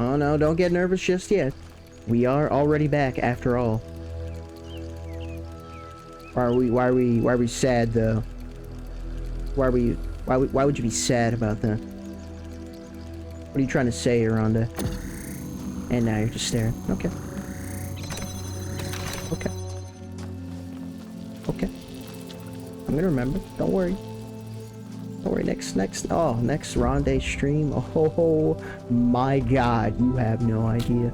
Oh no, don't get nervous just yet. We are already back after all. Why are we sad though? Why would you be sad about that? What are you trying to say, Rhonda? And now you're just staring. Okay. Okay. Okay. I'm gonna remember. Don't worry. Don't worry. Next Rhonda stream. Oh my god, you have no idea.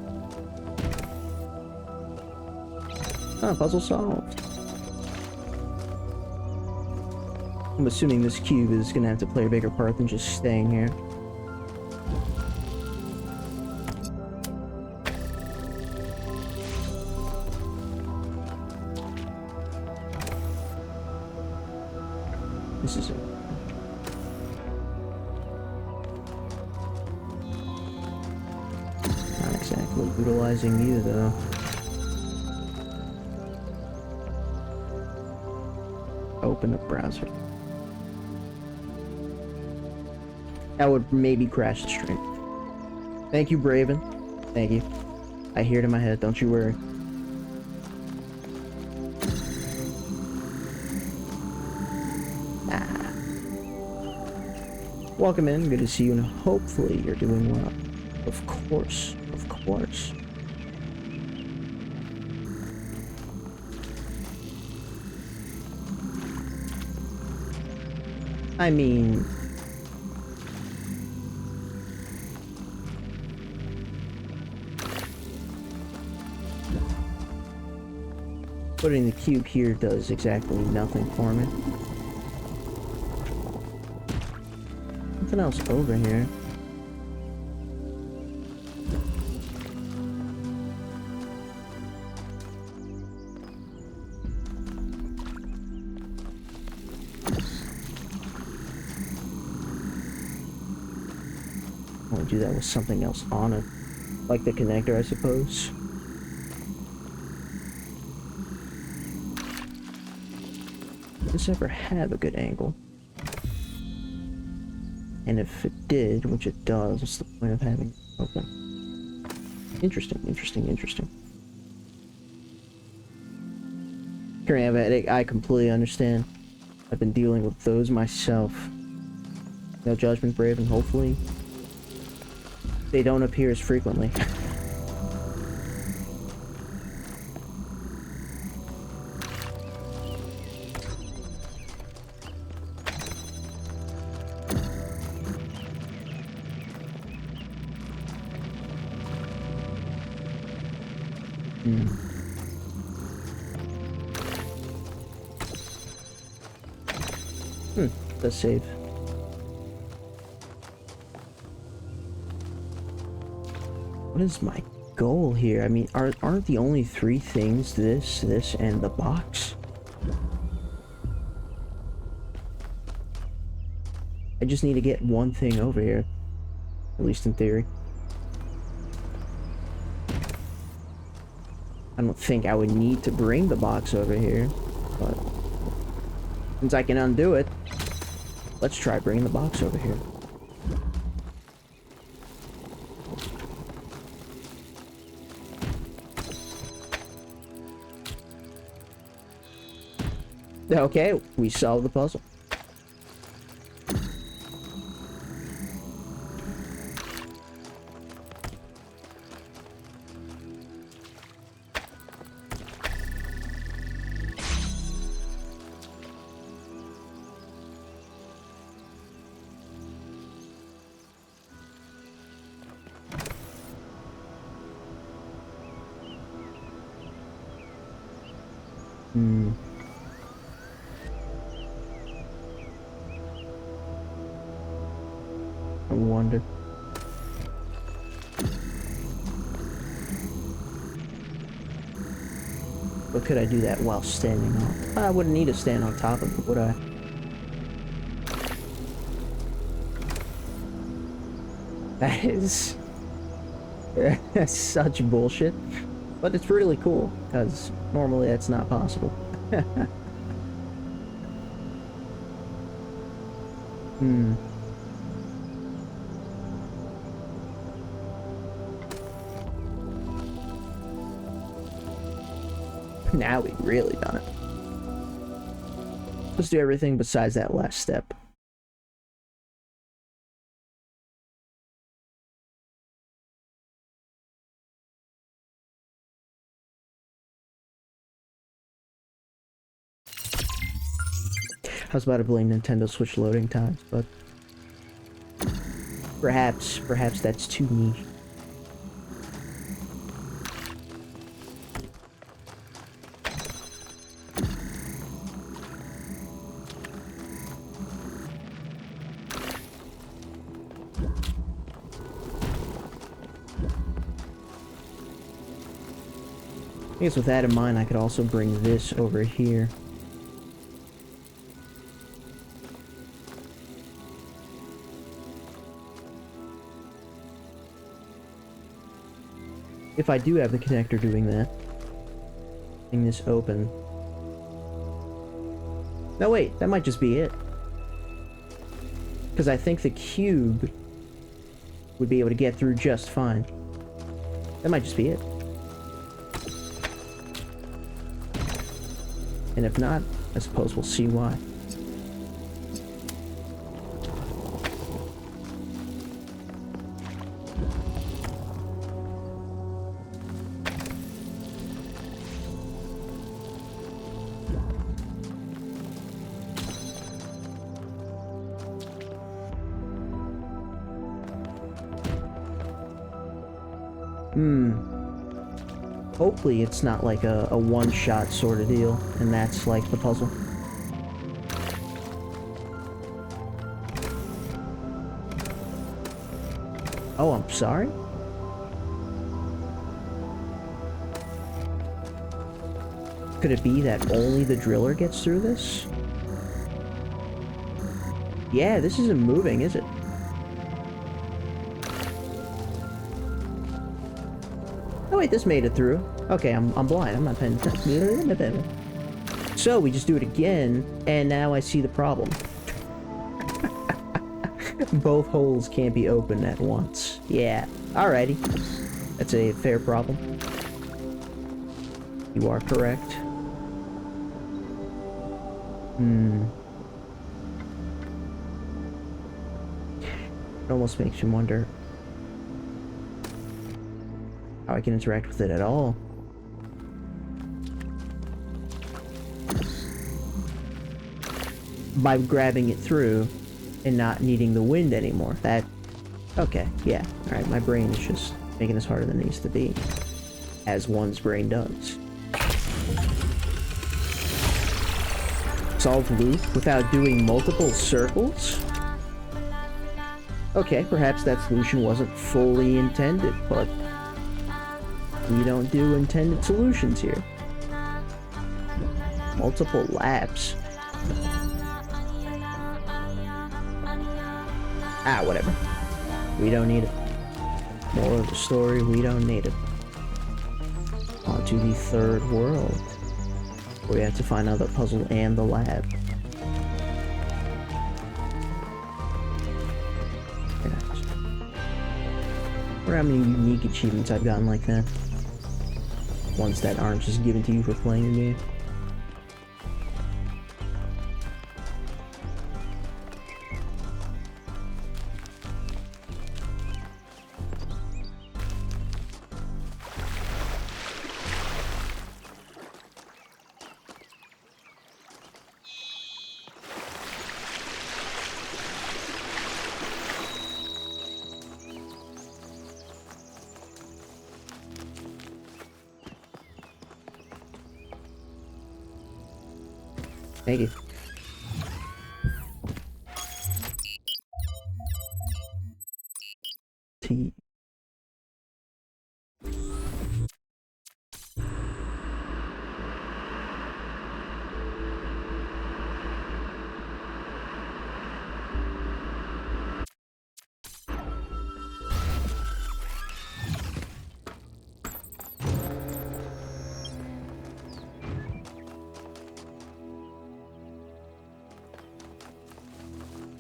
Oh, puzzle solved. I'm assuming this cube is gonna have to play a bigger part than just staying here. This is it. Not exactly utilizing you, though. Open up browser. That would maybe crash the stream. Thank you, Braven. Thank you. I hear it in my head, don't you worry. Welcome in, good to see you, and hopefully you're doing well. Of course, of course. I mean... putting the cube here does exactly nothing for me. Something else over here. I'll do that with something else on it. Like the connector, I suppose. Did this ever have a good angle? And if it did, which it does, what's the point of having it open? Interesting, interesting, interesting. I completely understand. I've been dealing with those myself. No judgment, Brave, and hopefully they don't appear as frequently. Let's save. What is my goal here? I mean, aren't the only three things this, and the box? I just need to get one thing over here. At least in theory. I don't think I would need to bring the box over here, but since I can undo it, let's try bringing the box over here. Okay, we solved the puzzle. I wonder. But could I do that while standing on? I wouldn't need to stand on top of it, would I? That is... that's such bullshit. But it's really cool, because normally that's not possible. Now we've really done it. Let's do everything besides that last step. I was about to blame Nintendo Switch loading times, but perhaps that's too niche. I guess with that in mind, I could also bring this over here. If I do have the connector doing that. Leaving this open. No, wait, that might just be it. Because I think the cube would be able to get through just fine. That might just be it. And if not, I suppose we'll see why. Hopefully it's not like a one-shot sort of deal, and that's like the puzzle. Oh, I'm sorry? Could it be that only the driller gets through this? Yeah, this isn't moving, is it? Oh wait, this made it through. Okay, I'm blind. I'm not paying attention. So we just do it again, and now I see the problem. Both holes can't be opened at once. Yeah, alrighty. That's a fair problem. You are correct. It almost makes you wonder how I can interact with it at all. By grabbing it through and not needing the wind anymore. That... okay, yeah. Alright, my brain is just making this harder than it needs to be. As one's brain does. Solve loop without doing multiple circles? Okay, perhaps that solution wasn't fully intended, but we don't do intended solutions here. Multiple laps. Ah, whatever. We don't need it. Moral of the story, we don't need it. On to the third world, where we have to find out the puzzle and the lab. I wonder how many unique achievements I've gotten like that. Ones that aren't just given to you for playing the game. Thank you. T.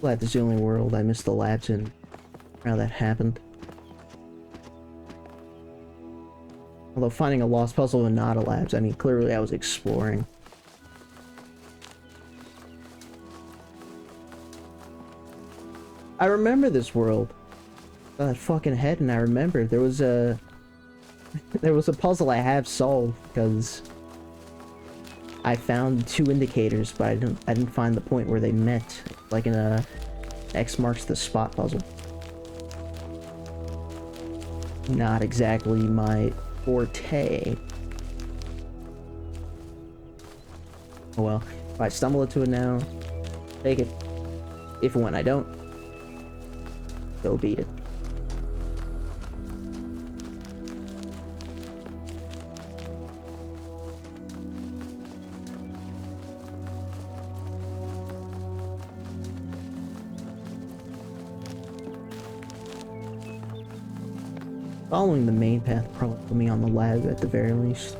Glad this is the only world I missed the labs in. How that happened. Although finding a lost puzzle in not a labs, I mean, clearly I was exploring. I remember this world. That fucking head, and I remember there was a there was a puzzle I have solved because I found 2 indicators, but I didn't find the point where they met, like in a X marks the spot puzzle. Not exactly my forte. Oh well, if I stumble into it now, take it. If and when I don't, so be it. Following the main path probably put me on the lab at the very least.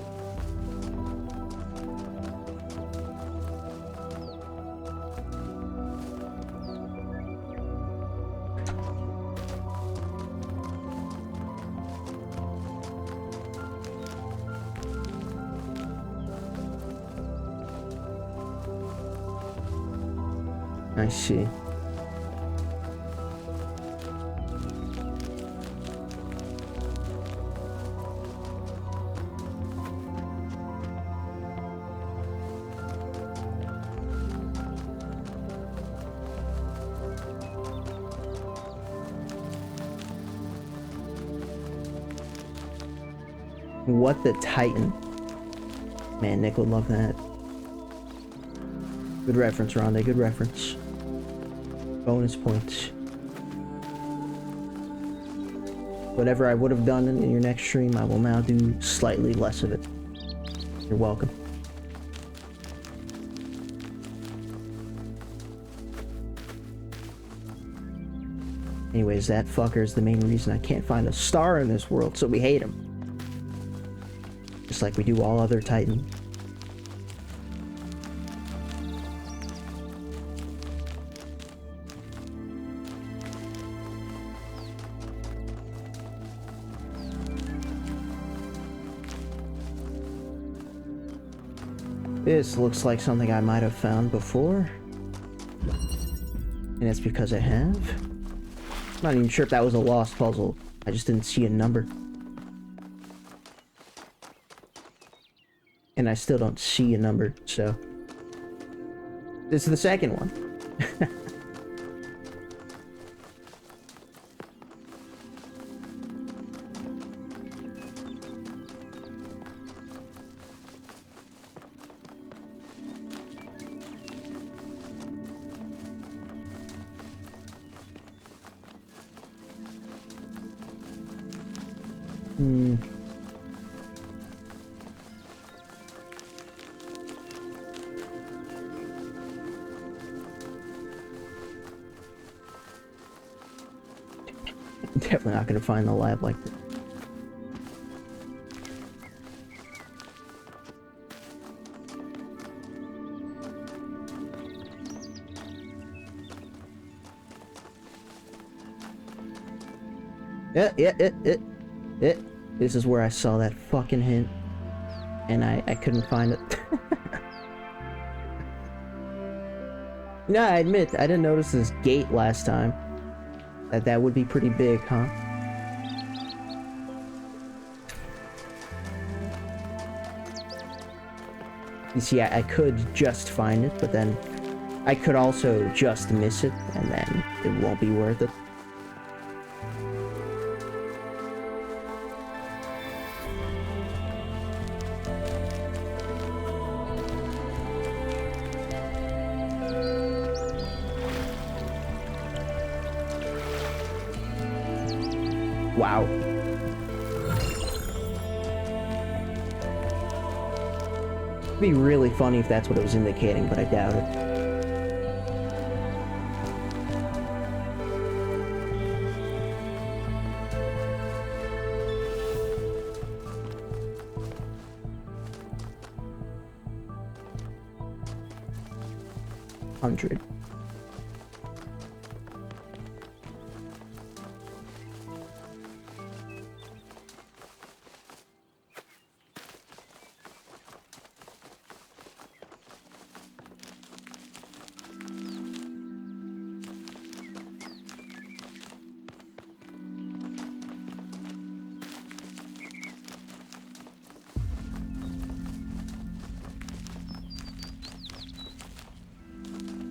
I see. What the Titan? Man, Nick would love that. Good reference, Rondé. Good reference. Bonus points. Whatever I would have done in your next stream, I will now do slightly less of it. You're welcome. Anyways, that fucker is the main reason I can't find a star in this world, so we hate him. Just like we do all other Titan. This looks like something I might have found before. And it's because I have. I'm not even sure if that was a lost puzzle. I just didn't see a number. And I still don't see a number, so... This is the second one. Definitely not gonna find the lab like that. Yeah. This is where I saw that fucking hint. And I couldn't find it. No, I admit, I didn't notice this gate last time. That would be pretty big, huh? You see, I could just find it, but then I could also just miss it, and then it won't be worth it. Wow. It'd be really funny if that's what it was indicating, but I doubt it. $100.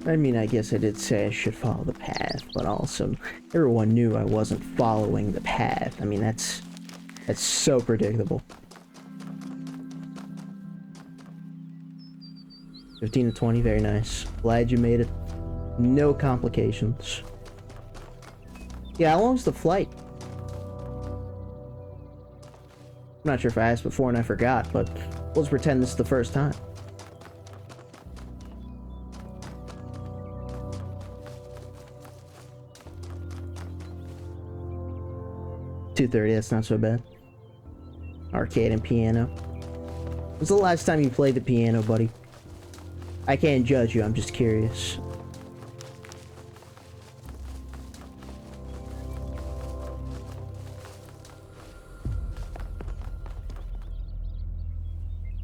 I mean, I guess I did say I should follow the path, but also everyone knew I wasn't following the path. I mean, that's so predictable. 15 to 20, very nice. Glad you made it. No complications. Yeah, how long's the flight? I'm not sure if I asked before and I forgot, but let's pretend this is the first time. $230, that's not so bad. Arcade and piano. When's the last time you played the piano, buddy? I can't judge you, I'm just curious.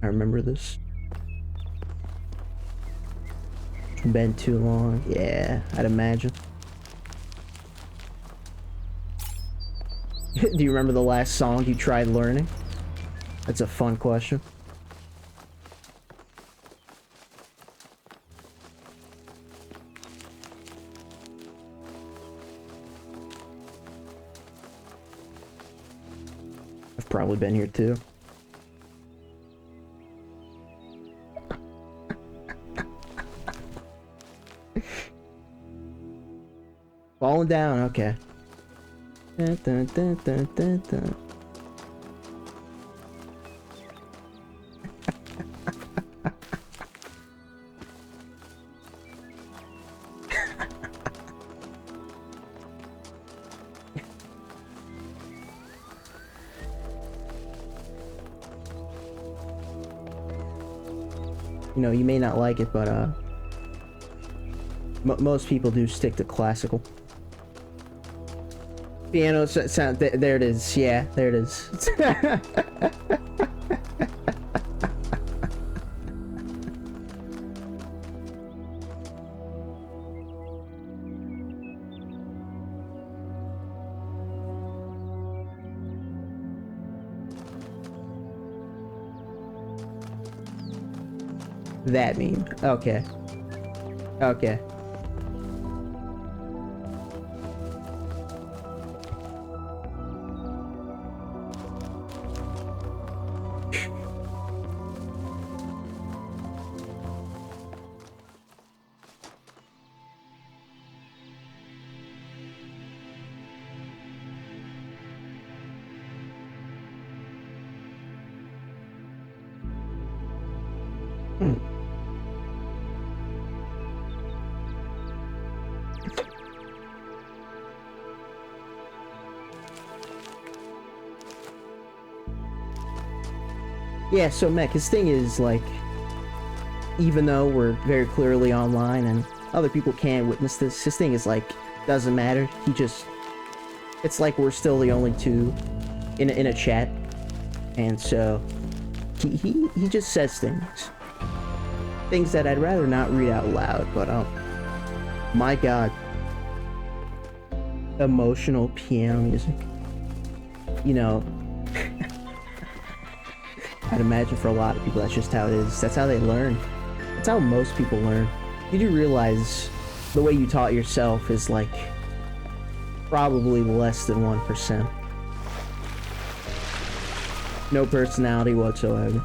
I remember this. Been too long. Yeah, I'd imagine. Do you remember the last song you tried learning? That's a fun question. I've probably been here too. Falling down, okay. Dun, dun, dun, dun, dun, dun. You know, you may not like it, but most people do stick to classical. Piano sound. There it is. Yeah, there it is. That meme. Okay. Okay. Yeah, so Mech, his thing is, like, even though we're very clearly online and other people can't witness this, his thing is, like, doesn't matter. He just... It's like we're still the only two in a chat. And so, he just says things. Things that I'd rather not read out loud, but, my god. Emotional piano music. You know... I'd imagine for a lot of people that's just how it is. That's how they learn. That's how most people learn. You do realize the way you taught yourself is like probably less than 1%. No personality whatsoever.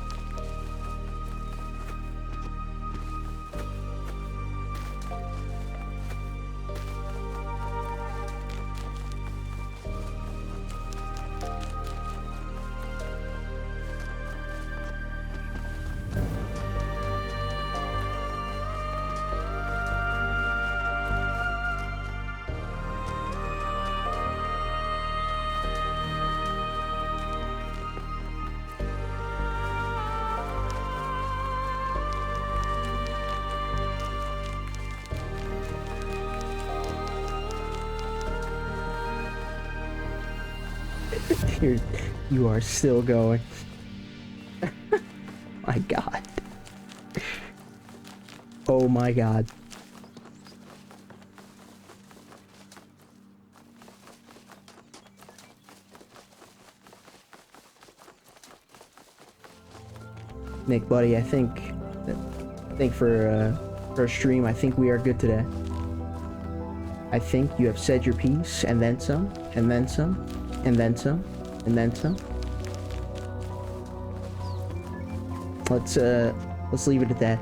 You are still going. My god. Oh my god. Nick, buddy, I think for For a stream, I think we are good today. I think you have said your piece, and then some, and then some, and then some, and then some. Let's leave it at that.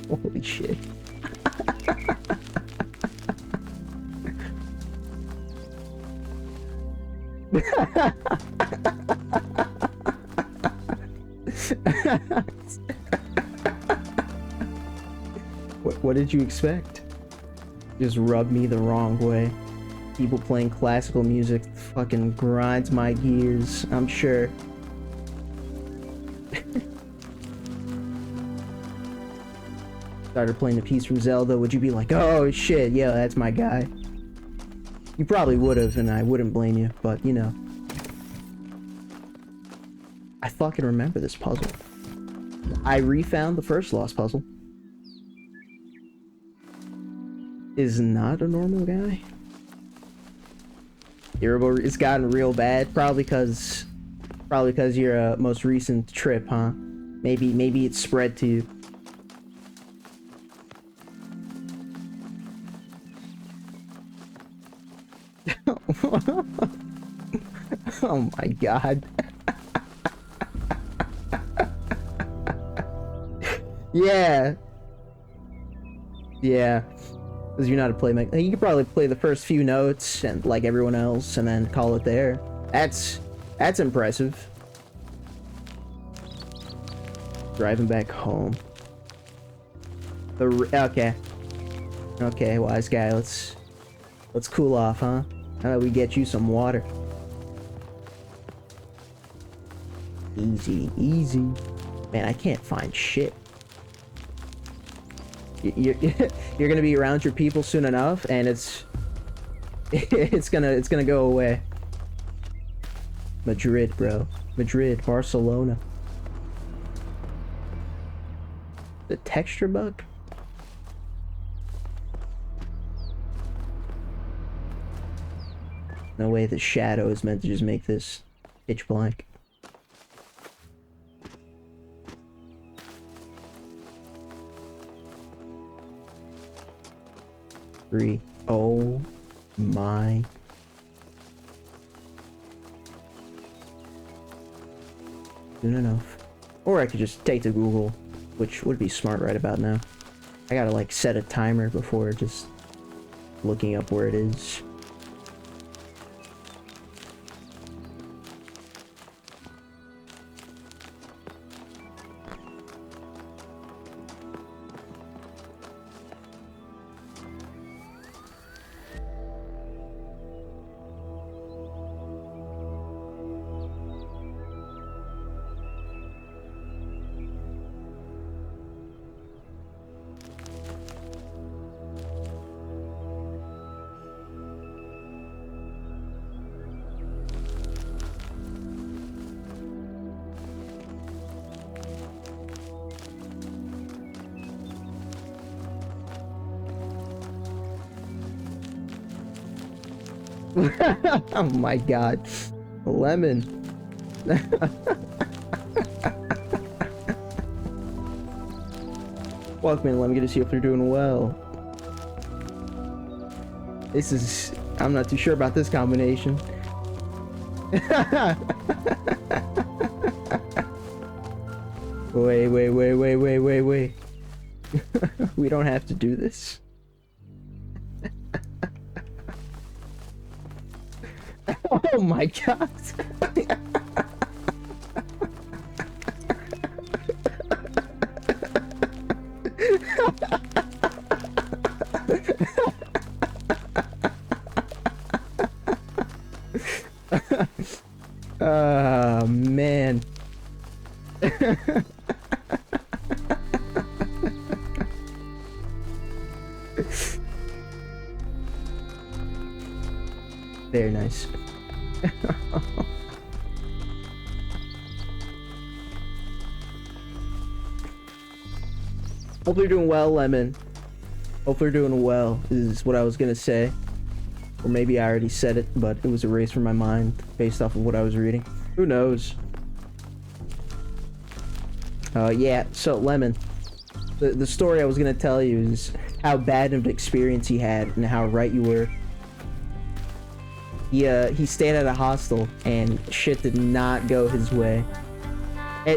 Holy shit. What did you expect? Just rub me the wrong way. People playing classical music fucking grinds my gears, I'm sure. Started playing a piece from Zelda, would you be like, oh shit, yeah, that's my guy? You probably would have, and I wouldn't blame you, but you know. I fucking remember this puzzle. I refound the first lost puzzle. Is not a normal guy. It's gotten real bad, probably because your most recent trip, huh? Maybe it spread to you. Oh my god. Yeah. Yeah. Because you know how to play you could probably play the first few notes and like everyone else and then call it there. That's impressive. Driving back home. Okay. Okay, wise guy, let's cool off, huh? How about we get you some water? Easy, easy. Man, I can't find shit. You're gonna be around your people soon enough, and it's gonna go away. Madrid, bro. Madrid, Barcelona. The texture bug? No way the shadow is meant to just make this pitch black. Three. Oh my. Soon enough. Or I could just take to Google, which would be smart right about now. I gotta like set a timer before just looking up where it is. Oh my god. Lemon. Welcome in, let me get to see if they're doing well. This is... I'm not too sure about this combination. Wait. We don't have to do this. Oh my god. Oh man. Very nice. Hope you're doing well, Lemon. Hope you're doing well, is what I was gonna say. Or maybe I already said it, but it was erased from my mind based off of what I was reading. Who knows? Yeah, so Lemon. The story I was gonna tell you is how bad of an experience he had and how right you were. He stayed at a hostel and shit did not go his way.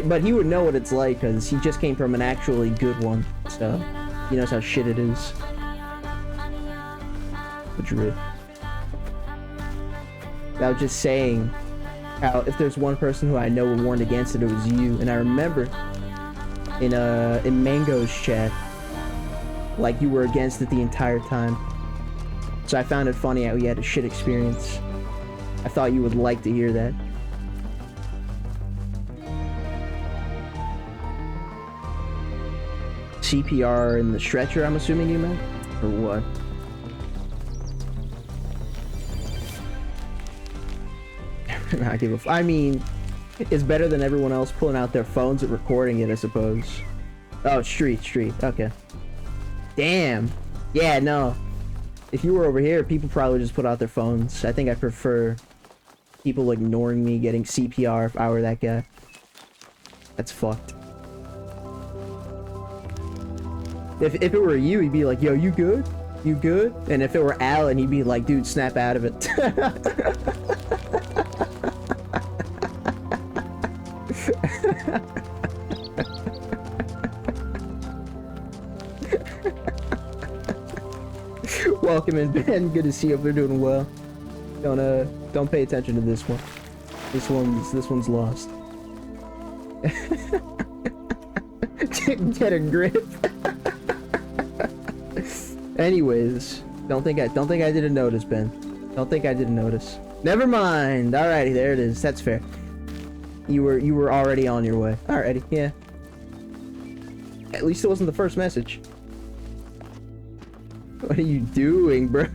But he would know what it's like because he just came from an actually good one, so he knows how shit it is. Madrid. I was just saying how if there's one person who I know warned against it, it was you. And I remember in Mango's chat, like you were against it the entire time. So I found it funny how you had a shit experience. I thought you would like to hear that. CPR in the stretcher, I'm assuming you meant? Or what? I give a f- I mean, it's better than everyone else pulling out their phones and recording it, I suppose. Oh, street. Okay. Damn. Yeah, no. If you were over here, people probably just put out their phones. I think I prefer people ignoring me getting CPR if I were that guy. That's fucked. If it were you, he'd be like, yo, you good? You good? And if it were Alan, he'd be like, dude, snap out of it. Welcome in, Ben. Good to see you. Hope they're doing well. Don't pay attention to this one. This one's lost. Get a grip. Anyways, don't think I didn't notice, Ben. Don't think I didn't notice. Never mind. Alrighty, there it is. That's fair. You were already on your way. Alrighty, yeah. At least it wasn't the first message. What are you doing, bro?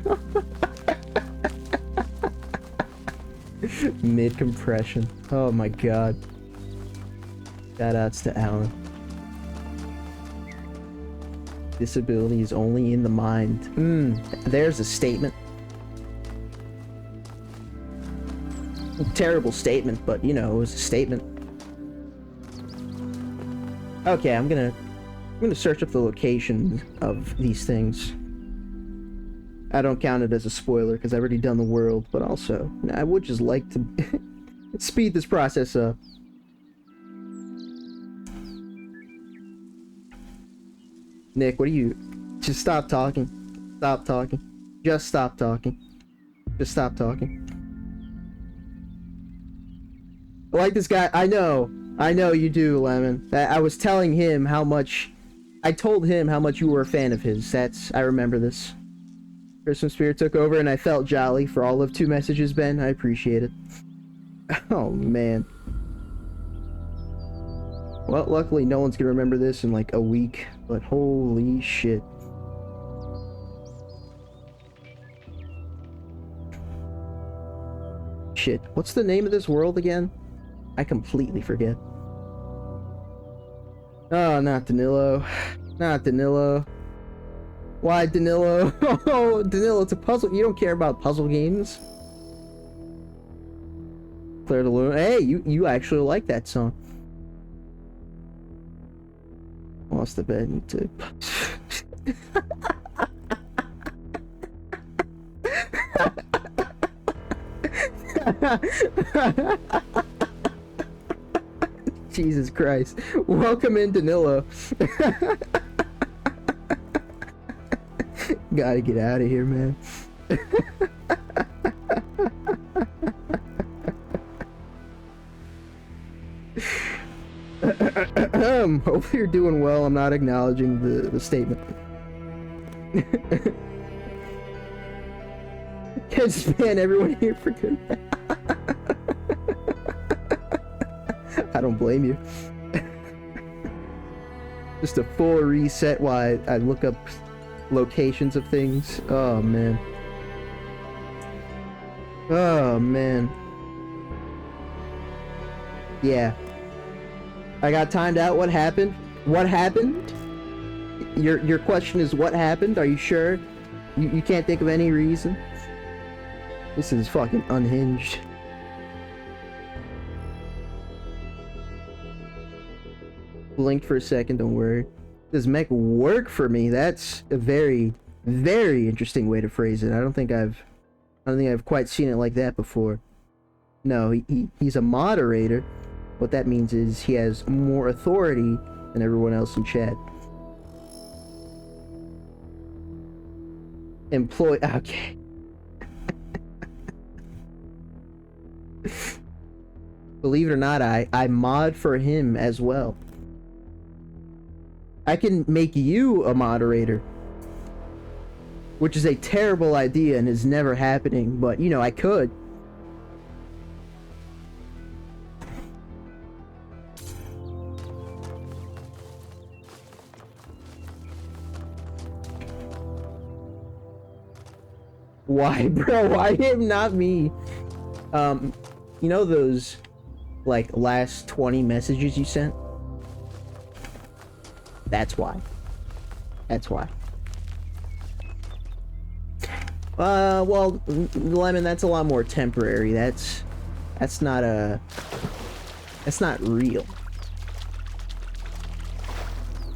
Mid compression. Oh my god. Shoutouts to Alan. Disability is only in the mind. There's a statement. A terrible statement, but you know, it was a statement. Okay, I'm gonna search up the location of these things. I don't count it as a spoiler because I've already done the world, but also I would just like to speed this process up. Nick, what are you? Just stop talking. Stop talking. Just stop talking. Just stop talking. I like this guy. I know you do, Lemon. I was telling him how much. I told him how much you were a fan of his. I remember this. Christmas spirit took over and I felt jolly for all of 2 messages, Ben. I appreciate it. Oh, man. Well, luckily no one's gonna remember this in like a week, but holy shit. Shit, what's the name of this world again? I completely forget. Oh, not Danilo. Not Danilo. Why Danilo? Oh, Danilo, it's a puzzle. You don't care about puzzle games. Claire de Lune. Hey, you actually like that song. Lost the bed to Jesus Christ. Welcome in, Danilo. Gotta get out of here, man. Hopefully you're doing well. I'm not acknowledging the statement. Can't span everyone here for good. I don't blame you. Just a full reset while I look up locations of things. Oh man. Oh man. Yeah. I got timed out. What happened? What happened? Your question is what happened? Are you sure? You can't think of any reason? This is fucking unhinged. Blinked for a second, don't worry. Does mech work for me? That's a very, very interesting way to phrase it. I don't think I've quite seen it like that before. No, he's a moderator. What that means is he has more authority than everyone else in chat. Okay. Believe it or not, I mod for him as well. I can make you a moderator, which is a terrible idea and is never happening, but you know, I could. Why, bro? Why him, not me? You know those, like, last 20 messages you sent? That's why. That's why. Well, Lemon, that's a lot more temporary. That's not real.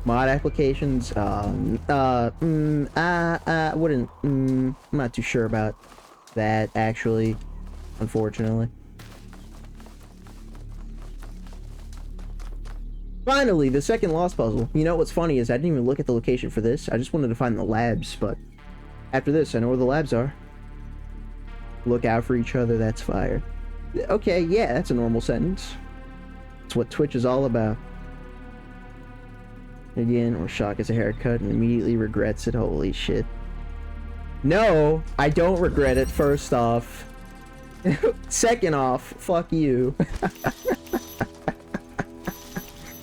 Mod applications, wouldn't, I'm not too sure about that, actually, unfortunately. Finally, the second lost puzzle. You know what's funny is I didn't even look at the location for this. I just wanted to find the labs, but after this, I know where the labs are. Look out for each other, that's fire. Okay, yeah, that's a normal sentence. That's what Twitch is all about. Again, or Shock gets a haircut and immediately regrets it. Holy shit. No, I don't regret it, first off. Second off, fuck you.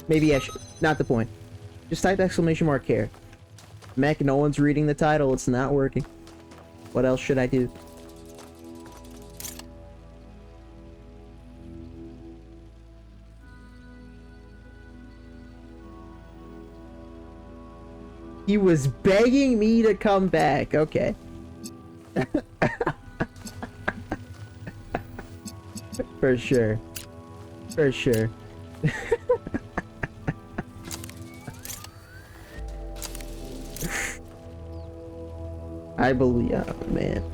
Maybe I should. Not the point. Just type exclamation mark care. Mech, no one's reading the title. It's not working. What else should I do? He was begging me to come back. Okay. For sure. For sure. I believe, oh man,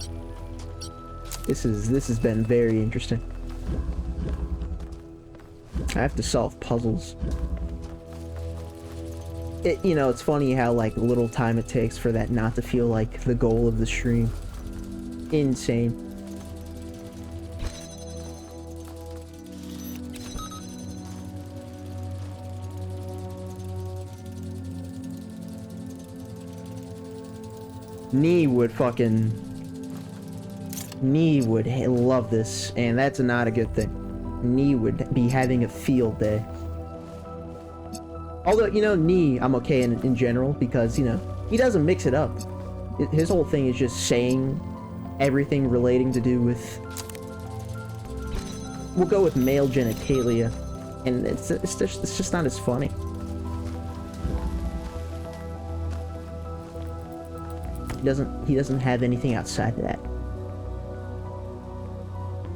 this has been very interesting. I have to solve puzzles. You know, it's funny how like little time it takes for that not to feel like the goal of the stream. Insane. Nee would love this, and that's not a good thing. Nee would be having a field day. Although, you know, Nee, I'm okay in general, because, you know, he doesn't mix it up. His whole thing is just saying everything relating to do with... We'll go with male genitalia, and it's just not as funny. He doesn't have anything outside of that.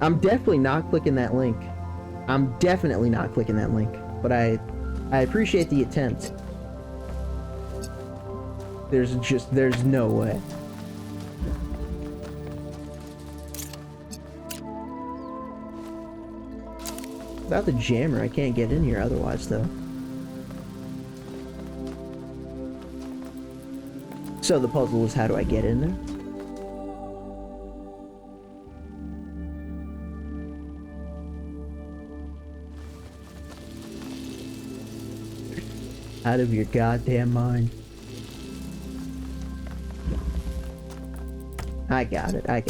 I'm definitely not clicking that link. I'm definitely not clicking that link, but I appreciate the attempt. There's no way. Without the jammer, I can't get in here otherwise, though. So the puzzle is, how do I get in there? Out of your goddamn mind. I got it. I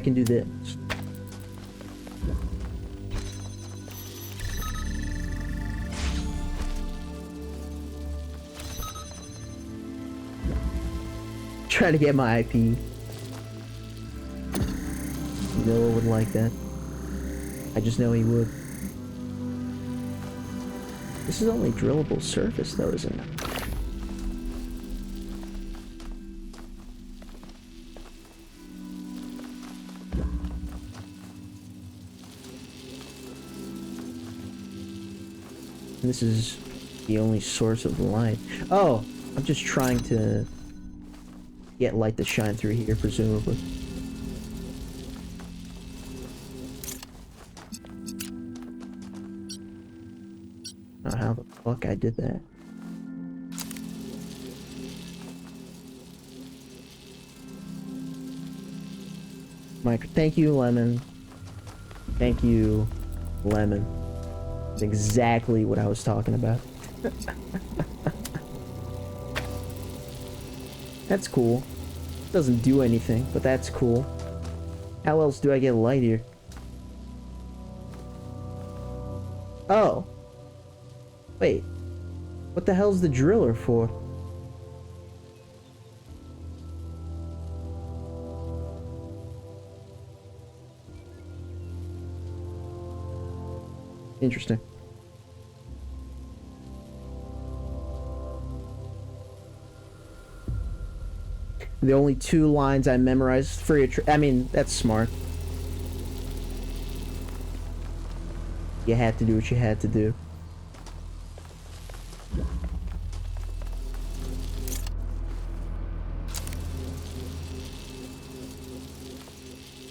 can do this. Trying to get my IP. Noah would like that. I just know he would. This is only drillable surface, though, isn't it? This is the only source of light. Oh, I'm just trying to get light to shine through here, presumably. I don't know how the fuck I did that. Mike, thank you, Lemon. Thank you, Lemon. That's exactly what I was talking about. That's cool. Doesn't do anything, but that's cool. How else do I get light here? Oh. Wait. What the hell's the driller for? Interesting. The only 2 lines I memorized for your I mean, that's smart. You had to do what you had to do.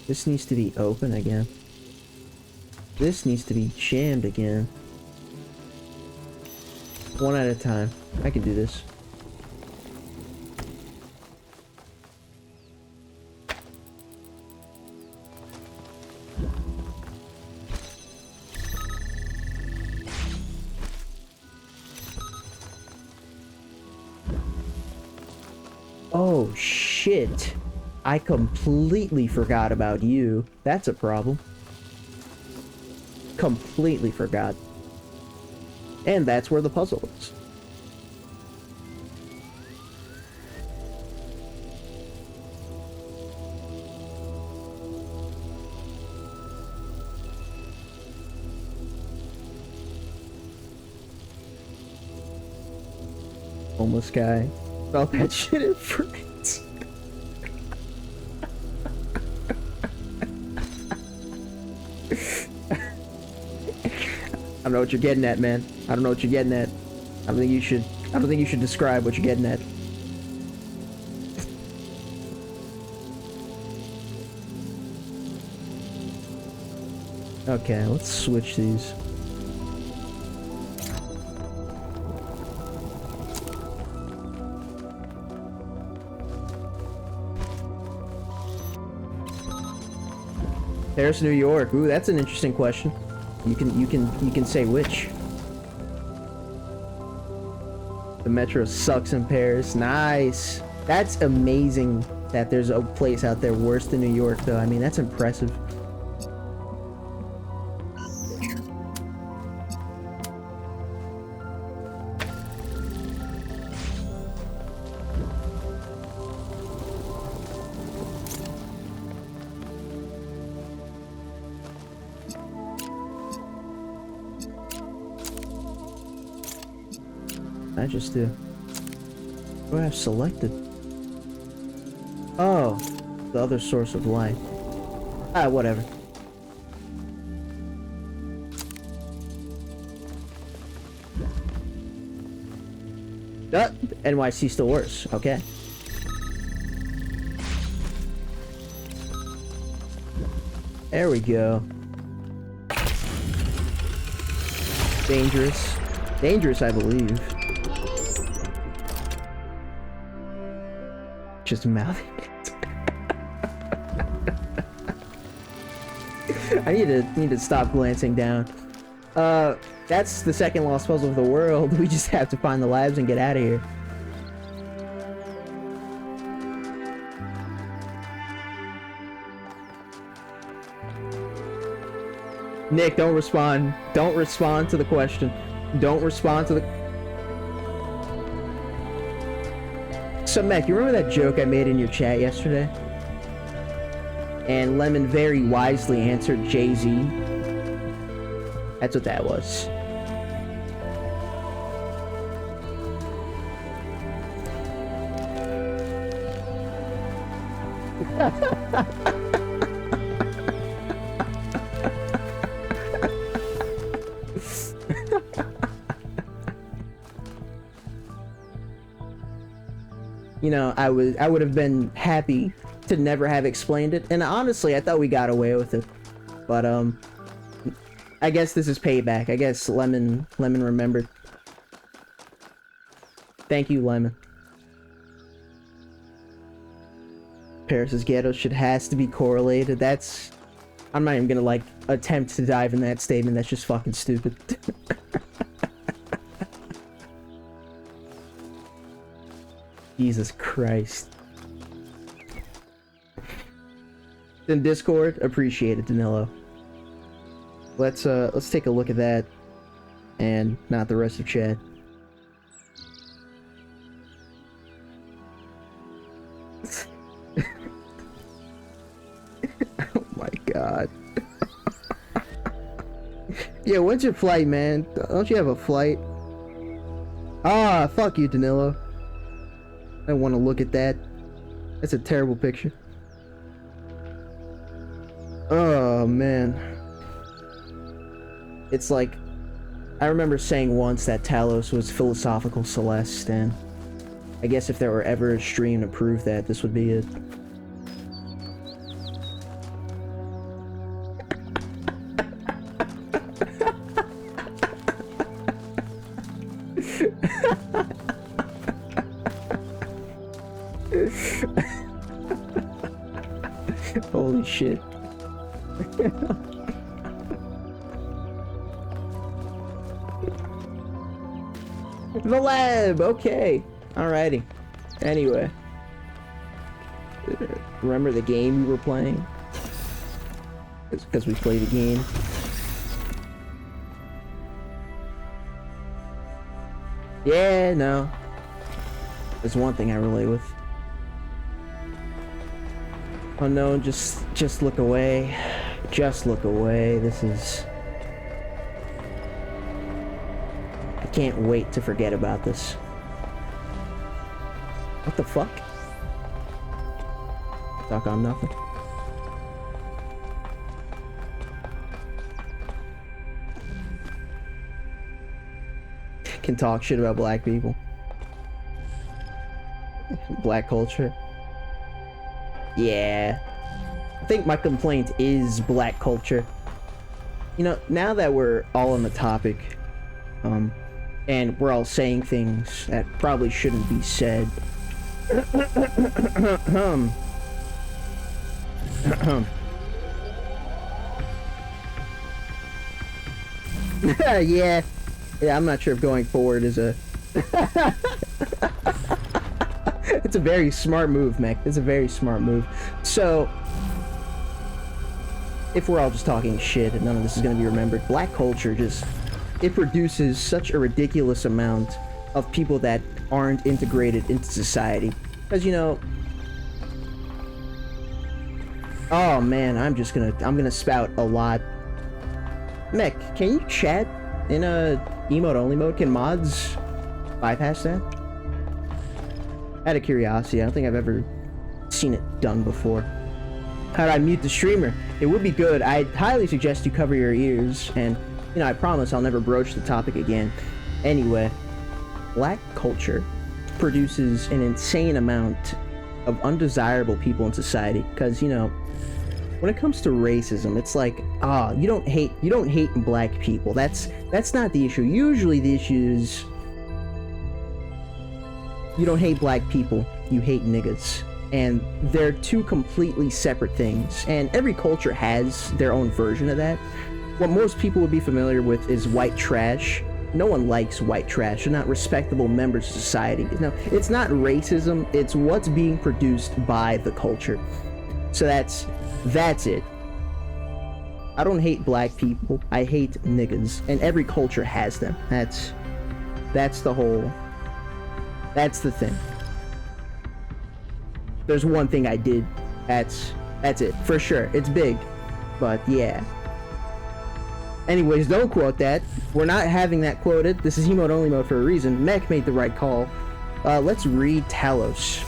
This needs to be open again. This needs to be jammed again. One at a time. I can do this. Oh, shit. I completely forgot about you. That's a problem. Completely forgot. And that's where the puzzle is. Homeless guy felt that shit in France. I don't know what you're getting at, man. I don't know what you're getting at. I don't think you should describe what you're getting at. Okay, let's switch these. Paris, New York. Ooh, that's an interesting question. You can say which. The metro sucks in Paris. Nice. That's amazing that there's a place out there worse than New York, though. I mean, that's impressive. I just do. What do I have selected? Oh, the other source of light. Ah, whatever. NYC still worse. Okay. There we go. Dangerous. Dangerous, I believe. Just mouthing it. I need to stop glancing down. That's the second lost puzzle of the world. We just have to find the labs and get out of here. Nick, don't respond. Don't respond to the question. Don't respond to the... So, Mac, you remember that joke I made in your chat yesterday? And Lemon very wisely answered Jay-Z. That's what that was. You know, I would have been happy to never have explained it, and honestly, I thought we got away with it. But I guess this is payback. I guess Lemon remembered. Thank you, Lemon. Paris's ghetto shit has to be correlated. That's... I'm not even gonna, like, attempt to dive in that statement. That's just fucking stupid. Jesus Christ. In Discord, appreciate it, Danilo. Let's take a look at that, and not the rest of chat. Oh my god. Yeah, when's your flight, man? Don't you have a flight? Ah, fuck you, Danilo. I want to look at that. That's a terrible picture. Oh, man. It's like... I remember saying once that Talos was philosophical Celeste, and... I guess if there were ever a stream to prove that, this would be it. Holy shit. The lab! Okay. Alrighty. Anyway. Remember the game we were playing? It's because we played a game. Yeah, no. There's one thing I relate with. Oh no, just look away. Just look away. This is... I can't wait to forget about this. What the fuck? Talk on nothing. Can talk shit about black people. Black culture. Yeah. I think my complaint is black culture. You know, now that we're all on the topic, and we're all saying things that probably shouldn't be said. Yeah. Yeah, I'm not sure if going forward is a... It's a very smart move, Mech. It's a very smart move. So, if we're all just talking shit and none of this is going to be remembered, black culture just... It produces such a ridiculous amount of people that aren't integrated into society. Because, you know... Oh, man, I'm gonna spout a lot. Mech, can you chat in a emote-only mode? Can mods bypass that? Out of curiosity, I don't think I've ever seen it done before. How do I mute the streamer? It would be good. I'd highly suggest you cover your ears, and, you know, I promise I'll never broach the topic again. Anyway, black culture produces an insane amount of undesirable people in society, because, you know, when it comes to racism, it's like, you don't hate black people. That's not the issue. Usually the issue is you don't hate black people, you hate niggas. And they're two completely separate things. And every culture has their own version of that. What most people would be familiar with is white trash. No one likes white trash. They're not respectable members of society. No, it's not racism, it's what's being produced by the culture. So that's it. I don't hate black people, I hate niggas. And every culture has them. That's the thing. There's one thing I did. That's That's it, for sure. It's big, but yeah. Anyways, don't quote that. We're not having that quoted. This is emote only mode for a reason. Mech made the right call. Let's read Talos.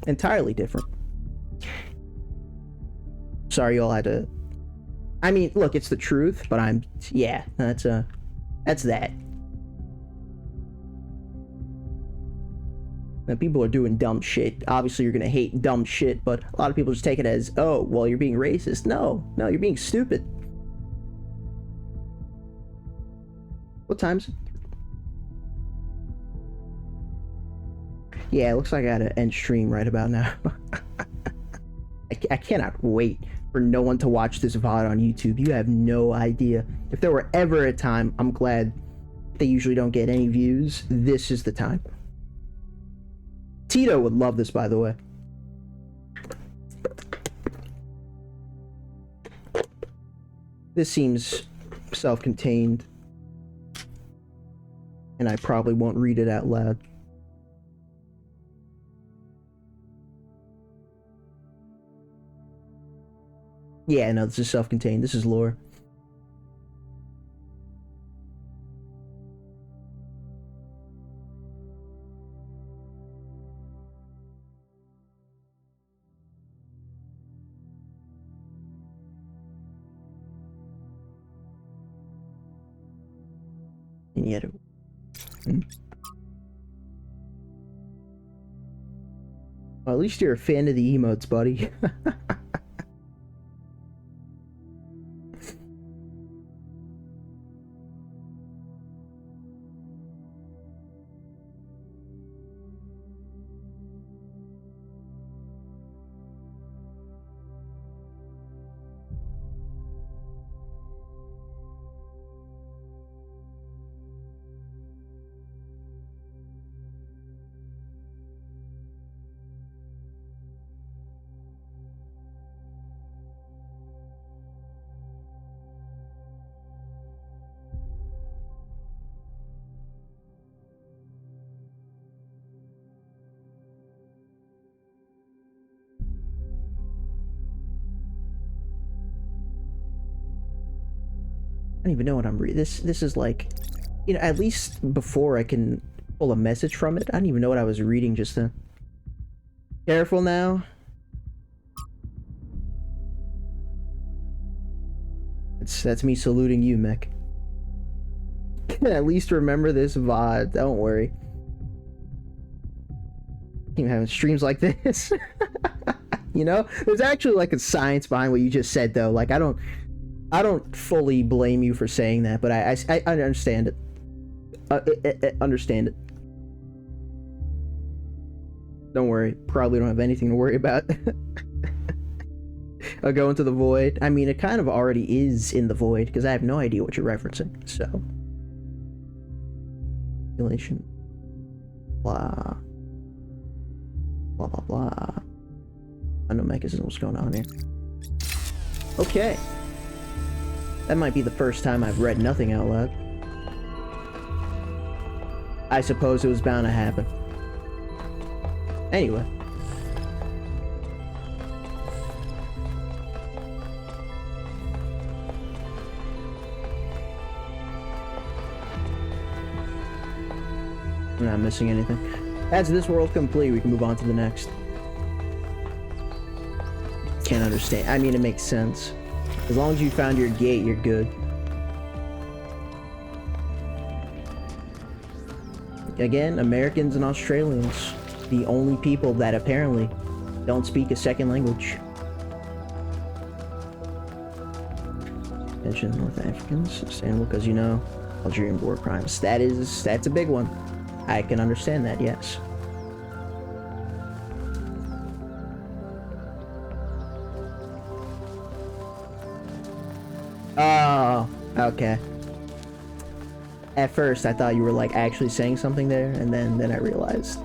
Entirely different. Sorry, y'all had to. I mean, look, it's the truth, but yeah, that's that. Now, people are doing dumb shit. Obviously, you're gonna hate dumb shit, but a lot of people just take it as, oh, well, you're being racist. No, you're being stupid. What time's it? Yeah, it looks like I gotta end stream right about now. I cannot wait for no one to watch this VOD on YouTube. You have no idea. If there were ever a time, I'm glad they usually don't get any views. This is the time. Tito would love this, by the way. This seems self-contained, and I probably won't read it out loud. Yeah, no, this is self-contained. This is lore. And yet well, at least you're a fan of the emotes, buddy. I don't even know what I'm reading. This is like, you know, at least before I can pull a message from it, I don't even know what I was reading just then. Careful now. That's me saluting you, Mech. At least remember this VOD. Don't worry. Even having streams like this. You know, there's actually like a science behind what you just said, though. Like, I don't fully blame you for saying that, but I understand it. Understand it. Don't worry. Probably don't have anything to worry about. I'll go into the void. I mean, it kind of already is in the void, because I have no idea what you're referencing, so. Relation. Blah. Blah, blah, blah. I know Mech isn't what's going on here. Okay. That might be the first time I've read nothing out loud. I suppose it was bound to happen. Anyway. I'm not missing anything. That's this world complete. We can move on to the next. Can't understand. I mean, it makes sense. As long as you found your gate, you're good. Again, Americans and Australians, the only people that apparently don't speak a second language. Mention North Africans, understandable, because you know Algerian war crimes. That's a big one. I can understand that, yes. Oh, okay. At first, I thought you were like actually saying something there, and then I realized.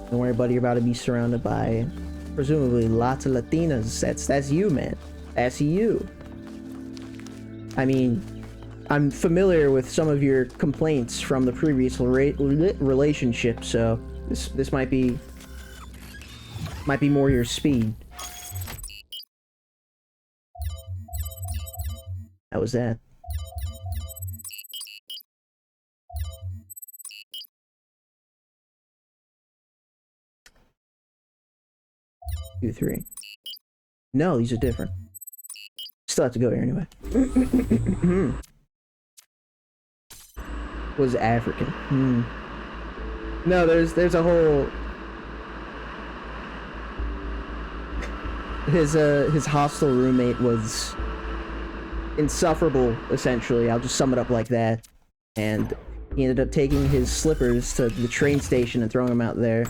Don't worry, buddy. You're about to be surrounded by presumably lots of Latinas. That's you, man. That's you. I mean, I'm familiar with some of your complaints from the previous relationship, so this might be more your speed. How was that? Two, three. No, these are different. Still have to go here anyway. Was African. No, there's a whole his hostile roommate was insufferable, essentially. I'll just sum it up like that. And he ended up taking his slippers to the train station and throwing them out there.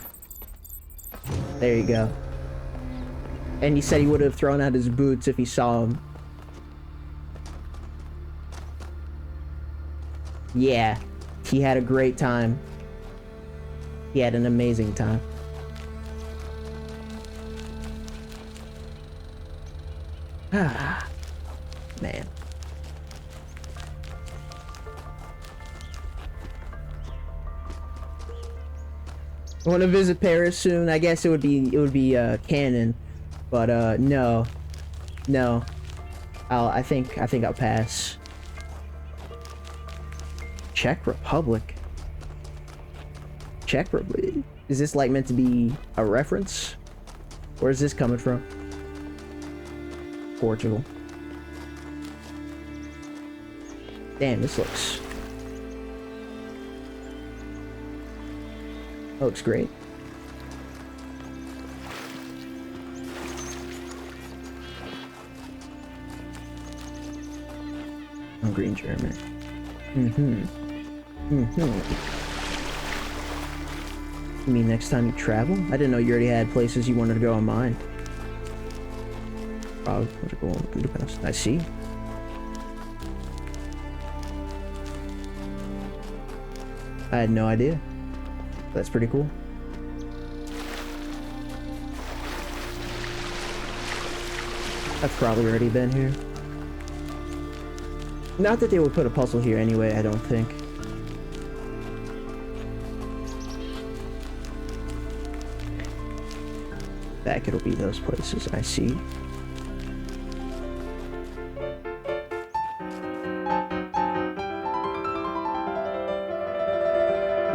There you go. And he said he would have thrown out his boots if he saw him. Yeah, he had a great time. He had an amazing time. Ah, man. I want to visit Paris soon. I guess it would be canon, but no. I think I'll pass. Czech Republic. Czech Republic. Is this like meant to be a reference? Where is this coming from? Portugal. Damn, this looks... That looks great. Hungry in Germany. You mean next time you travel? I didn't know you already had places you wanted to go on mind. Prague, Portugal, Budapest. I see. I had no idea. That's pretty cool. I've probably already been here. Not that they would put a puzzle here anyway, I don't think. Back it'll be those places, I see.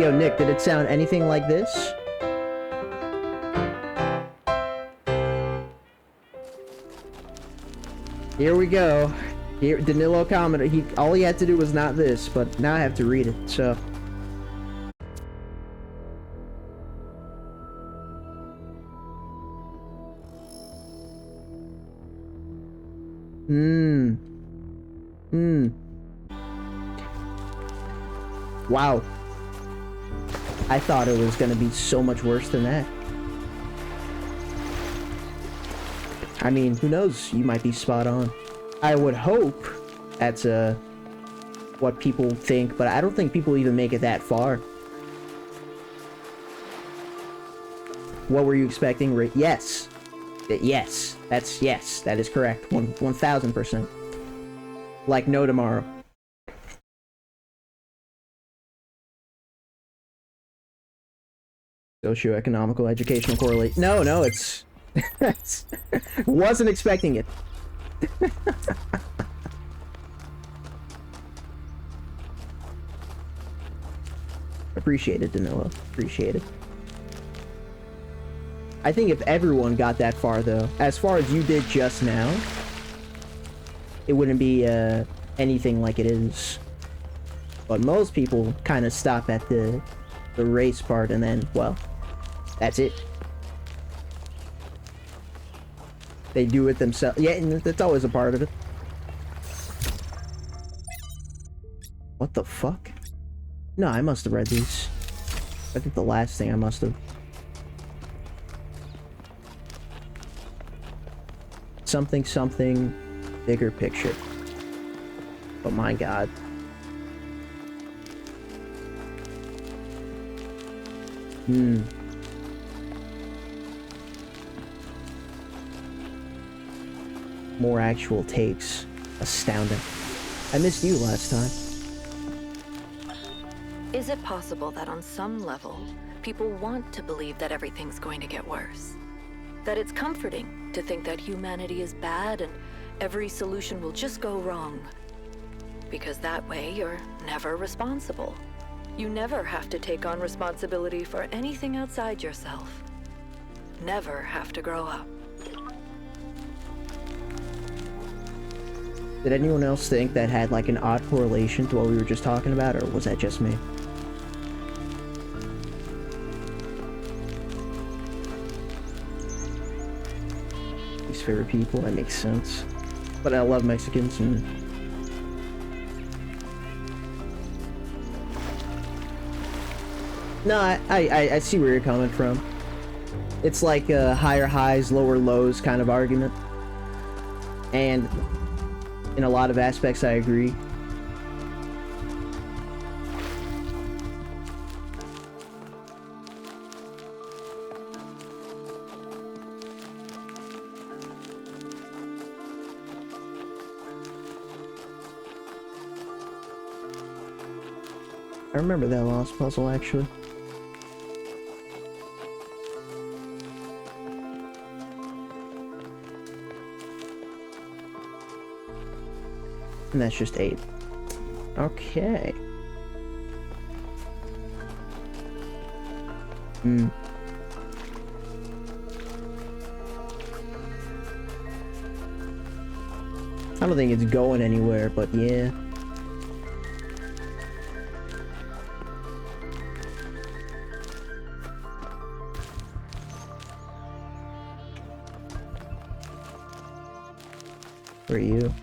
Yo, Nick, did it sound anything like this? Here we go. Here, Danilo commented. All he had to do was not this, but now I have to read it, so... Wow. I thought it was gonna be so much worse than that. I mean, who knows? You might be spot on. I would hope that's what people think, but I don't think people even make it that far. What were you expecting? Yes. Yes. That is correct. 1000%. Like no tomorrow. Socioeconomical, educational correlate. No, it's... Wasn't expecting it. Appreciate it, Danilo. Appreciate it. I think if everyone got that far, though, as far as you did just now, it wouldn't be anything like it is. But most people kind of stop at the race part, and then, well, that's it. They do it themselves. Yeah, and that's always a part of it. What the fuck? No, I must have read these. I think the last thing I must have. Something, bigger picture. Oh my god. More actual takes. Astounding. I missed you last time. Is it possible that on some level, people want to believe that everything's going to get worse? That it's comforting to think that humanity is bad and every solution will just go wrong? Because that way you're never responsible. You never have to take on responsibility for anything outside yourself. Never have to grow up. Did anyone else think that had like an odd correlation to what we were just talking about, or was that just me? Least favorite people, that makes sense. But I love Mexicans and... No, I see where you're coming from. It's like a higher highs, lower lows kind of argument. And in a lot of aspects, I agree. I remember that last puzzle, actually. And that's just 8. Okay. I don't think it's going anywhere, but yeah. Where are you?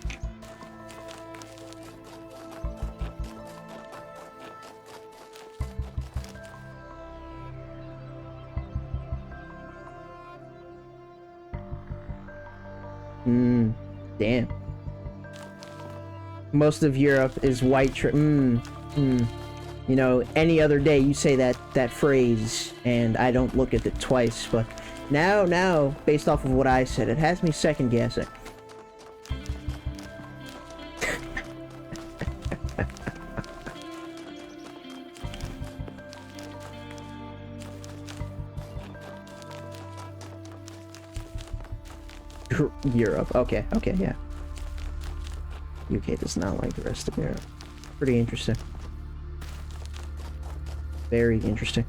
Damn. Most of Europe is white You know, any other day you say that phrase and I don't look at it twice, but now, based off of what I said, it has me second guessing. Europe. Okay, yeah. UK does not like the rest of Europe. Pretty interesting. Very interesting.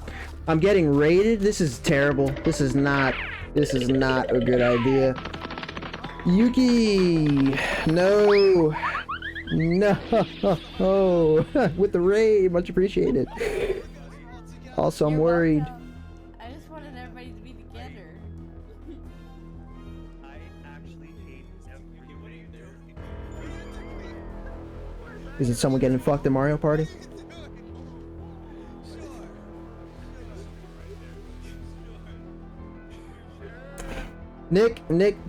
I'm getting raided. This is terrible. This is not a good idea. Yuki! No! No! With the raid, much appreciated. Also, I'm worried. I just wanted everybody to be together. Is it someone getting fucked at Mario Party? Nick,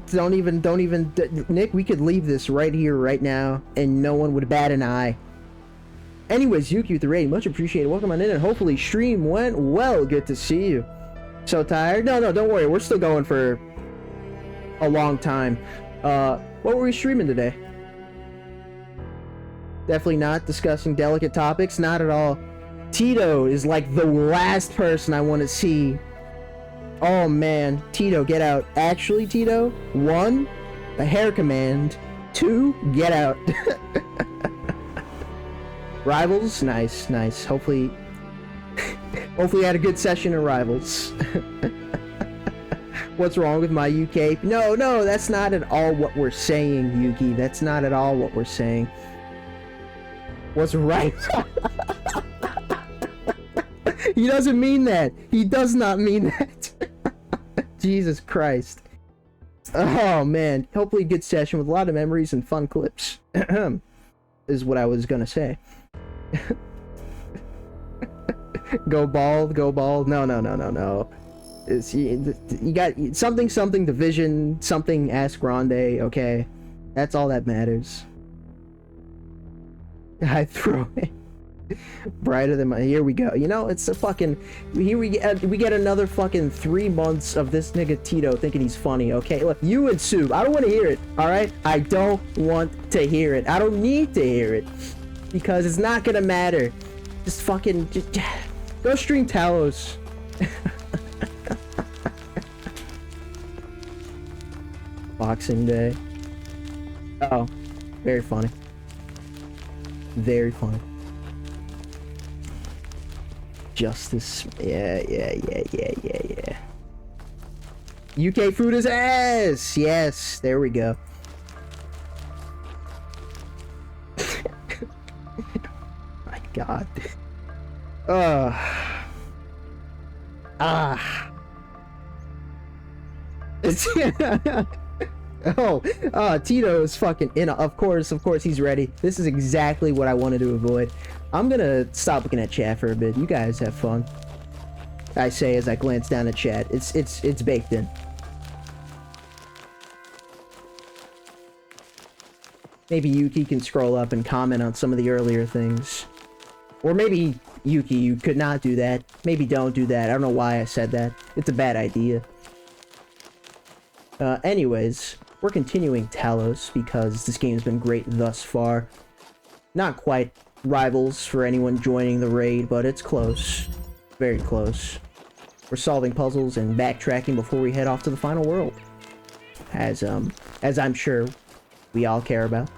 don't even, Nick, we could leave this right here, right now, and no one would bat an eye. Anyways, Yuki with the raid, much appreciated. Welcome on in, and hopefully stream went well. Good to see you. So tired? No, don't worry. We're still going for a long time. What were we streaming today? Definitely not discussing delicate topics. Not at all. Tito is like the last person I want to see. Oh man, Tito, get out. Actually, Tito, 1, a hair command. 2, get out. Rivals, nice. Hopefully you had a good session in Rivals. What's wrong with my UK? No, that's not at all what we're saying, Yuki. That's not at all what we're saying. What's right? He doesn't mean that. He does not mean that. Jesus Christ. Oh man. Hopefully a good session with a lot of memories and fun clips. Is what I was gonna say. Go bald. No. You got something division, something Ask Grande, okay? That's all that matters. I throw it. Brighter than my. Here we go. You know, it's a fucking. Here we get another fucking 3 months of this nigga Tito thinking he's funny. Okay, look, you and Sue. I don't want to hear it. All right, I don't want to hear it. I don't need to hear it because it's not gonna matter. Just fucking go stream Talos. Boxing Day. Oh, very funny. Very funny. Justice. Yeah. UK food is ass. Yes, there we go. My God. It's Tito is fucking in. Of course, he's ready. This is exactly what I wanted to avoid. I'm gonna stop looking at chat for a bit. You guys have fun. I say as I glance down at chat. It's baked in. Maybe Yuki can scroll up and comment on some of the earlier things. Or maybe, Yuki, you could not do that. Maybe don't do that. I don't know why I said that. It's a bad idea. Anyways, we're continuing Talos because this game's been great thus far. Not quite rivals for anyone joining the raid, but it's close. Very close. We're solving puzzles and backtracking before we head off to the final world. As I'm sure we all care about.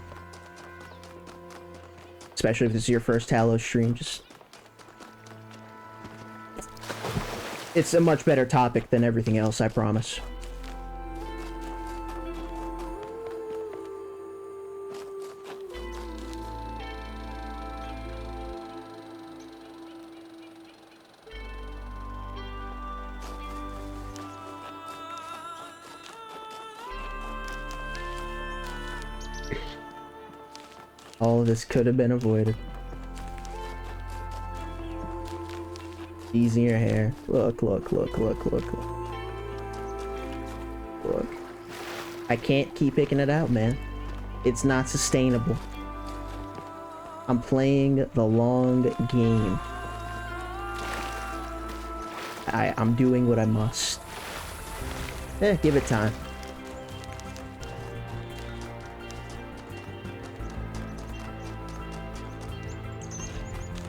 Especially if this is your first Talos stream, it's a much better topic than everything else, I promise. All of this could have been avoided. Easy your hair. Look. I can't keep picking it out, man. It's not sustainable. I'm playing the long game. I'm doing what I must. Give it time.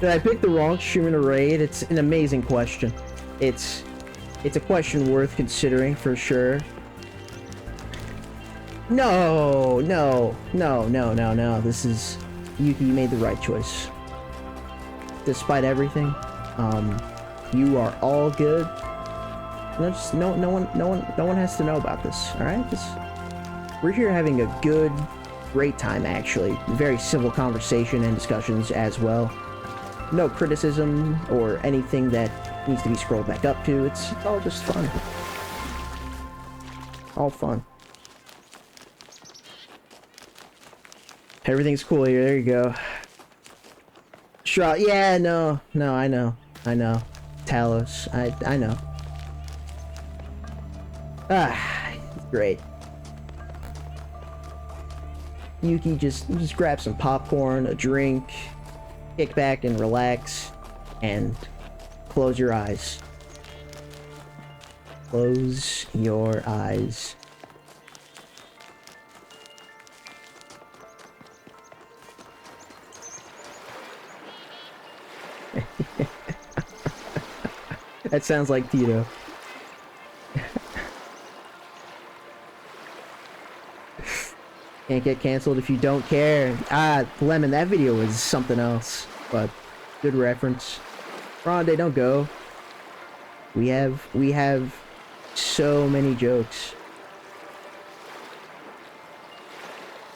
Did I pick the wrong stream in a raid? It's an amazing question. It's a question worth considering for sure. No. This is Yuki. You made the right choice. Despite everything, you are all good. No one has to know about this. All right, we're here having a great time actually. Very civil conversation and discussions as well. No criticism or anything that needs to be scrolled back up to. It's all just fun. All fun. Everything's cool here. There you go. Sure. Yeah, no, I know. Talos. I know. Great. Yuki, just grab some popcorn, a drink, kick back and relax, and close your eyes. Close your eyes. That sounds like Tito. Can't get canceled if you don't care. Lemon, that video was something else, but good reference. Ronde, don't go. We have so many jokes.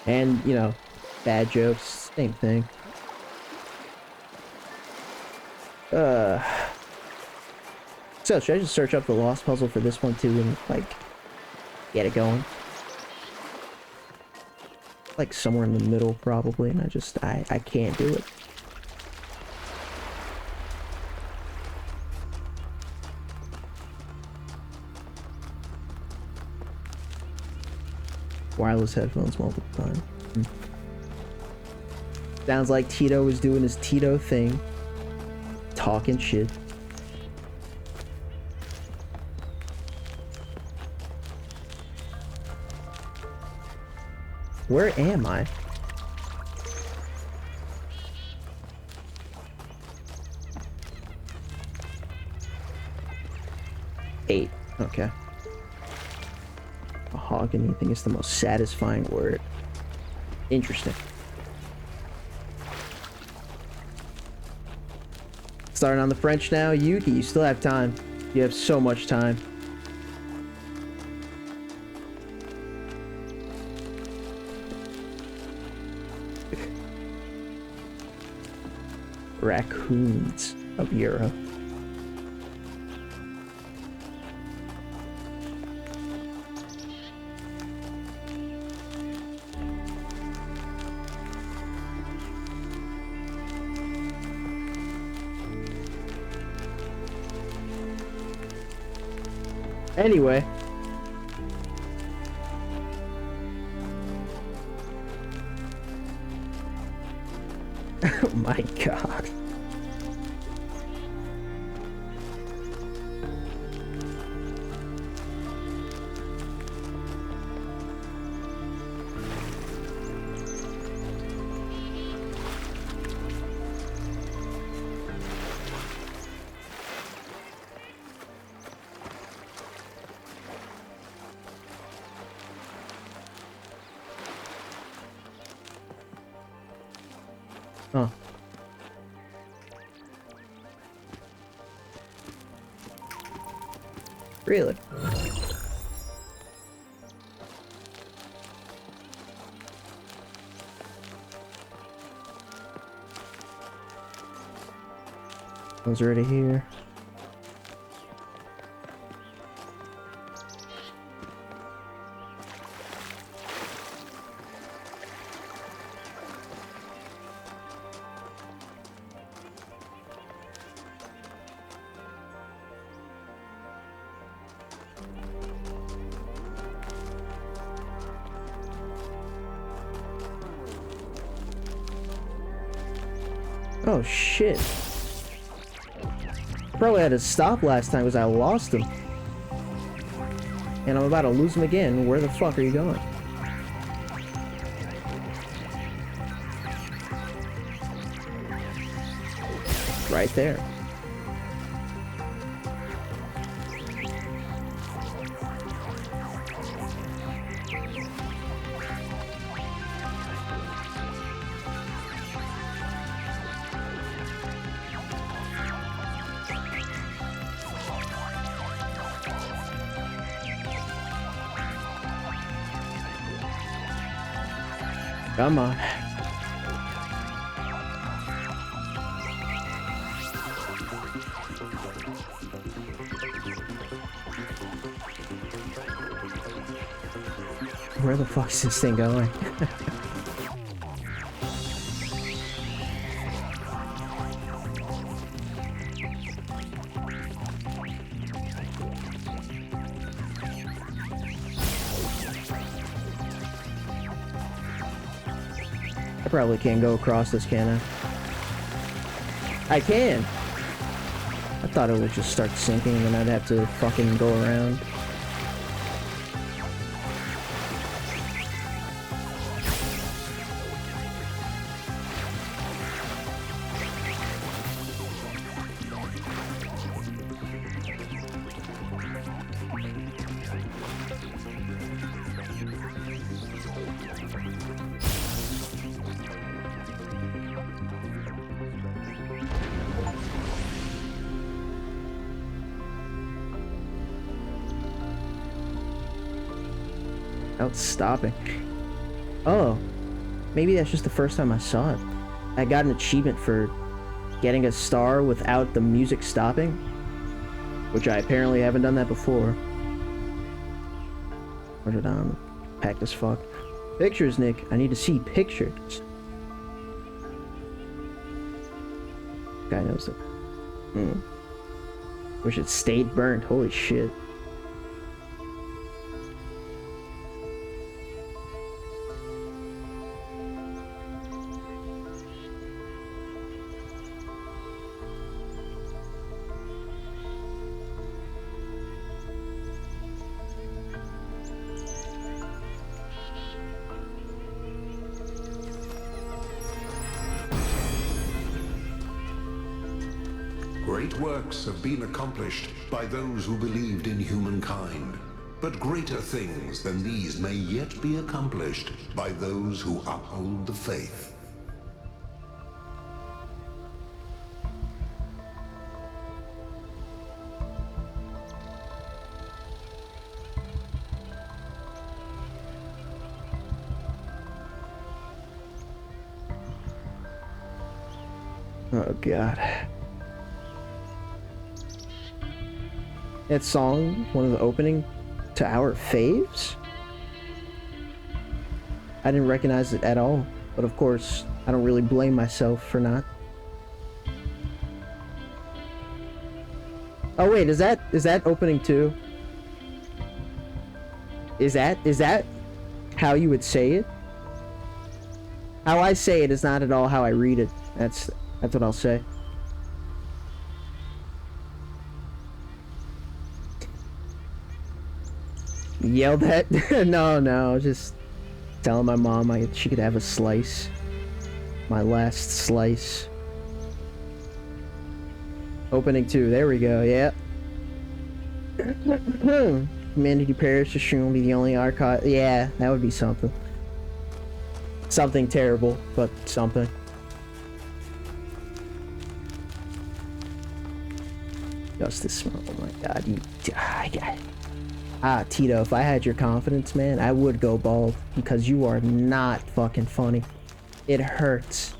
And, you know, bad jokes, same thing. So, should I just search up the lost puzzle for this one too and, like, get it going? Like, somewhere in the middle, probably, and I can't do it. Wireless headphones multiple times. Sounds like Tito was doing his Tito thing. talking shit. Where am I? Eight. Okay. Mahogany, I think it's the most satisfying word. Interesting. Starting on the French now. Yuki, you still have time. You have so much time. Raccoons of Europe. Anyway. Oh my god. Oh. Really? One's already here. Oh shit. Probably had to stop last time because I lost him. And I'm about to lose him again. Where the fuck are you going? Right there. Come on. Where the fuck is this thing going? I probably can't go across this, can I? I can! I thought it would just start sinking and then I'd have to fucking go around. Now it's stopping. Oh, maybe that's just the first time I saw it. I got an achievement for getting a star without the music stopping, which I apparently haven't done that before. Put it on. Packed as fuck. Pictures, Nick. I need to see pictures. Guy knows it. Wish it stayed burnt. Holy shit. Great works have been accomplished by those who believed in humankind. But greater things than these may yet be accomplished by those who uphold the faith. Oh god. That song, one of the opening to our faves? I didn't recognize it at all, but of course, I don't really blame myself for not. Oh wait, is that opening too? Is that how you would say it? How I say it is not at all how I read it. That's what I'll say. Yelled at? No, just telling my mom she could have a slice. My last slice. Opening 2, there we go, yeah. Humanity perish, assume be the only archive. Yeah, that would be something. Something terrible, but something. Justice, oh my god, Tito, if I had your confidence, man, I would go bald, because you are not fucking funny. It hurts.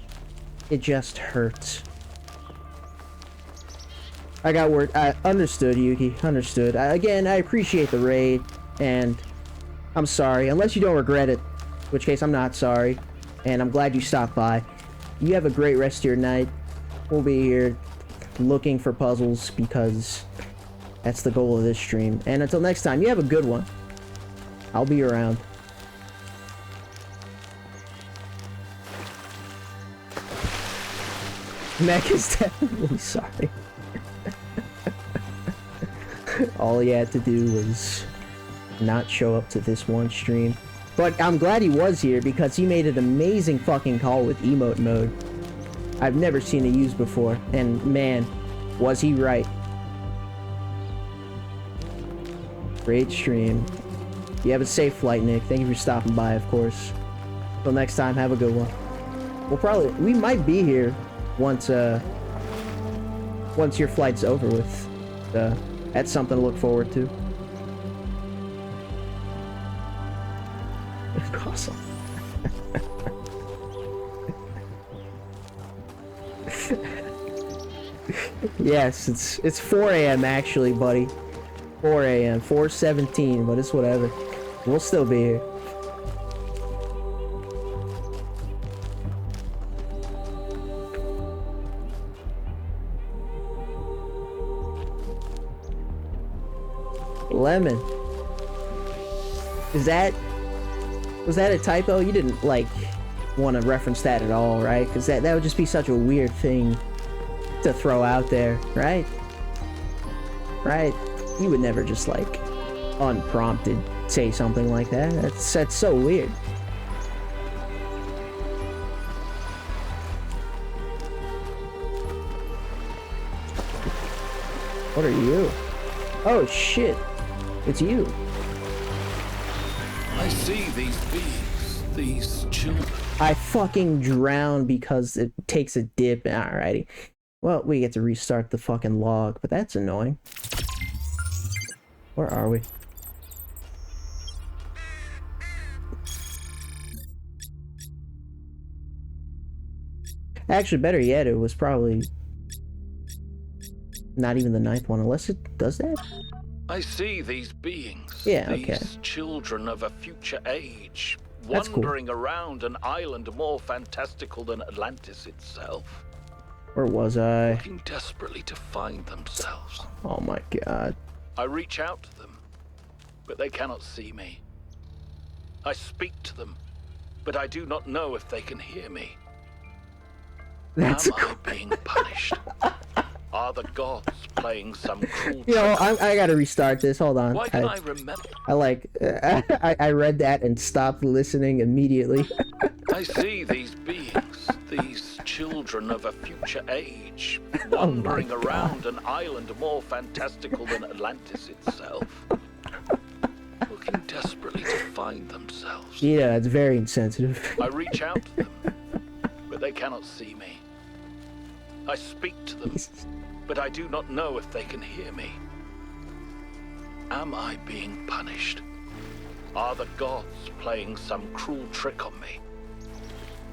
It just hurts. I got word. I understood, Yuki. Understood. Again, I appreciate the raid, and I'm sorry. Unless you don't regret it, in which case I'm not sorry, and I'm glad you stopped by. You have a great rest of your night. We'll be here looking for puzzles, because that's the goal of this stream. And until next time, you have a good one. I'll be around. Mech is definitely sorry. All he had to do was not show up to this one stream. But I'm glad he was here, because he made an amazing fucking call with emote mode. I've never seen it used before, and man, was he right. Great stream. You have a safe flight, Nick. Thank you for stopping by, of course. Till next time, have a good one. We might be here once your flight's over with. That's something to look forward to. Awesome. Yes, it's 4 a.m. actually, buddy. 4 a.m. 4:17, but it's whatever. We'll still be here. Lemon. Was that a typo? You didn't like want to reference that at all, right? Because that would just be such a weird thing to throw out there, right? Right? You would never just like unprompted say something like that. That's so weird. What are you? Oh shit. It's you. I see these beings, these children. I fucking drown because it takes a dip. Alrighty. Well, we get to restart the fucking log, but that's annoying. Where are we? Actually, better yet, it was probably not even the 9th one, unless it does that? I see these beings, yeah, these okay. children of a future age, That's wandering around an island more fantastical than Atlantis itself. Where was I? Looking desperately to find themselves. Oh my god. I reach out to them, but they cannot see me. I speak to them, but I do not know if they can hear me. That's Am I being punished? Are the gods playing some cruel You know, trick? I gotta restart this. Hold on. Why can I remember? I read that and stopped listening immediately. I see these beings, these children children of a future age, Oh my wandering God. around an island more fantastical than Atlantis itself, looking desperately to find themselves. Yeah, it's very insensitive. I reach out to them, but they cannot see me. I speak to them, but I do not know if they can hear me. Am I being punished? Are the gods playing some cruel trick on me?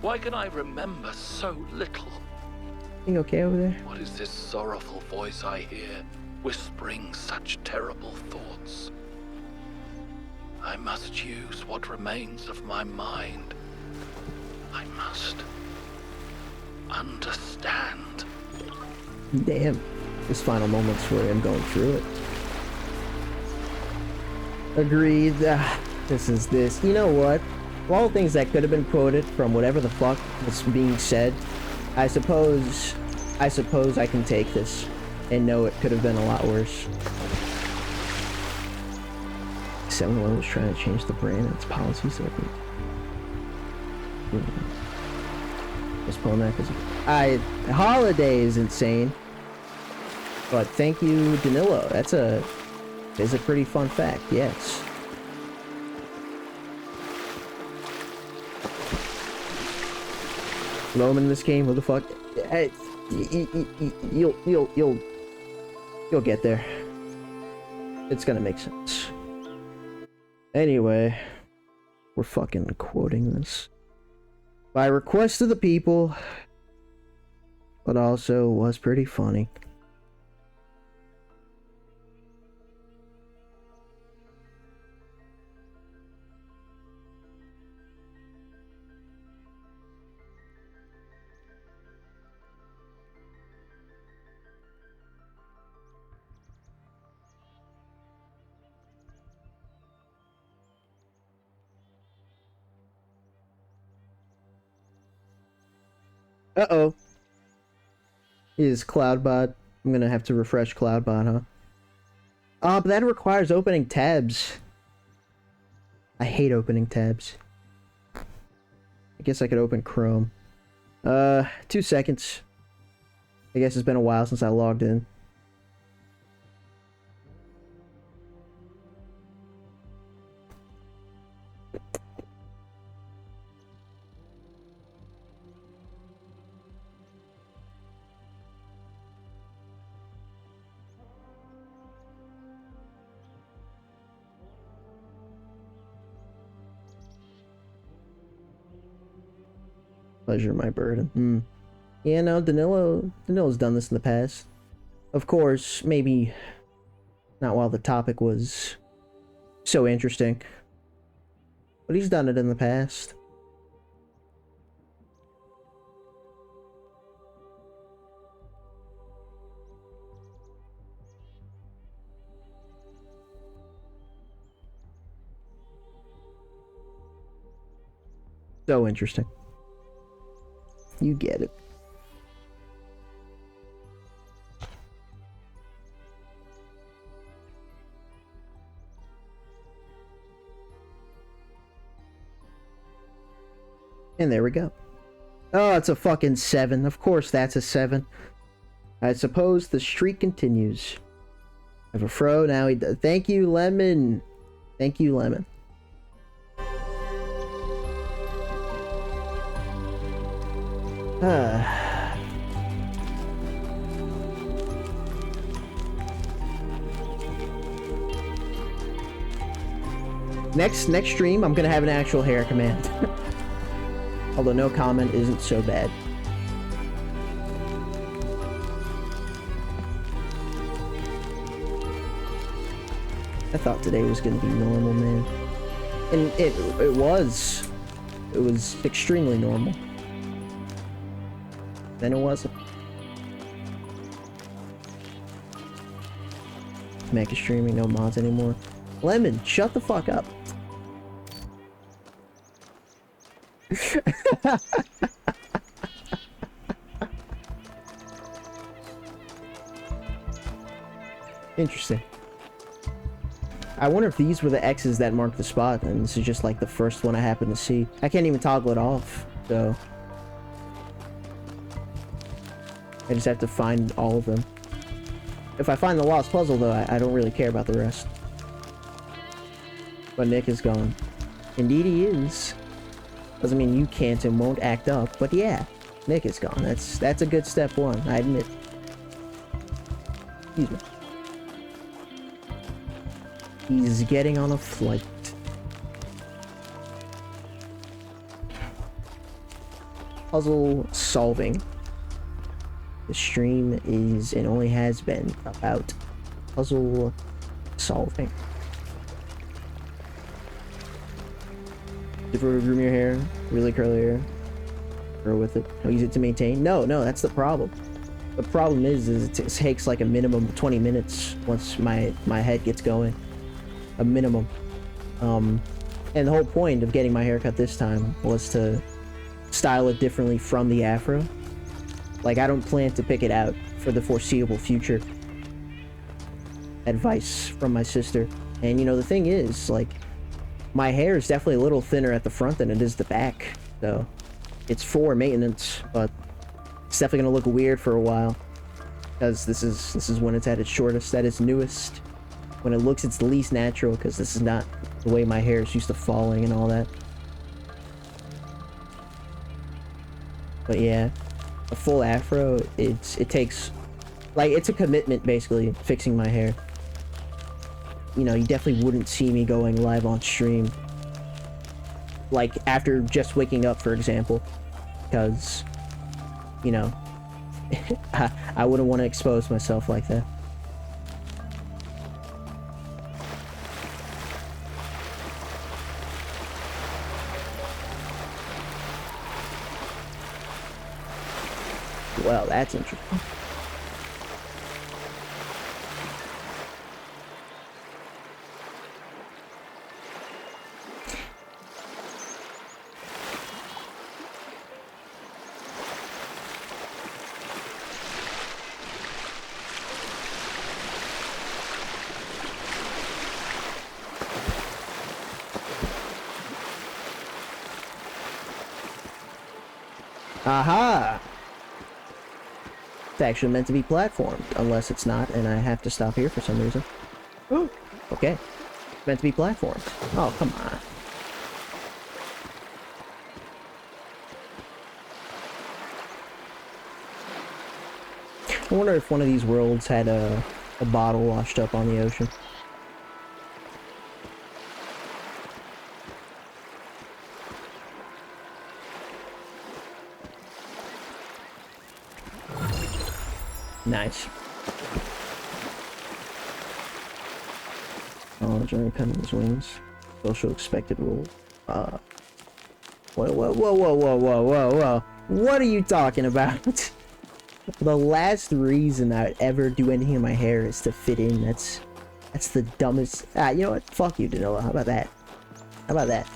Why can I remember so little? You okay over there? What is this sorrowful voice I hear, whispering such terrible thoughts? I must use what remains of my mind. I must understand. Damn. This final moment's where I'm going through it. Agreed. This is this. You know what? Of all the things that could have been quoted from whatever the fuck was being said, I suppose I can take this and know it could have been a lot worse. 7-Eleven was trying to change the brand and its policies. So I think. Postpone that because holiday is insane. But thank you, Danilo. That's a pretty fun fact. Yes. Loman in this game. What the fuck? You'll get there. It's gonna make sense. Anyway, we're fucking quoting this by request of the people, but also was pretty funny. Uh-oh. Is Cloudbot. I'm gonna have to refresh Cloudbot, huh? But that requires opening tabs. I hate opening tabs. I guess I could open Chrome. 2 seconds. I guess it's been a while since I logged in. Pleasure my burden. Yeah, no, Danilo's done this in the past. Of course, maybe not while the topic was so interesting. But he's done it in the past. So interesting. You get it. And there we go. Oh, it's a fucking 7. Of course that's a 7. I suppose the streak continues. I have a fro now. Thank you, Lemon. Thank you, Lemon. Next stream, I'm gonna have an actual hair command. Although no comment isn't so bad. I thought today was gonna be normal, man. And it was. It was extremely normal. Then it wasn't. Mac is streaming, no mods anymore. Lemon, shut the fuck up. Interesting. I wonder if these were the X's that marked the spot, and this is just like the first one I happen to see. I can't even toggle it off, so... I just have to find all of them. If I find the lost puzzle, though, I don't really care about the rest. But Nick is gone. Indeed he is. Doesn't mean you can't and won't act up, but yeah, Nick is gone. That's a good step one, I admit. Excuse me. He's getting on a flight. Puzzle solving. The stream is and only has been about puzzle solving. If we groom your hair, really curly hair, grow with it. Don't use it to maintain. No, that's the problem. The problem is it takes like a minimum of 20 minutes once my head gets going. A minimum. And the whole point of getting my haircut this time was to style it differently from the afro. Like, I don't plan to pick it out for the foreseeable future. Advice from my sister. And you know, the thing is, like, my hair is definitely a little thinner at the front than it is the back. So, it's for maintenance, but it's definitely gonna look weird for a while. Because this is when it's at its shortest, at its newest. When it looks its least natural, because this is not the way my hair is used to falling and all that. But yeah, a full afro, it takes, like, it's a commitment basically, fixing my hair. You know, you definitely wouldn't see me going live on stream, like, after just waking up, for example, because, you know, I wouldn't want to expose myself like that. Well, that's interesting. Aha! It's actually meant to be platformed, unless it's not, and I have to stop here for some reason. Oh, okay. It's meant to be platformed. Oh, come on. I wonder if one of these worlds had a bottle washed up on the ocean. Nice. Knowledge only comes in his wings. Social expected rule. Whoa. What are you talking about? The last reason I would ever do anything in my hair is to fit in. That's the dumbest. You know what? Fuck you, Danilo. How about that? How about that?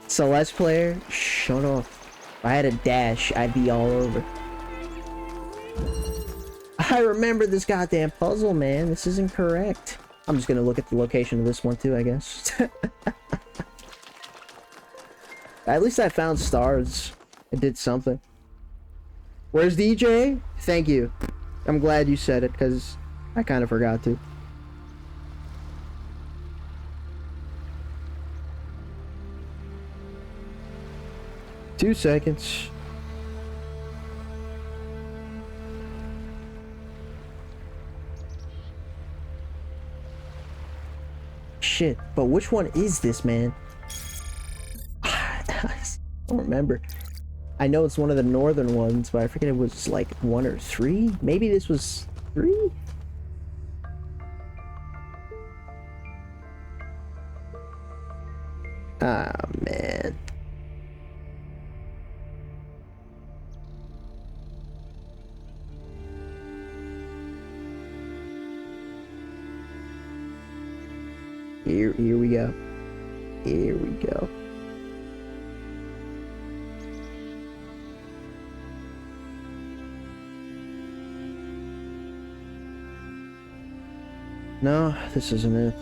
Celeste player? Shut up. If I had a dash, I'd be all over. I remember this goddamn puzzle, man. This isn't correct. I'm just gonna look at the location of this one too, I guess. At least I found stars. I did something. Where's DJ? Thank you. I'm glad you said it, because I kind of forgot to. Two seconds. Shit, but which one is this, man? I don't remember. I know it's one of the northern ones, but I forget it was like 1 or 3. Maybe this was 3? Ah, man. Here we go. Here we go. No, this isn't it.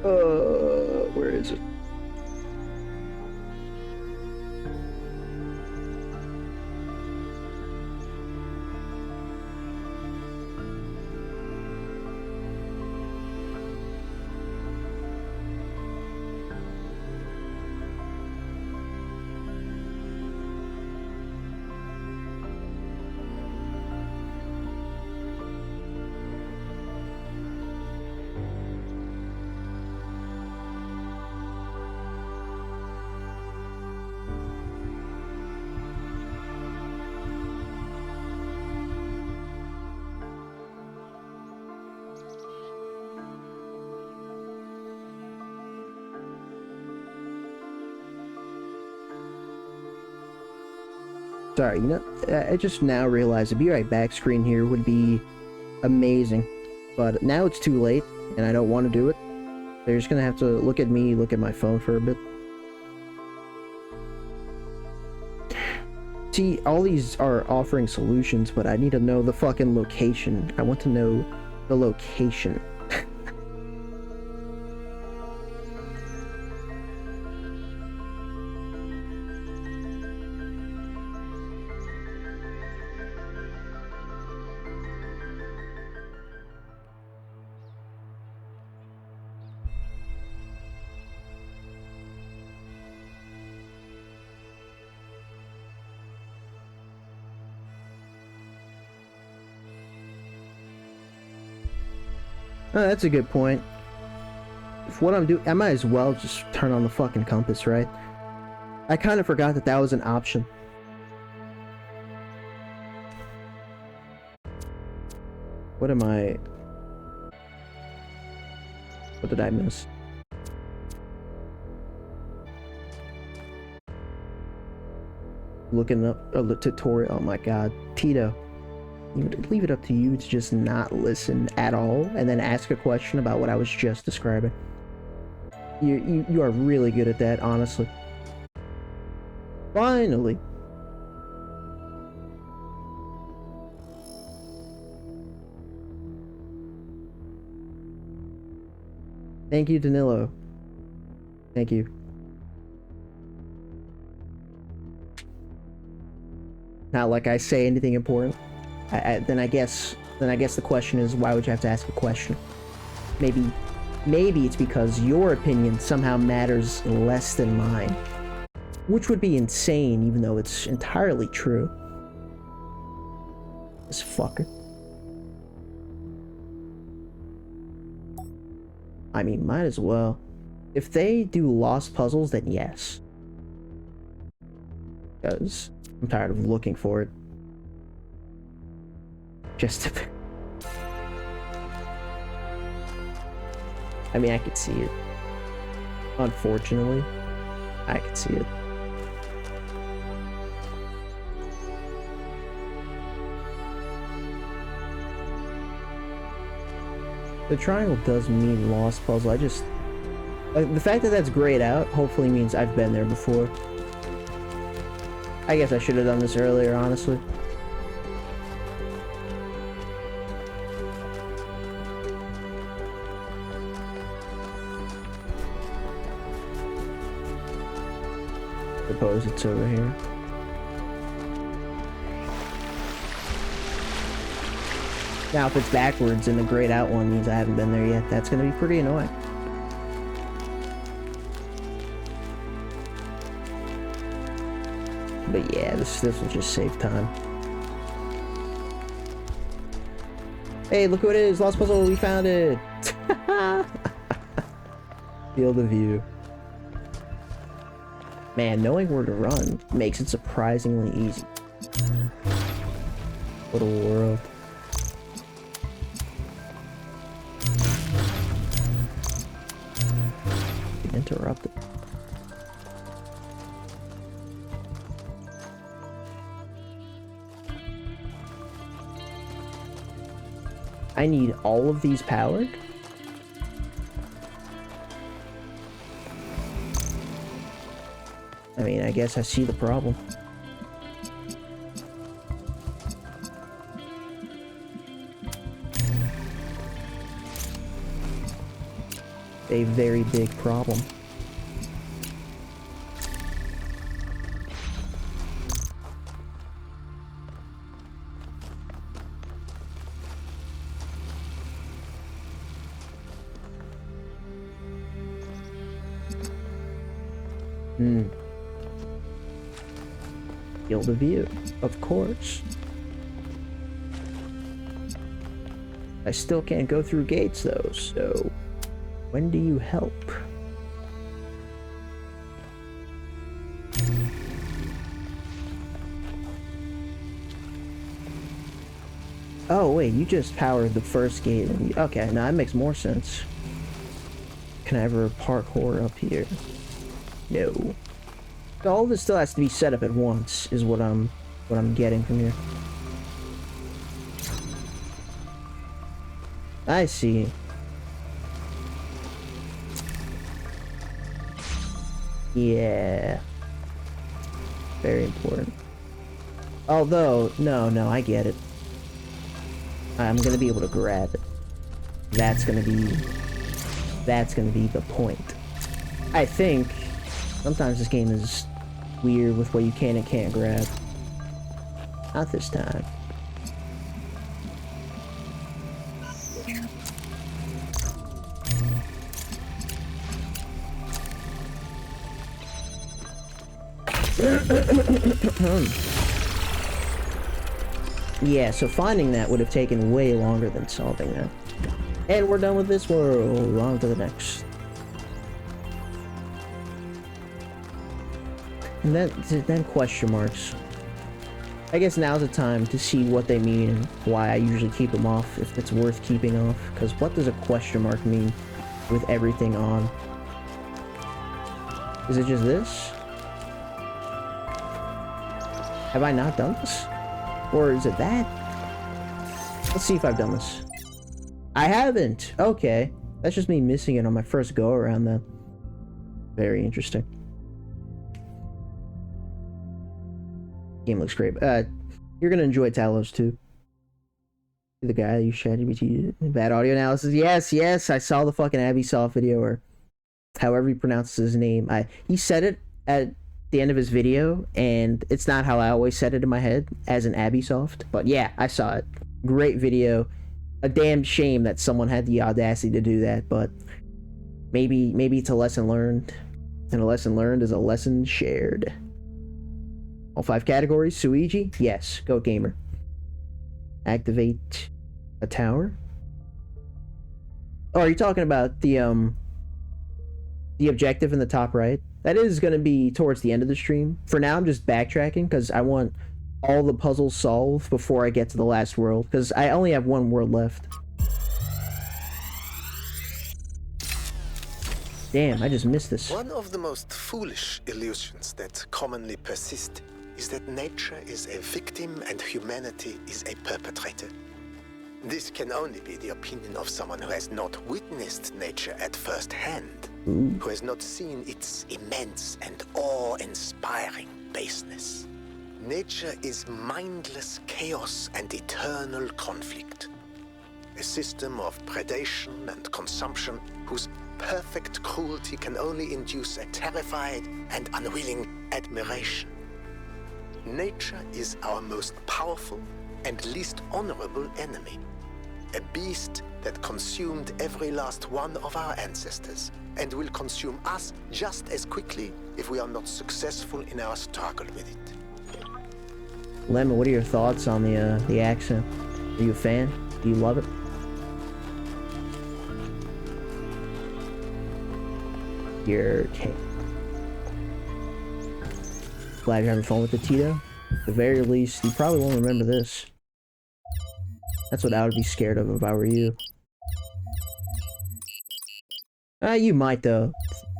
Where is it? Sorry, you know, I just now realized a Be Right Back screen here would be amazing. But now it's too late, and I don't want to do it. They're just gonna have to look at me, look at my phone for a bit. See, all these are offering solutions, but I need to know the fucking location. I want to know the location. Oh, that's a good point. If what I'm doing, I might as well just turn on the fucking compass, right? I kind of forgot that that was an option. What am I... What did I miss? Looking up the tutorial. Oh my god. Tito. Leave it up to you to just not listen at all and then ask a question about what I was just describing. You are really good at that, honestly. Finally. Thank you, Danilo. Thank you. Not like I say anything important. Then I guess the question is, why would you have to ask a question? Maybe it's because your opinion somehow matters less than mine. Which would be insane, even though it's entirely true. This fucker. I mean, might as well. If they do lost puzzles, then yes. Because I'm tired of looking for it. Just to... I mean, I could see it. Unfortunately, I could see it. The triangle does mean lost puzzle. I just... the fact that that's grayed out hopefully means I've been there before. I guess I should have done this earlier, honestly. Suppose it's over here. Now if it's backwards and the grayed out one means I haven't been there yet, that's gonna be pretty annoying. But yeah, this will just save time. Hey, look what it is! Lost puzzle, we found it! Field of view. Man, knowing where to run makes it surprisingly easy. What a world. Interrupted. I need all of these powered? I mean, I guess I see the problem. a very big problem. Field of view, of course. I still can't go through gates though, so when do you help? Oh wait, you just powered the first gate. Okay, now that makes more sense. Can I ever parkour up here? No. So all this still has to be set up at once, is what I'm getting from here. I see. Yeah. Very important. Although, no, I get it. I'm gonna be able to grab it. That's gonna be the point. I think sometimes this game is weird with what you can and can't grab. Not this time. Yeah, so finding that would have taken way longer than solving that. And we're done with this world. On to the next. And then question marks. I guess now's the time to see what they mean and why I usually keep them off, if it's worth keeping off. Because what does a question mark mean with everything on? Is it just this? Have I not done this? Or is it that? Let's see if I've done this. I haven't! Okay. That's just me missing it on my first go around then. Very interesting. Game looks great. You're gonna enjoy Talos too. The guy you ChatGPT bad audio analysis. Yes, I saw the fucking Abisoft video, or however he pronounces his name. He said it at the end of his video, and it's not how I always said it in my head as an Abisoft. But yeah, I saw it. Great video. A damn shame that someone had the audacity to do that, but maybe it's a lesson learned, and a lesson learned is a lesson shared. All 5 categories. Suiji? Yes. Goat Gamer. Activate a tower? Oh, are you talking about the objective in the top right? That is going to be towards the end of the stream. For now, I'm just backtracking because I want all the puzzles solved before I get to the last world, because I only have one world left. Damn, I just missed this. One of the most foolish illusions that commonly persist is that nature is a victim and humanity is a perpetrator. This can only be the opinion of someone who has not witnessed nature at first hand, who has not seen its immense and awe-inspiring baseness. Nature is mindless chaos and eternal conflict. A system of predation and consumption whose perfect cruelty can only induce a terrified and unwilling admiration. Nature is our most powerful and least honorable enemy. A beast that consumed every last one of our ancestors and will consume us just as quickly if we are not successful in our struggle with it. Lemon, what are your thoughts on the accent? Are you a fan? Do you love it? Your take. Glad you're having fun with the Tito. At the very least, you probably won't remember this. That's what I would be scared of if I were you. You might though.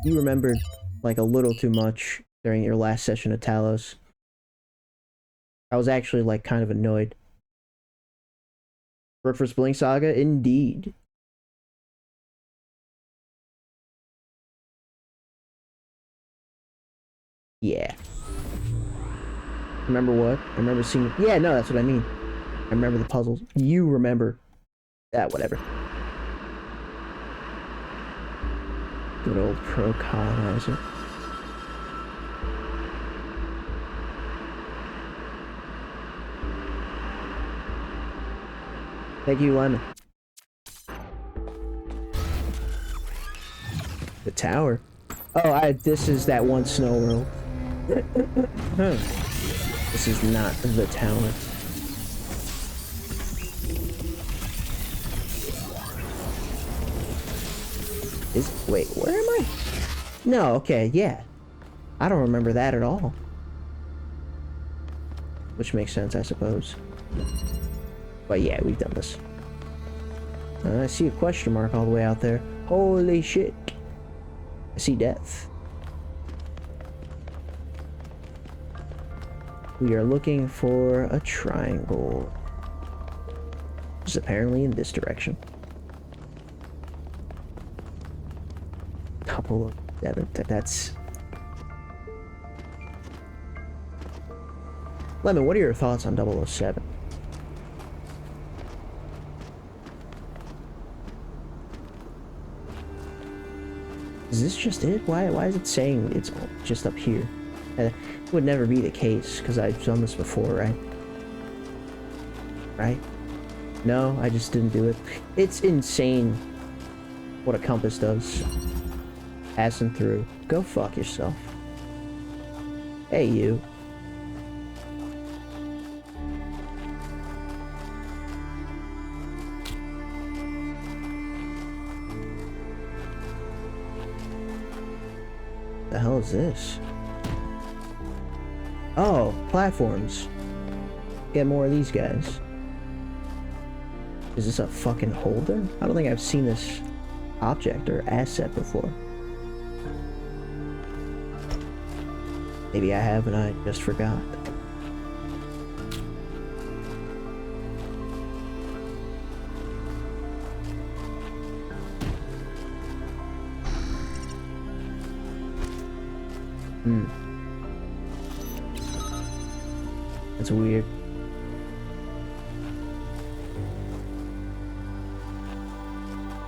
You remembered like a little too much during your last session of Talos. I was actually like kind of annoyed. Work for Spling Saga? Indeed. Yeah. Remember what? I remember seeing... Yeah, no, that's what I mean. I remember the puzzles. You remember. Yeah, whatever. Good old pro colonizer. Thank you, Lemon. The tower. Oh, this is that one snow world. This is not the tower. Wait, where am I? No, okay, yeah. I don't remember that at all. Which makes sense, I suppose. But yeah, we've done this. I see a question mark all the way out there. Holy shit. I see death. We are looking for a triangle. Which is apparently in this direction. Couple of that's... Lemon, what are your thoughts on 007? Is this just it? Why is it saying it's just up here? It would never be the case, because I've done this before, right? Right? No, I just didn't do it. It's insane what a compass does. Passing through. Go fuck yourself. Hey, you. The hell is this? Oh, platforms. Get more of these guys. Is this a fucking holder? I don't think I've seen this object or asset before. Maybe I have and I just forgot. That's weird.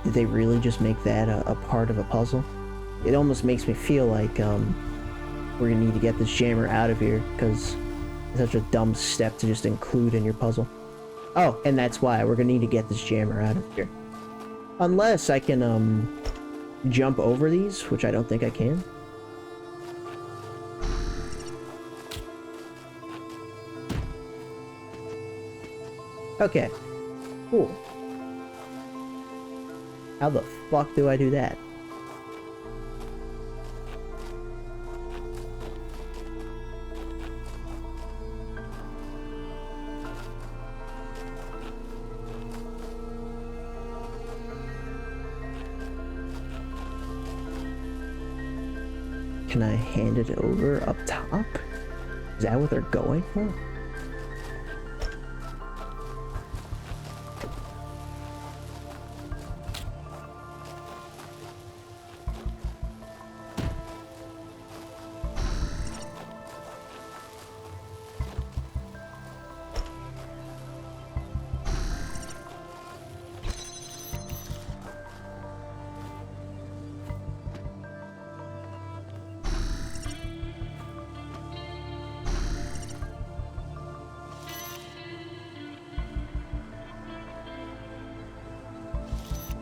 Did they really just make that a part of a puzzle? It almost makes me feel like we're gonna need to get this jammer out of here, because it's such a dumb step to just include in your puzzle. Oh, and that's why we're gonna need to get this jammer out of here. Unless I can jump over these, which I don't think I can. Okay, cool. How the fuck do I do that? Can I hand it over up top? Is that what they're going for?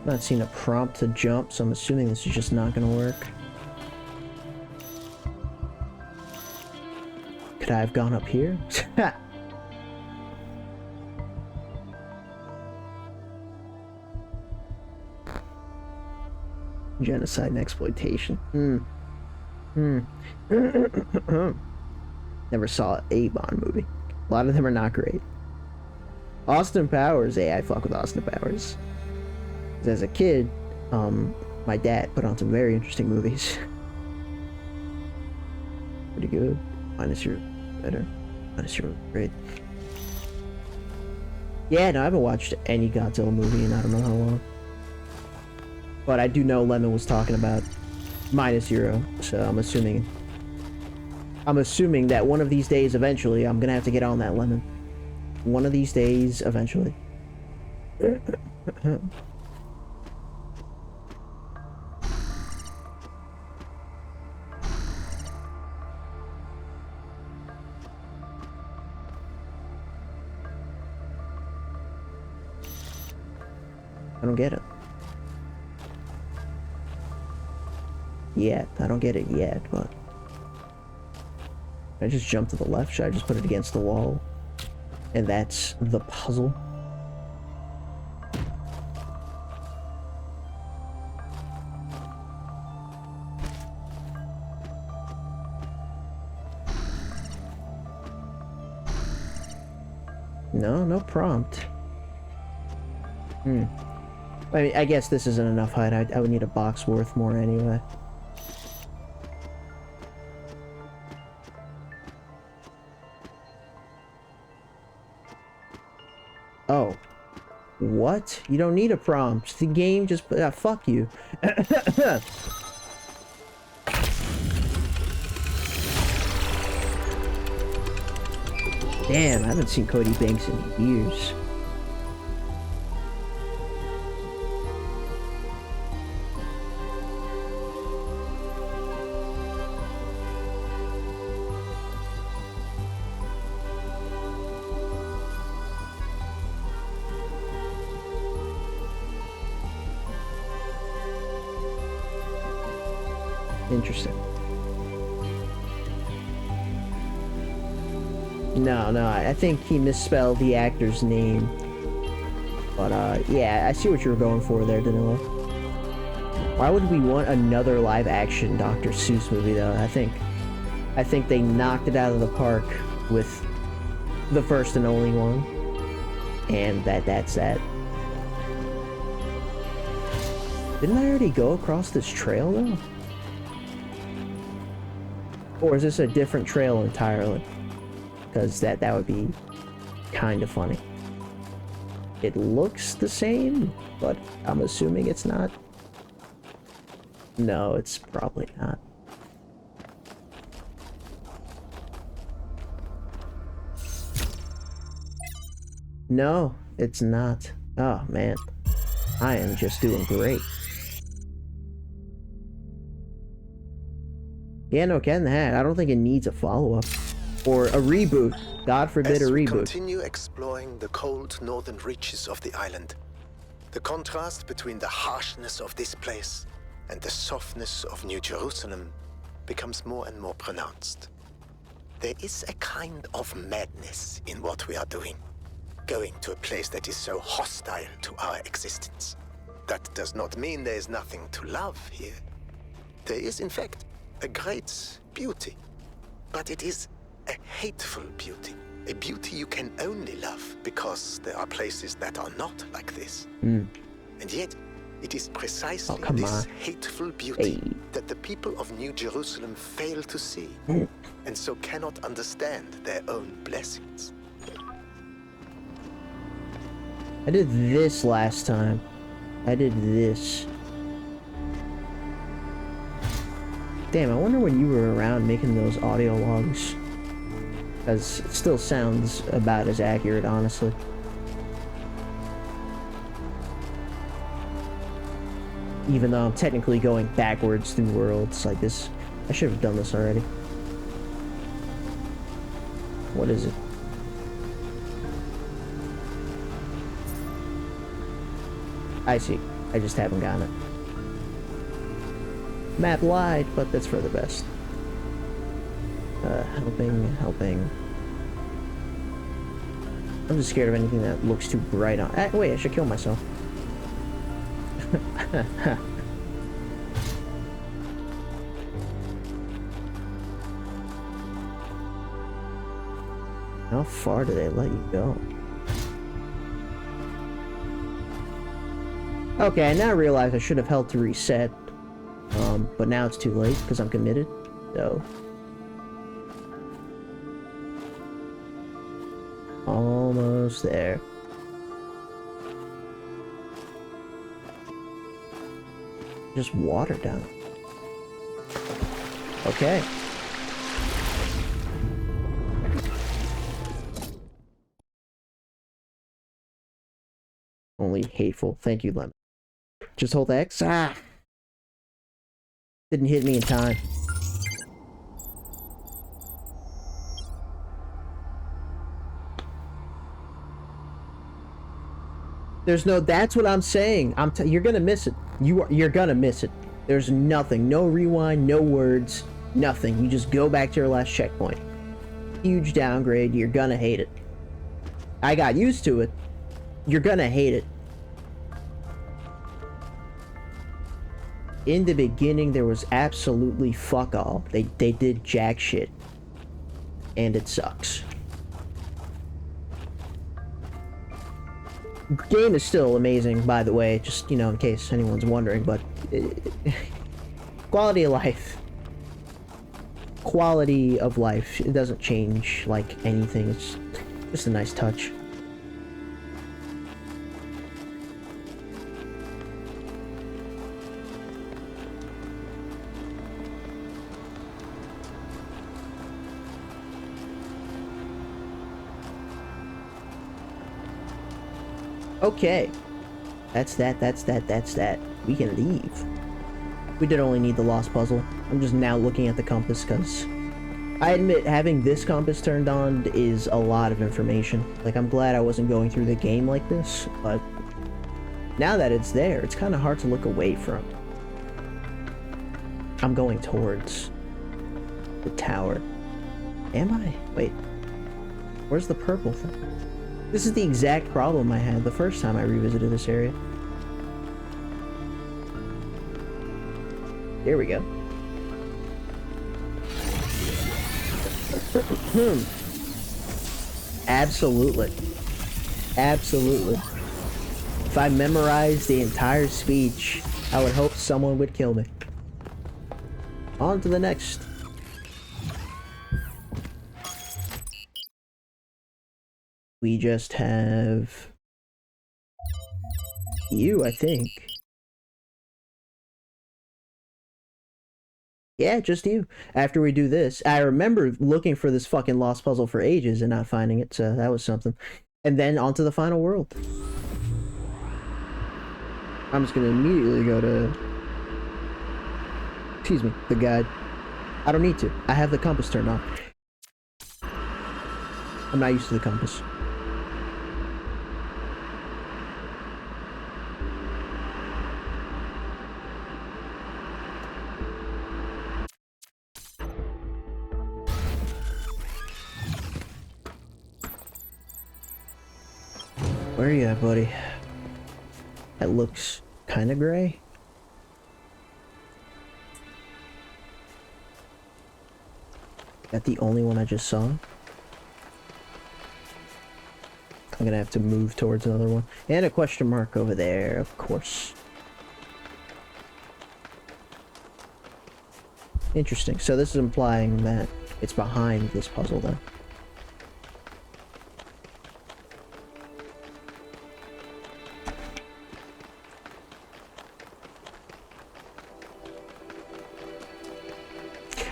Not seen a prompt to jump, so I'm assuming this is just not gonna work. Could I have gone up here? Genocide and exploitation. Never saw a Bond movie. A lot of them are not great. Austin Powers. Hey, I fuck with Austin Powers. As a kid, my dad put on some very interesting movies. Pretty good. Minus your better. Minus your great. Yeah, no, I haven't watched any Godzilla movie in I don't know how long. But I do know Lemon was talking about Minus Zero, so I'm assuming that one of these days, eventually, I'm gonna have to get on that, Lemon. One of these days, eventually. get it. Yet. I don't get it yet, but... I just jump to the left? Should I just put it against the wall? And that's the puzzle? No, no prompt. I mean, I guess this isn't enough height. I would need a box worth more anyway. Oh. What? You don't need a prompt. The game just... fuck you. Damn, I haven't seen Cody Banks in years. Interesting. No, I think he misspelled the actor's name. But, yeah, I see what you were going for there, Danilo. Why would we want another live-action Dr. Seuss movie, though? I think they knocked it out of the park with the first and only one. And that's that. Didn't I already go across this trail, though? Or is this a different trail entirely? Because that would be kind of funny. It looks the same, but I'm assuming it's not. No, it's probably not. No, it's not. Oh, man. I am just doing great. Yeah, no, Cat in the Hat. I don't think it needs a follow-up. Or a reboot. God forbid a As we reboot. continue exploring the cold northern reaches of the island, the contrast between the harshness of this place and the softness of New Jerusalem becomes more and more pronounced. There is a kind of madness in what we are doing, going to a place that is so hostile to our existence. That does not mean there is nothing to love here. There is, in fact, a great beauty, but it is a hateful beauty. A beauty you can only love because there are places that are not like this. And yet, it is precisely this hateful beauty that the people of New Jerusalem fail to see, and so cannot understand their own blessings. I did this last time. I did this. Damn, I wonder when you were around making those audio logs. Because it still sounds about as accurate, honestly. Even though I'm technically going backwards through worlds like this. I should have done this already. What is it? I see. I just haven't gotten it. Map lied, but that's for the best. Helping. I'm just scared of anything that looks too bright on. Wait, I should kill myself. How far do they let you go? Okay, I now realize I should have held to reset. But now it's too late because I'm committed. So. Almost there. Just water down. Okay. Only hateful. Thank you, Lemon. Just hold X. Ah! Didn't hit me in time. There's no. That's what I'm saying. You're gonna miss it. You're gonna miss it. There's nothing. No rewind. No words. Nothing. You just go back to your last checkpoint. Huge downgrade. You're gonna hate it. I got used to it. You're gonna hate it. In the beginning, there was absolutely fuck all. They did jack shit. And it sucks. Game is still amazing, by the way, just, you know, in case anyone's wondering, but quality of life. Quality of life. It doesn't change like anything. It's just a nice touch. Okay. That's that. We can leave. We did only need the lost puzzle. I'm just now looking at the compass because I admit having this compass turned on is a lot of information. Like, I'm glad I wasn't going through the game like this, but now that it's there, it's kind of hard to look away from. I'm going towards the tower. Am I? Wait. Where's the purple thing? This is the exact problem I had the first time I revisited this area. There we go. Absolutely. Absolutely. If I memorized the entire speech, I would hope someone would kill me. On to the next. We just have you, I think. Yeah, just you. After we do this, I remember looking for this fucking lost puzzle for ages and not finding it, so that was something. And then on to the final world. I'm just gonna immediately go to... Excuse me, the guide. I don't need to. I have the compass turned on. I'm not used to the compass. Where are you at, buddy? That looks kind of gray. That the only one I just saw? I'm gonna have to move towards another one. And a question mark over there, of course. Interesting. So this is implying that it's behind this puzzle then.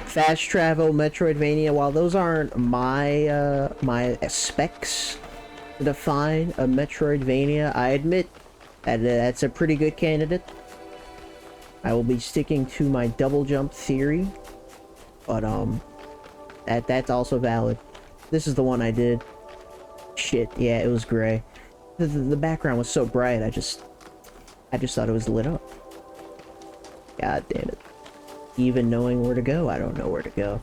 Fast travel, Metroidvania, while those aren't my my specs to define a Metroidvania, I admit that that's a pretty good candidate. I will be sticking to my double jump theory, but that's also valid. This is the one I did. Shit, yeah, it was gray. The background was so bright, I just thought it was lit up. God damn it. Even knowing where to go, I don't know where to go.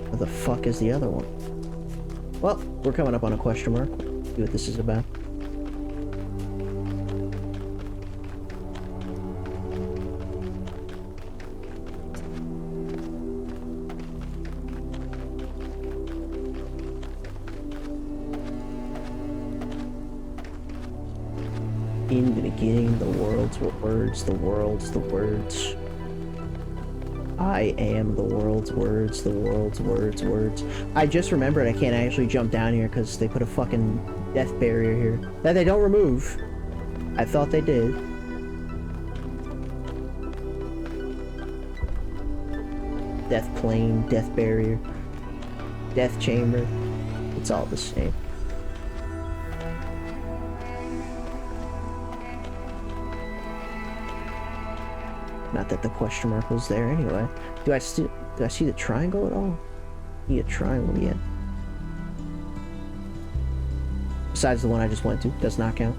Where the fuck is the other one? Well, we're coming up on a question mark. See what this is about. In the beginning, the worlds were words, the worlds, the words. I am the world's words, the world's words, words. I just remembered I can't actually jump down here because they put a fucking death barrier here. That they don't remove. I thought they did. Death plane, death barrier, death chamber. It's all the same. Not that the question mark was there anyway. Do I see the triangle at all? Need a triangle yet. Besides the one I just went to. Does not count.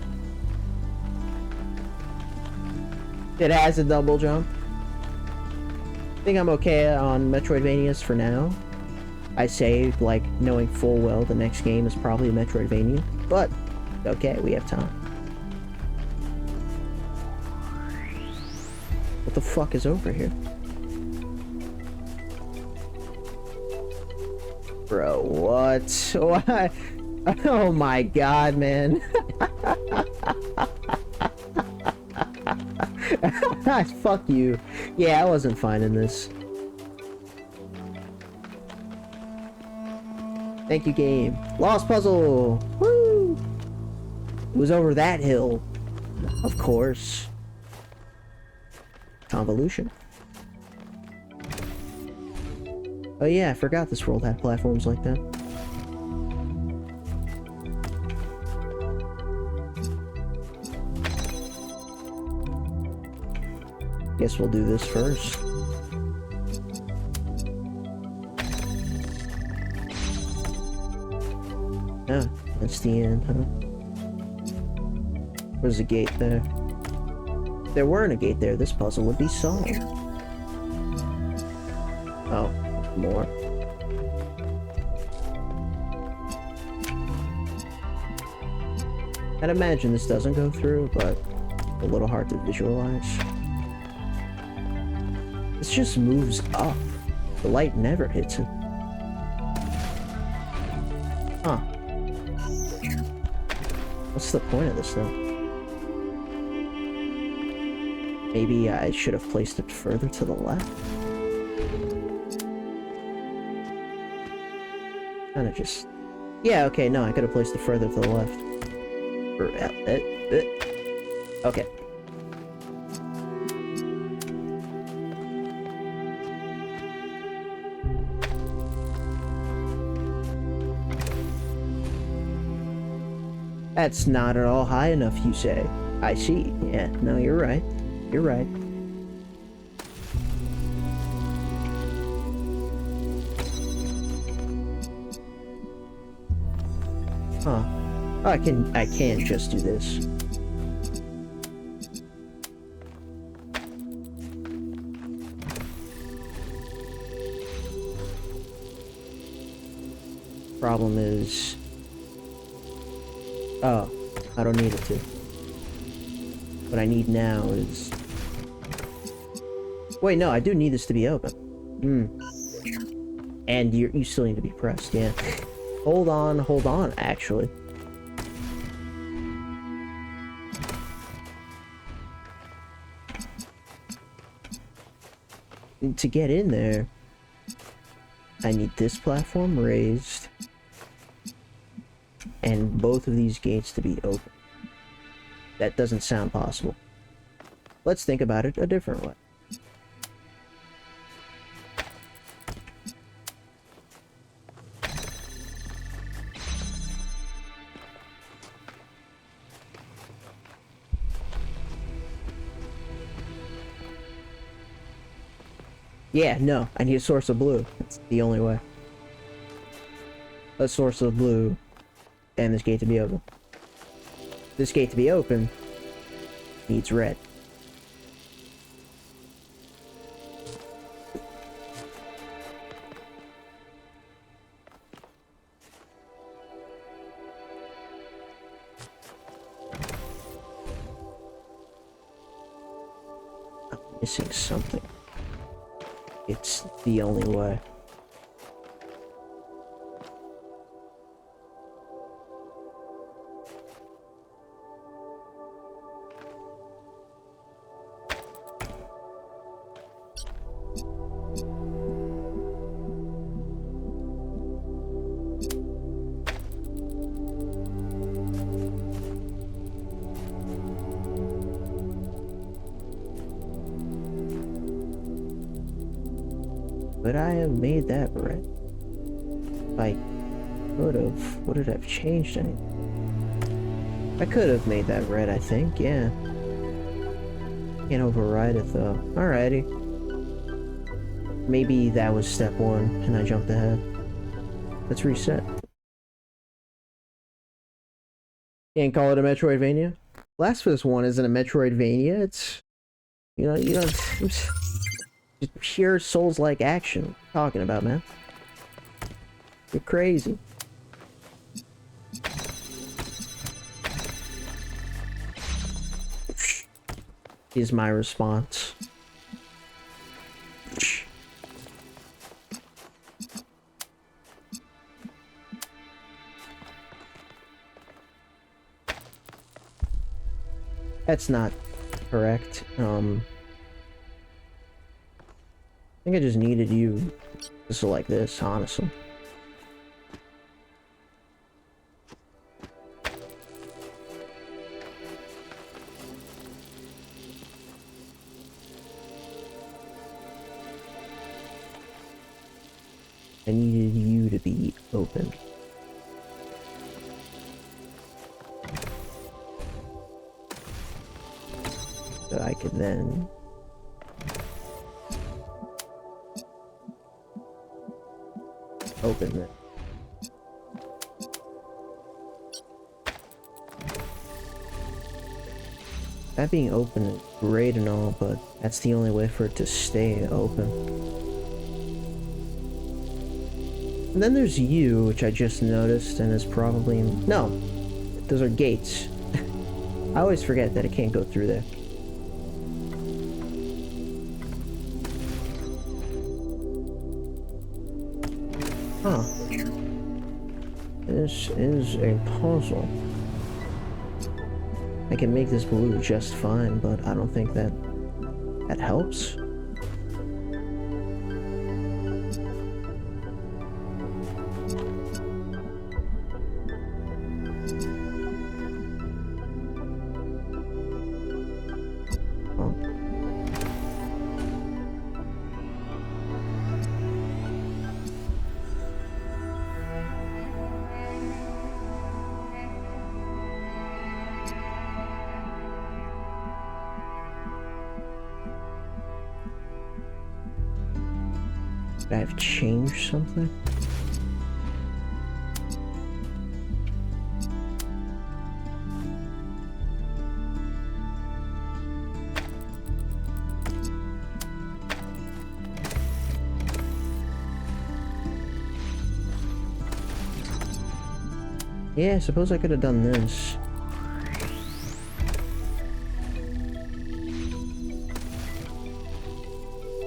It has a double jump. I think I'm okay on Metroidvanias for now. I say, like, knowing full well the next game is probably a Metroidvania. But, okay, we have time. What the fuck is over here? Bro, what? Why? Oh my god, man. Fuck you. Yeah, I wasn't finding this. Thank you, game. Lost puzzle! Woo! It was over that hill. Of course. Convolution. Oh yeah, I forgot this world had platforms like that. Guess we'll do this first. Ah, that's the end, huh? There's a gate there. If there weren't a gate there, this puzzle would be solved. Oh, more. I'd imagine this doesn't go through, but a little hard to visualize. This just moves up. The light never hits it. Huh. What's the point of this, though? Maybe I should have placed it further to the left? Kinda just... Yeah, okay, no, I could have placed it further to the left. Okay. That's not at all high enough, you say. I see. Yeah, no, you're right. You're right. Huh. Oh, I can't just do this. Problem is... Oh, I don't need it to. What I need now is... Wait, no, I do need this to be open. And you still need to be pressed, yeah. Hold on, actually. To get in there, I need this platform raised. And both of these gates to be open. That doesn't sound possible. Let's think about it a different way. Yeah, no, I need a source of blue. That's the only way. A source of blue. And this gate to be open. This gate to be open needs red. I'm missing something. It's the only way. Would I have made that red? I could have. Would it have changed anything? I could have made that red, I think, yeah. Can't override it though. Alrighty. Maybe that was step one and I jumped ahead. Let's reset. Can't call it a Metroidvania. Last of Us 1 isn't a Metroidvania. It's, it's just pure Souls-like action. What are you talking about, man? You're crazy. Is my response. That's not correct. I think I just needed you just like this, honestly. I needed you to be open. So I could then open it. That being open is great and all, but that's the only way for it to stay open. And then there's you, which I just noticed, and is probably... No! Those are gates. I always forget that it can't go through there. Huh. This is a puzzle. I can make this blue just fine, but I don't think that helps. Could I have changed something? Yeah, I suppose I could have done this.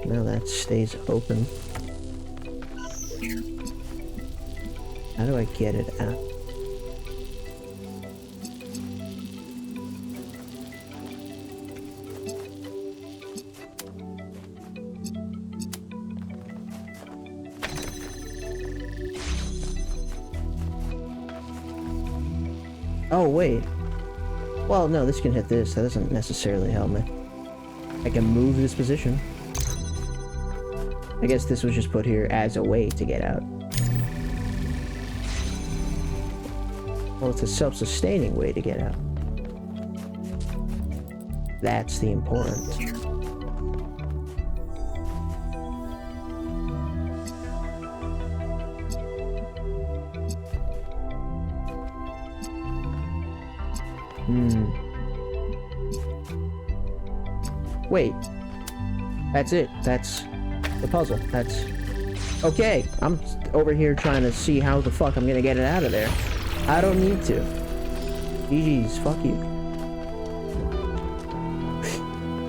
Now that stays open. How do I get it out? Oh, wait. Well, no, this can hit this. That doesn't necessarily help me. I can move this position. I guess this was just put here as a way to get out. Well, it's a self-sustaining way to get out. That's the important. Wait. That's it. That's the puzzle. That's... Okay, I'm over here trying to see how the fuck I'm gonna get it out of there. I don't need to. GG's, fuck you.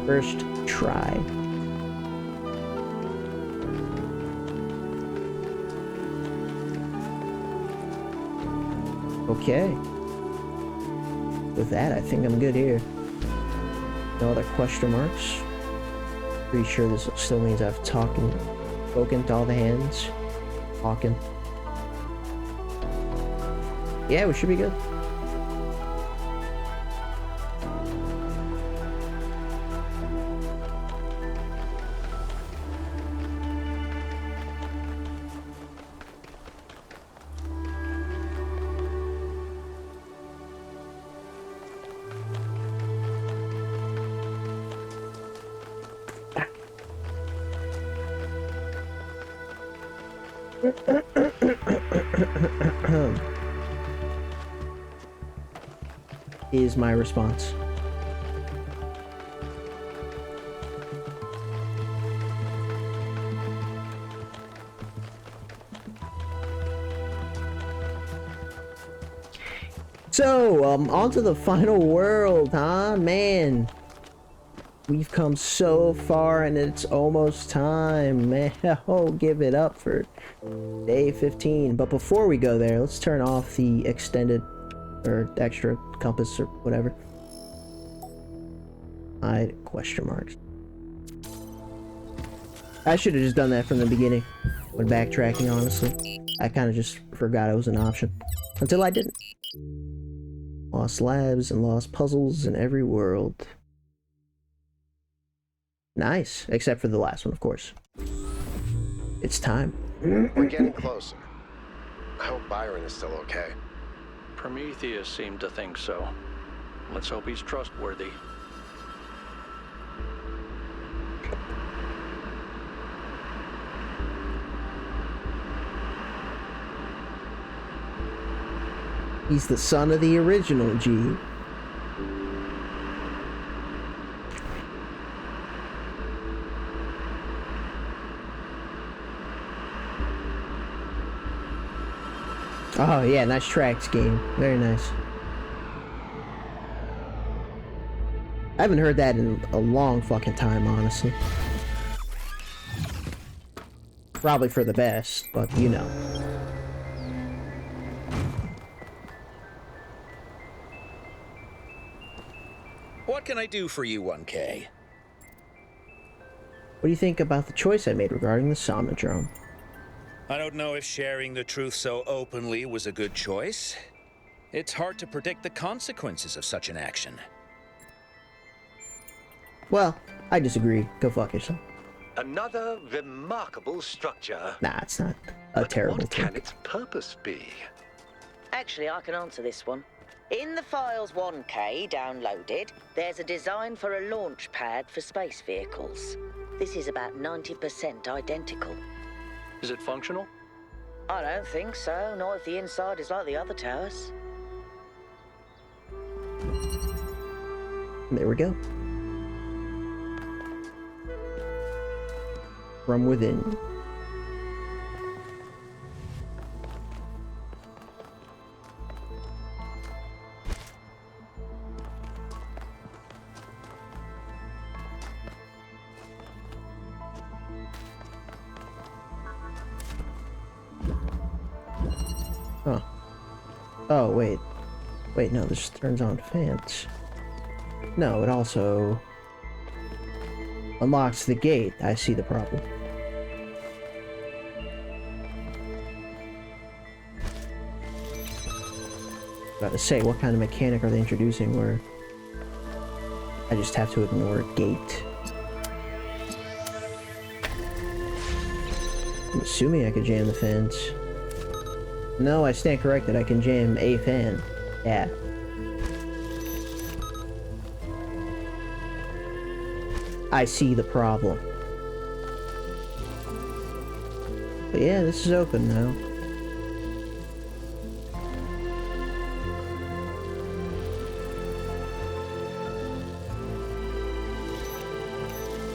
First try. Okay. With that, I think I'm good here. No other question marks. Pretty sure this still means I've spoken to all the hands. Talking. Yeah, we should be good. is my response. So, on to the final world, huh? Man, we've come so far and it's almost time, man. Oh, give it up for day 15. But before we go there, let's turn off the extended or extra compass or whatever. Hide question marks. I should have just done that from the beginning when backtracking, honestly. I kind of just forgot it was an option until I didn't. Lost labs and lost puzzles in every world. Nice, except for the last one, of course. It's time. We're getting closer. I hope Byron is still okay. Prometheus seemed to think so. Let's hope he's trustworthy. He's the son of the original G. Oh yeah, nice tracks game. Very nice. I haven't heard that in a long fucking time, honestly. Probably for the best, but you know. What can I do for you, 1K? What do you think about the choice I made regarding the Somnodrome? I don't know if sharing the truth so openly was a good choice. It's hard to predict the consequences of such an action. Well, I disagree. Go fuck yourself. Another remarkable structure. Nah, it's not a terrible What thing. can its purpose be? Actually, I can answer this one. In the files 1K downloaded, there's a design for a launch pad for space vehicles. This is about 90% identical. Is it functional? I don't think so, not if the inside is like the other towers. There we go. From within. Huh. Oh, wait. Wait, no, this turns on fans. No, it also unlocks the gate. I see the problem. About to say, what kind of mechanic are they introducing where I just have to ignore a gate? I'm assuming I could jam the fence. No, I stand corrected. I can jam a fan. Yeah. I see the problem. But yeah, this is open now.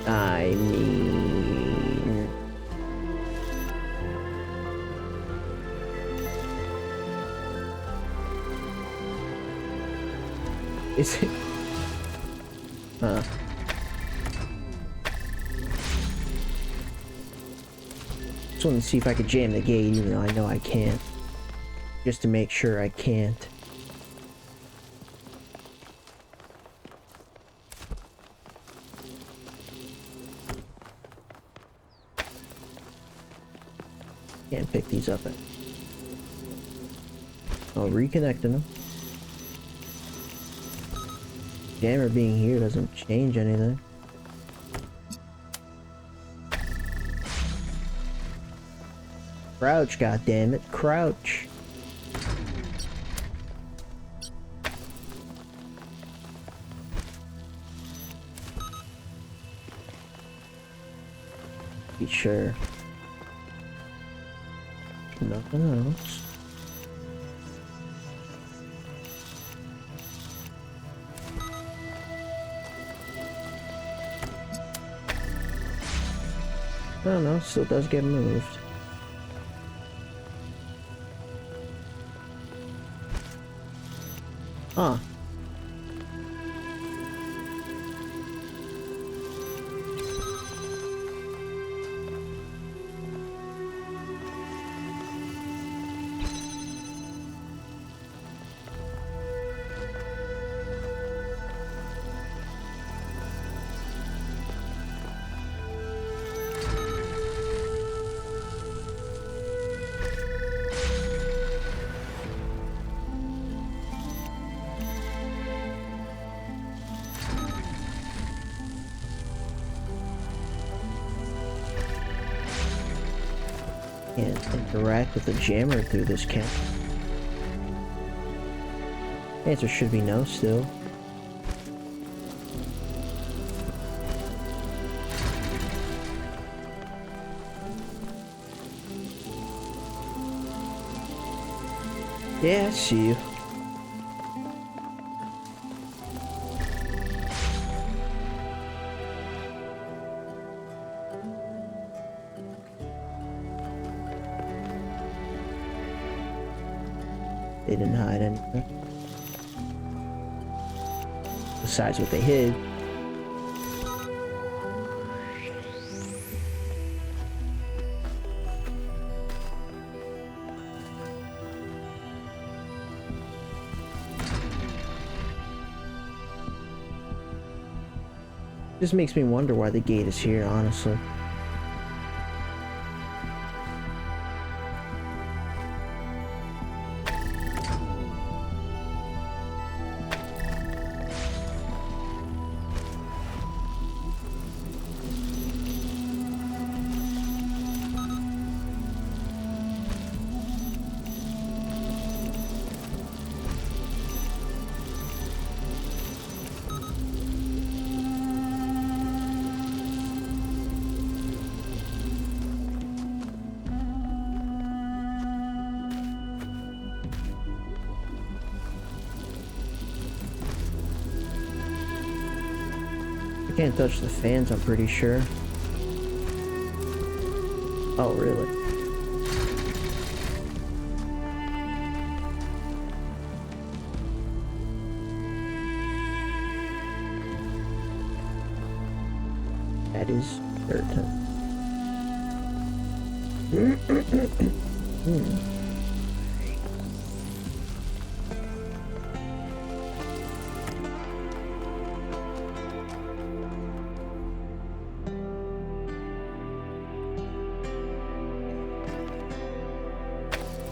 I mean... Is it? Huh. Just wanted to see if I could jam the gate, even though I know I can't. Just to make sure I can't. Can't pick these up. Oh, reconnecting them. Jammer being here doesn't change anything. Crouch, goddammit, crouch. Be sure. Nothing else. I don't know, still does get moved. Huh. Can't interact with the jammer through this camp. Answer should be no still. Yeah, I see you. They didn't hide anything. Besides what they hid. This makes me wonder why the gate is here, honestly. Can't touch the fans, I'm pretty sure. Oh, really? That is certain.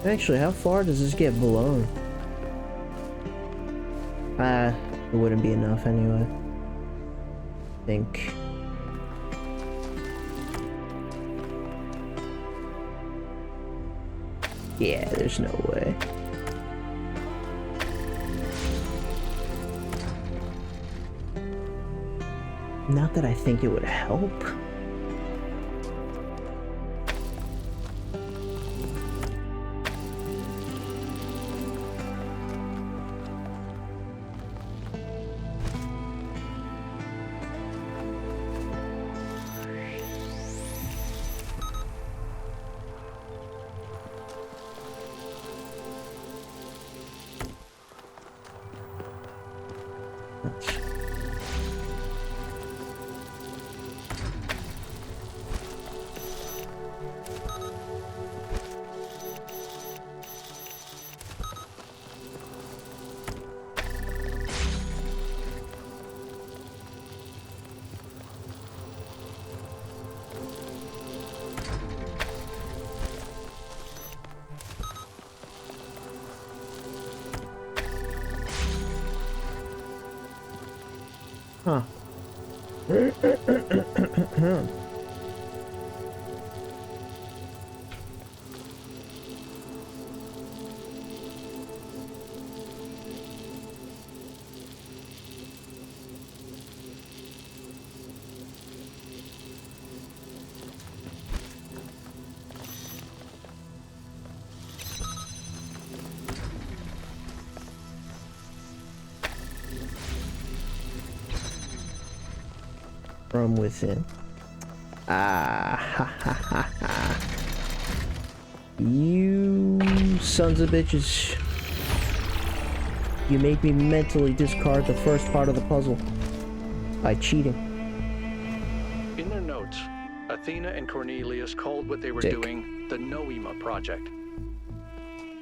Actually, how far does this get blown? It wouldn't be enough anyway. I think. Yeah, there's no way. Not that I think it would help. Huh. From within. Ah, ha ha ha ha. You sons of bitches. You made me mentally discard the first part of the puzzle by cheating. In their notes, Athena and Cornelius called what they were Sick. doing the Noema Project.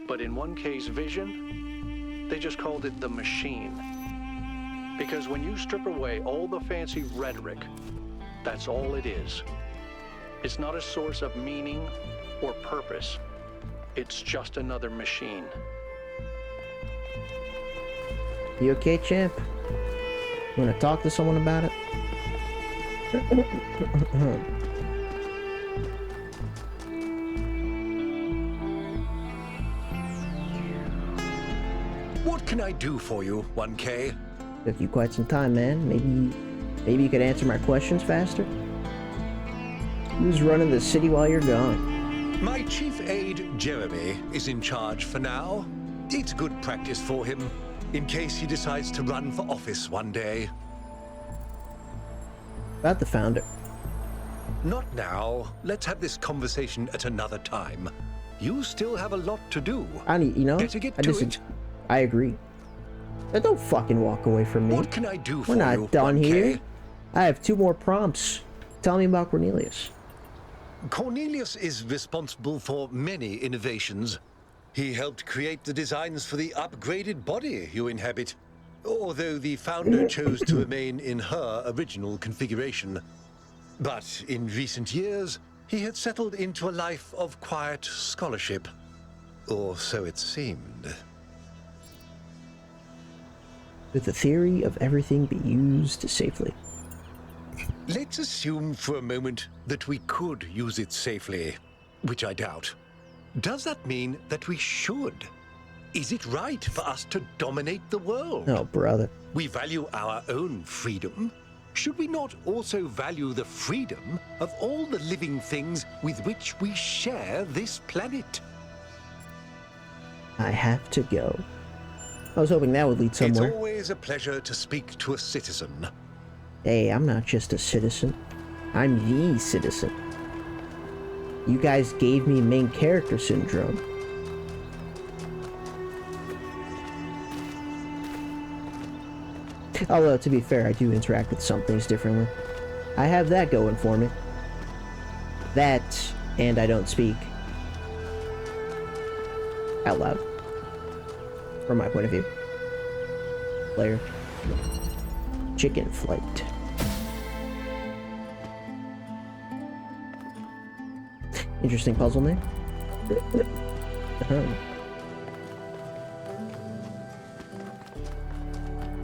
But in 1K's vision, they just called it the Machine. Because when you strip away all the fancy rhetoric, that's all it is. It's not a source of meaning or purpose. It's just another machine. You okay, champ? You wanna talk to someone about it? What can I do for you, 1K? Took you quite some time, man. Maybe you could answer my questions faster? Who's running the city while you're gone? My chief aide, Jeremy, is in charge for now. It's good practice for him, in case he decides to run for office one day. About the founder. Not now. Let's have this conversation at another time. You still have a lot to do. I need, you know, Better get to it. I agree. But don't fucking walk away from me. What can I do for We're you, not done 1K? here. I have 2 more prompts. Tell me about Cornelius. Cornelius is responsible for many innovations. He helped create the designs for the upgraded body you inhabit, although the founder chose to remain in her original configuration. But in recent years, he had settled into a life of quiet scholarship. Or so it seemed. With the theory of everything be used safely. Let's assume for a moment that we could use it safely, which I doubt. Does that mean that we should? Is it right for us to dominate the world? Oh, brother. We value our own freedom. Should we not also value the freedom of all the living things with which we share this planet? I have to go. I was hoping that would lead somewhere. It's always a pleasure to speak to a citizen. Hey, I'm not just a citizen. I'm the citizen. You guys gave me main character syndrome. Although, to be fair, I do interact with some things differently. I have that going for me. That, and I don't speak out loud. From my point of view. Player. Chicken flight. Interesting puzzle name.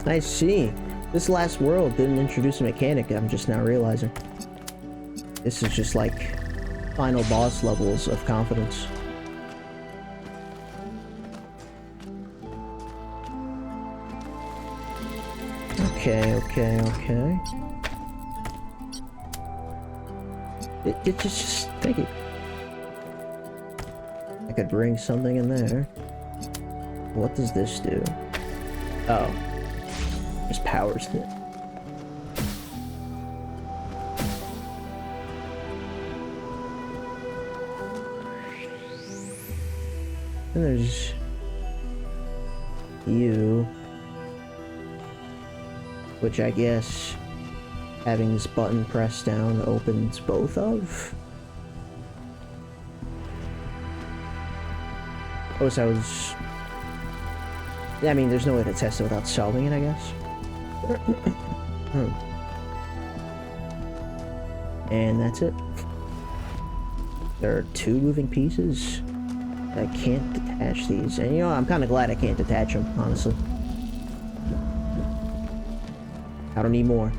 I see. This last world didn't introduce a mechanic, I'm just now realizing. This is just like final boss levels of confidence. Okay. It just thank you. I could bring something in there. What does this do? Oh. Just powers it. And there's you. Which I guess having this button pressed down opens both of. Oh, so I was... Yeah, I mean, there's no way to test it without solving it, I guess. And that's it. There are 2 moving pieces. I can't detach these. And you know, I'm kind of glad I can't detach them, honestly. I don't need more.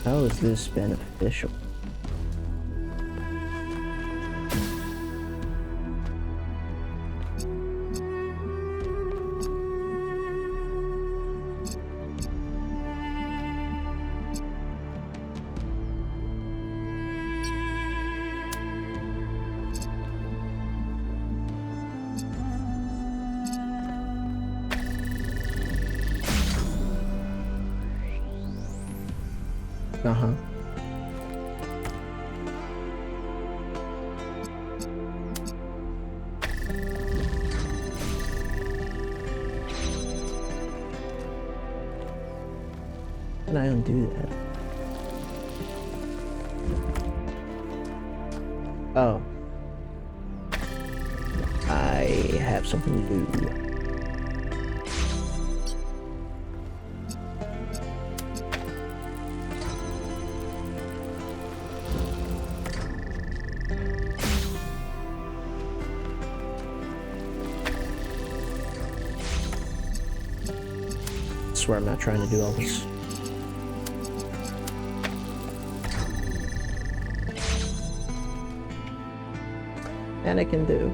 How is this beneficial? Uh-huh. Can I undo that? Oh. I have something new. I swear I'm not trying to do all this. And I can do.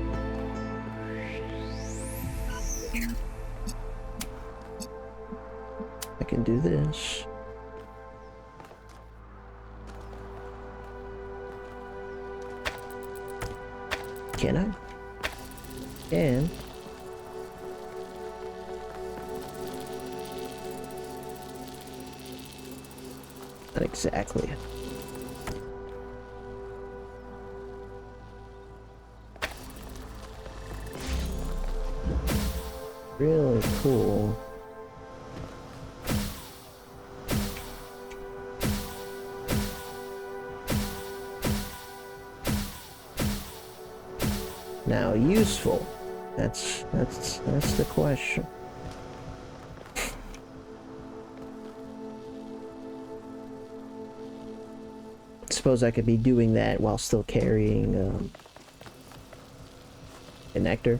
I can do this. Can I? Can. Not exactly. Really cool. Now useful. That's the question. Suppose I could be doing that while still carrying a nectar.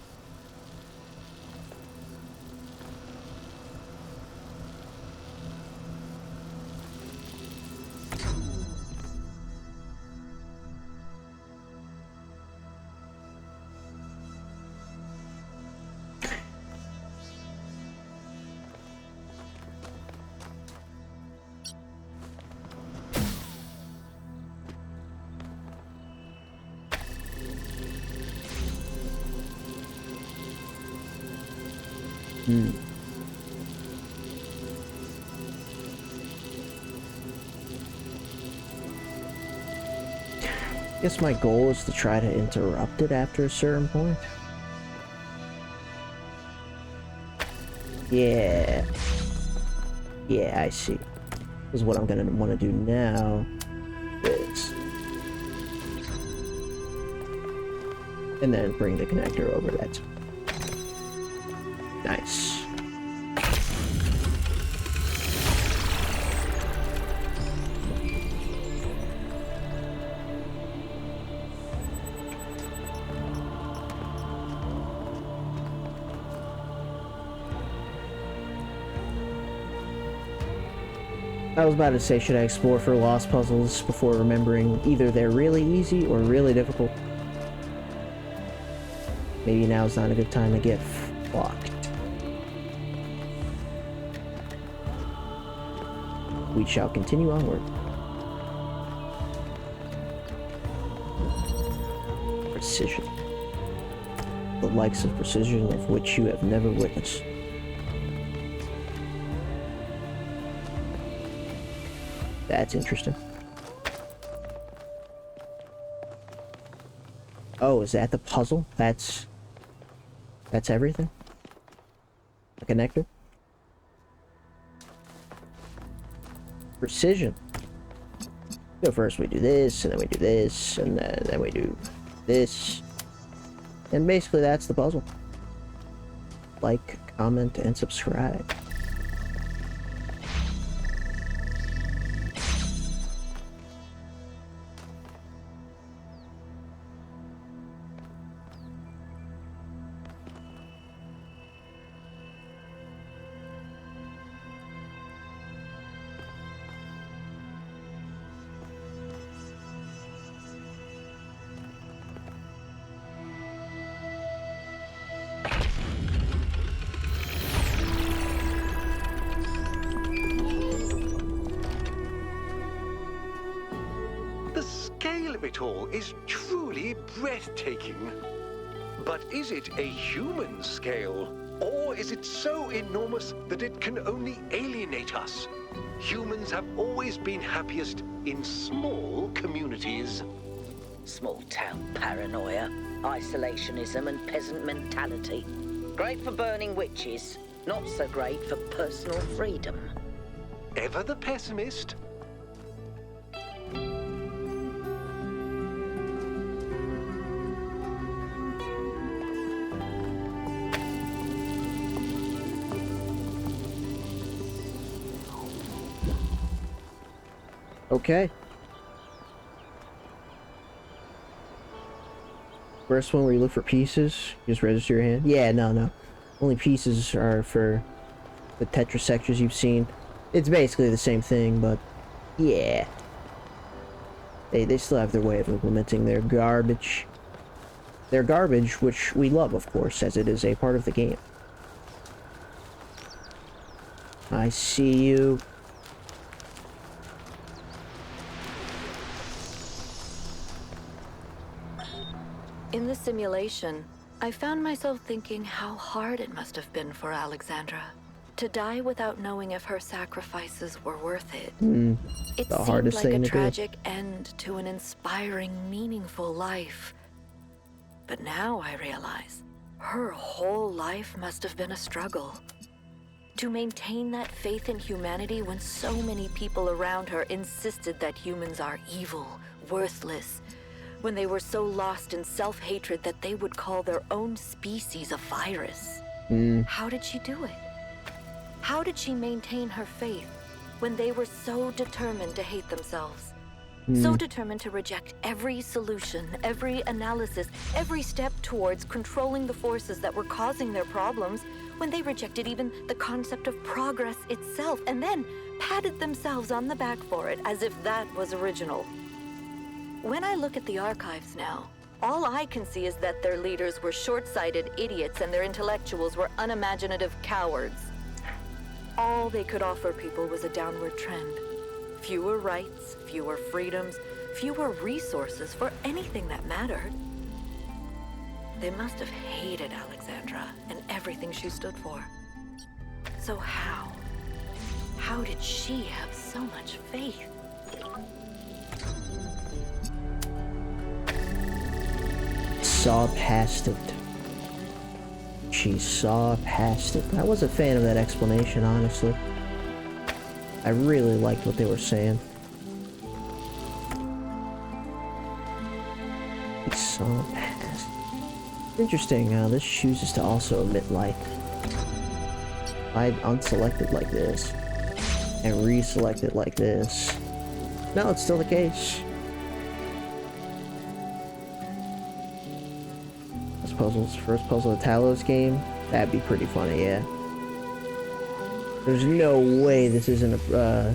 I guess my goal is to try to interrupt it after a certain point. Yeah. Yeah, I see. This is what I'm gonna want to do now. Is and then bring the connector over that. Nice. I was about to say, should I explore for lost puzzles before remembering either they're really easy or really difficult? Maybe now's not a good time to get fucked. We shall continue onward. Precision. The likes of precision of which you have never witnessed. That's interesting. Oh, is that the puzzle? That's everything? A connector? Precision. So first we do this, and then we do this, and then we do this. And basically that's the puzzle. Like, comment, and subscribe. It all is truly breathtaking. But is it a human scale? Or is it so enormous that it can only alienate us? Humans have always been happiest in small communities. Small town paranoia, isolationism, and peasant mentality. Great for burning witches, not so great for personal freedom. Ever the pessimist? Okay. First one where you look for pieces, just register your hand. Yeah, no. Only pieces are for the Tetris sectors you've seen. It's basically the same thing, but yeah. They still have their way of implementing their garbage. Their garbage, which we love, of course, as it is a part of the game. I see you. In the simulation, I found myself thinking how hard it must have been for Alexandra to die without knowing if her sacrifices were worth it. It The seemed hardest like thing a to do. tragic end to an inspiring, meaningful life. But now I realize her whole life must have been a struggle. To maintain that faith in humanity when so many people around her insisted that humans are evil, worthless, when they were so lost in self-hatred that they would call their own species a virus. How did she do it? How did she maintain her faith when they were so determined to hate themselves? So determined to reject every solution, every analysis, every step towards controlling the forces that were causing their problems, when they rejected even the concept of progress itself, and then patted themselves on the back for it as if that was original. When I look at the archives now, all I can see is that their leaders were short-sighted idiots and their intellectuals were unimaginative cowards. All they could offer people was a downward trend. Fewer rights, fewer freedoms, fewer resources for anything that mattered. They must have hated Alexandra and everything she stood for. So how? How did she have so much faith? Saw past it. She saw past it. I was a fan of that explanation, honestly. I really liked what they were saying. She saw past. Interesting how this chooses to also emit light. I'd unselect it like this and reselect it like this. No, it's still the case. Puzzles. First puzzle of the Talos game. That'd be pretty funny, yeah. There's no way this isn't a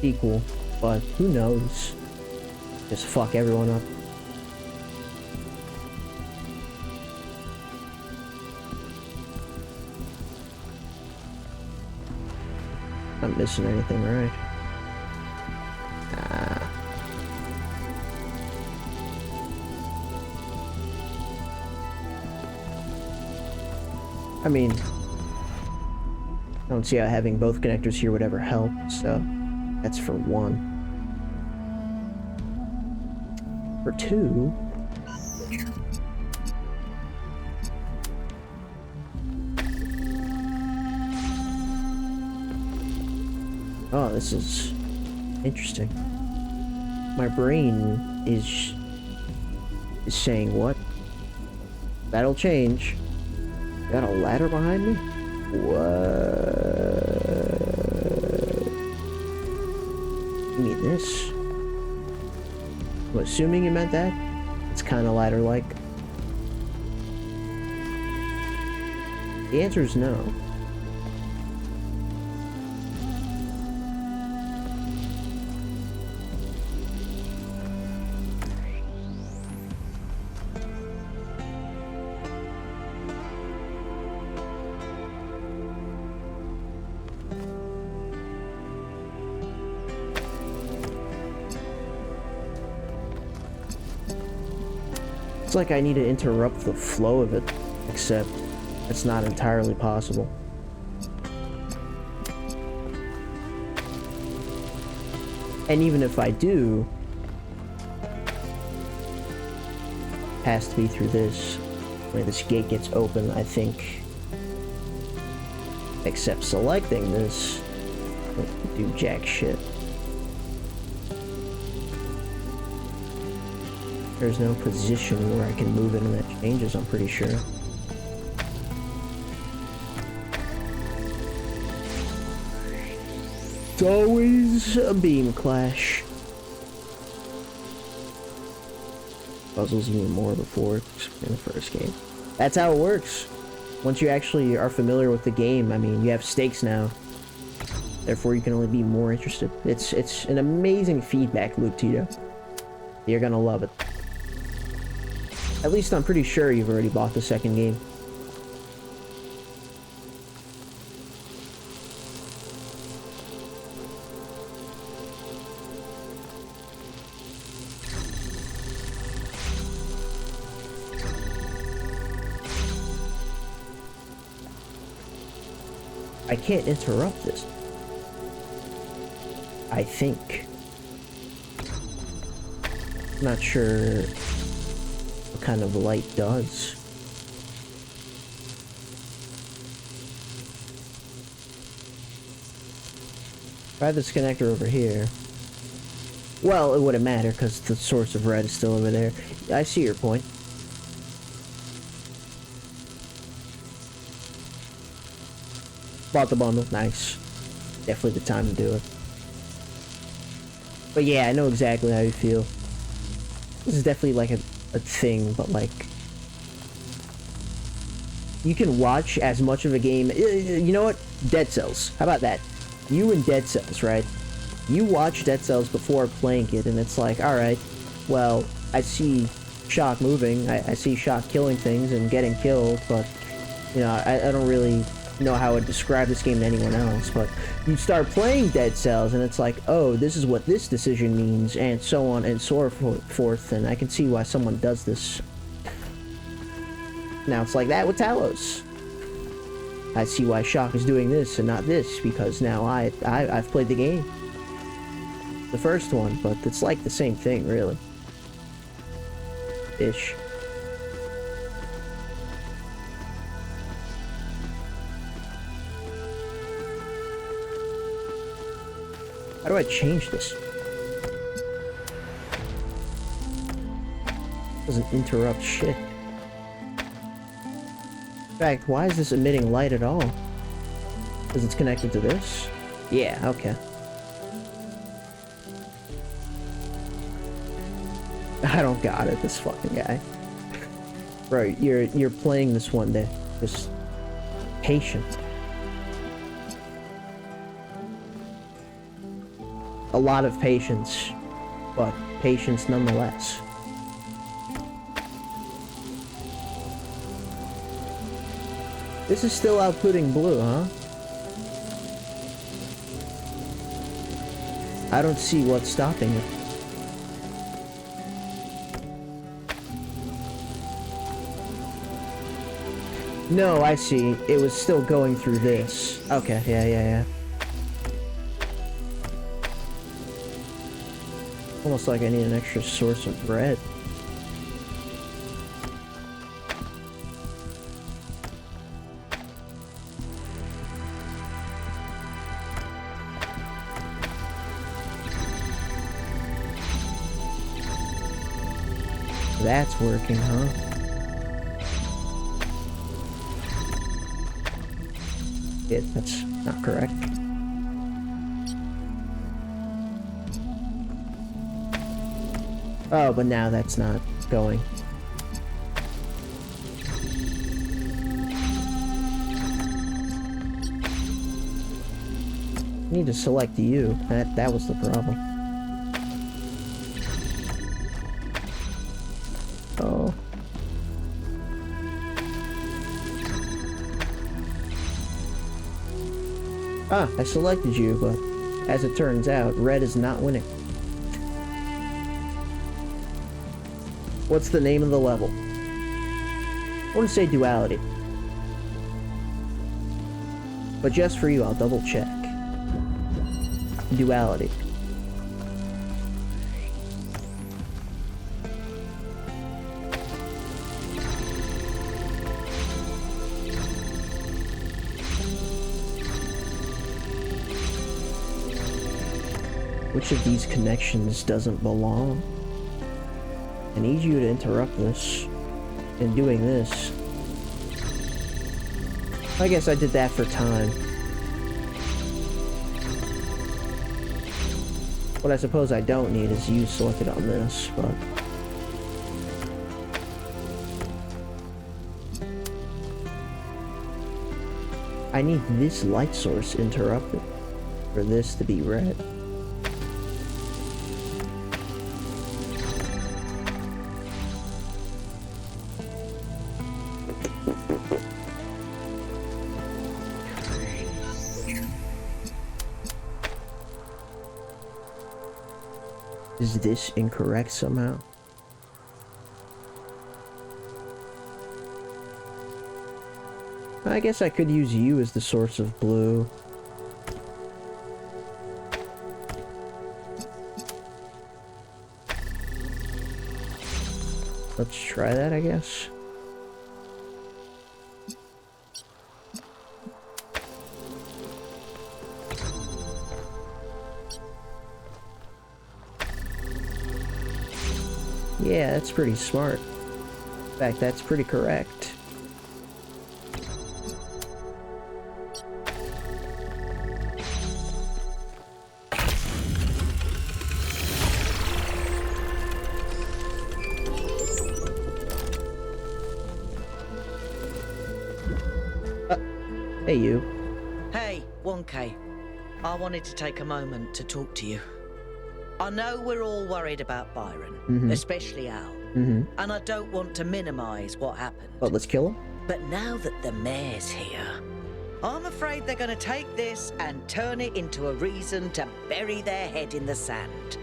sequel, but who knows? Just fuck everyone up. Not missing anything, right? I mean, I don't see how having both connectors here would ever help, so that's for one. For two... Oh, this is interesting. My brain is saying what? That'll change. Got a ladder behind me? What? You mean this? I'm assuming you meant that? It's kind of ladder-like. The answer is no. It's like I need to interrupt the flow of it, except It's not entirely possible. And even if I do, it has to be through this. When this gate gets open, I think. Except selecting this won't do jack shit. There's no position where I can move it and that changes, I'm pretty sure. It's always a beam clash. Puzzles even more before in the first game. That's how it works. Once you actually are familiar with the game, I mean, you have stakes now. Therefore, you can only be more interested. It's an amazing feedback loop, Tito. You're gonna love it. At least I'm pretty sure you've already bought the second game. I can't interrupt this. I think. Not sure what kind of light does. If I had this connector over here, well, it wouldn't matter because the source of red is still over there. I see your point. Bought the bundle, nice. Definitely the time to do it. But yeah, I know exactly how you feel. This is definitely like a thing, but like... You can watch as much of a game... You know what? Dead Cells. How about that? You and Dead Cells, right? You watch Dead Cells before playing it, and it's like, alright, well, I see Shock moving, I see Shock killing things and getting killed, but, you know, I don't really know how to describe this game to anyone else, but you start playing Dead Cells, and it's like, oh, this is what this decision means, and so on and so forth, and I can see why someone does this. Now it's like that with Talos. I see why Shock is doing this and not this, because now I've played the game. The first one, but it's like the same thing, really. Ish. How do I change this? Doesn't interrupt shit. In fact, why is this emitting light at all? Because it's connected to this? Yeah, okay. I don't got it, this fucking guy. Bro, you're playing this one day. Just patient. A lot of patience, but patience nonetheless. This is still outputting blue, huh? I don't see what's stopping it. No, I see. It was still going through this. Okay, yeah. Almost like I need an extra source of red. That's working, huh? That's not correct. Oh, but now that's not going. I need to select you. That was the problem. Oh. Ah, I selected you, but as it turns out, red is not winning. What's the name of the level? I want to say duality. But just for you, I'll double check. Duality. Which of these connections doesn't belong? I need you to interrupt this. In doing this. I guess I did that for time. What I suppose I don't need is you selected on this, but... I need this light source interrupted for this to be read. Is this incorrect somehow? I guess I could use you as the source of blue. Let's try that, I guess. Yeah, that's pretty smart. In fact, that's pretty correct. Hey, you. Hey, 1K. I wanted to take a moment to talk to you. I know we're all worried about Byron, especially Al, and I don't want to minimize what happened. But let's kill him? But now that the mayor's here, I'm afraid they're going to take this and turn it into a reason to bury their head in the sand.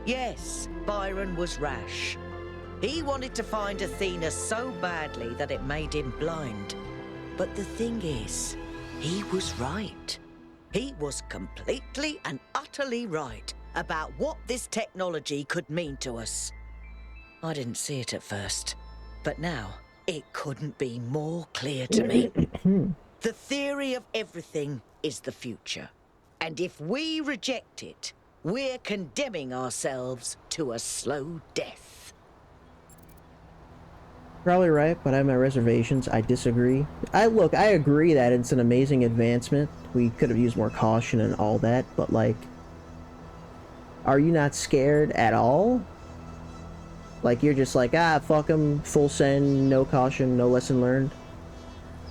Yes, Byron was rash. He wanted to find Athena so badly that it made him blind. But the thing is, he was right. He was completely and utterly right about what this technology could mean to us. I didn't see it at first, but now it couldn't be more clear to me. The theory of everything is the future. And if we reject it, we're condemning ourselves to a slow death. Probably right, but I have my reservations. I disagree. I agree that it's an amazing advancement. We could have used more caution and all that, but like, are you not scared at all? Like, you're just like, fuck him, full send, no caution, no lesson learned.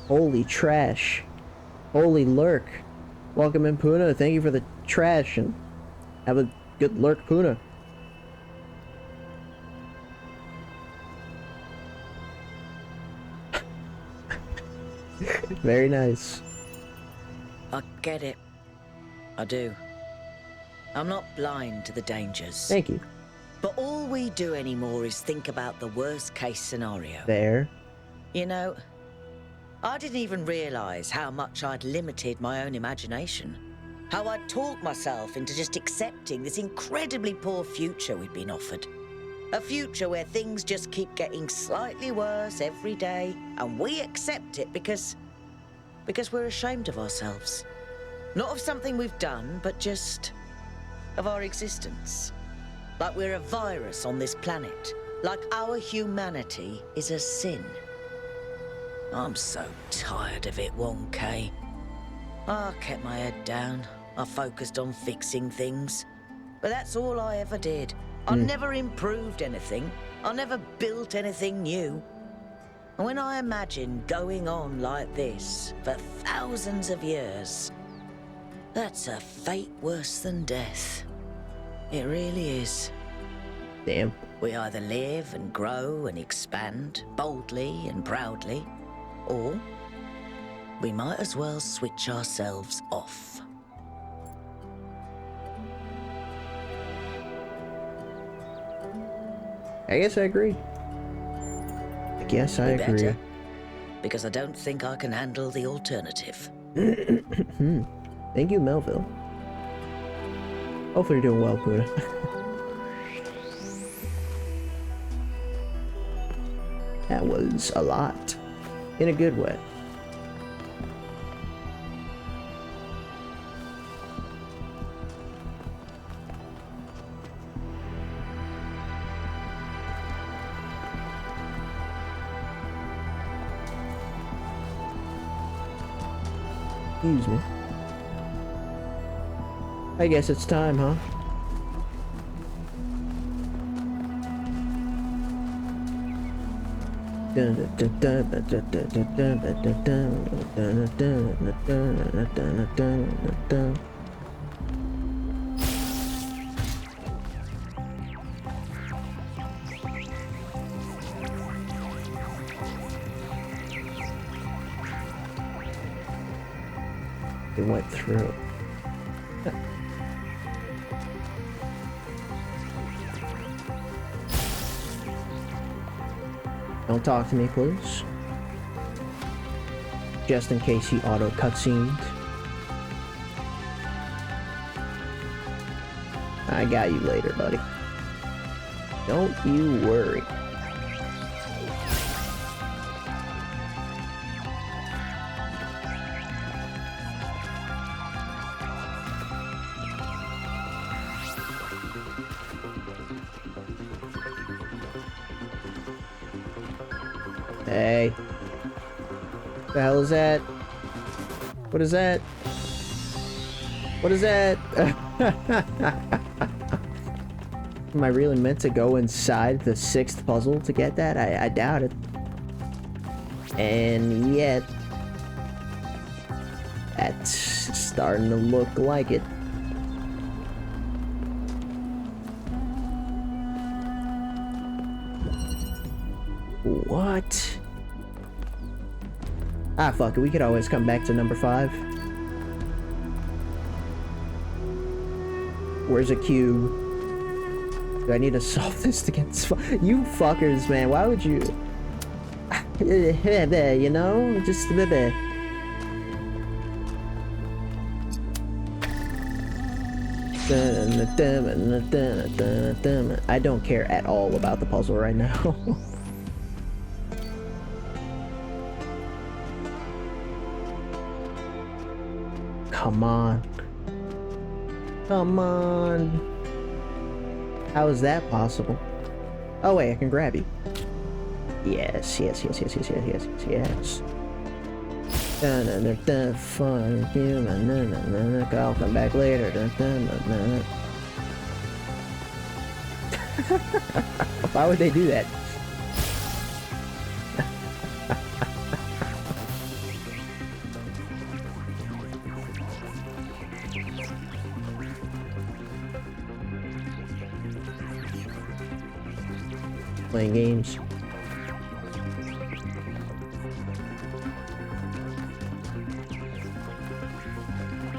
Holy trash. Holy lurk. Welcome in, Puna. Thank you for the trash, and have a good lurk, Puna. Very nice. I get it. I do. I'm not blind to the dangers. Thank you. But all we do anymore is think about the worst case scenario. There. You know, I didn't even realize how much I'd limited my own imagination. How I'd talked myself into just accepting this incredibly poor future we'd been offered. A future where things just keep getting slightly worse every day, and we accept it because we're ashamed of ourselves. Not of something we've done, but just of our existence. Like we're a virus on this planet. Like our humanity is a sin. I'm so tired of it, 1K. I kept my head down. I focused on fixing things. But that's all I ever did. I never improved anything. I never built anything new. And when I imagine going on like this for thousands of years, that's a fate worse than death. It really is. Damn. We either live and grow and expand boldly and proudly, or we might as well switch ourselves off. I guess I agree. I guess I agree. Better, because I don't think I can handle the alternative. Thank you, Melville. Hopefully you're doing well, Puda. That was a lot. In a good way. Excuse me. I guess it's time, huh? It went through. Don't talk to me, please. Just in case he auto cutscened. I got you later, buddy. Don't you worry. Hey. What the hell is that? What is that? What is that? Am I really meant to go inside the 6th puzzle to get that? I doubt it. And yet... that's starting to look like it. What? Ah, fuck it. We could always come back to number 5. Where's a cube? Do I need to solve this to get this? You fuckers, man. Why would you? You know, just a bit. I don't care at all about the puzzle right now. Come on. Come on. How is that possible? Oh wait, I can grab you. Yes. Fun human. I'll come back later. Why would they do that? Playing games.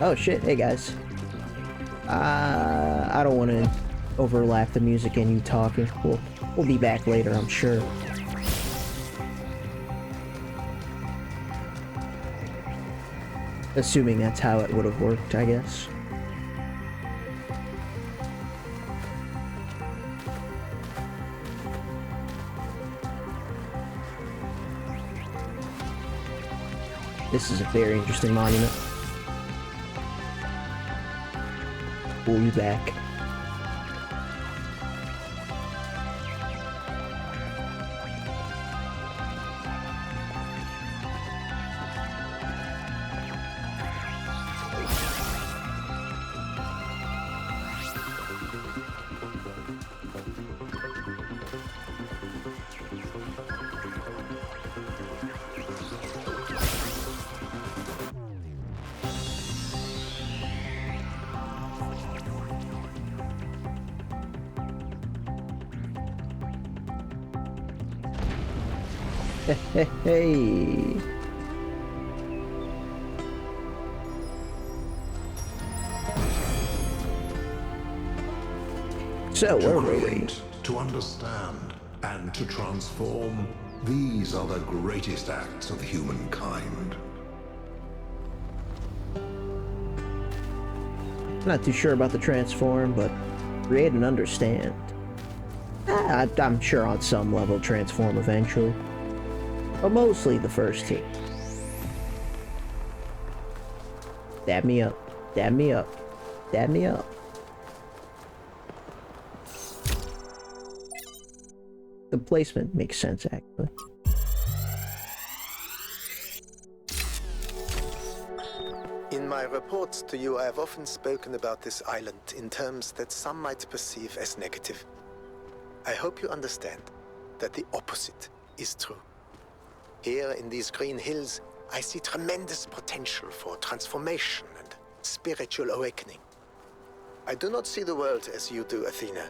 Oh shit, hey guys. I don't want to overlap the music and you talking. We'll be back later, I'm sure. Assuming that's how it would have worked, I guess. This is a very interesting monument. We'll be back. Hey. So, where were we? To understand and to transform, these are the greatest acts of humankind. Not too sure about the transform, but create and understand. I'm sure on some level transform eventually. But mostly the first two. Dab me up. Dab me up. Dab me up. The placement makes sense, actually. In my reports to you, I have often spoken about this island in terms that some might perceive as negative. I hope you understand that the opposite is true. Here in these green hills, I see tremendous potential for transformation and spiritual awakening. I do not see the world as you do, Athena,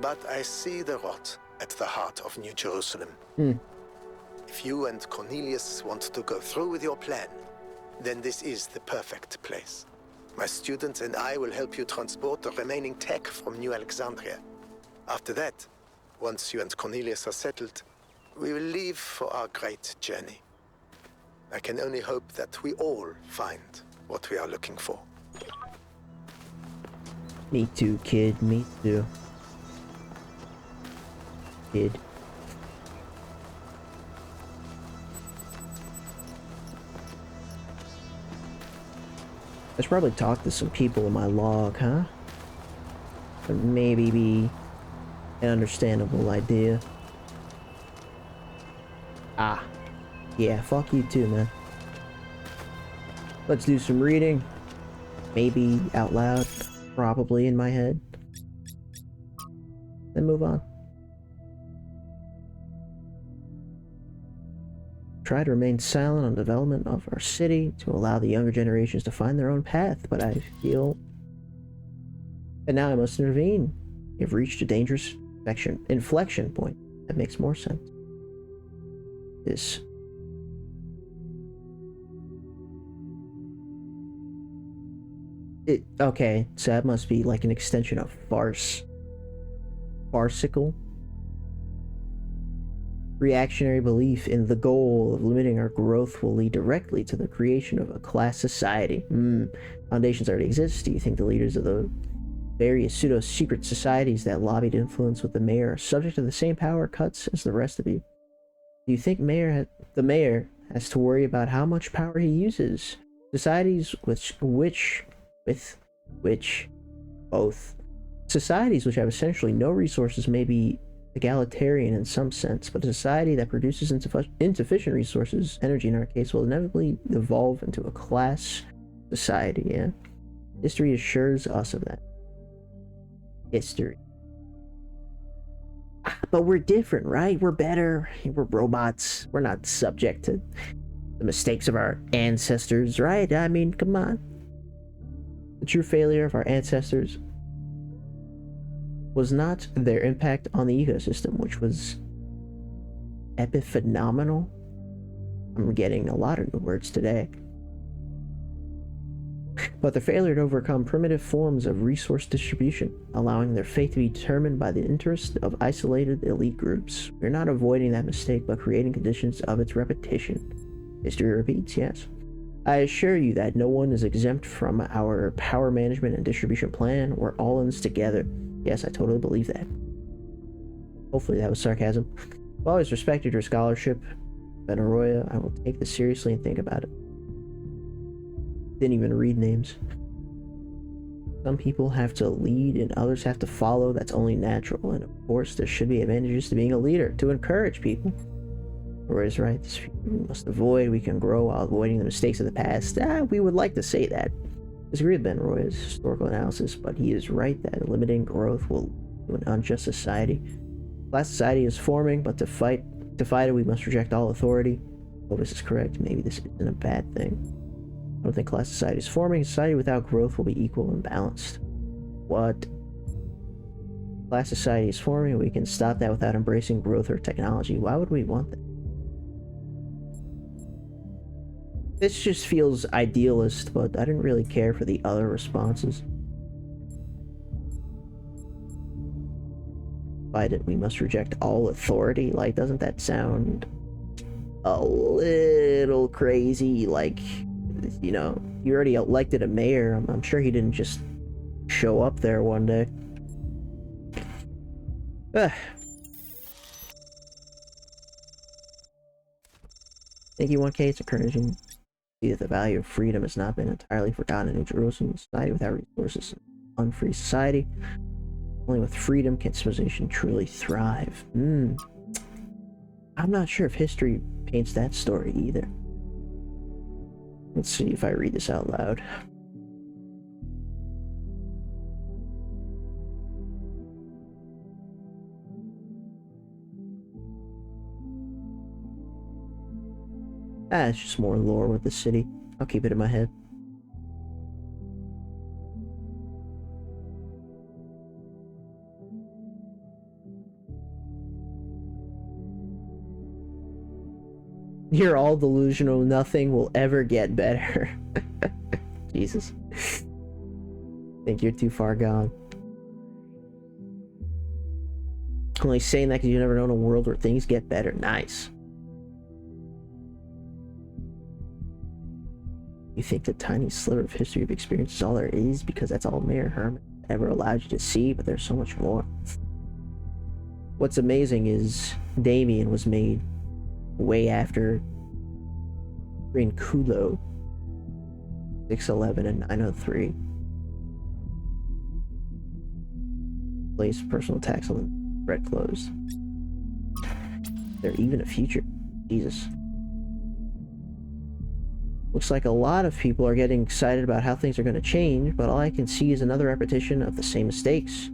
but I see the rot at the heart of New Jerusalem. If you and Cornelius want to go through with your plan, then this is the perfect place. My students and I will help you transport the remaining tech from New Alexandria. After that, once you and Cornelius are settled, we will leave for our great journey. I can only hope that we all find what we are looking for. Me too, kid. Me too. Kid. I should probably talk to some people in my log, huh? Would maybe be an understandable idea. Ah. Yeah, fuck you too, man. Let's do some reading. Maybe out loud. Probably in my head. Then move on. Try to remain silent on development of our city to allow the younger generations to find their own path, but I feel that now I must intervene. You've reached a dangerous inflection point. That makes more sense. This. Okay, so that must be like an extension of farce. Farcical? Reactionary belief in the goal of limiting our growth will lead directly to the creation of a class society. Foundations already exist. Do you think the leaders of the various pseudo-secret societies that lobbied influence with the mayor are subject to the same power cuts as the rest of you? Do you think the mayor has to worry about how much power he uses? Societies societies which have essentially no resources may be egalitarian in some sense, but a society that produces insufficient resources, energy in our case, will inevitably evolve into a class society, yeah? History assures us of that. History. But we're different, right? We're better. We're robots. We're not subject to the mistakes of our ancestors, right? I mean, come on. The true failure of our ancestors was not their impact on the ecosystem, which was epiphenomenal. I'm getting a lot of new words today. But their failure to overcome primitive forms of resource distribution, allowing their fate to be determined by the interest of isolated elite groups. We're not avoiding that mistake, but creating conditions of its repetition. History repeats, yes. I assure you that no one is exempt from our power management and distribution plan. We're all in this together. Yes, I totally believe that. Hopefully that was sarcasm. I've always respected your scholarship, Benaroya. I will take this seriously and think about it. Didn't even read names. Some people have to lead and others have to follow. That's only natural. And of course, there should be advantages to being a leader, to encourage people. Roy is right. This we must avoid. We can grow while avoiding the mistakes of the past. We would like to say that. Disagree with Ben Roy's historical analysis, but he is right that limiting growth will lead to an unjust society. Class society is forming, but to fight it, we must reject all authority. Oh, this is correct. Maybe this isn't a bad thing. I don't think class society is forming. Society without growth will be equal and balanced. What? Class society is forming. We can stop that without embracing growth or technology. Why would we want that? This just feels idealist, but I didn't really care for the other responses. Fight it, we must reject all authority. Like, doesn't that sound a little crazy? Like, you know, you already elected a mayor. I'm sure he didn't just show up there one day. Thank you, 1K. It's encouraging to see that the value of freedom has not been entirely forgotten in Jerusalem. Society without resources, unfree society. Only with freedom can civilization truly thrive. I'm not sure if history paints that story either. Let's see if I read this out loud. It's just more lore with the city. I'll keep it in my head. You're all delusional. Nothing will ever get better. Jesus. Think you're too far gone. Only saying that because you've never known a world where things get better. Nice. You think the tiny sliver of history of experience is all there is because that's all Mayor Herman ever allowed you to see, but there's so much more. What's amazing is Damien was made way after Green Kulo, 611 and 903. Place personal attacks on the red closed. There even a future. Jesus. Looks like a lot of people are getting excited about how things are going to change, but all I can see is another repetition of the same mistakes.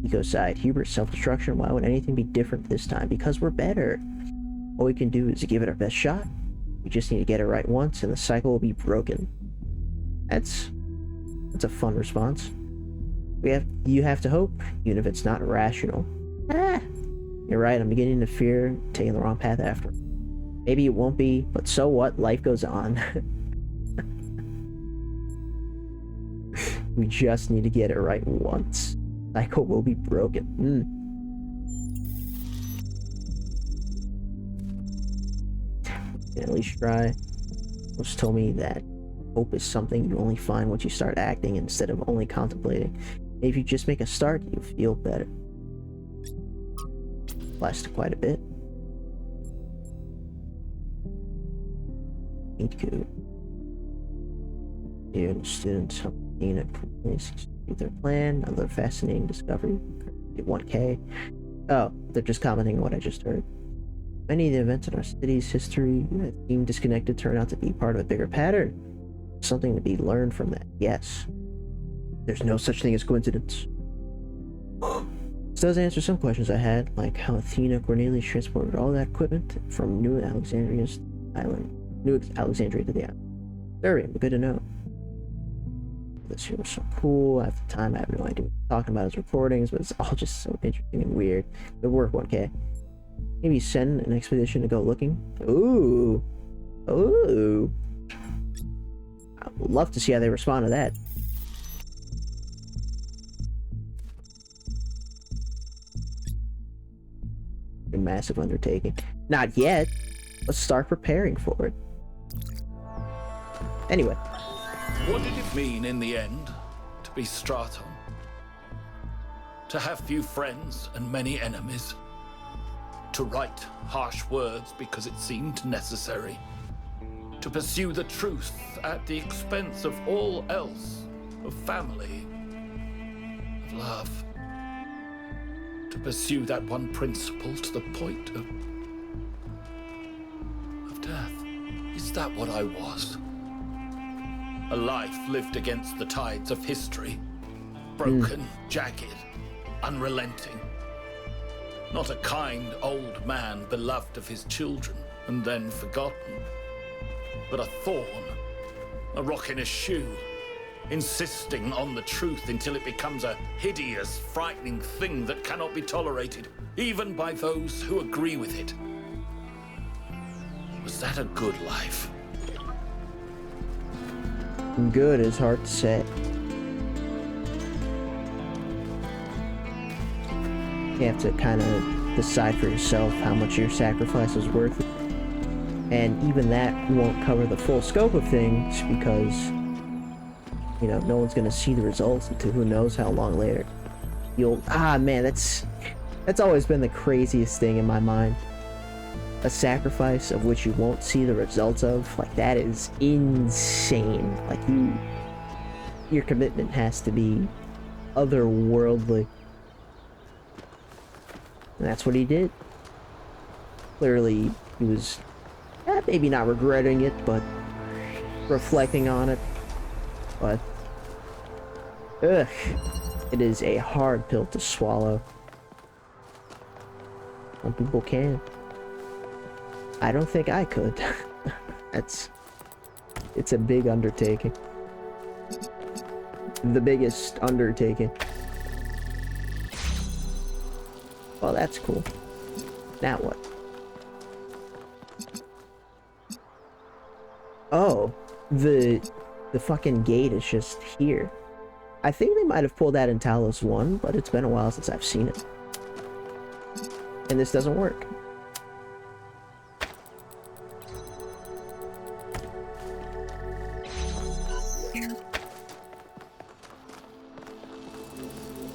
Ecocide, hubris, self-destruction. Why would anything be different this time? Because we're better. All we can do is give it our best shot. We just need to get it right once, and the cycle will be broken. That's a fun response. You have to hope, even if it's not rational. You're right. I'm beginning to fear taking the wrong path after. Maybe it won't be, but so what? Life goes on. We just need to get it right once. Cycle will be broken. At least try. Most told me that hope is something you only find once you start acting instead of only contemplating. Maybe if you just make a start, you'll feel better. Lasted quite a bit. Good. Here, students helping a police execute their plan. Another fascinating discovery. 1K. Oh, they're just commenting on what I just heard. Many of the events in our city's history that seem disconnected turn out to be part of a bigger pattern. Something to be learned from that, yes. There's no such thing as coincidence. This does answer some questions I had, like how Athena Cornelius transported all that equipment from New Alexandria to the island. Very good to know. This here was so cool. At the time, I have no idea what he's talking about his recordings, but it's all just so interesting and weird. Good work, 1K. Maybe send an expedition to go looking. Ooh. I would love to see how they respond to that. A massive undertaking. Not yet. Let's start preparing for it. Anyway. What did it mean in the end to be Straton? To have few friends and many enemies? To write harsh words because it seemed necessary? To pursue the truth at the expense of all else? Of family? Of love? To pursue that one principle to the point of death? Is that what I was? A life lived against the tides of history. Broken, jagged, unrelenting. Not a kind old man beloved of his children and then forgotten. But a thorn, a rock in a shoe, insisting on the truth until it becomes a hideous, frightening thing that cannot be tolerated, even by those who agree with it. Was that a good life? Good is hard to say. You have to kind of decide for yourself how much your sacrifice is worth. And even that won't cover the full scope of things because you know, no one's gonna see the results until who knows how long later. Man, that's always been the craziest thing in my mind. A sacrifice of which you won't see the results of, like, that is insane. Like, your commitment has to be otherworldly. And that's what he did. Clearly, he was maybe not regretting it, but reflecting on it. But, ugh, it is a hard pill to swallow. Some people can. I don't think I could. It's a big undertaking. The biggest undertaking. Well, that's cool. Now what? Oh, the fucking gate is just here. I think they might have pulled that in Talos 1, but it's been a while since I've seen it. And this doesn't work.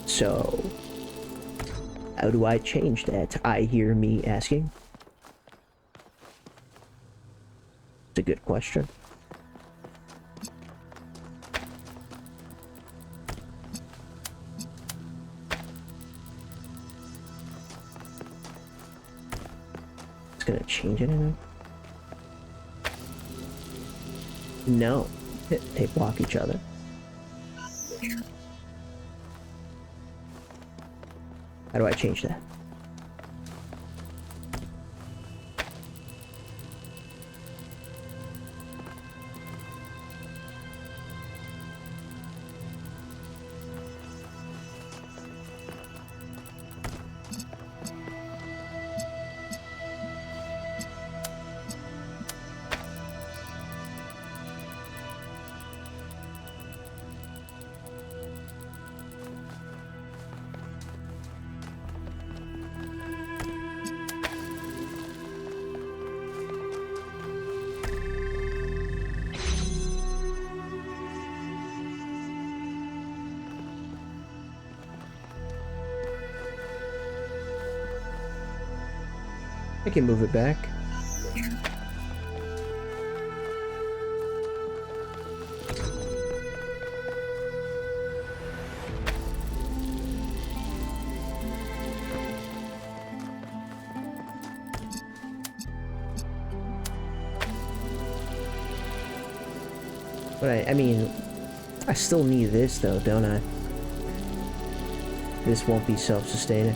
So, how do I change that? I hear me asking. It's a good question. It's gonna change anything? No. They block each other. How do I change that? I can move it back. But I mean, I still need this though, don't I? This won't be self-sustaining.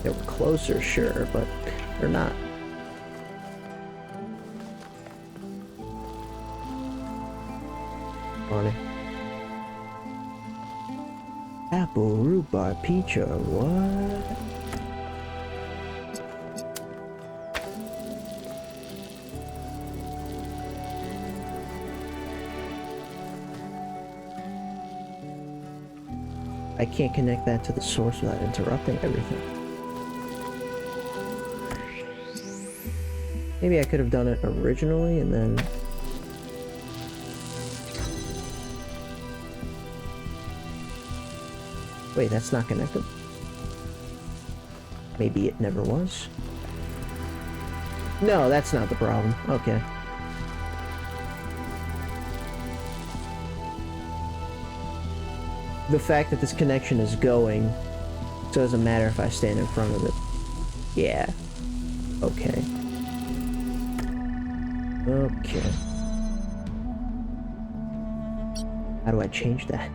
They were closer, sure, but they're not. Funny. Apple, rhubarb, peach, or what? I can't connect that to the source without interrupting everything. Maybe I could have done it originally and then... Wait, that's not connected? Maybe it never was? No, that's not the problem. Okay. The fact that this connection is going, so it doesn't matter if I stand in front of it. Yeah. Okay. Okay. How do I change that?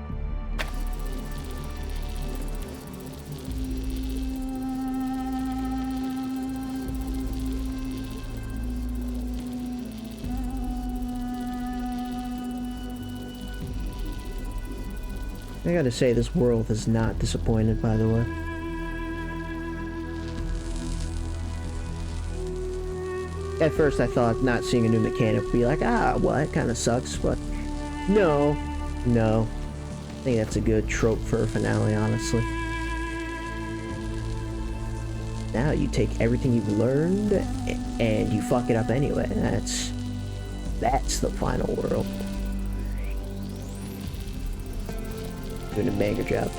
I gotta say, this world is not disappointed, by the way. At first I thought not seeing a new mechanic would be like, ah, well, that kind of sucks, but no. I think that's a good trope for a finale, honestly. Now you take everything you've learned and you fuck it up anyway. That's That's the final world. Doing a banger job.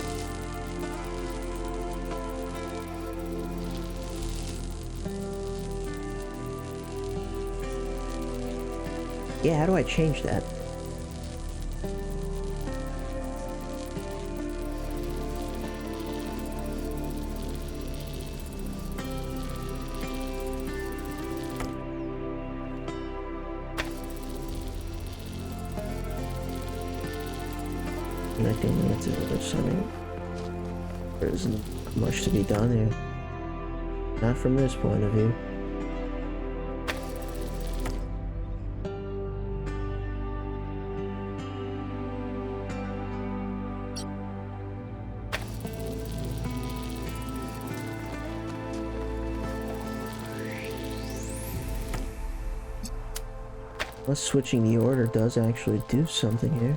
Yeah, how do I change that? Connecting that to the other side. There isn't much to be done here. Not from this point of view. Unless switching the order does actually do something here.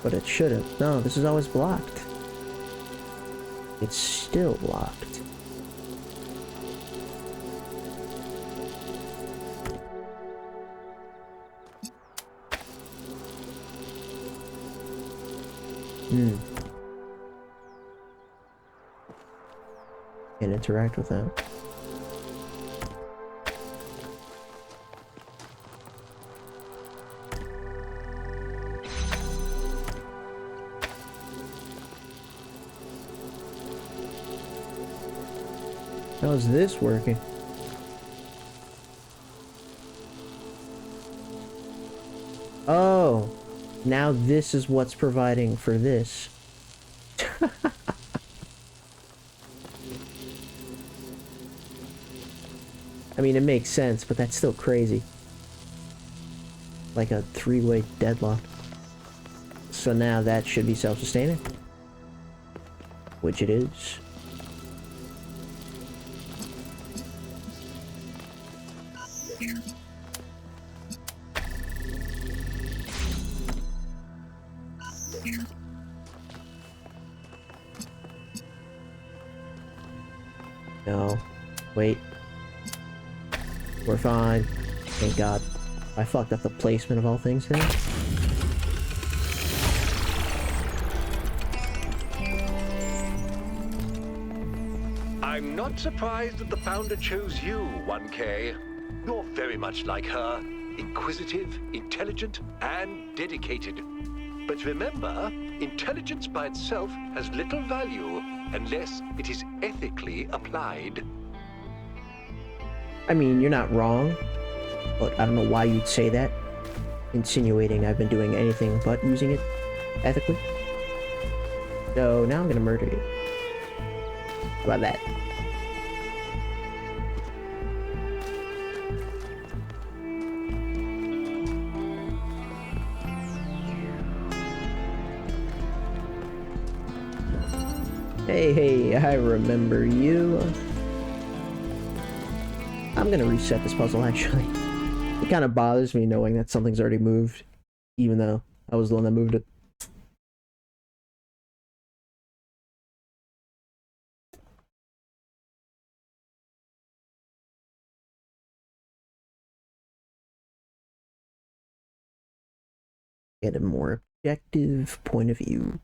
But it should have. No, this is always blocked. It's still blocked. Can't interact with that. How's this working? Oh, now this is what's providing for this. I mean, it makes sense, but that's still crazy. Like a three-way deadlock. So now that should be self-sustaining. Which it is. No. Wait. We're fine. Thank God. I fucked up the placement of all things there. I'm not surprised that the founder chose you, 1K. You're very much like her. Inquisitive, intelligent, and dedicated. But remember, intelligence by itself has little value unless it is ethically applied. I mean, you're not wrong, but I don't know why you'd say that, insinuating I've been doing anything but using it ethically. So now I'm gonna murder you. How about that? Hey, I remember you. I'm gonna reset this puzzle, actually. It kind of bothers me knowing that something's already moved, even though I was the one that moved it. Get a more objective point of view.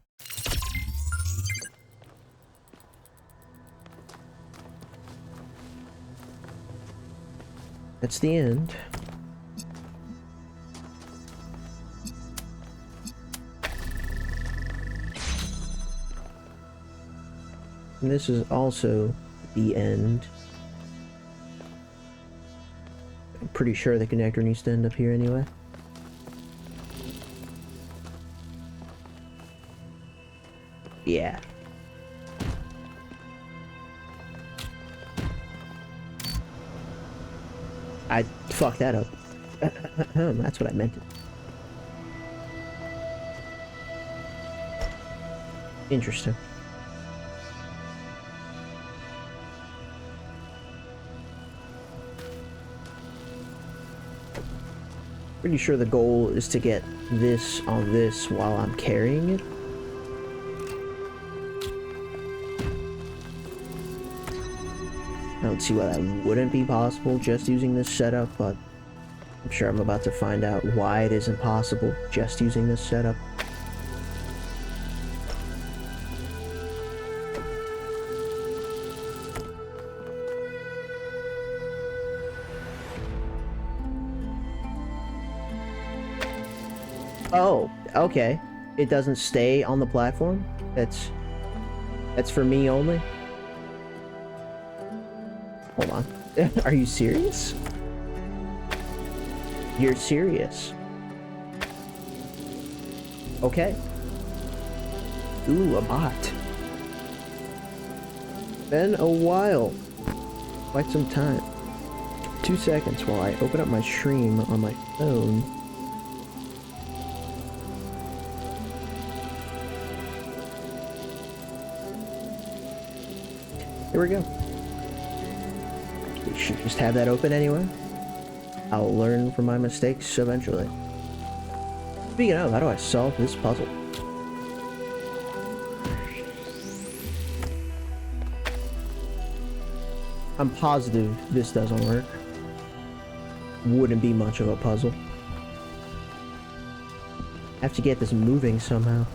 That's the end. And this is also the end. I'm pretty sure the connector needs to end up here anyway. Yeah. I fucked that up. That's what I meant. Interesting. Pretty sure the goal is to get this on this while I'm carrying it. Now don't see why that wouldn't be possible just using this setup, but I'm sure I'm about to find out why it isn't possible just using this setup. Oh, okay. It doesn't stay on the platform? That's for me only? Hold on. Are you serious? You're serious? Okay. Ooh, a bot. Been a while. Quite some time. 2 seconds while I open up my stream on my phone. Here we go. We should just have that open anyway. I'll learn from my mistakes eventually. Speaking of, how do I solve this puzzle? I'm positive this doesn't work. Wouldn't be much of a puzzle. Have to get this moving somehow.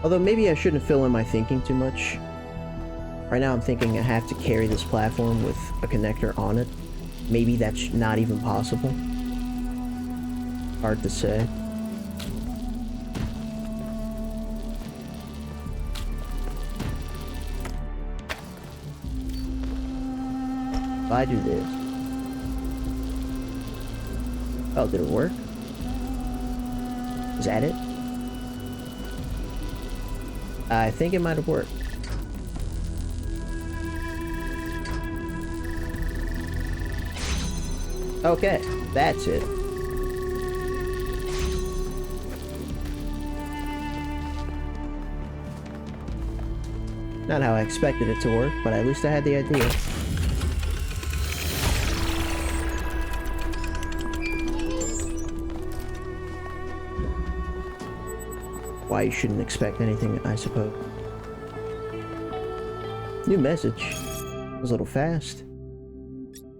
Although maybe I shouldn't fill in my thinking too much. Right now I'm thinking I have to carry this platform with a connector on it. Maybe that's not even possible. Hard to say. If I do this. Oh, did it work? Is that it? I think it might have worked. Okay, that's it. Not how I expected it to work, but at least I had the idea. Why you shouldn't expect anything, I suppose. New message. It was a little fast.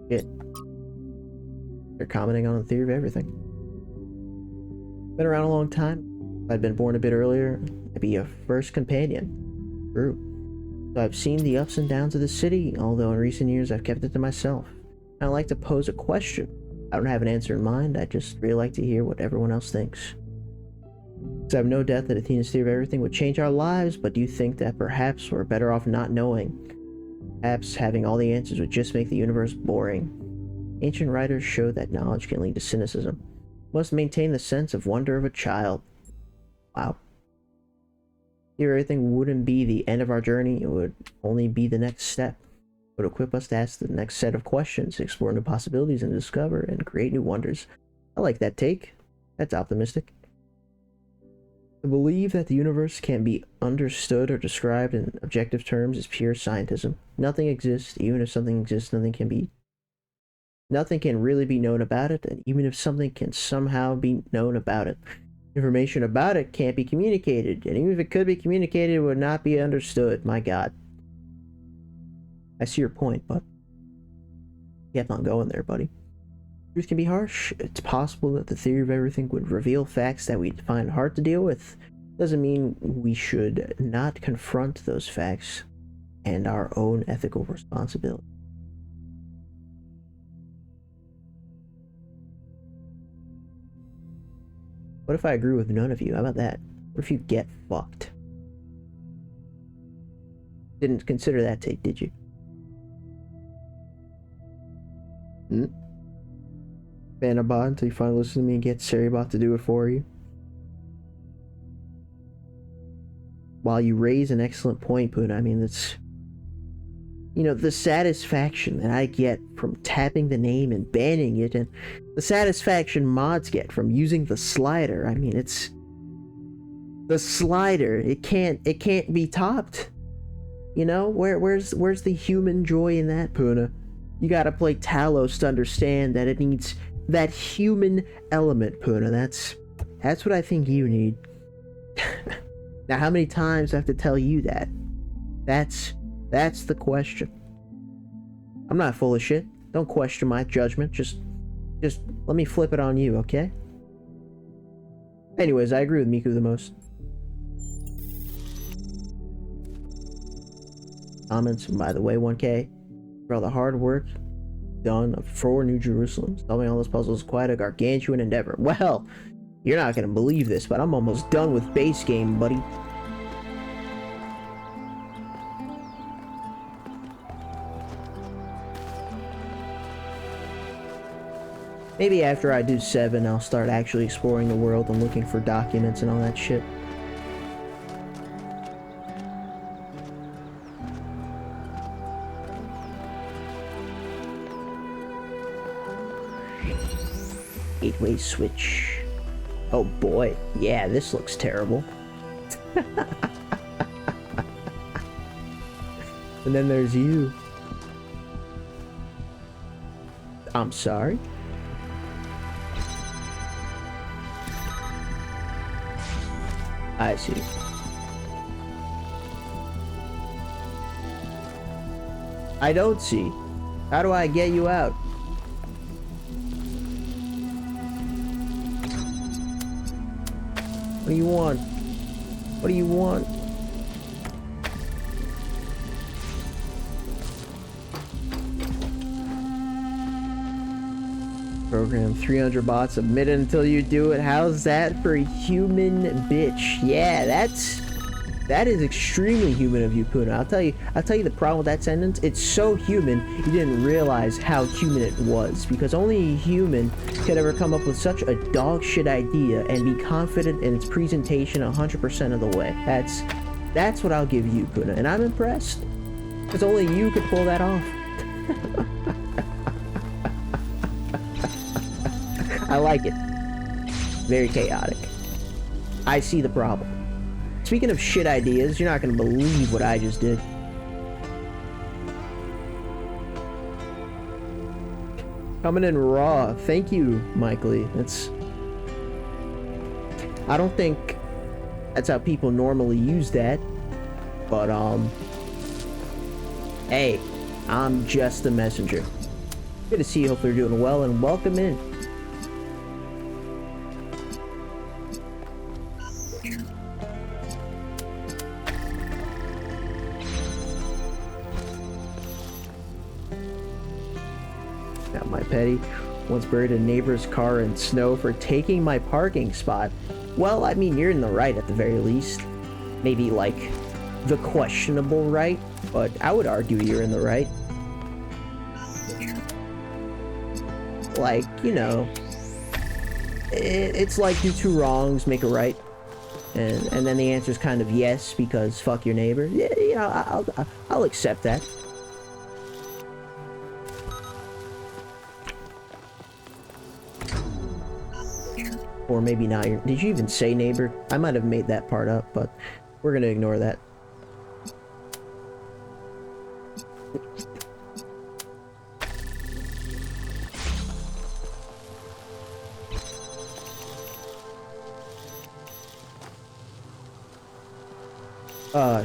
Shit. They're commenting on the theory of everything. Been around a long time. If I'd been born a bit earlier, I'd be a first companion. True. So I've seen the ups and downs of the city, although in recent years I've kept it to myself. I like to pose a question. I don't have an answer in mind, I just really like to hear what everyone else thinks. So I have no doubt that Athena's theory of everything would change our lives, but do you think that perhaps we're better off not knowing? Perhaps having all the answers would just make the universe boring. Ancient writers show that knowledge can lead to cynicism. We must maintain the sense of wonder of a child. Wow. Theory of everything wouldn't be the end of our journey, it would only be the next step. It would equip us to ask the next set of questions, explore new possibilities, and discover and create new wonders. I like that take. That's optimistic. To believe that the universe can be understood or described in objective terms is pure scientism. Nothing exists. Even if something exists, nothing can really be known about it, and even if something can somehow be known about it, information about it can't be communicated, and even if it could be communicated, it would not be understood. My God. I see your point, but kept on going there, buddy. Truth can be harsh. It's possible that the theory of everything would reveal facts that we find hard to deal with. Doesn't mean we should not confront those facts and our own ethical responsibility. What if I agree with none of you? How about that? What if you get fucked? Didn't consider that take, did you? Banabot until you finally listen to me and get Seribot to do it for you. While you raise an excellent point, Poon, I mean, it's... You know, the satisfaction that I get from tapping the name and banning it, and the satisfaction mods get from using the slider, I mean, it's... The slider, it can't be topped. You know, where's the human joy in that, Puna? You gotta play Talos to understand that it needs that human element, Puna. That's what I think you need. Now, how many times do I have to tell you that? That's the question. I'm not full of shit. Don't question my judgment. Just let me flip it on you, okay? Anyways, I agree with Miku the most. Comments, by the way, 1K, for all the hard work done for New Jerusalem. Solving all those puzzles is quite a gargantuan endeavor. Well, you're not gonna believe this, but I'm almost done with base game, buddy. Maybe after I do 7, I'll start actually exploring the world and looking for documents and all that shit. Gateway switch. Oh boy, yeah, this looks terrible. And then there's you. I'm sorry. I see. I don't see. How do I get you out? What do you want? What do you want? Program 300 bots, submit it until you do it. How's that for a human bitch? Yeah, that is extremely human of you, Puna. I'll tell you the problem with that sentence. It's so human, you didn't realize how human it was, because only a human could ever come up with such a dog shit idea and be confident in its presentation 100% of the way. That's what I'll give you, Puna, and I'm impressed, because only you could pull that off. I like it. Very chaotic. I see the problem. Speaking of shit ideas, you're not gonna believe what I just did. Coming in raw. Thank you, Mike Lee. I don't think that's how people normally use that. But, hey, I'm just a messenger. Good to see you. Hope you're doing well, and welcome in. Petty once buried a neighbor's car in snow for taking my parking spot. Well, I mean, you're in the right at the very least. Maybe like the questionable right, but I would argue you're in the right. Like, you know, it's like do two wrongs make a right, and then the answer is kind of yes because fuck your neighbor. Yeah, you know, I'll accept that. Or maybe not. Did you even say neighbor? I might have made that part up, but we're gonna ignore that.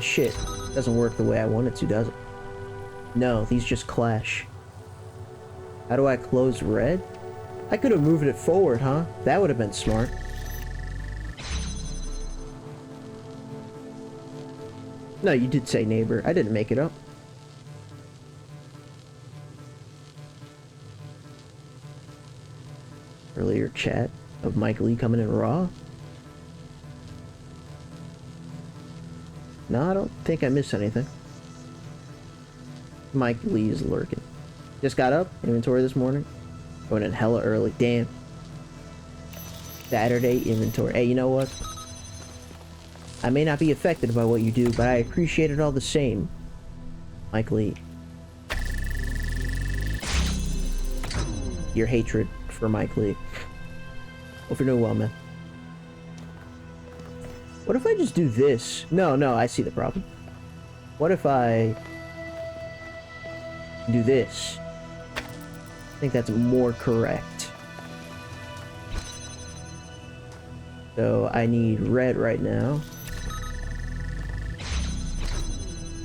Shit. Doesn't work the way I want it to, does it? No, these just clash. How do I close red? I could have moved it forward, huh? That would have been smart. No, you did say neighbor. I didn't make it up. Earlier chat of Mike Lee coming in raw. No, I don't think I missed anything. Mike Lee is lurking. Just got up, inventory this morning. Going in hella early. Damn. Saturday inventory. Hey, you know what? I may not be affected by what you do, but I appreciate it all the same. Mike Lee. Your hatred for Mike Lee. Hope you're doing well, man. What if I just do this? No, I see the problem. What if I do this? I think that's more correct. So I need red right now.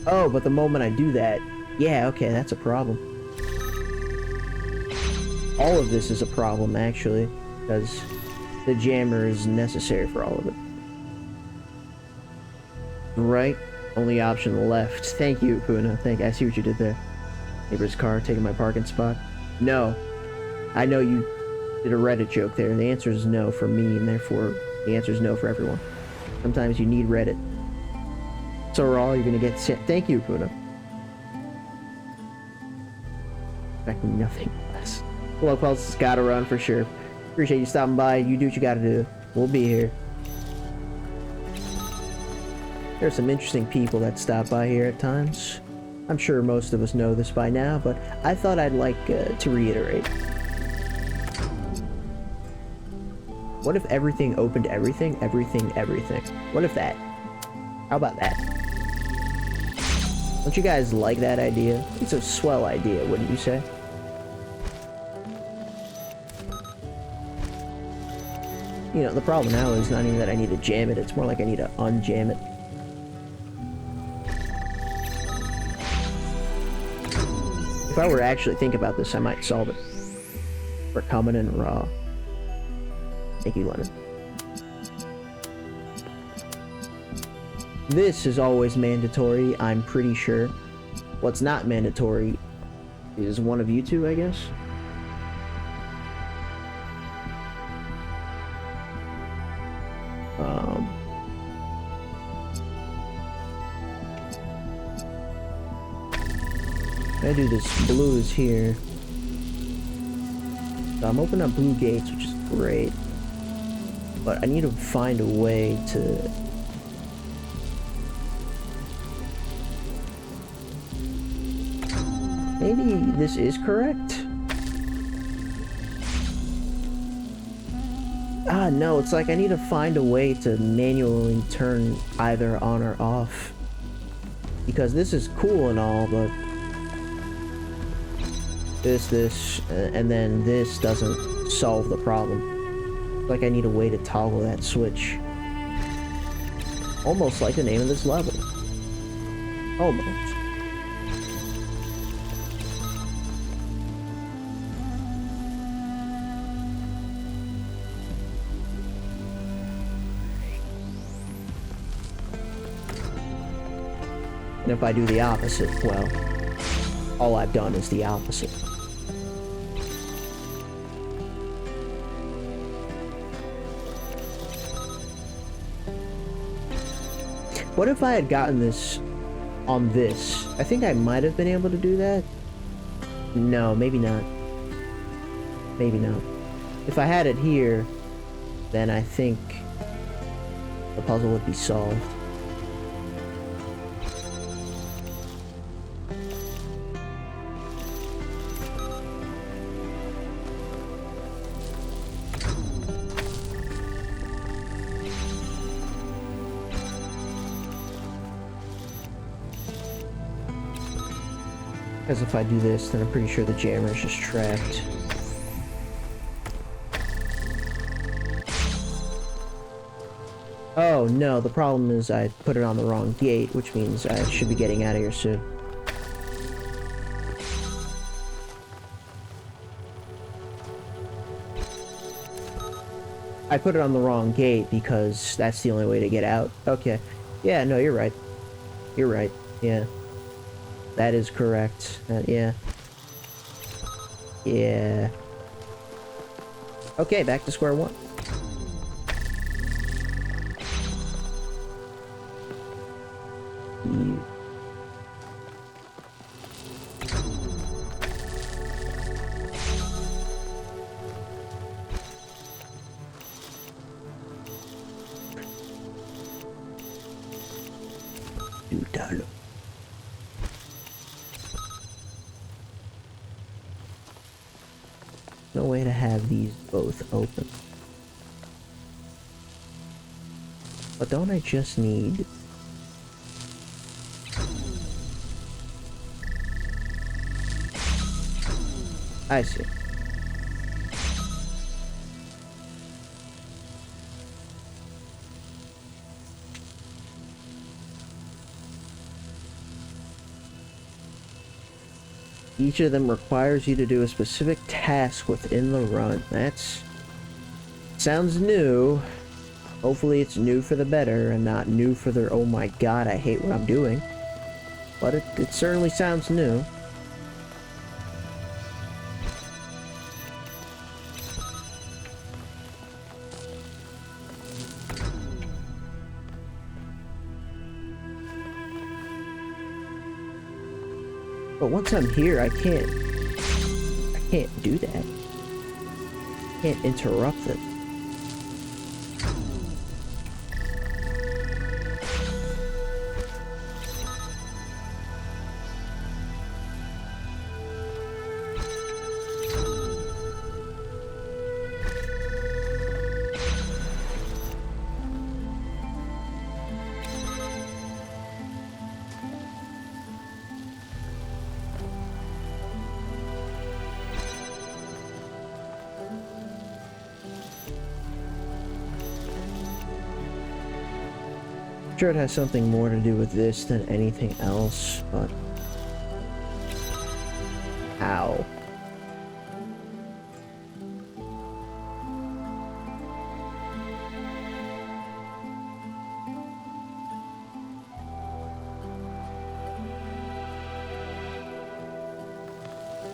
Oh, but the moment I do that, yeah, okay, that's a problem. All of this is a problem, actually, because the jammer is necessary for all of it. Right? Only option left. Thank you, Puna. I see what you did there. Neighbor's car taking my parking spot. No. I know you did a Reddit joke there. The answer is no for me, and therefore the answer is no for everyone. Sometimes you need Reddit. So Raw, you're gonna get sent. Thank you, Puna. Expecting nothing less. Hello, Pulse. Gotta run for sure. Appreciate you stopping by. You do what you gotta do. We'll be here. There's some interesting people that stop by here at times. I'm sure most of us know this by now, but I thought I'd like to reiterate. What if everything opened everything? Everything. What if that? How about that? Don't you guys like that idea? It's a swell idea, wouldn't you say? You know, the problem now is not even that I need to jam it, it's more like I need to unjam it. If I were to actually think about this, I might solve it. We're coming in raw. Thank you, Lennon. This is always mandatory, I'm pretty sure. What's not mandatory is one of you two, I guess. I do this blue is here. So I'm opening up blue gates, which is great. But I need to find a way to... Maybe this is correct? Ah, no, it's like I need to find a way to manually turn either on or off. Because this is cool and all, but... This, and then this doesn't solve the problem. It's like I need a way to toggle that switch. Almost like the name of this level. Almost. And if I do the opposite, well, all I've done is the opposite. What if I had gotten this on this? I think I might have been able to do that. No, maybe not. Maybe not. If I had it here, then I think the puzzle would be solved. Because if I do this, then I'm pretty sure the jammer is just trapped. Oh no, the problem is I put it on the wrong gate, which means I should be getting out of here soon. I put it on the wrong gate because that's the only way to get out. Okay. Yeah, no, you're right. You're right. Yeah. That is correct. Yeah. Yeah. Okay, back to square one. Talos. No way to have these both open. But don't I just need... I see. Each of them requires you to do a specific task within the run. That's... sounds new. Hopefully it's new for the better and not new for the, oh my god, I hate what I'm doing. But it certainly sounds new. But once I'm here, I can't do that. I can't interrupt it. Sure, it has something more to do with this than anything else, but how?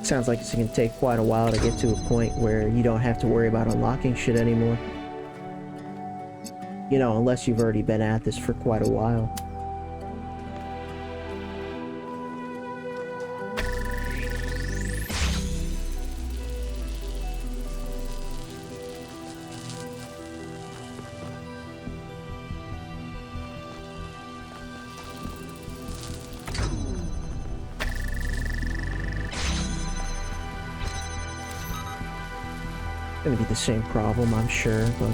Sounds like it's gonna take quite a while to get to a point where you don't have to worry about unlocking shit anymore. You know, unless you've already been at this for quite a while. It's gonna be the same problem, I'm sure, but...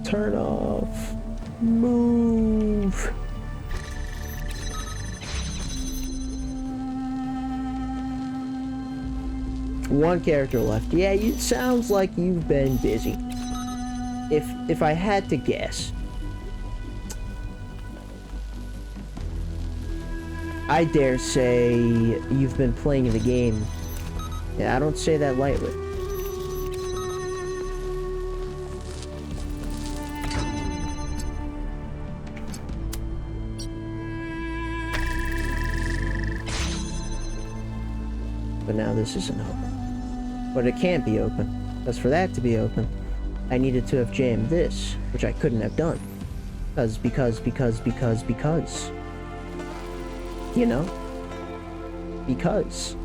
Turn off. Move. One character left. Yeah, it sounds like you've been busy. If I had to guess, I dare say you've been playing the game. Yeah, I don't say that lightly. But now this isn't open. But it can't be open. Because for that to be open, I needed to have jammed this, which I couldn't have done. Because. You know? Because.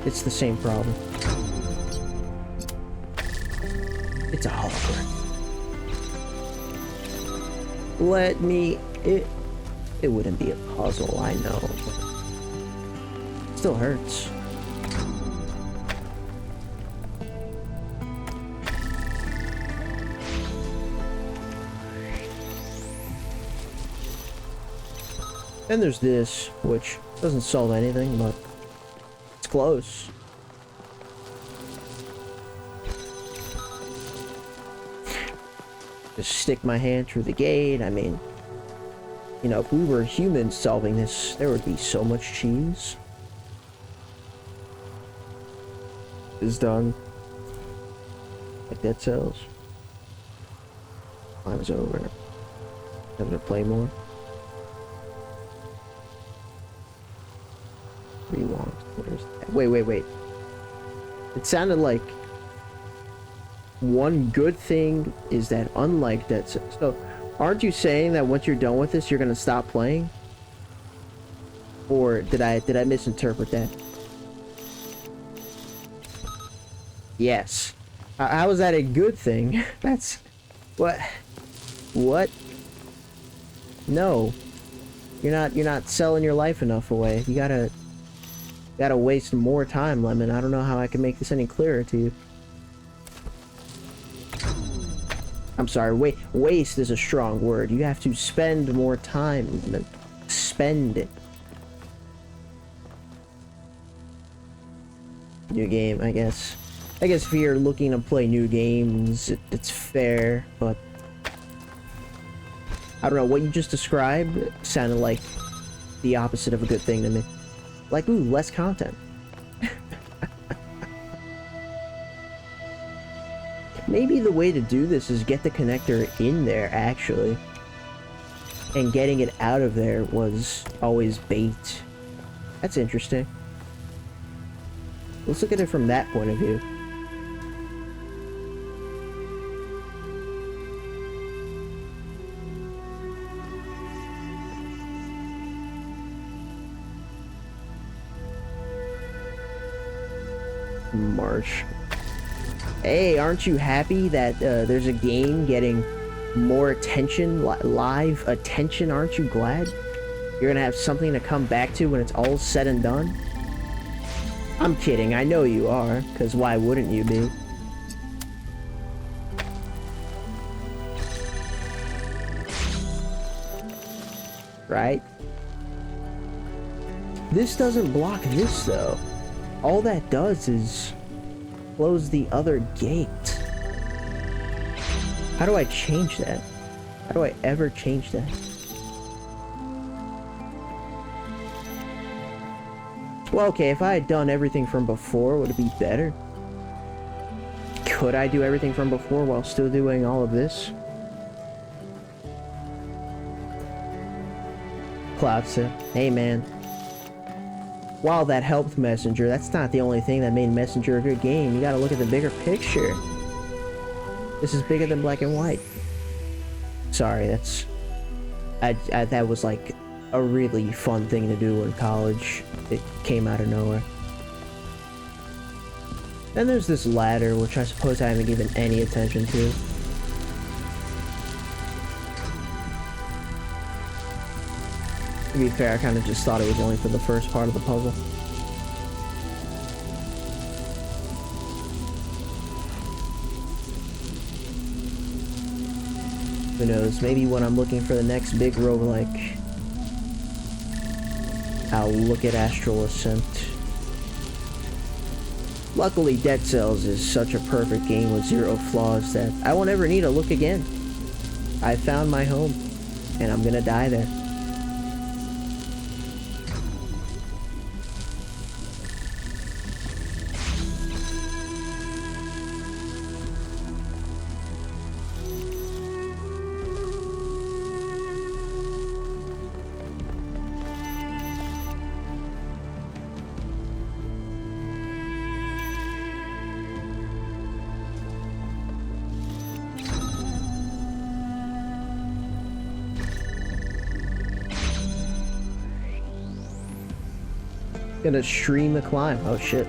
It's the same problem. It's a hologram. Let me... It wouldn't be a puzzle, I know. Still hurts. Then there's this, which doesn't solve anything, but it's close. Just stick my hand through the gate. I mean, you know, if we were humans solving this, there would be so much cheese. Is done. Like Dead Cells. Time is over. Time to play more. Rewind. Where's that? Wait. It sounded like one good thing is that unlike Dead Cells. So, aren't you saying that once you're done with this, you're gonna stop playing? Or did I misinterpret that? Yes. How is that a good thing? That's what. What? No. You're not selling your life enough away. You gotta waste more time, Lemon. I don't know how I can make this any clearer to you. I'm sorry, waste is a strong word. You have to spend more time, Lemon. Spend it. New game, I guess. I guess if you're looking to play new games, it's fair, but I don't know, what you just described sounded like the opposite of a good thing to me. Like, ooh, less content. Maybe the way to do this is get the connector in there, actually. And getting it out of there was always bait. That's interesting. Let's look at it from that point of view. March. Hey, aren't you happy that there's a game getting more attention, live attention? Aren't you glad? You're gonna have something to come back to when it's all said and done? I'm kidding, I know you are, because why wouldn't you be? Right? This doesn't block this, though. All that does is close the other gate. How do I change that? How do I ever change that? Well, okay, if I had done everything from before, would it be better? Could I do everything from before while still doing all of this? Cloudsa, hey man. While that helped Messenger, that's not the only thing that made Messenger a good game. You gotta look at the bigger picture. This is bigger than black and white. Sorry, that's... that was like a really fun thing to do in college. It came out of nowhere. Then there's this ladder, which I suppose I haven't given any attention to. To be fair, I kind of just thought it was only for the first part of the puzzle. Who knows, maybe when I'm looking for the next big roguelike, I'll look at Astral Ascent. Luckily, Dead Cells is such a perfect game with zero flaws that I won't ever need to look again. I found my home, and I'm gonna die there. Gonna stream the climb. Oh shit.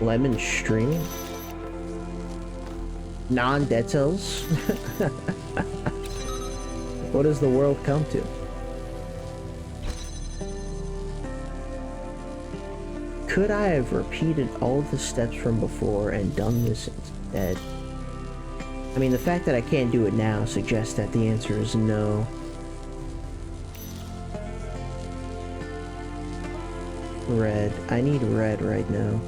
Lemon streaming? Non-Dead Cells? What does the world come to? Could I have repeated all the steps from before and done this instead? I mean, the fact that I can't do it now suggests that the answer is no. Red. I need red right now.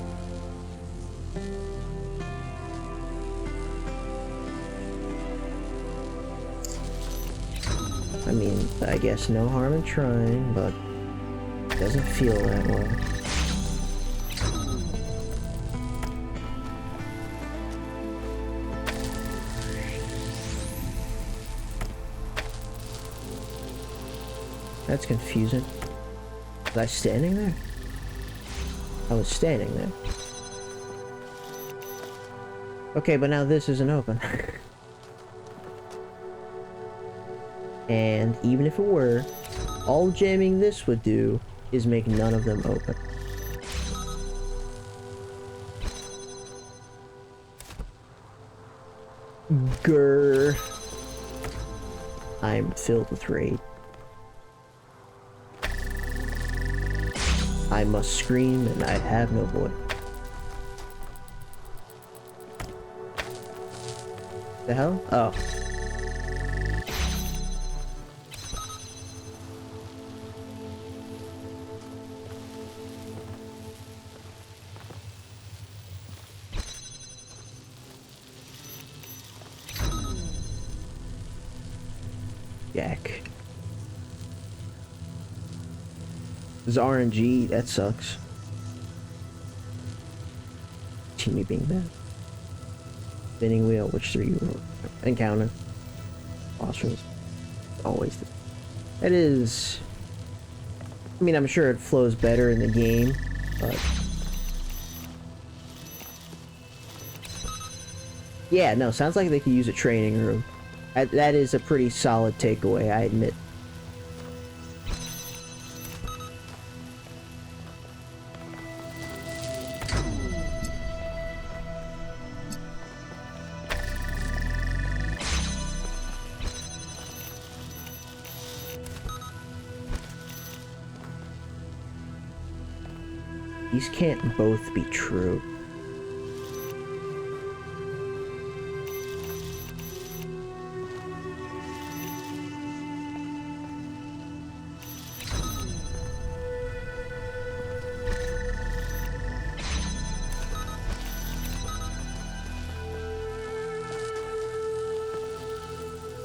I mean, I guess no harm in trying, but it doesn't feel that way. That's confusing. Was I standing there? I was standing there. Okay, but now this isn't open. And even if it were, all jamming this would do is make none of them open. Grr. I'm filled with rage. I must scream and I have no voice. The hell? Oh. Jack. This is RNG, that sucks. Teamy being bad. Spinning wheel, which 3 you encounter? Boss rooms. Always. It is. I mean, I'm sure it flows better in the game, but. Yeah, no, sounds like they could use a training room. That is a pretty solid takeaway, I admit. These can't both be true.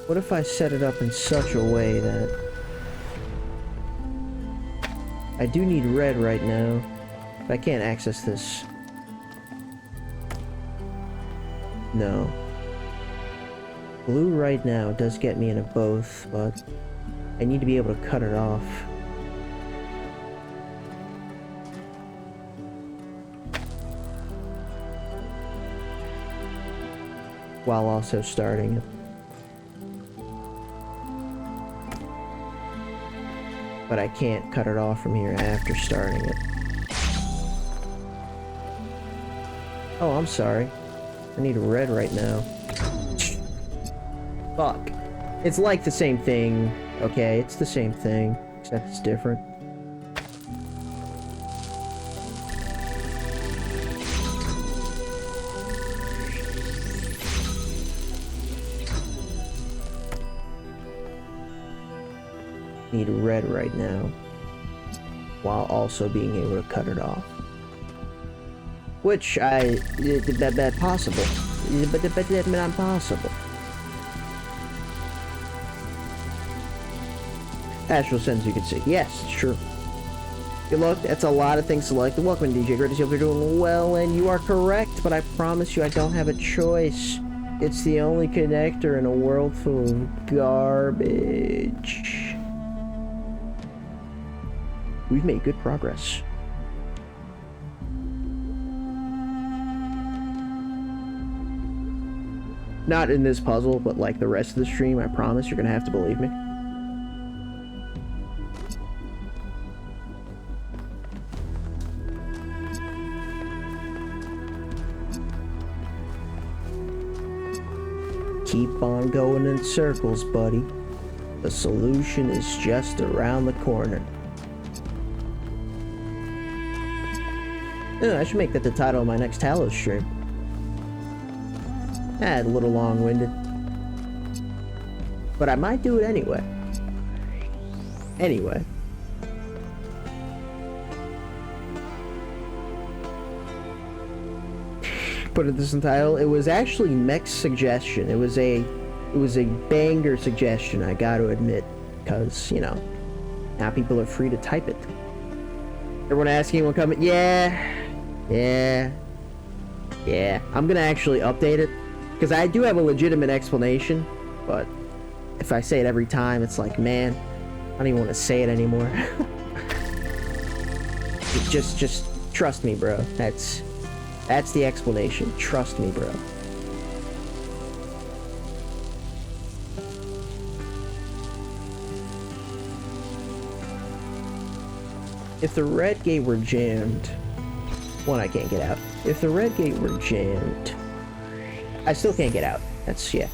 What if I set it up in such a way that I do need red right now, but I can't access this. No. Blue right now does get me into both, but I need to be able to cut it off. While also starting it. But I can't cut it off from here after starting it. Oh, I'm sorry. I need red right now. Fuck. It's like the same thing. Okay, it's the same thing, except it's different. Need red right now, while also being able to cut it off. Which that's possible. But not possible. Astral Sense, you can see. Yes, it's true. Good luck. That's a lot of things selected. Welcome, DJ. Great to see you. You're doing well, and you are correct, but I promise you I don't have a choice. It's the only connector in a world full of garbage. We've made good progress. Not in this puzzle, but like the rest of the stream, I promise you're gonna have to believe me. Keep on going in circles, buddy. The solution is just around the corner. I should make that the title of my next Talos stream. A little long-winded. But I might do it anyway. Anyway. Put it this in title. It was actually Mech's suggestion. It was a banger suggestion, I gotta admit. Because, you know, now people are free to type it. Everyone asking what coming? Yeah. I'm gonna actually update it. Because I do have a legitimate explanation, but if I say it every time, it's like, man, I don't even want to say it anymore. just trust me, bro. That's the explanation. Trust me, bro. If the red gate were jammed, one, I can't get out. If the red gate were jammed, I still can't get out. That's, yeah.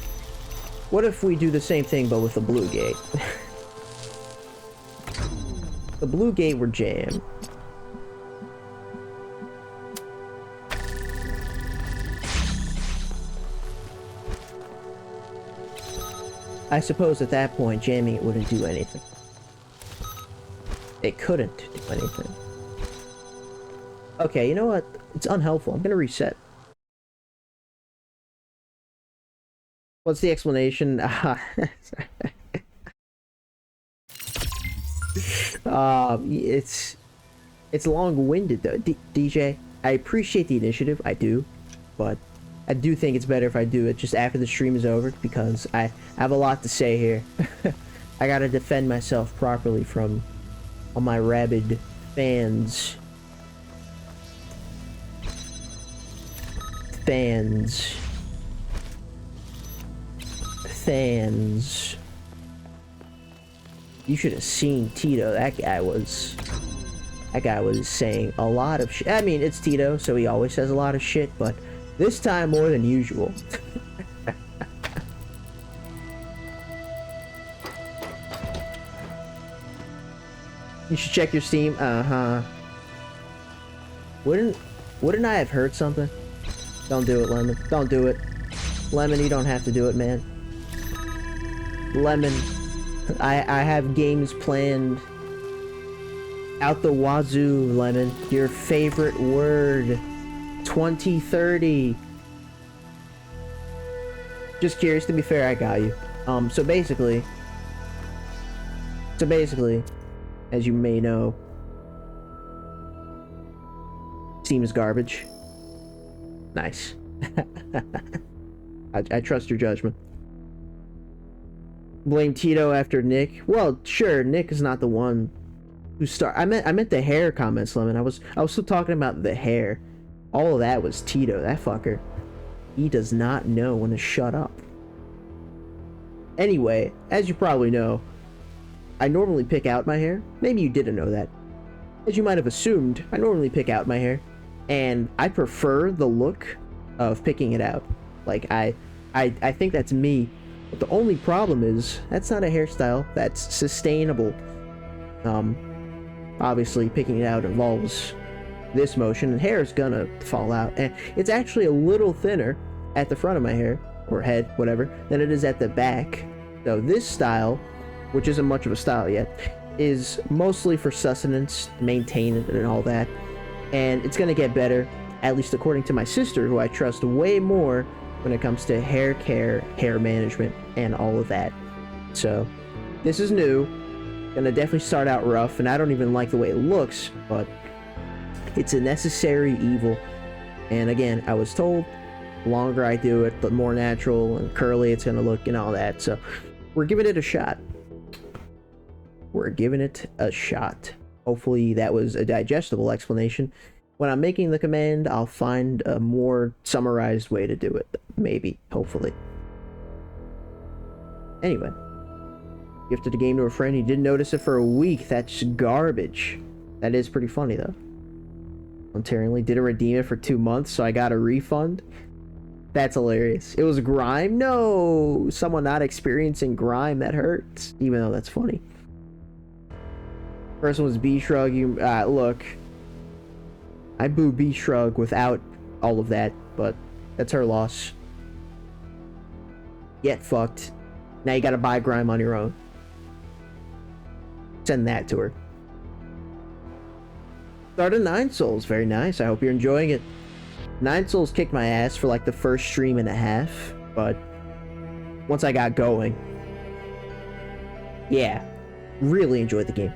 What if we do the same thing but with the blue gate? The blue gate were jammed. I suppose at that point, jamming it wouldn't do anything. It couldn't do anything. Okay, you know what? It's unhelpful. I'm gonna reset. What's the explanation? It's long-winded though. DJ, I appreciate the initiative, I do, but I do think it's better if I do it just after the stream is over, because I have a lot to say here. I gotta defend myself properly from all my rabid fans. Fans. You should have seen Tito. That guy was saying a lot of shit. I mean, it's Tito, so he always says a lot of shit, but this time more than usual. You should check your Steam. Wouldn't I have heard something? Don't do it, Lemon. Don't do it. Lemon, you don't have to do it, man. Lemon, I have games planned out the wazoo, Lemon. Your favorite word. 2030. Just curious, to be fair, I got you. So basically, as you may know, Steam is garbage. Nice. I trust your judgment. Blame Tito after Nick. Well, sure, Nick is not the one who I meant the hair comments, Lemon. I was still talking about the hair. All of that was Tito, that fucker. He does not know when to shut up. Anyway, as you probably know, I normally pick out my hair. Maybe you didn't know that. As you might have assumed, I normally pick out my hair, and I prefer the look of picking it out. Like, I think that's me. But the only problem is, that's not a hairstyle that's sustainable. Obviously, picking it out involves this motion, and hair is gonna fall out. And it's actually a little thinner at the front of my hair, or head, whatever, than it is at the back. So this style, which isn't much of a style yet, is mostly for sustenance, maintain it, and all that. And it's gonna get better, at least according to my sister, who I trust way more when it comes to hair care, hair management, and all of that. So, this is new. Gonna definitely start out rough, and I don't even like the way it looks, but it's a necessary evil. And again, I was told, the longer I do it, the more natural and curly it's gonna look and all that. So, we're giving it a shot. We're giving it a shot. Hopefully that was a digestible explanation. When I'm making the command, I'll find a more summarized way to do it. Maybe. Hopefully. Anyway. Gifted a game to a friend. He didn't notice it for a week. That's garbage. That is pretty funny, though. Voluntarily didn't redeem it for 2 months, so I got a refund. That's hilarious. It was grime? No! Someone not experiencing grime. That hurts. Even though that's funny. First one was B-Shrug. Look. I boo B-Shrug without all of that, but that's her loss. Get fucked. Now you gotta buy grime on your own. Send that to her. Started 9 Souls. Very nice. I hope you're enjoying it. 9 Souls kicked my ass for like the first stream and a half, but once I got going, yeah, really enjoyed the game.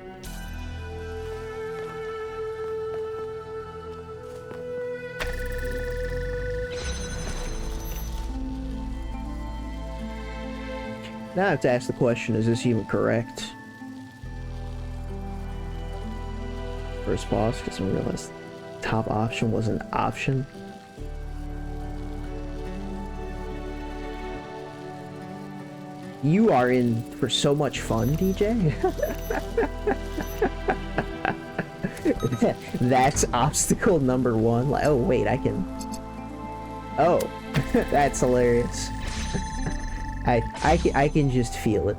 Now I have to ask the question, is this even correct? First boss, because I realized top option was an option. You are in for so much fun, DJ. That's obstacle number 1. Like, oh wait, I can... Oh, that's hilarious. I can just feel it.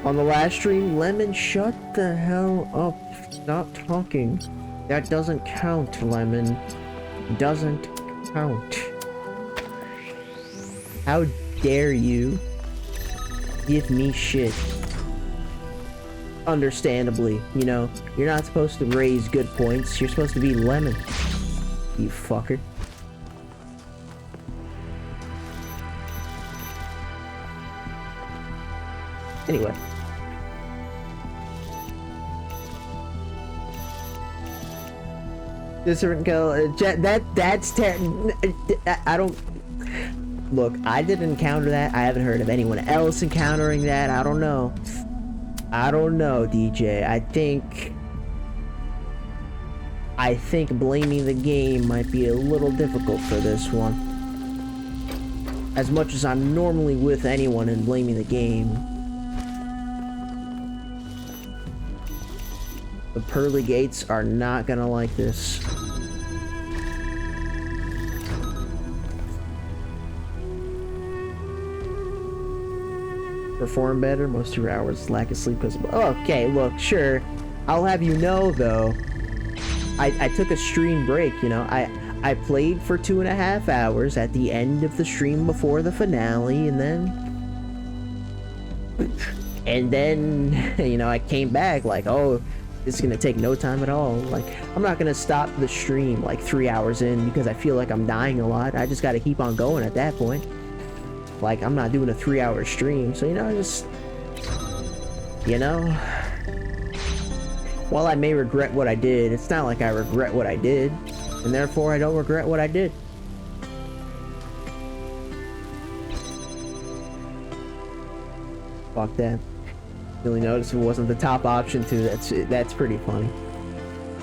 On the last stream, Lemon, shut the hell up. Stop talking. That doesn't count, Lemon. Doesn't count. How dare you give me shit? Understandably, you know, you're not supposed to raise good points. You're supposed to be Lemon. You fucker. Anyway. This certain girl, that's I don't look. I didn't encounter that. I haven't heard of anyone else encountering that. I don't know. I don't know, DJ. I think blaming the game might be a little difficult for this one. As much as I'm normally with anyone and blaming the game, the pearly gates are not gonna like this. Perform better, most of your hours lack of sleep because of... Okay, look, sure. I'll have you know, though, I took a stream break, you know. I played for 2.5 hours at the end of the stream before the finale, and then, you know, I came back like, oh, this is gonna take no time at all. Like, I'm not gonna stop the stream like 3 hours in because I feel like I'm dying a lot. I just gotta keep on going at that point. Like, I'm not doing a 3-hour stream, so, you know, just, you know, while I may regret what I did, it's not like I regret what I did, and therefore I don't regret what I did. Fuck that. Really noticed it wasn't the top option too. That's pretty funny.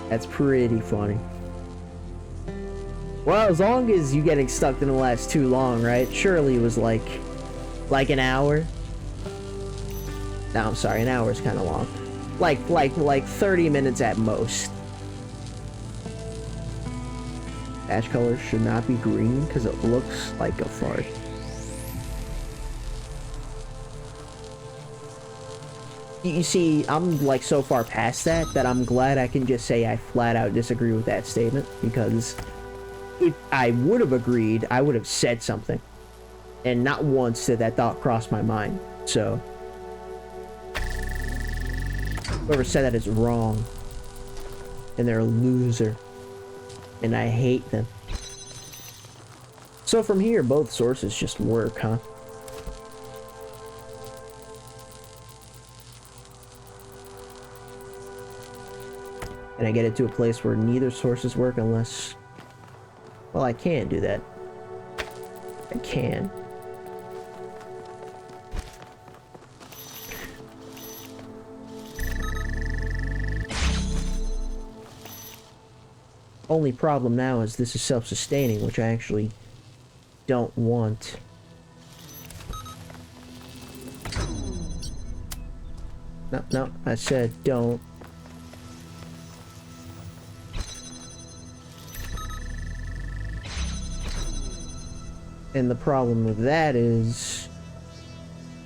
That's pretty funny. Well, as long as you getting stuck didn't last too long, right? Surely it was like an hour. No, I'm sorry, an hour is kind of long. Like 30 minutes at most. Ash color should not be green because it looks like a fart. You see, I'm like so far past that I'm glad I can just say I flat out disagree with that statement, because if I would have agreed, I would have said something. And not once did that thought cross my mind. So whoever said that is wrong. And they're a loser. And I hate them. So from here, both sources just work, huh? And I get it to a place where neither sources work unless... Well, I can do that. I can. Only problem now is this is self-sustaining, which I actually don't want. No, I said don't. And the problem with that is...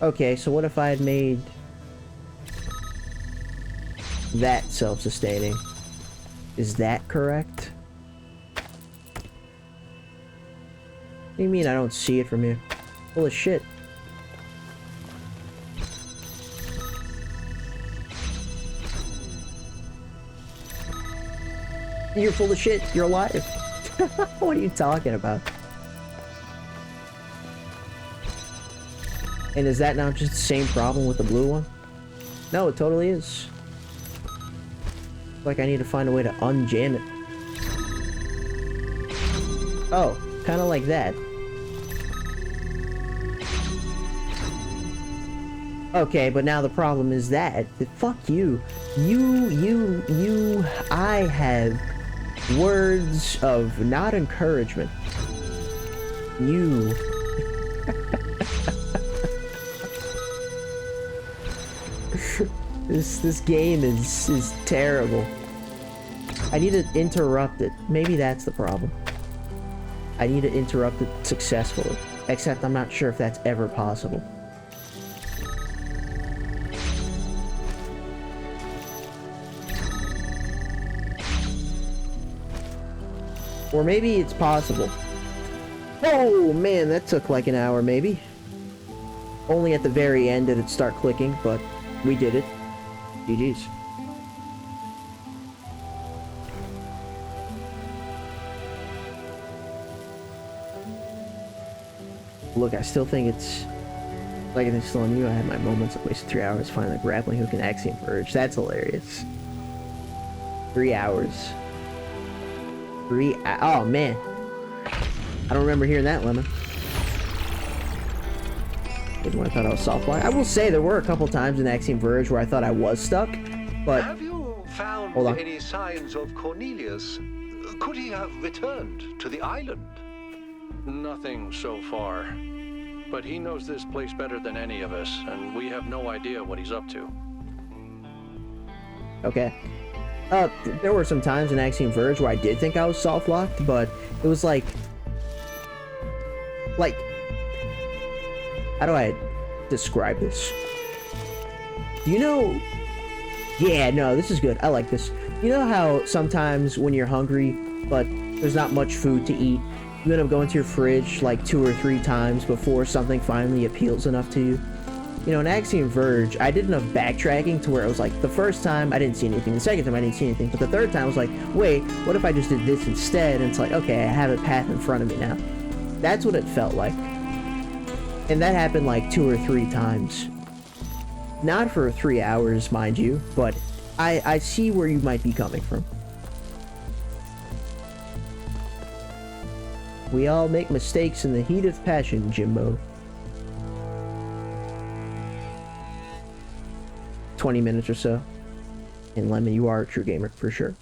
Okay, so what if I had made that self-sustaining? Is that correct? What do you mean I don't see it from here? Full of shit. You're full of shit. You're alive. What are you talking about? And is that not just the same problem with the blue one? No, it totally is. Like I need to find a way to unjam it. Oh, kind of like that. Okay, but now the problem is that fuck you. I have words of not encouragement. You. This game is terrible. I need to interrupt it. Maybe that's the problem. I need to interrupt it successfully. Except I'm not sure if that's ever possible. Or maybe it's possible. Oh man, that took like an hour maybe. Only at the very end did it start clicking, but we did it. GG's. Look, I still think it's... Like I still knew I had my moments. I wasted 3 hours finding the grappling hook and Axiom Verge. That's hilarious. 3 hours. Oh man. I don't remember hearing that, Lemon. When I thought I was soft locked. I will say there were a couple times in Axiom Verge where I thought I was stuck, but... Have you found any signs of Cornelius? Could he have returned to the island? Nothing so far. But he knows this place better than any of us, and we have no idea what he's up to. Okay. There were some times in Axiom Verge where I did think I was soft-locked, but it was like... How do I describe this? Do you know... Yeah, no, this is good. I like this. You know how sometimes when you're hungry, but there's not much food to eat, you end up going to your fridge like 2 or 3 times before something finally appeals enough to you? You know, in Axiom Verge, I did enough backtracking to where it was like, the first time I didn't see anything, the second time I didn't see anything, but the third time I was like, wait, what if I just did this instead? And it's like, okay, I have a path in front of me now. That's what it felt like. And that happened like 2 or 3 times. Not for 3 hours, mind you, but I see where you might be coming from. We all make mistakes in the heat of passion, Jimbo. 20 minutes or so. And Lemon, you are a true gamer, for sure.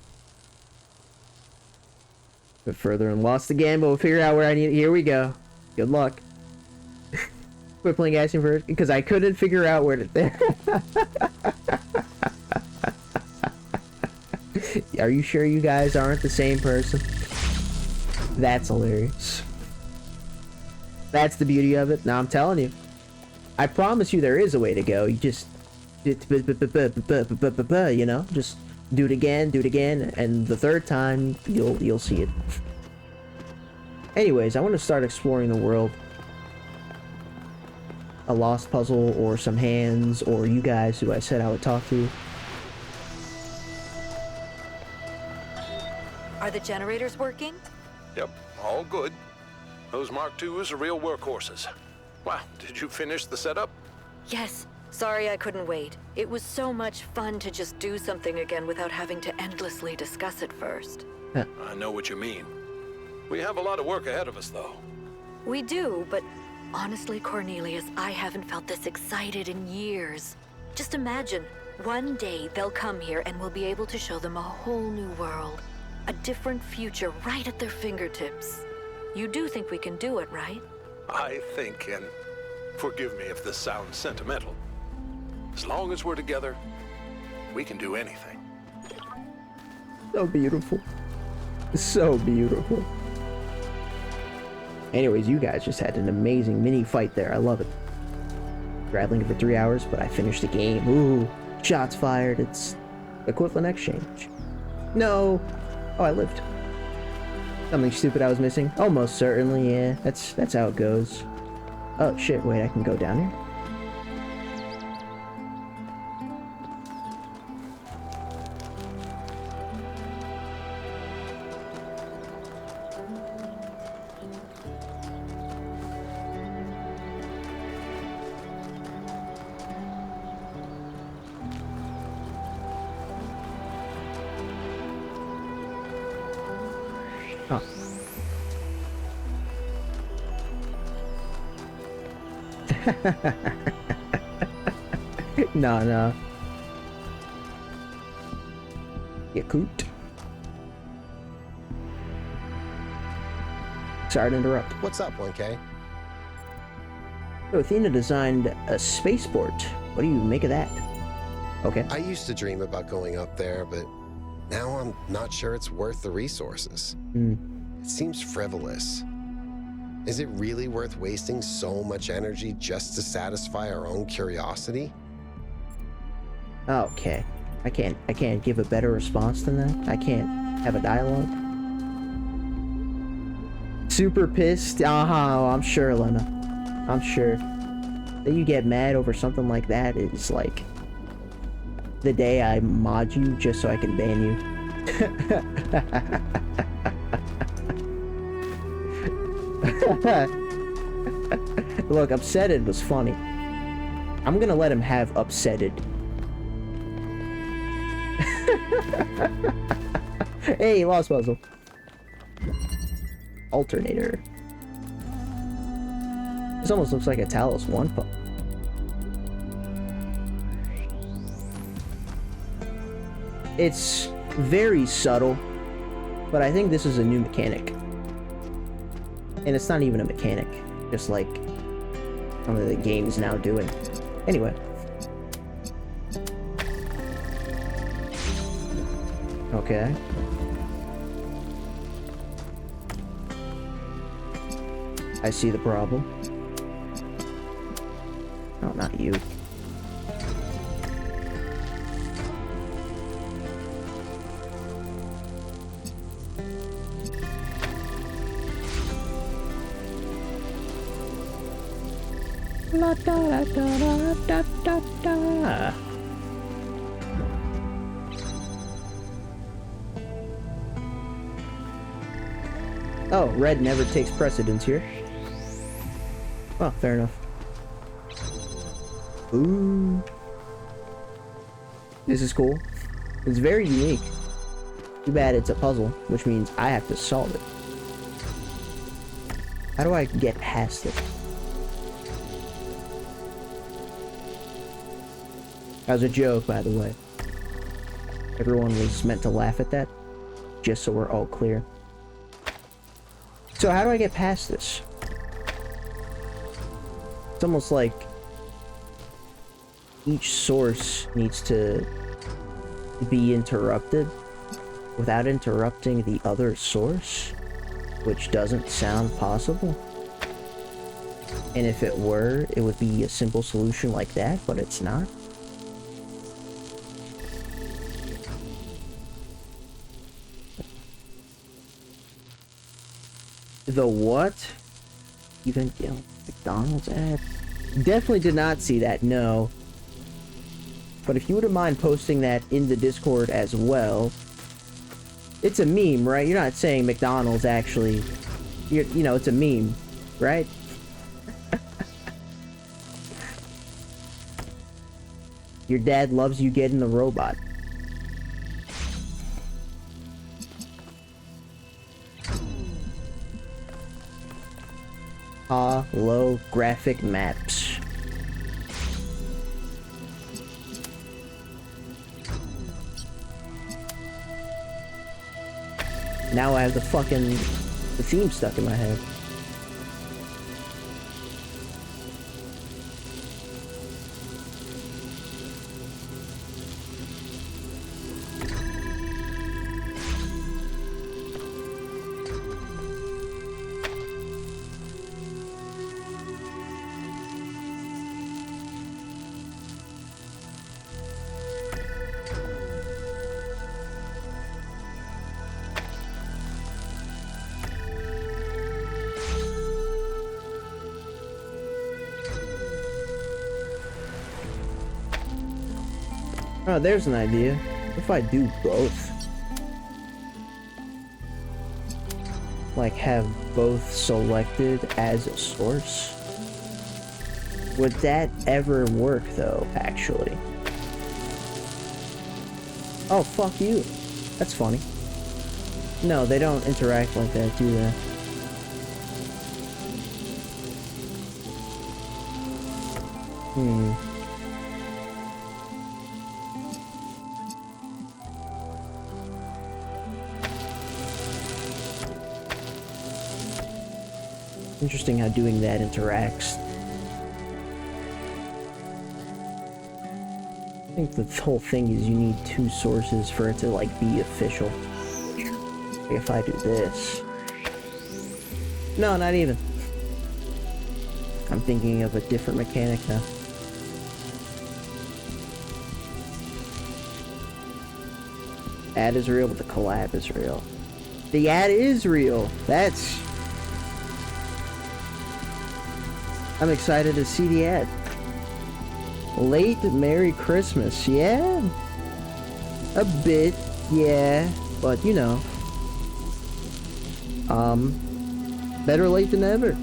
But further and lost again, but we'll figure out where I need... Here we go. Good luck. Quit playing Axiom Verge, because I couldn't figure out where to... Are you sure you guys aren't the same person? That's hilarious. That's the beauty of it. Now I'm telling you. I promise you there is a way to go. You just... You know? Just do it again, and the third time, you'll see it. Anyways, I want to start exploring the world. A lost puzzle, or some hands, or you guys who I said I would talk to. Are the generators working? Yep, all good. Those Mark IIs are real workhorses. Wow, did you finish the setup? Yes. Sorry I couldn't wait. It was so much fun to just do something again without having to endlessly discuss it first. I know what you mean. We have a lot of work ahead of us, though. We do, but honestly, Cornelius, I haven't felt this excited in years. Just imagine, one day they'll come here and we'll be able to show them a whole new world. A different future right at their fingertips. You do think we can do it, right? I think, and forgive me if this sounds sentimental, as long as we're together, we can do anything. So beautiful. So beautiful. Anyways, you guys just had an amazing mini fight there. I love it. Grappling for 3 hours, but I finished the game. Ooh, shots fired. It's equivalent exchange. No. Oh, I lived. Something stupid I was missing? Almost certainly, yeah. That's how it goes. Oh shit, wait, I can go down here? Oh. No. Yakut. Sorry to interrupt. What's up, 1K? So Athena designed a spaceport. What do you make of that? Okay. I used to dream about going up there, but Now I'm not sure it's worth the resources. It seems frivolous. Is it really worth wasting so much energy just to satisfy our own curiosity? Okay. I can't give a better response than that. I can't have a dialogue. Super pissed. I'm sure, Lena. I'm sure. That you get mad over something like that is like the day I mod you just so I can ban you. Look, upsetted was funny. I'm gonna let him have upsetted. Hey, lost puzzle. Alternator. This almost looks like a Talos 1 puzzle. It's very subtle, but I think this is a new mechanic. And it's not even a mechanic, just like some of the game's now doing. Anyway. Okay. I see the problem. No, not you. La da da da da da da. Oh, red never takes precedence here. Oh, fair enough. Ooh. This is cool. It's very unique. Too bad it's a puzzle, which means I have to solve it. How do I get past it? That was a joke, by the way. Everyone was meant to laugh at that, just so we're all clear. So how do I get past this? It's almost like each source needs to be interrupted without interrupting the other source, which doesn't sound possible. And if it were, it would be a simple solution like that, but it's not. The what? Even, you know, McDonald's ad? Definitely did not see that, no. But if you wouldn't mind posting that in the Discord as well. It's a meme, right? You're not saying McDonald's actually... you know, it's a meme, right? Your dad loves you getting the robot. Holographic maps. Now I have the theme stuck in my head. Oh, there's an idea. What if I do both? Like, have both selected as a source? Would that ever work, though, actually? Oh, fuck you. That's funny. No, they don't interact like that, do they? Interesting how doing that interacts. think the whole thing is you need two sources for it to, like, be official. Like if I do this... No, not even. I'm thinking of a different mechanic now. Ad is real, but the collab is real. The ad is real. That's... I'm excited to see the ad. Late Merry Christmas, yeah? A bit, yeah. But, you know. Better late than never.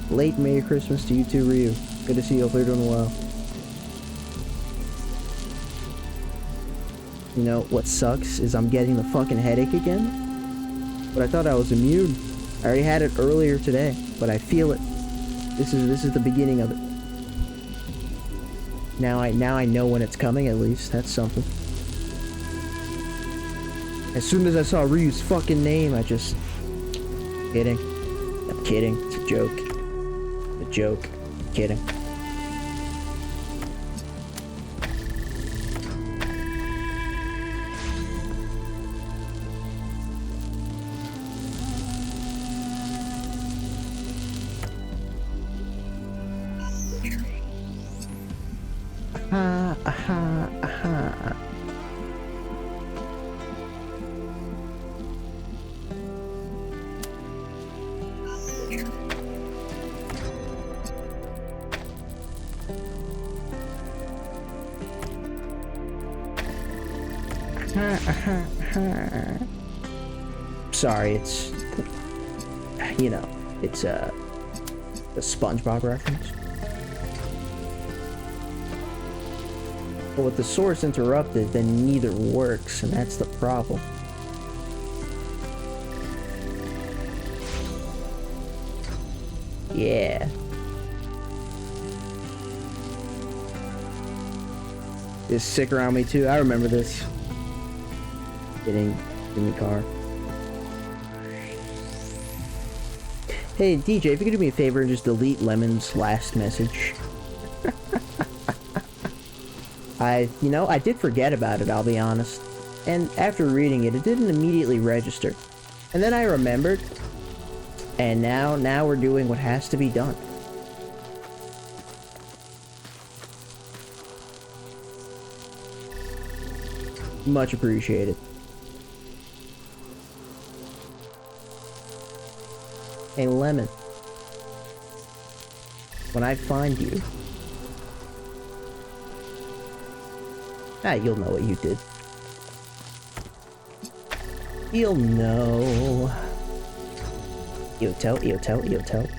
Late Merry Christmas to you too, Ryu. Good to see you. Hope you're doing well. You know, what sucks is I'm getting the fucking headache again. But I thought I was immune. I already had it earlier today, but I feel it. This is the beginning of it. Now I know when it's coming, at least. That's something. As soon as I saw Ryu's fucking name, I just... Kidding. I'm kidding. It's a joke. It's a joke. I'm kidding. Sorry, it's... You know, it's a SpongeBob reference. But with the source interrupted, then neither works, and that's the problem. Yeah. Is sick around me too. I remember this. Getting in the car. Hey DJ, if you could do me a favor and just delete Lemon's last message. I did forget about it, I'll be honest. And after reading it, it didn't immediately register. And then I remembered. And now we're doing what has to be done. Much appreciated. Hey, Lemon. When I find you... you'll know what you did. You'll know. Yotel.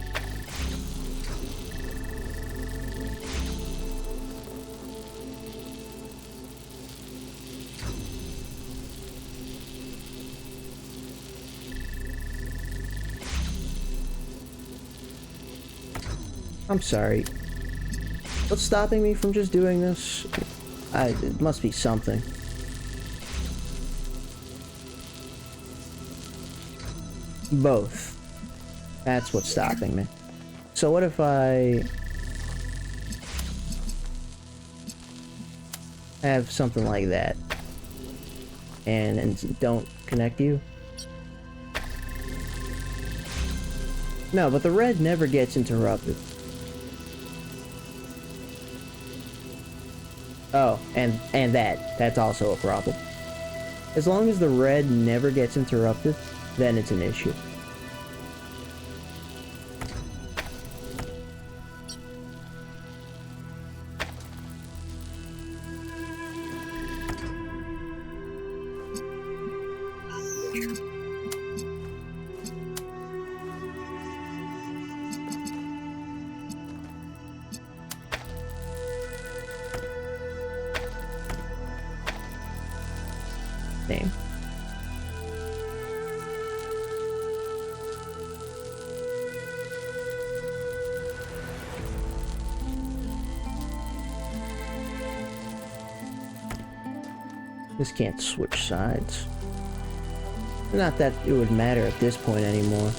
I'm sorry. What's stopping me from just doing this? It must be something. Both. That's what's stopping me. So what if I have something like that and don't connect you? No, but the red never gets interrupted. Oh, and that's also a problem. As long as the red never gets interrupted, then it's an issue. Name. This can't switch sides. Not that it would matter at this point anymore.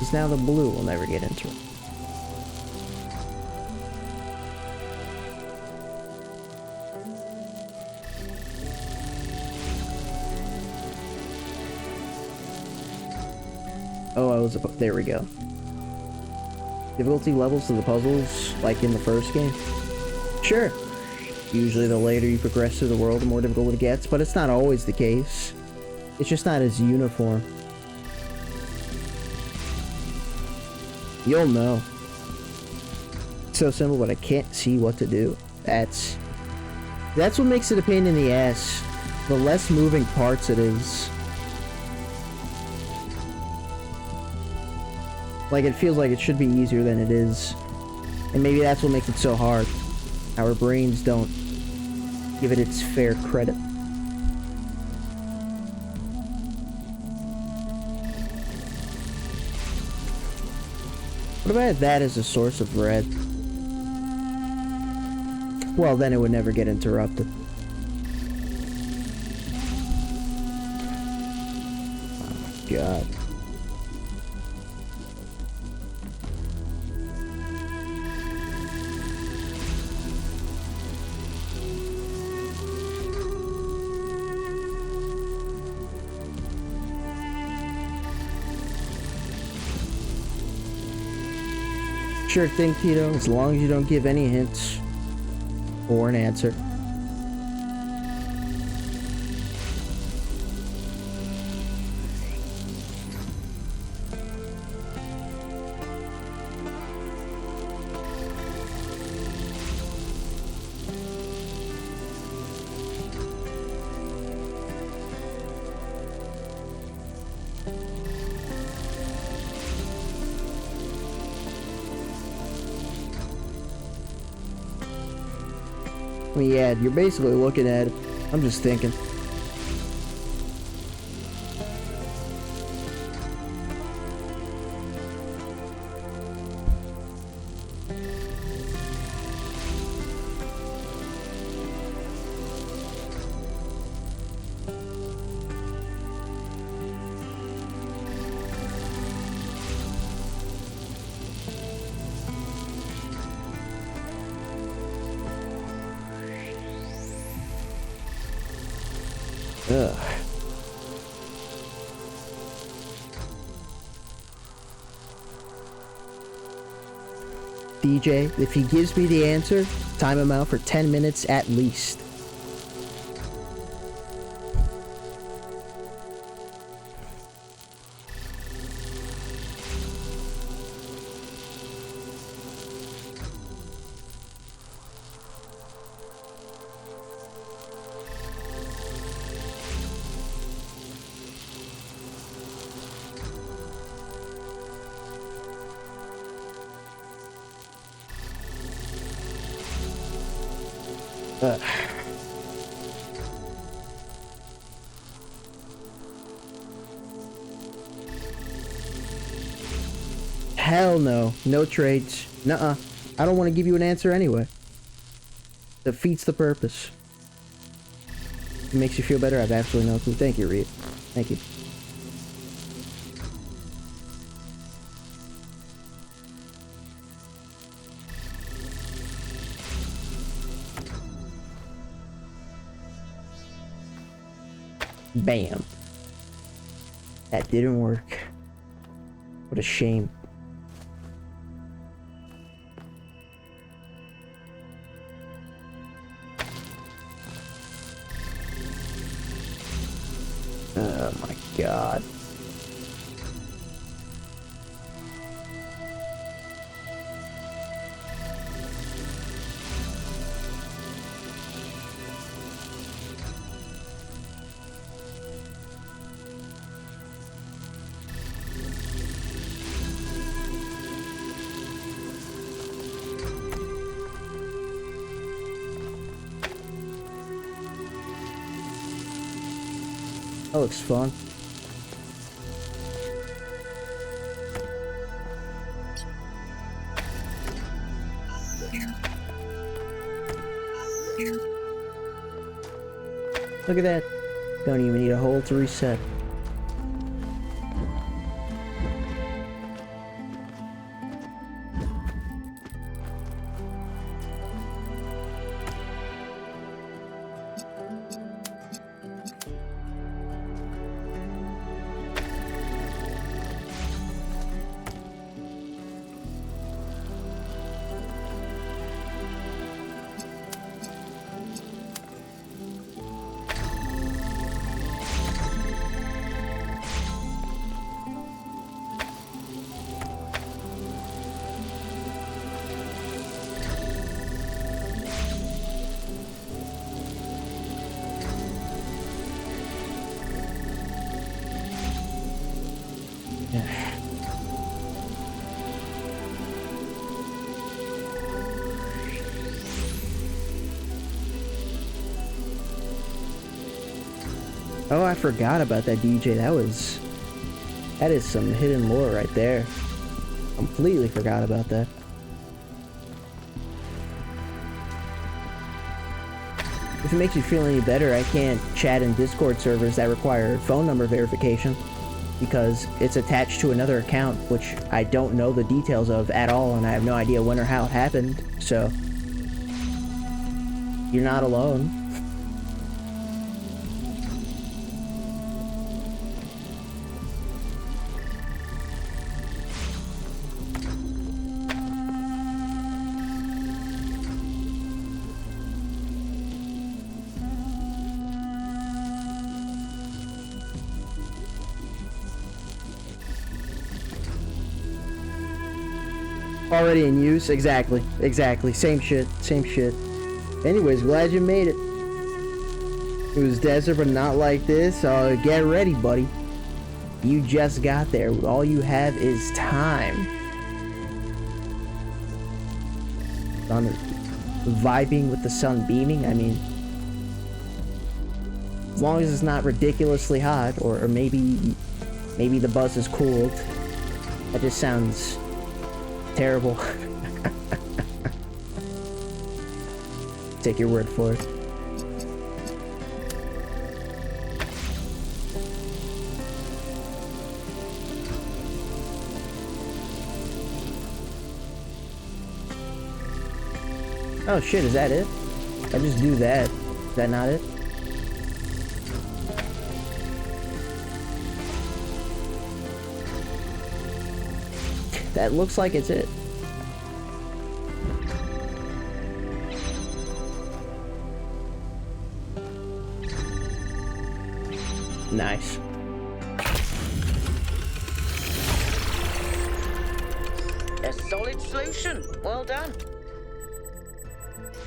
Because now the blue will never get into it. Oh, there we go. Difficulty levels to the puzzles, like in the first game? Sure. Usually the later you progress through the world, the more difficult it gets, but it's not always the case. It's just not as uniform. You'll know. It's so simple, but I can't see what to do. That's what makes it a pain in the ass. The less moving parts it is. Like, it feels like it should be easier than it is. And maybe that's what makes it so hard. Our brains don't give it its fair credit. What if I had that as a source of red? Well, then it would never get interrupted. Oh my god. Sure thing, Tito, as long as you don't give any hints or an answer. I mean, yeah, you're basically looking at it. I'm just thinking. Ugh. DJ, if he gives me the answer, time him out for 10 minutes at least. Hell no. No trades. Nuh-uh. I don't want to give you an answer anyway. Defeats the purpose. It makes you feel better. I have absolutely no clue. Thank you, Reed. Thank you. Bam. That didn't work. What a shame. Oh my god. That looks fun. Look at that. Don't even need a hole to reset. Oh, I forgot about that DJ. That is some hidden lore right there. Completely forgot about that. If it makes you feel any better, I can't chat in Discord servers that require phone number verification because it's attached to another account, which I don't know the details of at all, and I have no idea when or how it happened, so you're not alone. Already in use? Exactly. Same shit. Anyways, glad you made it. It was desert, but not like this. Get ready, buddy. You just got there. All you have is time. Sun vibing with the sun beaming. I mean, as long as it's not ridiculously hot, or maybe the buzz is cooled. That just sounds terrible. Take your word for it. Oh shit, is that it? I just do that. Is that not it? That looks like it's it. Nice. A solid solution. Well done.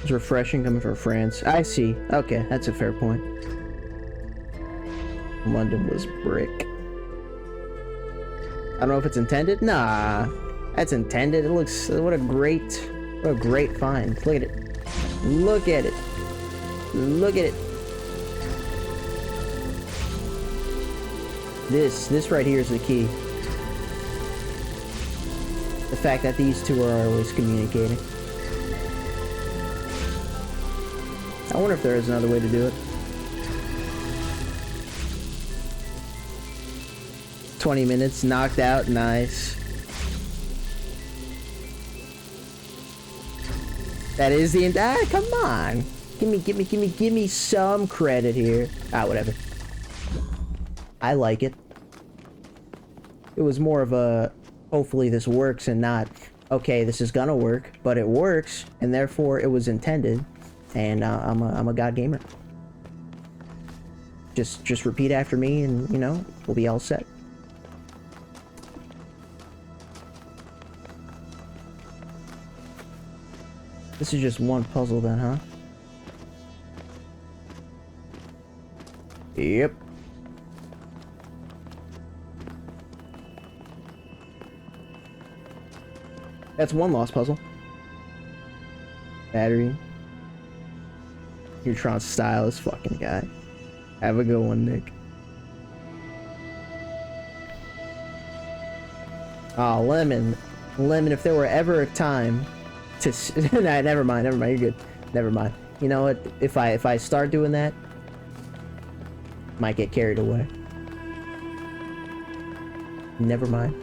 It's refreshing coming from France. I see. Okay, that's a fair point. London was brick. I don't know if it's intended. Nah, that's intended. It looks. What a great find. Look at it. Look at it. Look at it. This right here is the key. The fact that these two are always communicating. I wonder if there is another way to do it. 20 minutes, knocked out, nice. That is the end. Ah, come on. Give me some credit here. Ah, whatever. I like it. It was more of a, hopefully this works, and not, okay, this is gonna work, but it works, and therefore it was intended, and I'm a god gamer. Just repeat after me, and you know, we'll be all set. This is just one puzzle then, huh? Yep. That's one lost puzzle. Battery. You're trying to style this fucking guy. Have a good one, Nick. Oh, Lemon. Lemon, if there were ever a time to... Nah, never mind, you're good. Never mind. You know what? If I start doing that, might get carried away. Never mind.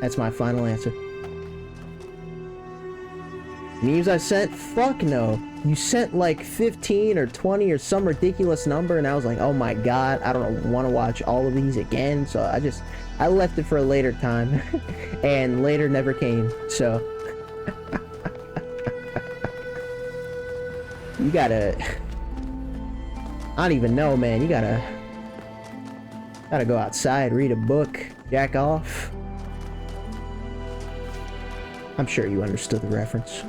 That's my final answer. Memes I sent? Fuck no. You sent like 15 or 20 or some ridiculous number, and I was like, oh my god, I don't want to watch all of these again, so I left it for a later time. And later never came, so... You gotta... I don't even know, man. You gotta go outside, read a book, jack off. I'm sure you understood the reference.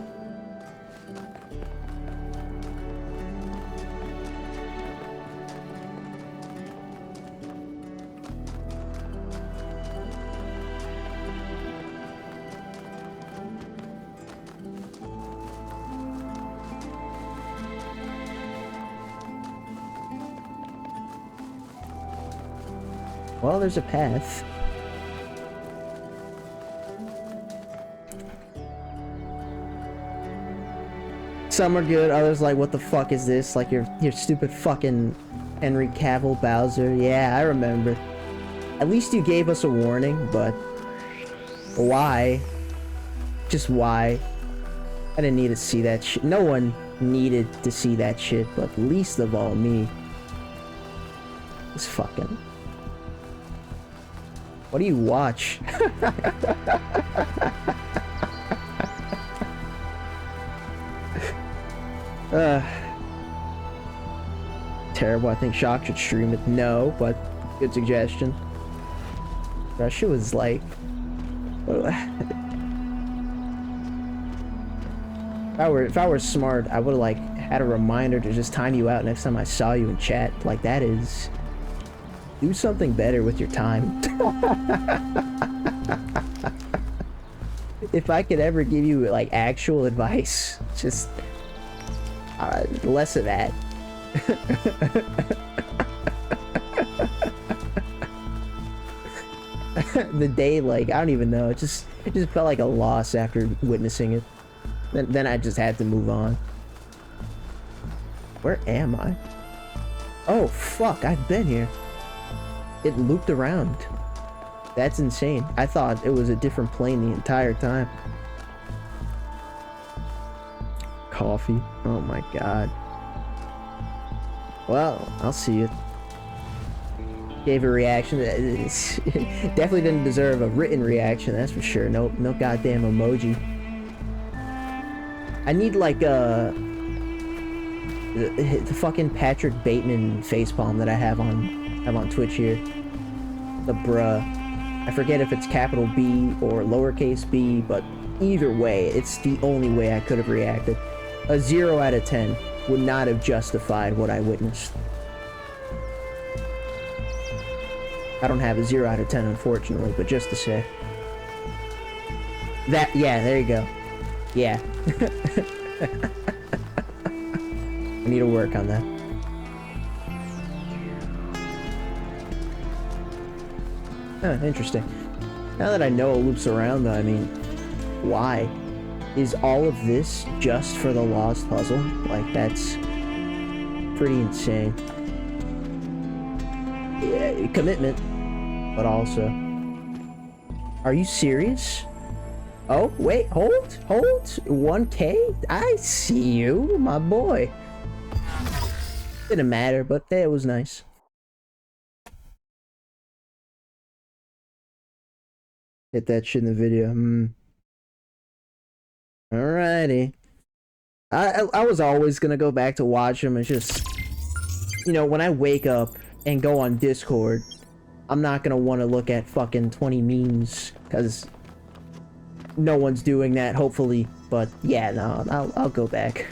Well, there's a path. Some are good, others like, what the fuck is this? Like your stupid fucking Henry Cavill Bowser. Yeah, I remember. At least you gave us a warning, but why? Just why? I didn't need to see that shit. No one needed to see that shit, but least of all me. This fucking... What do you watch? Terrible. I think Shock should stream it. No, but good suggestion. That shit was like... If I were smart, I would've like had a reminder to just time you out next time I saw you in chat. Like, that is... Do something better with your time. If I could ever give you like actual advice, just less of that. The day, like, I don't even know, it just felt like a loss after witnessing it. Then I just had to move on. Where am I? Oh fuck, I've been here. It looped around. That's insane. I thought it was a different plane the entire time. Coffee. Oh my god. Well, I'll see it. Gave a reaction. Definitely didn't deserve a written reaction, that's for sure. No goddamn emoji. I need like the fucking Patrick Bateman facepalm that I have on Twitch here. The bruh. I forget if it's capital B or lowercase b, but either way, it's the only way I could have reacted. A 0 out of 10 would not have justified what I witnessed. I don't have a 0 out of 10, unfortunately, but just to say. That, yeah, there you go. Yeah. I need to work on that. Huh, interesting. Now that I know it loops around, though, I mean, why? Is all of this just for the lost puzzle? Like, that's pretty insane. Yeah, commitment, but also... Are you serious? Oh, wait, hold? 1K? I see you, my boy. Didn't matter, but it was nice. Hit that shit in the video. Alrighty. I was always gonna go back to watch them. It's just, you know, when I wake up and go on Discord, I'm not gonna want to look at fucking 20 memes, because no one's doing that, hopefully. But yeah, no, I'll go back.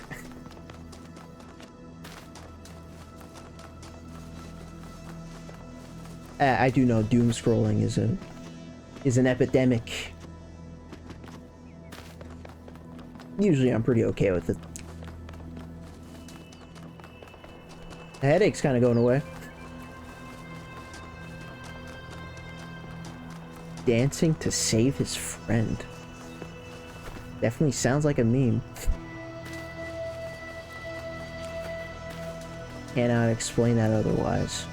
I do know doom scrolling is an epidemic. Usually I'm pretty okay with it. The headache's kind of going away. Dancing to save his friend. Definitely sounds like a meme. Cannot explain that otherwise.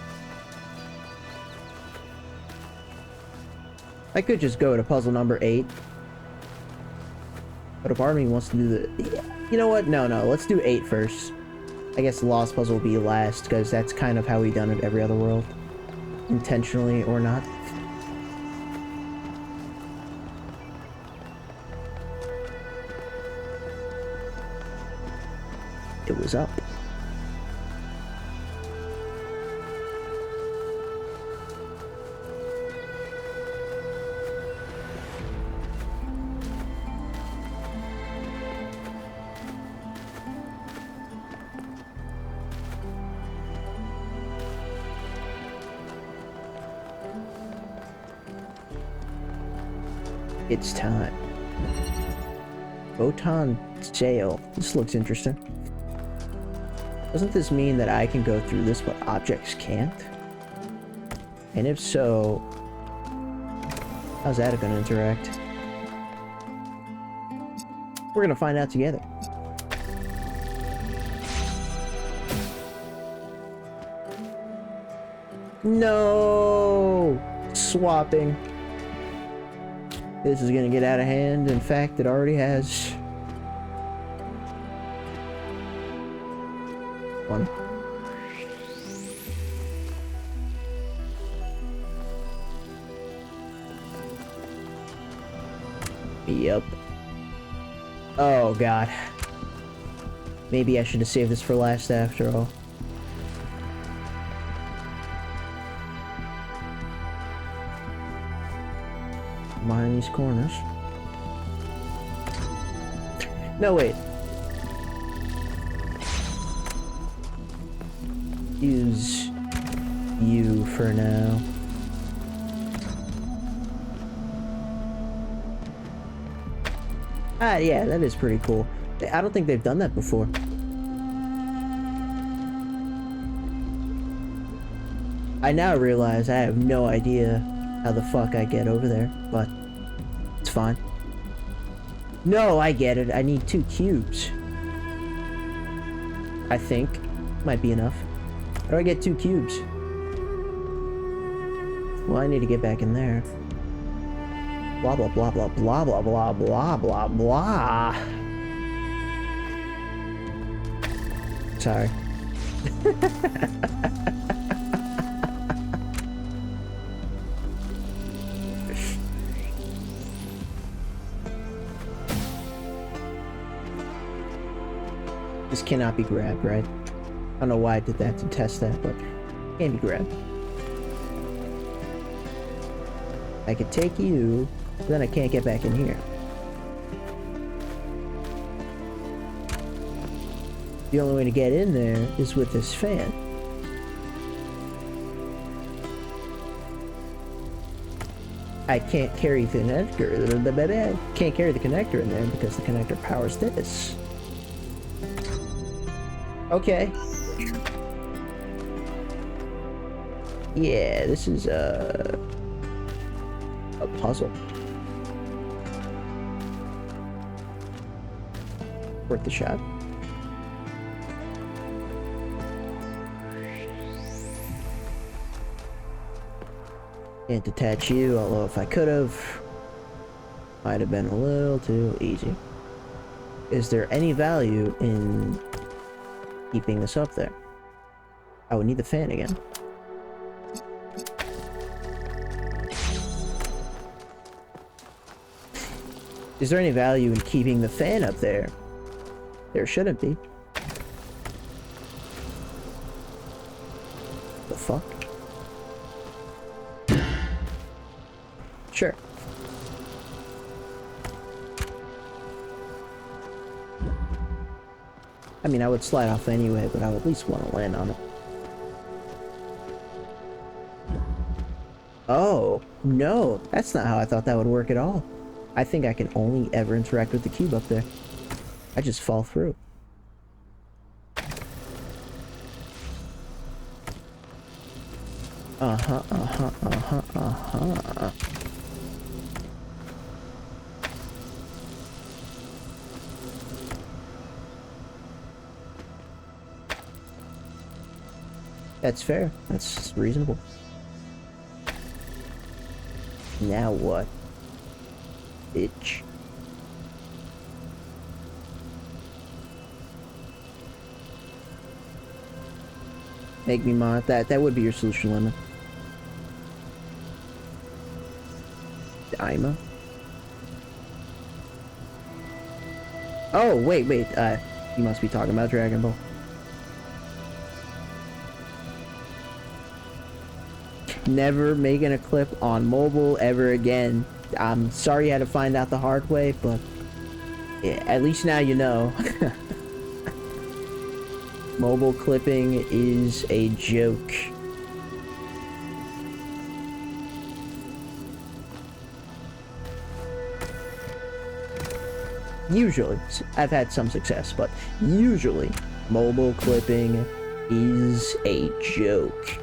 I could just go to puzzle number 8. But a part of me wants to do the... You know what? No, let's do 8 first. I guess the lost puzzle will be last, because that's kind of how we've done it every other world. Intentionally or not. It was up. It's time. Photon sail. This looks interesting. Doesn't this mean that I can go through this, but objects can't? And if so, how's that gonna interact? We're gonna find out together. No! Swapping. This is gonna get out of hand. In fact, it already has. One. Yep. Oh god. Maybe I should have saved this for last after all. Behind these corners. No, wait. Use you for now. Ah, yeah, that is pretty cool. I don't think they've done that before. I now realize I have no idea how the fuck I get over there, but it's fine. No, I get it. I need 2 cubes. I think. Might be enough. How do I get 2 cubes? Well, I need to get back in there. Blah, blah, blah, blah, blah, blah, blah, blah, blah, blah. Sorry. This cannot be grabbed, right? I don't know why I did that to test that, but it can't be grabbed. I could take you, but then I can't get back in here. The only way to get in there is with this fan. I can't carry the connector. Can't carry the connector in there because the connector powers this. Okay. Yeah, this is a puzzle. Worth the shot. Can't detach you, although if I could have, might have been a little too easy. Is there any value in keeping this up there? I would need the fan again. Is there any value in keeping the fan up there? There shouldn't be. The fuck? Sure. I mean, I would slide off anyway, but I would at least want to land on it. Oh, no. That's not how I thought that would work at all. I think I can only ever interact with the cube up there. I just fall through. Uh-huh, uh-huh, uh-huh, uh-huh. That's fair. That's reasonable. Now what? Bitch. Make me mod that. That would be your solution limit. Daima. Oh, wait. You must be talking about Dragon Ball. Never making a clip on mobile ever again. I'm sorry you had to find out the hard way, but yeah, at least now you know. Mobile clipping is a joke. Usually, I've had some success, but usually, mobile clipping is a joke.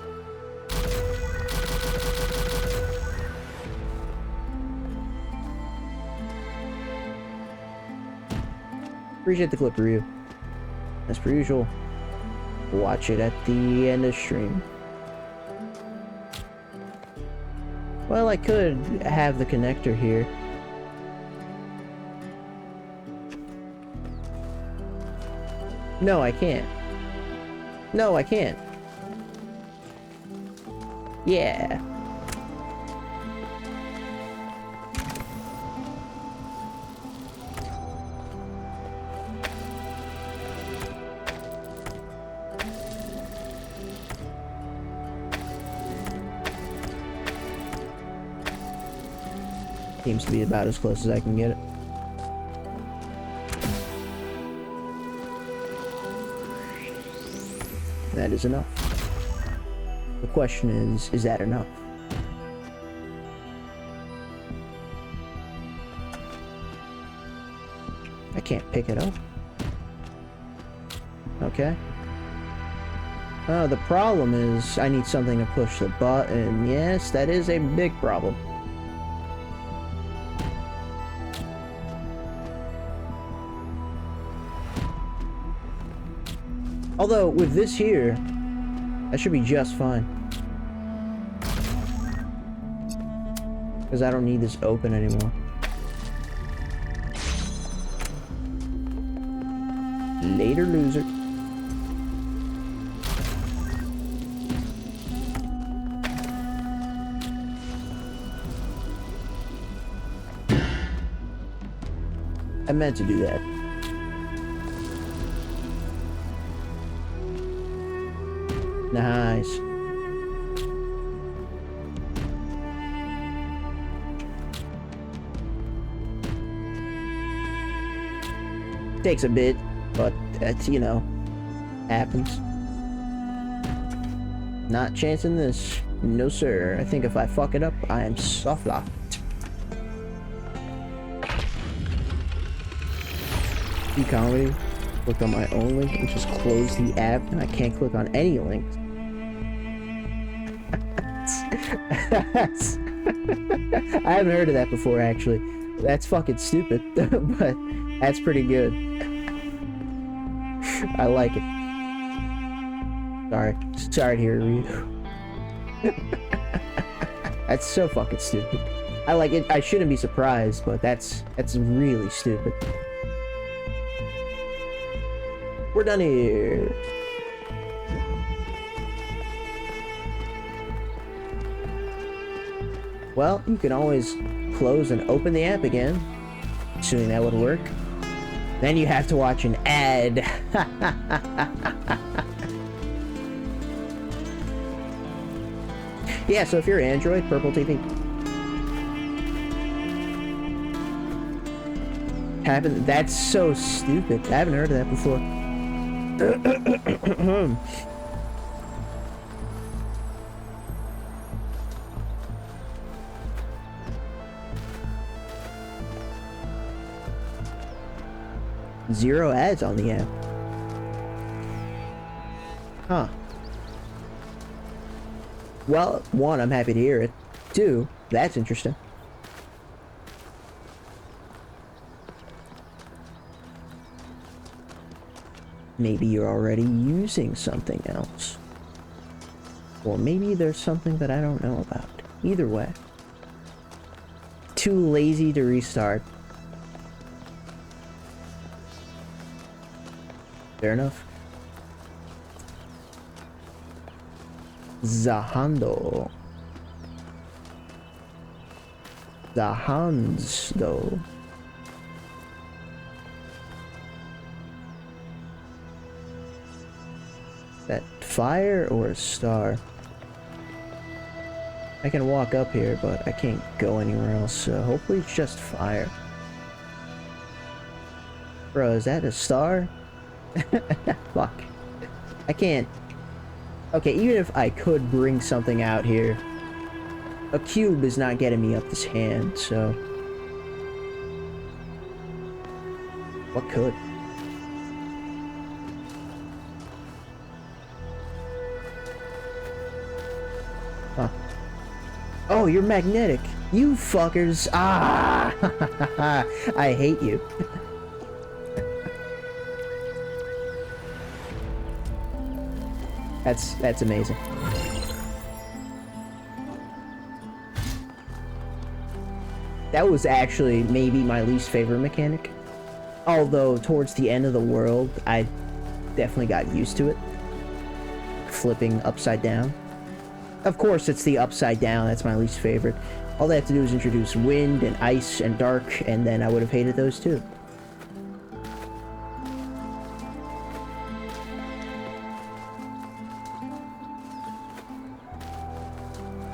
Appreciate the clip review. As per usual, watch it at the end of stream. Well, I could have the connector here. No, I can't. No, I can't. Yeah. Seems to be about as close as I can get it. That is enough. The question is that enough? I can't pick it up. Okay. Oh, the problem is I need something to push the button. Yes, that is a big problem. Although, with this here, that should be just fine. Because I don't need this open anymore. Later, loser. I meant to do that. Nice. Takes a bit, but that's, you know, happens. Not chancing this. No, sir. I think if I fuck it up, I am soft locked. Comedy. Click on my own link and just close the app, and I can't click on any links. I haven't heard of that before, actually. That's fucking stupid, but that's pretty good. I like it. Sorry to hear you. That's so fucking stupid. I like it. I shouldn't be surprised, but that's really stupid. We're done here. Well, you can always close and open the app again, assuming that would work. Then you have to watch an ad. Yeah, so if you're Android, Purple TV. That's so stupid. I haven't heard of that before. Zero ads on the app. Huh. Well, one, I'm happy to hear it. Two, that's interesting. Maybe you're already using something else. Or maybe there's something that I don't know about. Either way. Too lazy to restart. Fair enough. Zahando. Zahando. That fire or a star? I can walk up here, but I can't go anywhere else, so hopefully it's just fire. Bro, is that a star? Fuck. I can't. Okay, even if I could bring something out here, a cube is not getting me up this hand, so... What could? Huh. Oh, you're magnetic. You fuckers. Ah! I hate you. That's amazing. That was actually maybe my least favorite mechanic. Although towards the end of the world, I definitely got used to it. Flipping upside down. Of course, it's the upside down that's my least favorite. All they have to do is introduce wind and ice and dark, and then I would have hated those too.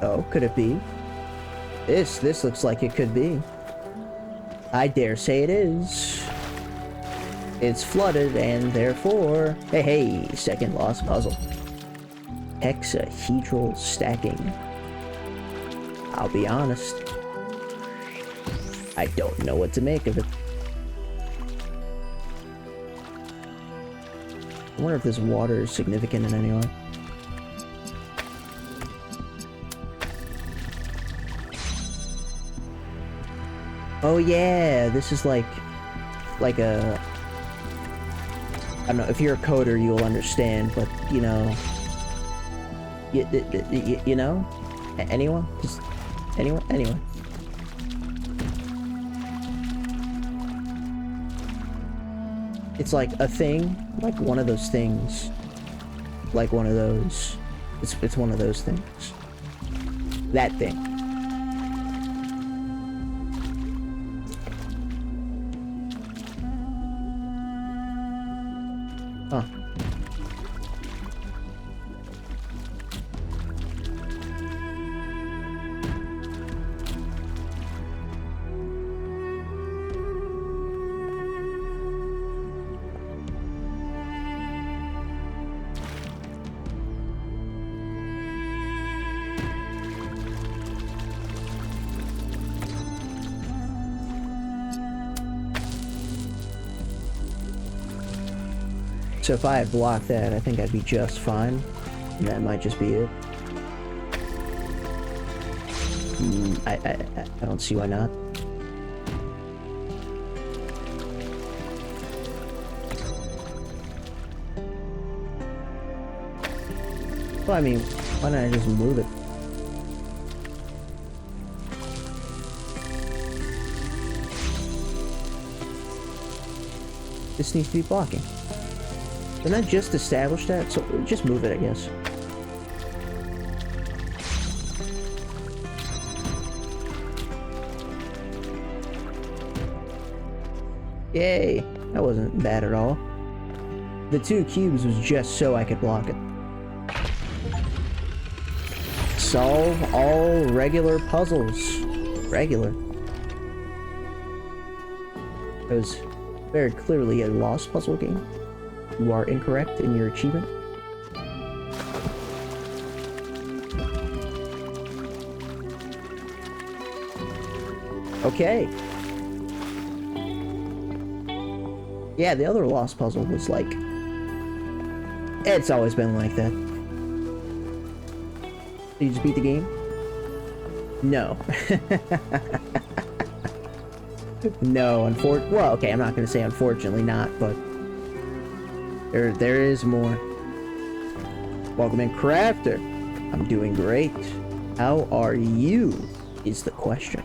Oh, could it be? This looks like it could be. I dare say it is. It's flooded, and therefore... Hey, second lost puzzle. Hexahedral stacking. I'll be honest. I don't know what to make of it. I wonder if this water is significant in any way. Oh yeah, this is like a... I don't know, if you're a coder you'll understand, but you know... You know? Anyone? Just... Anyone? Anyway. It's like a thing, like one of those things. Like one of those... It's one of those things. That thing. Huh. So if I had blocked that, I think I'd be just fine. And that might just be it. I don't see why not. Well, I mean, why don't I just move it? This needs to be blocking. Didn't I just establish that? So just move it, I guess. Yay! That wasn't bad at all. The 2 cubes was just so I could block it. Solve all regular puzzles. Regular. It was very clearly a lost puzzle game. You are incorrect in your achievement. Okay. Yeah, the other lost puzzle was like... It's always been like that. Did you just beat the game? No. No, well, okay, I'm not gonna say unfortunately not, but... There is more. Welcome in, Crafter. I'm doing great. How are you? Is the question.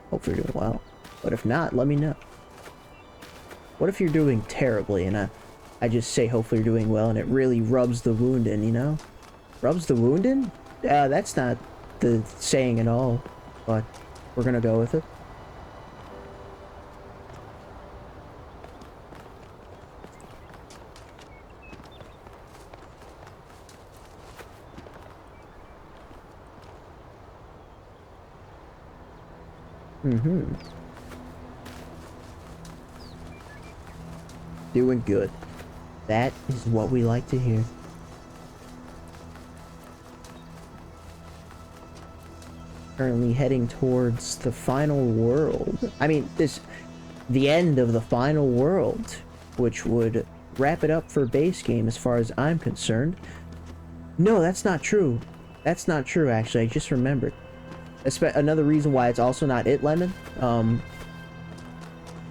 Hope you're doing well. But if not, let me know. What if you're doing terribly and I just say hopefully you're doing well and it really rubs the wound in, you know? Rubs the wound in? That's not the saying at all, but we're gonna go with it. Doing good. That is what we like to hear. Currently heading towards the final world. I mean, the end of the final world, which would wrap it up for base game as far as I'm concerned. No, that's not true. That's not true, actually. I just remembered. Another reason why it's also not it, Lemon.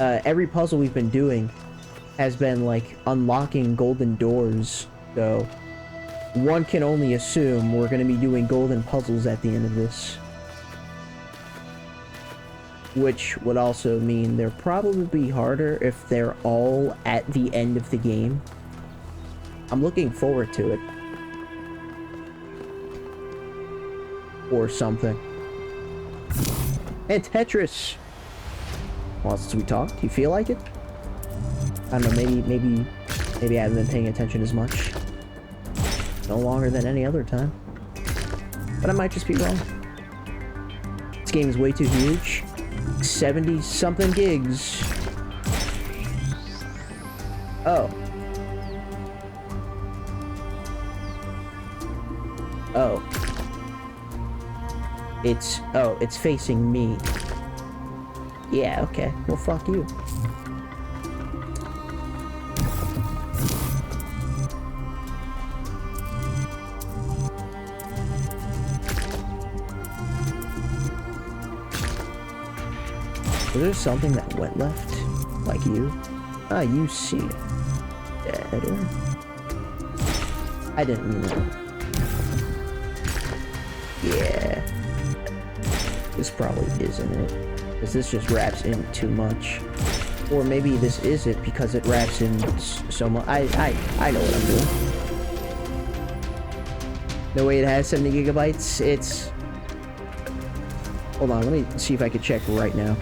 Every puzzle we've been doing has been like unlocking golden doors So, one can only assume we're going to be doing golden puzzles at the end of this. Which would also mean they're probably harder if they're all at the end of the game. I'm looking forward to it. Or something. And Tetris! Well, since we talked, do you feel like it? I don't know, maybe I haven't been paying attention as much. No longer than any other time. But I might just be wrong. This game is way too huge. 70-something gigs. Oh. Oh. It's facing me. Yeah, okay. Well, fuck you. Is there something that went left? Like you? Ah, you see. Dead. I didn't mean that. Yeah. This probably isn't it. Because this just wraps in too much. Or maybe this is it because it wraps in so much. I know what I'm doing. No way it has 70 gigabytes. It's... Hold on, let me see if I can check right now.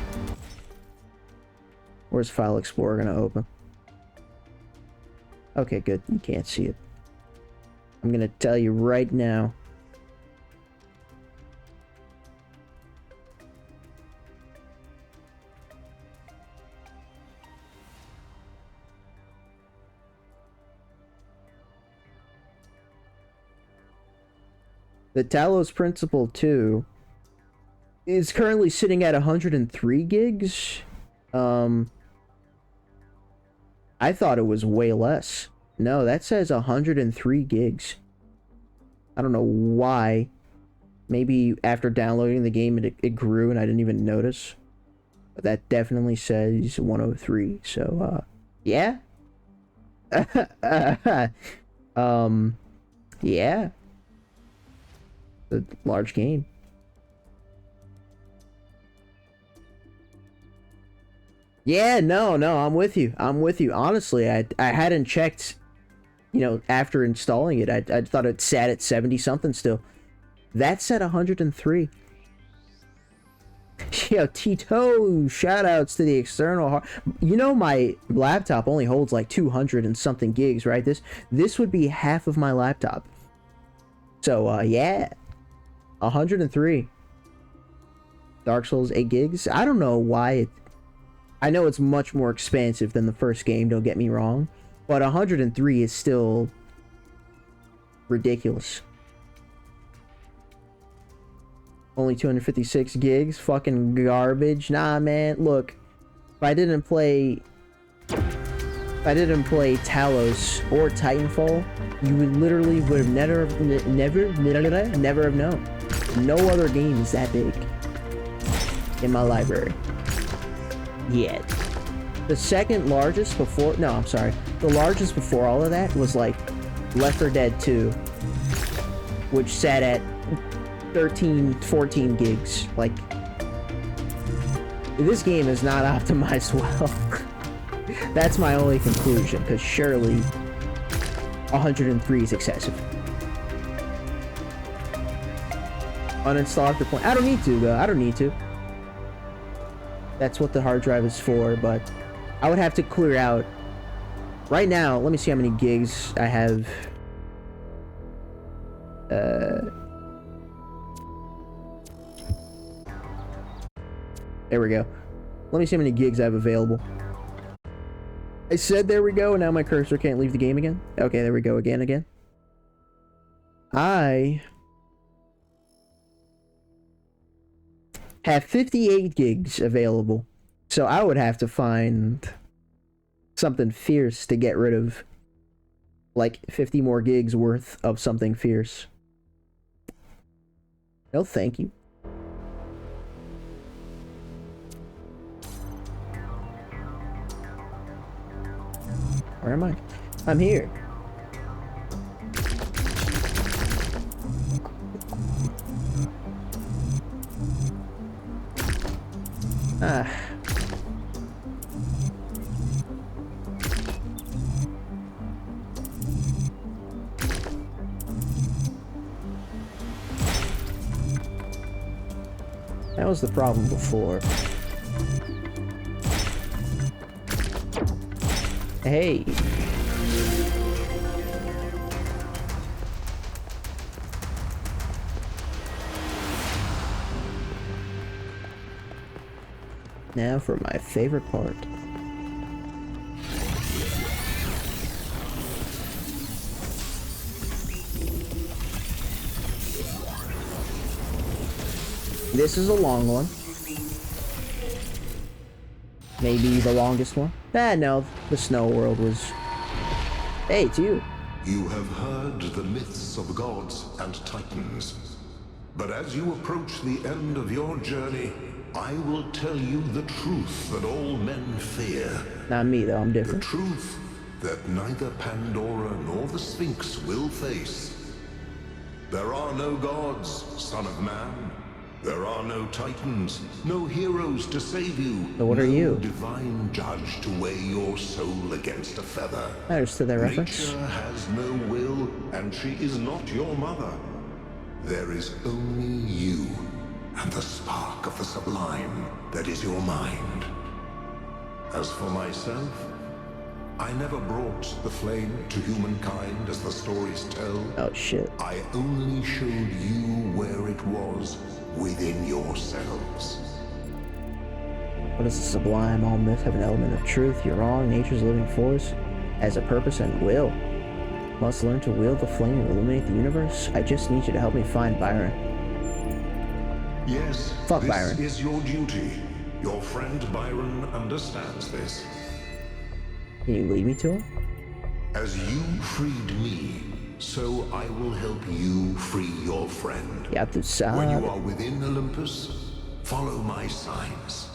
Where's File Explorer gonna open? Okay, good. You can't see it. I'm gonna tell you right now. The Talos Principle 2 is currently sitting at 103 gigs. I thought it was way less. No, that says 103 gigs. I don't know why. Maybe after downloading the game it grew and I didn't even notice. But that definitely says 103. So, yeah. Yeah. A large game. Yeah, no, I'm with you. Honestly, I hadn't checked, you know, after installing it. I thought it sat at 70 something still. That's at 103. Yo, Tito, shoutouts to the external you know, my laptop only holds like 200 and something gigs, right? This would be half of my laptop. So, yeah. 103. Dark Souls 8 gigs. I don't know why I know it's much more expansive than the first game, don't get me wrong, but 103 is still ridiculous. Only 256 gigs, fucking garbage. Nah, man, look, if I didn't play Talos or Titanfall, you would literally have never have known. No other game is that big in my library. Yeah. The second largest before... No, I'm sorry. The largest before all of that was, like, Left 4 Dead 2. Which sat at 13, 14 gigs. Like... This game is not optimized well. That's my only conclusion, because surely 103 is excessive. Uninstall after point. I don't need to, though. I don't need to. That's what the hard drive is for, but I would have to clear out. Right now, let me see how many gigs I have. There we go. Let me see how many gigs I have available. I said there we go, and now my cursor can't leave the game again. Okay, there we go again. I have 58 gigs available. So I would have to find something fierce to get rid of. Like 50 more gigs worth of something fierce. No, thank you. Where am I? I'm here. Ah. That was the problem before. Hey. Now for my favorite part. This is a long one. Maybe the longest one. No, the snow world was... Hey, it's you. You have heard the myths of gods and titans. But as you approach the end of your journey, I will tell you the truth that all men fear. Not me, though. I'm different. The truth that neither Pandora nor the Sphinx will face. There are no gods, son of man. There are no titans, no heroes to save you. So what are you? No divine judge to weigh your soul against a feather. I understood that reference. Nature has no will, and she is not your mother. There is only you, and the spark of the sublime that is your mind. As for myself, I never brought the flame to humankind as the stories tell. Oh shit. I only showed you where it was within yourselves. What is the sublime? All myths have an element of truth. You're wrong. Nature's living force has a purpose and will. Must learn to wield the flame and illuminate the universe. I just need you to help me find Byron. Yes, Fuck this Byron. is your duty. Your friend Byron understands this. Can you lead me to him? As you freed me, so I will help you free your friend. Yeah, to When you side. are within Olympus, follow my signs.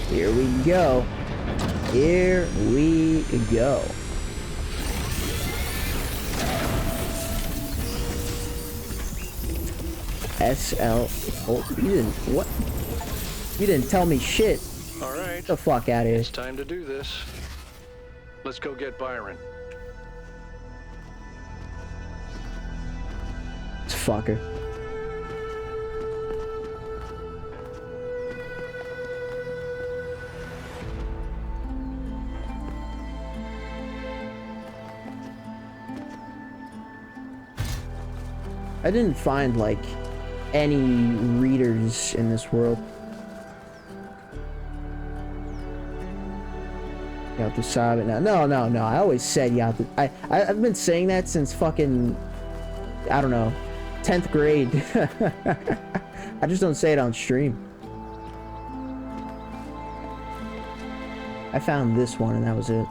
Here we go. Here we go. SL. Oh, you didn't. What? You didn't tell me shit. All right. Get the fuck out of here. It's time to do this. Let's go get Byron. This fucker. I didn't find, like, any readers in this world. You have to solve it now. No. I always said you have to. I've been saying that since fucking, I don't know, 10th grade. I just don't say it on stream. I found this one and that was it.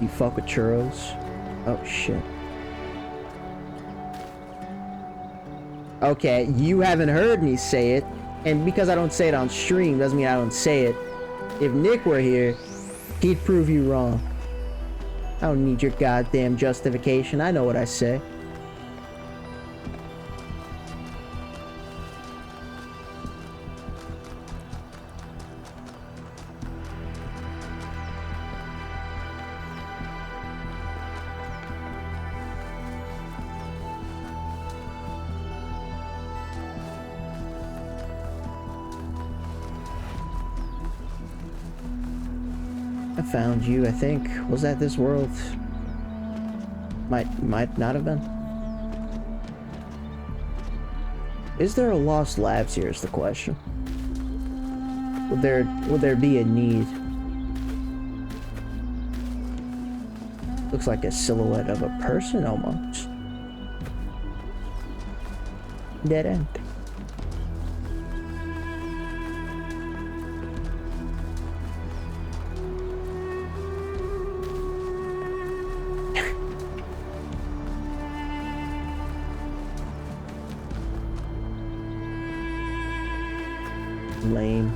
You fuck with churros? Oh shit. Okay, you haven't heard me say it, and because I don't say it on stream doesn't mean I don't say it. If Nick were here, he'd prove you wrong. I don't need your goddamn justification. I know what I say. I found you, I think. Was that this world? Might not have been. Is there a Lost Labs here is the question. Would there be a need? Looks like a silhouette of a person almost. Dead end. Lame.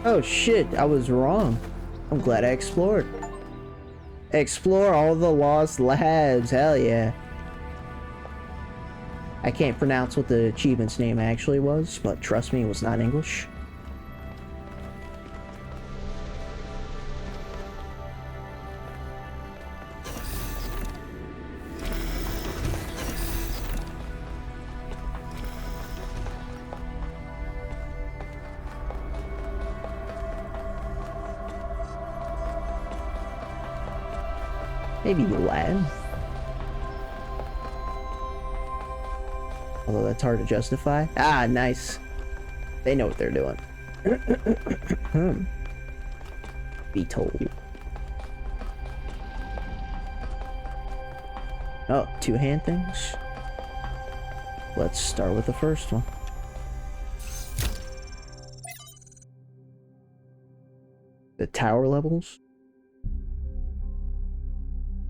Oh shit, I was wrong. I'm glad I explored. Explore all the lost labs, hell yeah. I can't pronounce what the achievement's name actually was, but trust me, it was not English. Maybe Latin. Although that's hard to justify. Ah, nice. They know what they're doing. Be told. Oh, two-hand things. Let's start with the first one. The tower levels.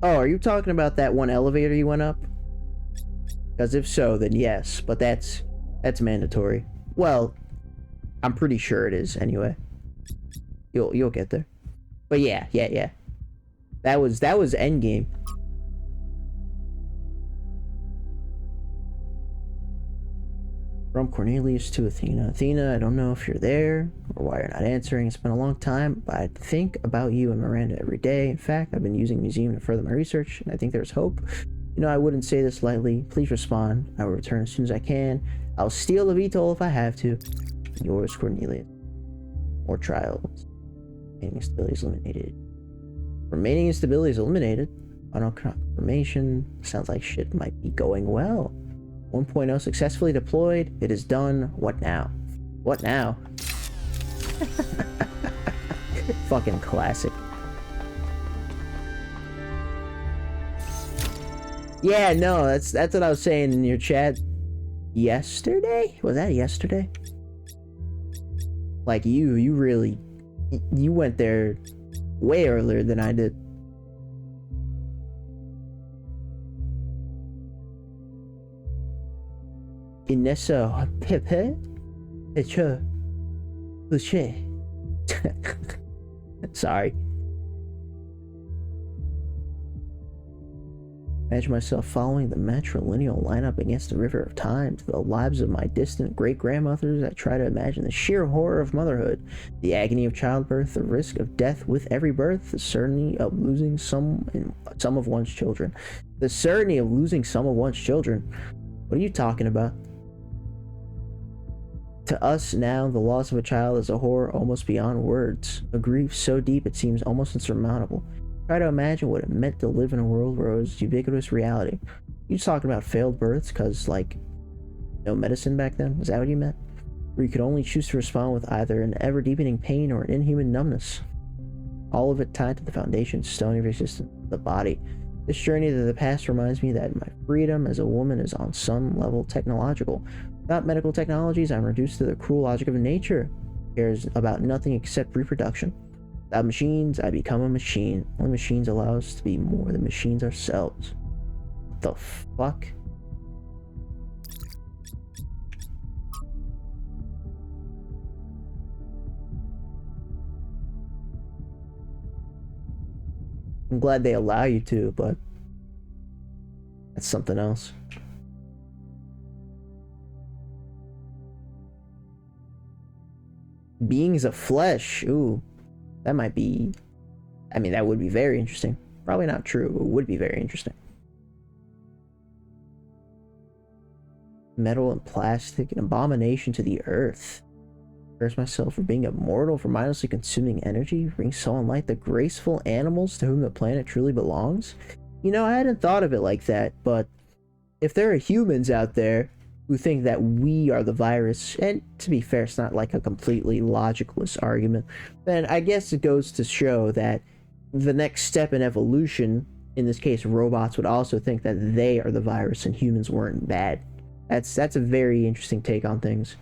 Oh, are you talking about that one elevator you went up? Because if so, then yes, but that's mandatory. Well, I'm pretty sure it is anyway. You'll get there. But yeah. That was endgame. From Cornelius to Athena. Athena, I don't know if you're there or why you're not answering. It's been a long time, but I think about you and Miranda every day. In fact, I've been using Museum to further my research, and I think there's hope. You know, I wouldn't say this lightly. Please respond. I will return as soon as I can. I'll steal the VTOL if I have to. Yours, Cornelius. More trials. Remaining instability is eliminated. Remaining instability is eliminated. Final confirmation. Sounds like shit might be going well. 1.0 successfully deployed. It is done. What now? What now? Fucking classic. Yeah, no, that's what I was saying in your chat yesterday? Was that yesterday? Like you really went there way earlier than I did. Inessa Pepe Echa Uche. Sorry. Imagine myself following the matrilineal lineup against the river of time to the lives of my distant great-grandmothers. I try to imagine the sheer horror of motherhood, the agony of childbirth, the risk of death with every birth, the certainty of losing some of one's children. The certainty of losing some of one's children? What are you talking about? To us now, the loss of a child is a horror almost beyond words, a grief so deep it seems almost insurmountable. Try to imagine what it meant to live in a world where it was ubiquitous reality. You just talking about failed births because, like, no medicine back then? Is that what you meant? Where you could only choose to respond with either an ever-deepening pain or an inhuman numbness. All of it tied to the foundation stone of existence, the body. This journey to the past reminds me that my freedom as a woman is on some level technological. Without medical technologies, I'm reduced to the cruel logic of nature. It cares about nothing except reproduction. Without machines, I become a machine. Only machines allow us to be more than machines ourselves. What the fuck? I'm glad they allow you to, but that's something else. Beings of flesh. Ooh, that might be... I mean, that would be very interesting. Probably not true, but it would be very interesting. Metal and plastic, an abomination to the earth. Curse myself for being immortal, for mindlessly consuming energy, bring sunlight the graceful animals to whom the planet truly belongs. You know, I hadn't thought of it like that, but if there are humans out there who think that we are the virus, and to be fair, it's not like a completely logicless argument, then I guess it goes to show that the next step in evolution, in this case robots, would also think that they are the virus and humans weren't bad. That's a very interesting take on things.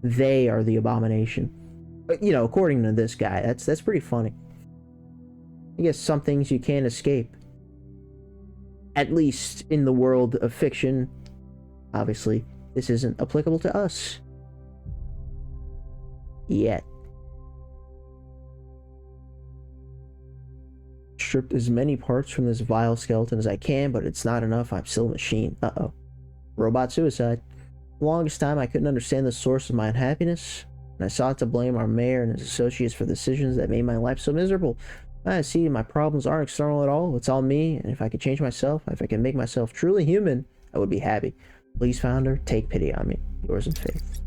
They are the abomination. But, you know, according to this guy, that's pretty funny. I guess some things you can't escape. At least in the world of fiction. Obviously, this isn't applicable to us. Yet. stripped as many parts from this vile skeleton as I can, but it's not enough. I'm still a machine. Uh-oh. Robot suicide. For the longest time, I couldn't understand the source of my unhappiness, and I sought to blame our mayor and his associates for the decisions that made my life so miserable. I see my problems aren't external at all. It's all me, and if I could change myself, if I could make myself truly human, I would be happy. Please, founder, take pity on me. Yours in faith.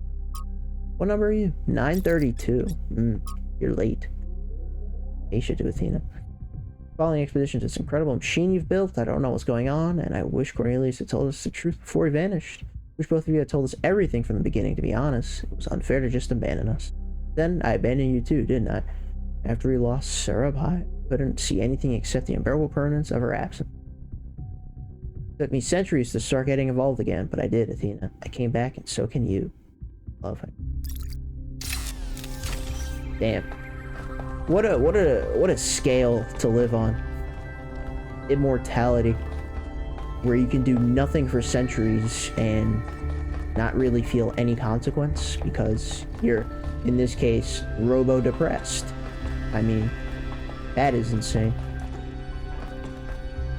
What number are you? 932. You're late. You should do, Athena. Following expeditions, this incredible machine you've built. I don't know what's going on, and I wish Cornelius had told us the truth before he vanished. I wish both of you had told us everything from the beginning, to be honest. It was unfair to just abandon us. Then I abandoned you too, didn't I? After we lost Sarah, I couldn't see anything except the unbearable permanence of her absence. It took me centuries to start getting involved again, but I did, Athena. I came back, and so can you. Love it. Damn. What a scale to live on. Immortality. Where you can do nothing for centuries and not really feel any consequence because you're, in this case, robo-depressed. I mean, that is insane.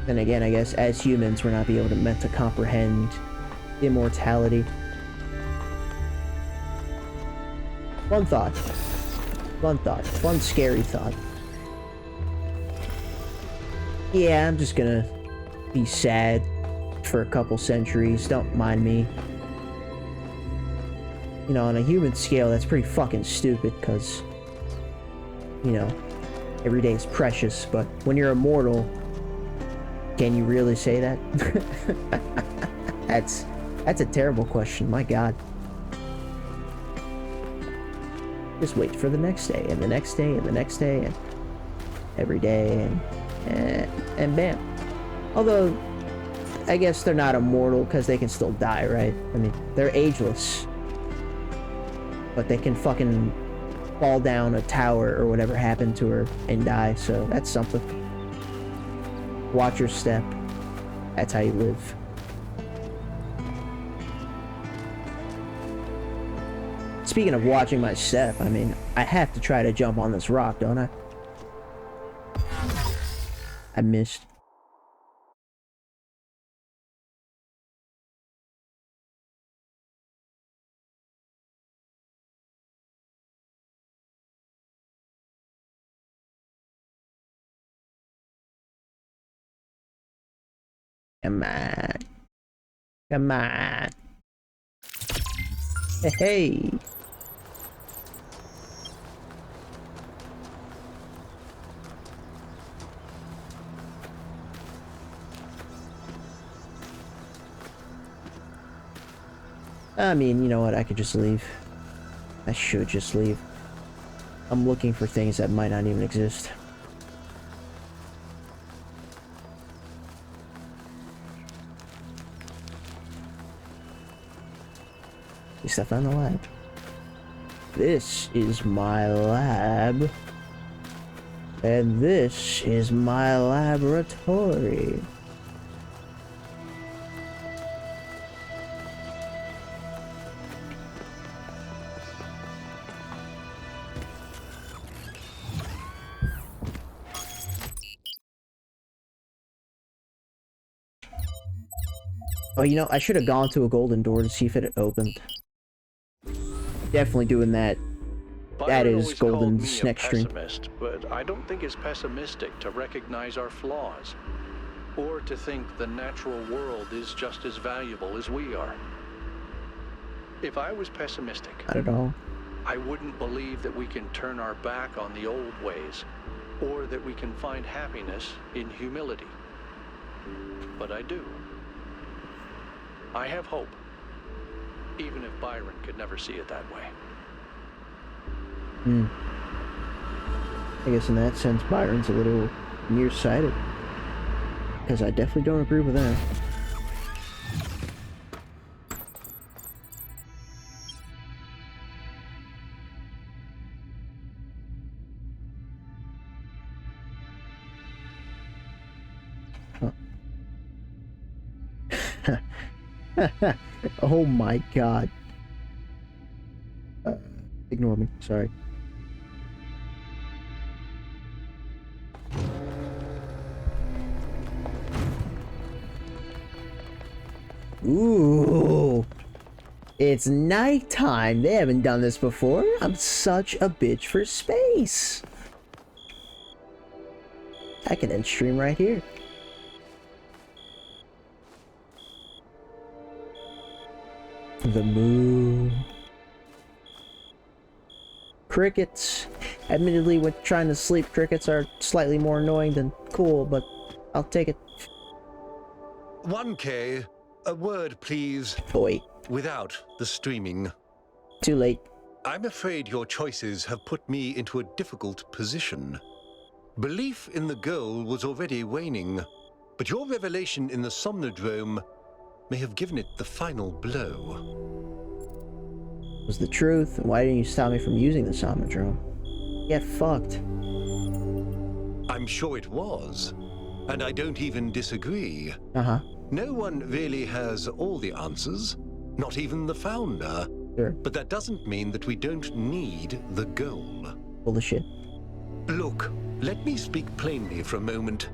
Then again, I guess as humans, we're not meant to comprehend immortality. Fun thought. Fun scary thought. Yeah, I'm just gonna be sad for a couple centuries. Don't mind me. You know, on a human scale, that's pretty fucking stupid, because, you know, every day is precious, but when you're immortal, can you really say that? That's a terrible question, my god. Just wait for the next day, and the next day, and the next day, and every day, and bam. Although, I guess they're not immortal because they can still die, right? I mean, they're ageless. But they can fucking fall down a tower or whatever happened to her and die, so that's something. Watch your step. That's how you live. Speaking of watching my step, I mean, I have to try to jump on this rock, don't I? I missed. Come on. Come on. Hey. I mean, you know what? I could just leave. I should just leave. I'm looking for things that might not even exist. We stepped on the lab. This is my lab. And this is my laboratory. Oh, you know, I should have gone to a golden door to see if it had opened. Definitely doing that. That is Golden's next stream. But I don't think it's pessimistic to recognize our flaws, or to think the natural world is just as valuable as we are. If I was pessimistic, Not at all. I wouldn't believe that we can turn our back on the old ways, or that we can find happiness in humility. But I do. I have hope, even if Byron could never see it that way. I guess in that sense, Byron's a little nearsighted. Because I definitely don't agree with that. Oh my god. Ignore me, sorry. Ooh. It's nighttime. They haven't done this before. I'm such a bitch for space. I can end stream right here. The moon. Crickets. Admittedly, when trying to sleep, crickets are slightly more annoying than cool, but I'll take it. 1K, a word, please. Boy. Without the streaming. Too late. I'm afraid your choices have put me into a difficult position. Belief in the goal was already waning, but your revelation in the Somnodrome may have given it the final blow. Was the truth, and why didn't you stop me from using the Somnodrome? Get fucked. I'm sure it was, and I don't even disagree. Uh-huh. No one really has all the answers, not even the founder. Sure. But that doesn't mean that we don't need the goal. Bullshit. Look, let me speak plainly for a moment.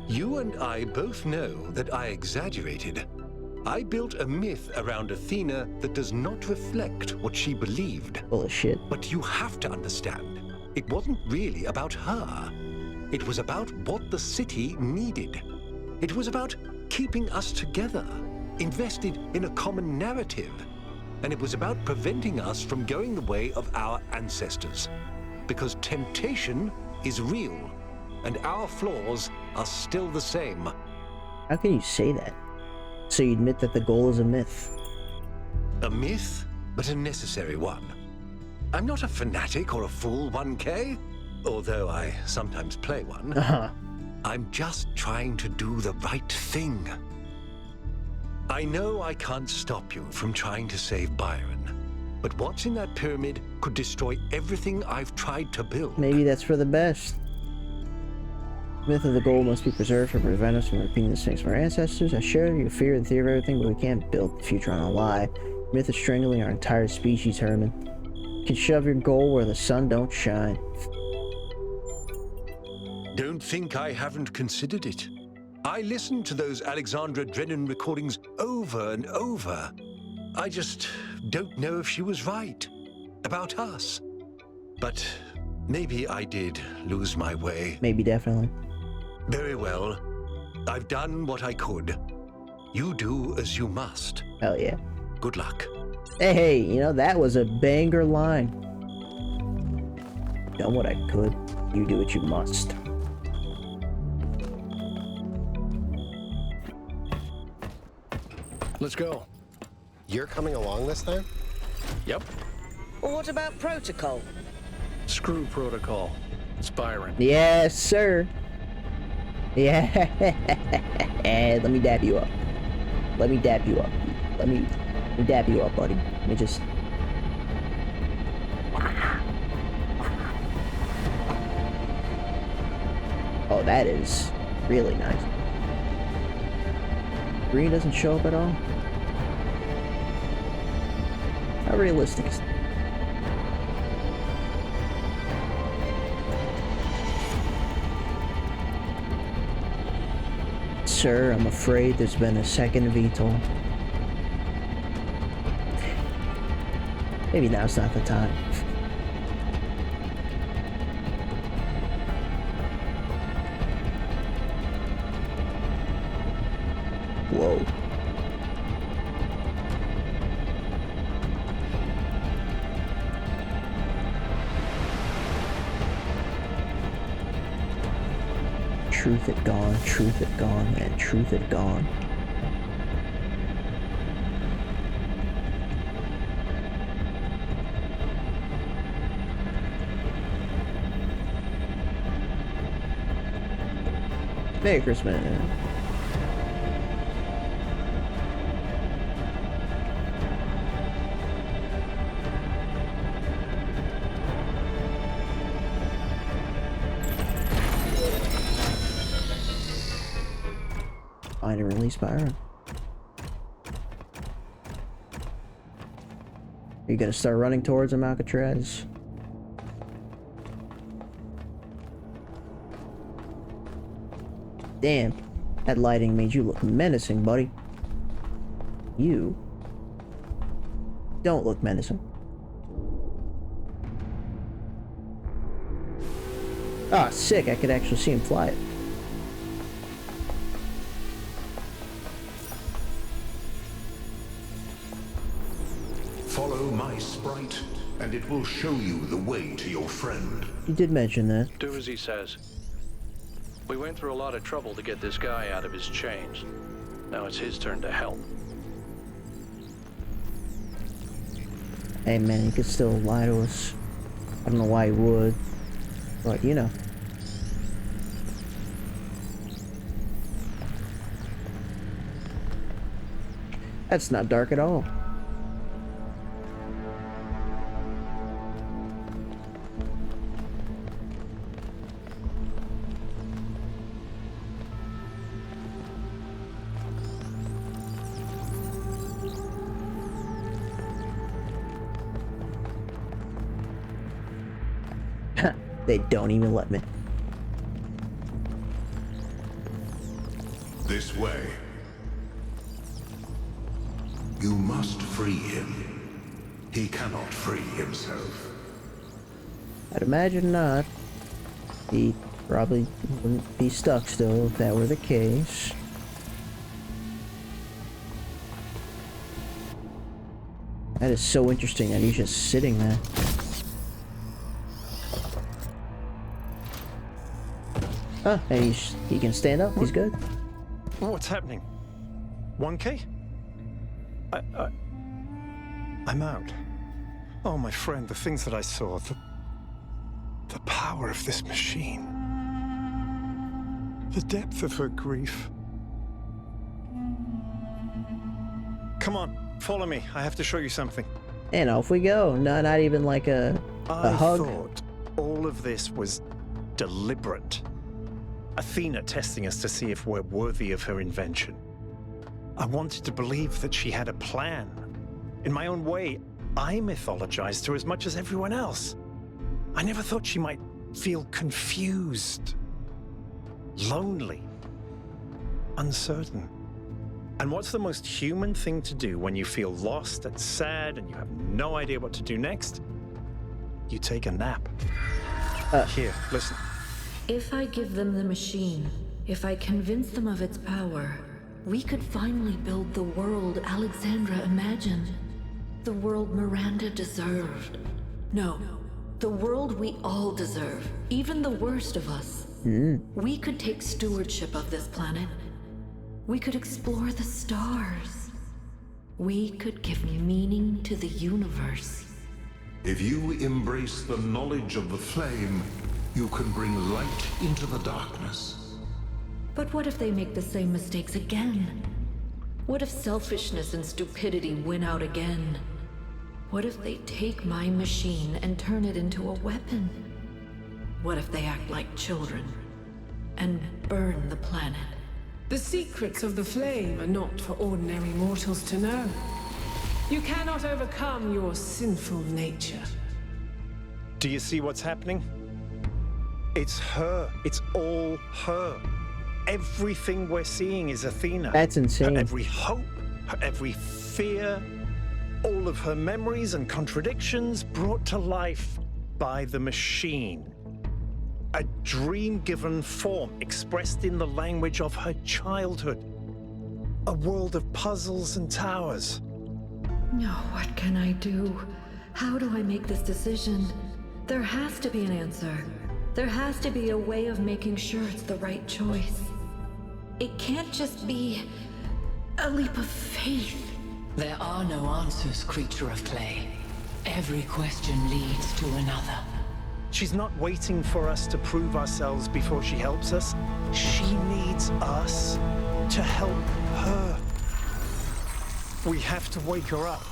You and I both know that I exaggerated. I built a myth around Athena that does not reflect what she believed. Bullshit. But you have to understand, it wasn't really about her. It was about what the city needed. It was about keeping us together, invested in a common narrative. And it was about preventing us from going the way of our ancestors. Because temptation is real, and our flaws are still the same. How can you say that? So you admit that the goal is a myth? A myth, but a necessary one. I'm not a fanatic or a fool, 1K, although I sometimes play one. Uh-huh. I'm just trying to do the right thing. I know I can't stop you from trying to save Byron, but what's in that pyramid could destroy everything I've tried to build. Maybe that's for the best. The myth of the goal must be preserved to prevent us from repeating the mistakes of our ancestors. I share your fear and the theory of everything, but we can't build the future on a lie. The myth is strangling our entire species, Herman. You can shove your goal where the sun don't shine. Don't think I haven't considered it. I listened to those Alexandra Drennan recordings over and over. I just don't know if she was right about us. But maybe I did lose my way. Maybe, definitely. Very well. I've done what I could. You do as you must. Hell yeah. Good luck. Hey, you know, that was a banger line. Done what I could. You do what you must. Let's go. You're coming along this time? Yep. Well, what about protocol? Screw protocol. It's Byron. Yes, sir. Yeah. Let me dab you up. Let me dab you up. Let me dab you up, buddy. Let me just... Oh, that is really nice. Green doesn't show up at all? How realistic is that? Sir, I'm afraid there's been a second VTOL. Maybe now's not the time. Whoa. Truth it gone, and truth it gone. Merry Christmas. Find and release Byron. Are you gonna start running towards him, Alcatraz? Damn, that lighting made you look menacing, buddy. You don't look menacing. Ah, sick. I could actually see him fly it. Follow my sprite, and it will show you the way to your friend. You did mention that. Do as he says. We went through a lot of trouble to get this guy out of his chains. Now it's his turn to help. Hey man, he could still lie to us. I don't know why he would, but you know. That's not dark at all. They don't even let me. This way. You must free him. He cannot free himself. I'd imagine not. He probably wouldn't be stuck still if that were the case. That is so interesting that he's just sitting there. Oh, and he can stand up. He's good. What's happening? 1K? I'm out. Oh, my friend, the things that I saw, the power of this machine, the depth of her grief. Come on, follow me. I have to show you something. And off we go. Not even like a hug. I thought all of this was deliberate. Athena testing us to see if we're worthy of her invention. I wanted to believe that she had a plan. In my own way, I mythologized her as much as everyone else. I never thought she might feel confused, lonely, uncertain. And what's the most human thing to do when you feel lost and sad and you have no idea what to do next? You take a nap. Here, listen. If I give them the machine, if I convince them of its power, we could finally build the world Alexandra imagined. The world Miranda deserved. No, the world we all deserve, even the worst of us. We could take stewardship of this planet. We could explore the stars. We could give meaning to the universe. If you embrace the knowledge of the flame, you can bring light into the darkness. But what if they make the same mistakes again? What if selfishness and stupidity win out again? What if they take my machine and turn it into a weapon? What if they act like children and burn the planet? The secrets of the flame are not for ordinary mortals to know. You cannot overcome your sinful nature. Do you see what's happening? It's her. It's all her. Everything we're seeing is Athena. That's insane. Her every hope, her every fear, all of her memories and contradictions brought to life by the machine. A dream given form expressed in the language of her childhood. A world of puzzles and towers. No, what can I do? How do I make this decision? There has to be an answer. There has to be a way of making sure it's the right choice. It can't just be a leap of faith. There are no answers, creature of clay. Every question leads to another. She's not waiting for us to prove ourselves before she helps us. She needs us to help her. We have to wake her up.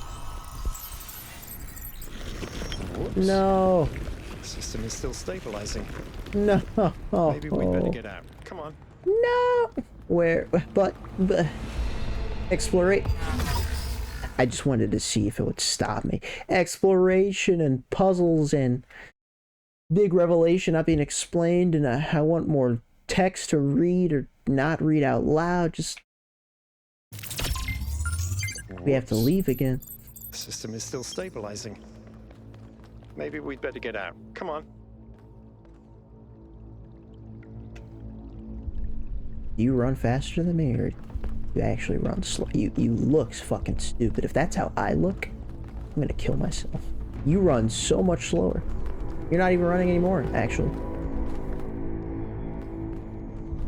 Whoops. No. The system is still stabilizing. No. Maybe we better get out. Come on. No. Where? But explorate. I just wanted to see if it would stop me. Exploration and puzzles and big revelation not being explained, and I want more text to read or not read out loud. Just We have to leave again. The system is still stabilizing. Maybe we'd better get out. Come on. Do you run faster than me, or you actually run slow? You look fucking stupid. If that's how I look, I'm gonna kill myself. You run so much slower. You're not even running anymore, actually.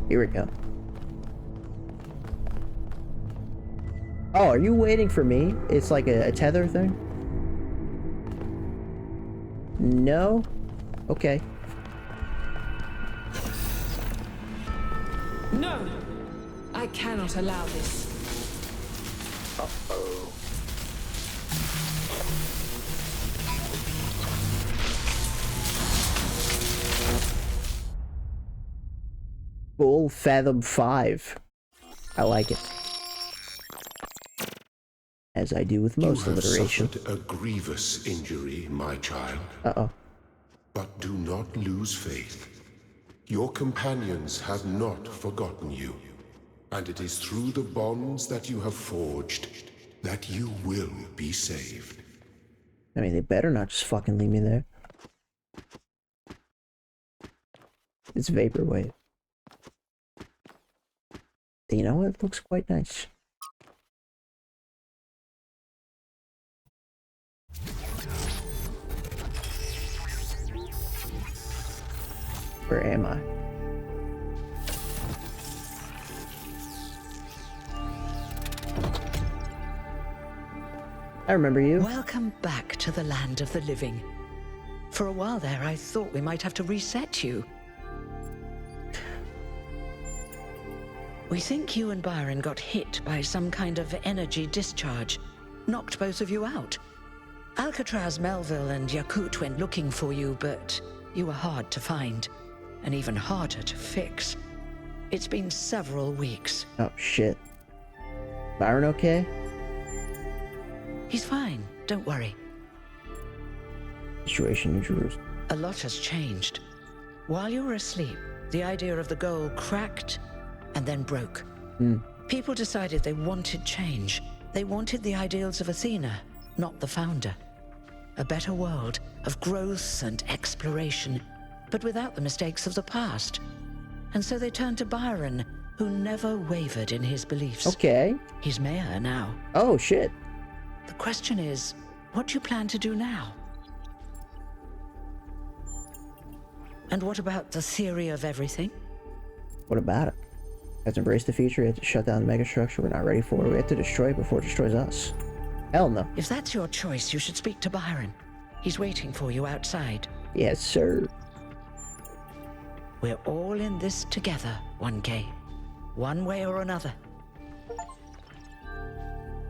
Here we go. Oh, are you waiting for me? It's like a tether thing? No? Okay. No! I cannot allow this. Uh-oh. Full Fathom 5. I like it. As I do with most alliteration. You have suffered a grievous injury, my child. Uh-oh. But do not lose faith. Your companions have not forgotten you. And it is through the bonds that you have forged that you will be saved. I mean, they better not just fucking leave me there. It's Vaporwave. You know what? It looks quite nice. Where am I? I remember you. Welcome back to the land of the living. For a while there, I thought we might have to reset you. We think you and Byron got hit by some kind of energy discharge. Knocked both of you out. Alcatraz, Melville, and Yakut went looking for you, but you were hard to find. And even harder to fix. It's been several weeks. Oh, shit. Byron okay? He's fine, don't worry. Situation in Jerusalem. A lot has changed. While you were asleep, the idea of the goal cracked and then broke. People decided they wanted change. They wanted the ideals of Athena, not the founder. A better world of growth and exploration, but without the mistakes of the past. And so they turned to Byron, who never wavered in his beliefs. Okay. He's mayor now. Oh, shit. The question is, what do you plan to do now? And what about the theory of everything? What about it? We have to embrace the future, we have to shut down the megastructure we're not ready for, we have to destroy it before it destroys us. Hell no. If that's your choice, you should speak to Byron. He's waiting for you outside. Yes, sir. We're all in this together, 1K. One way or another.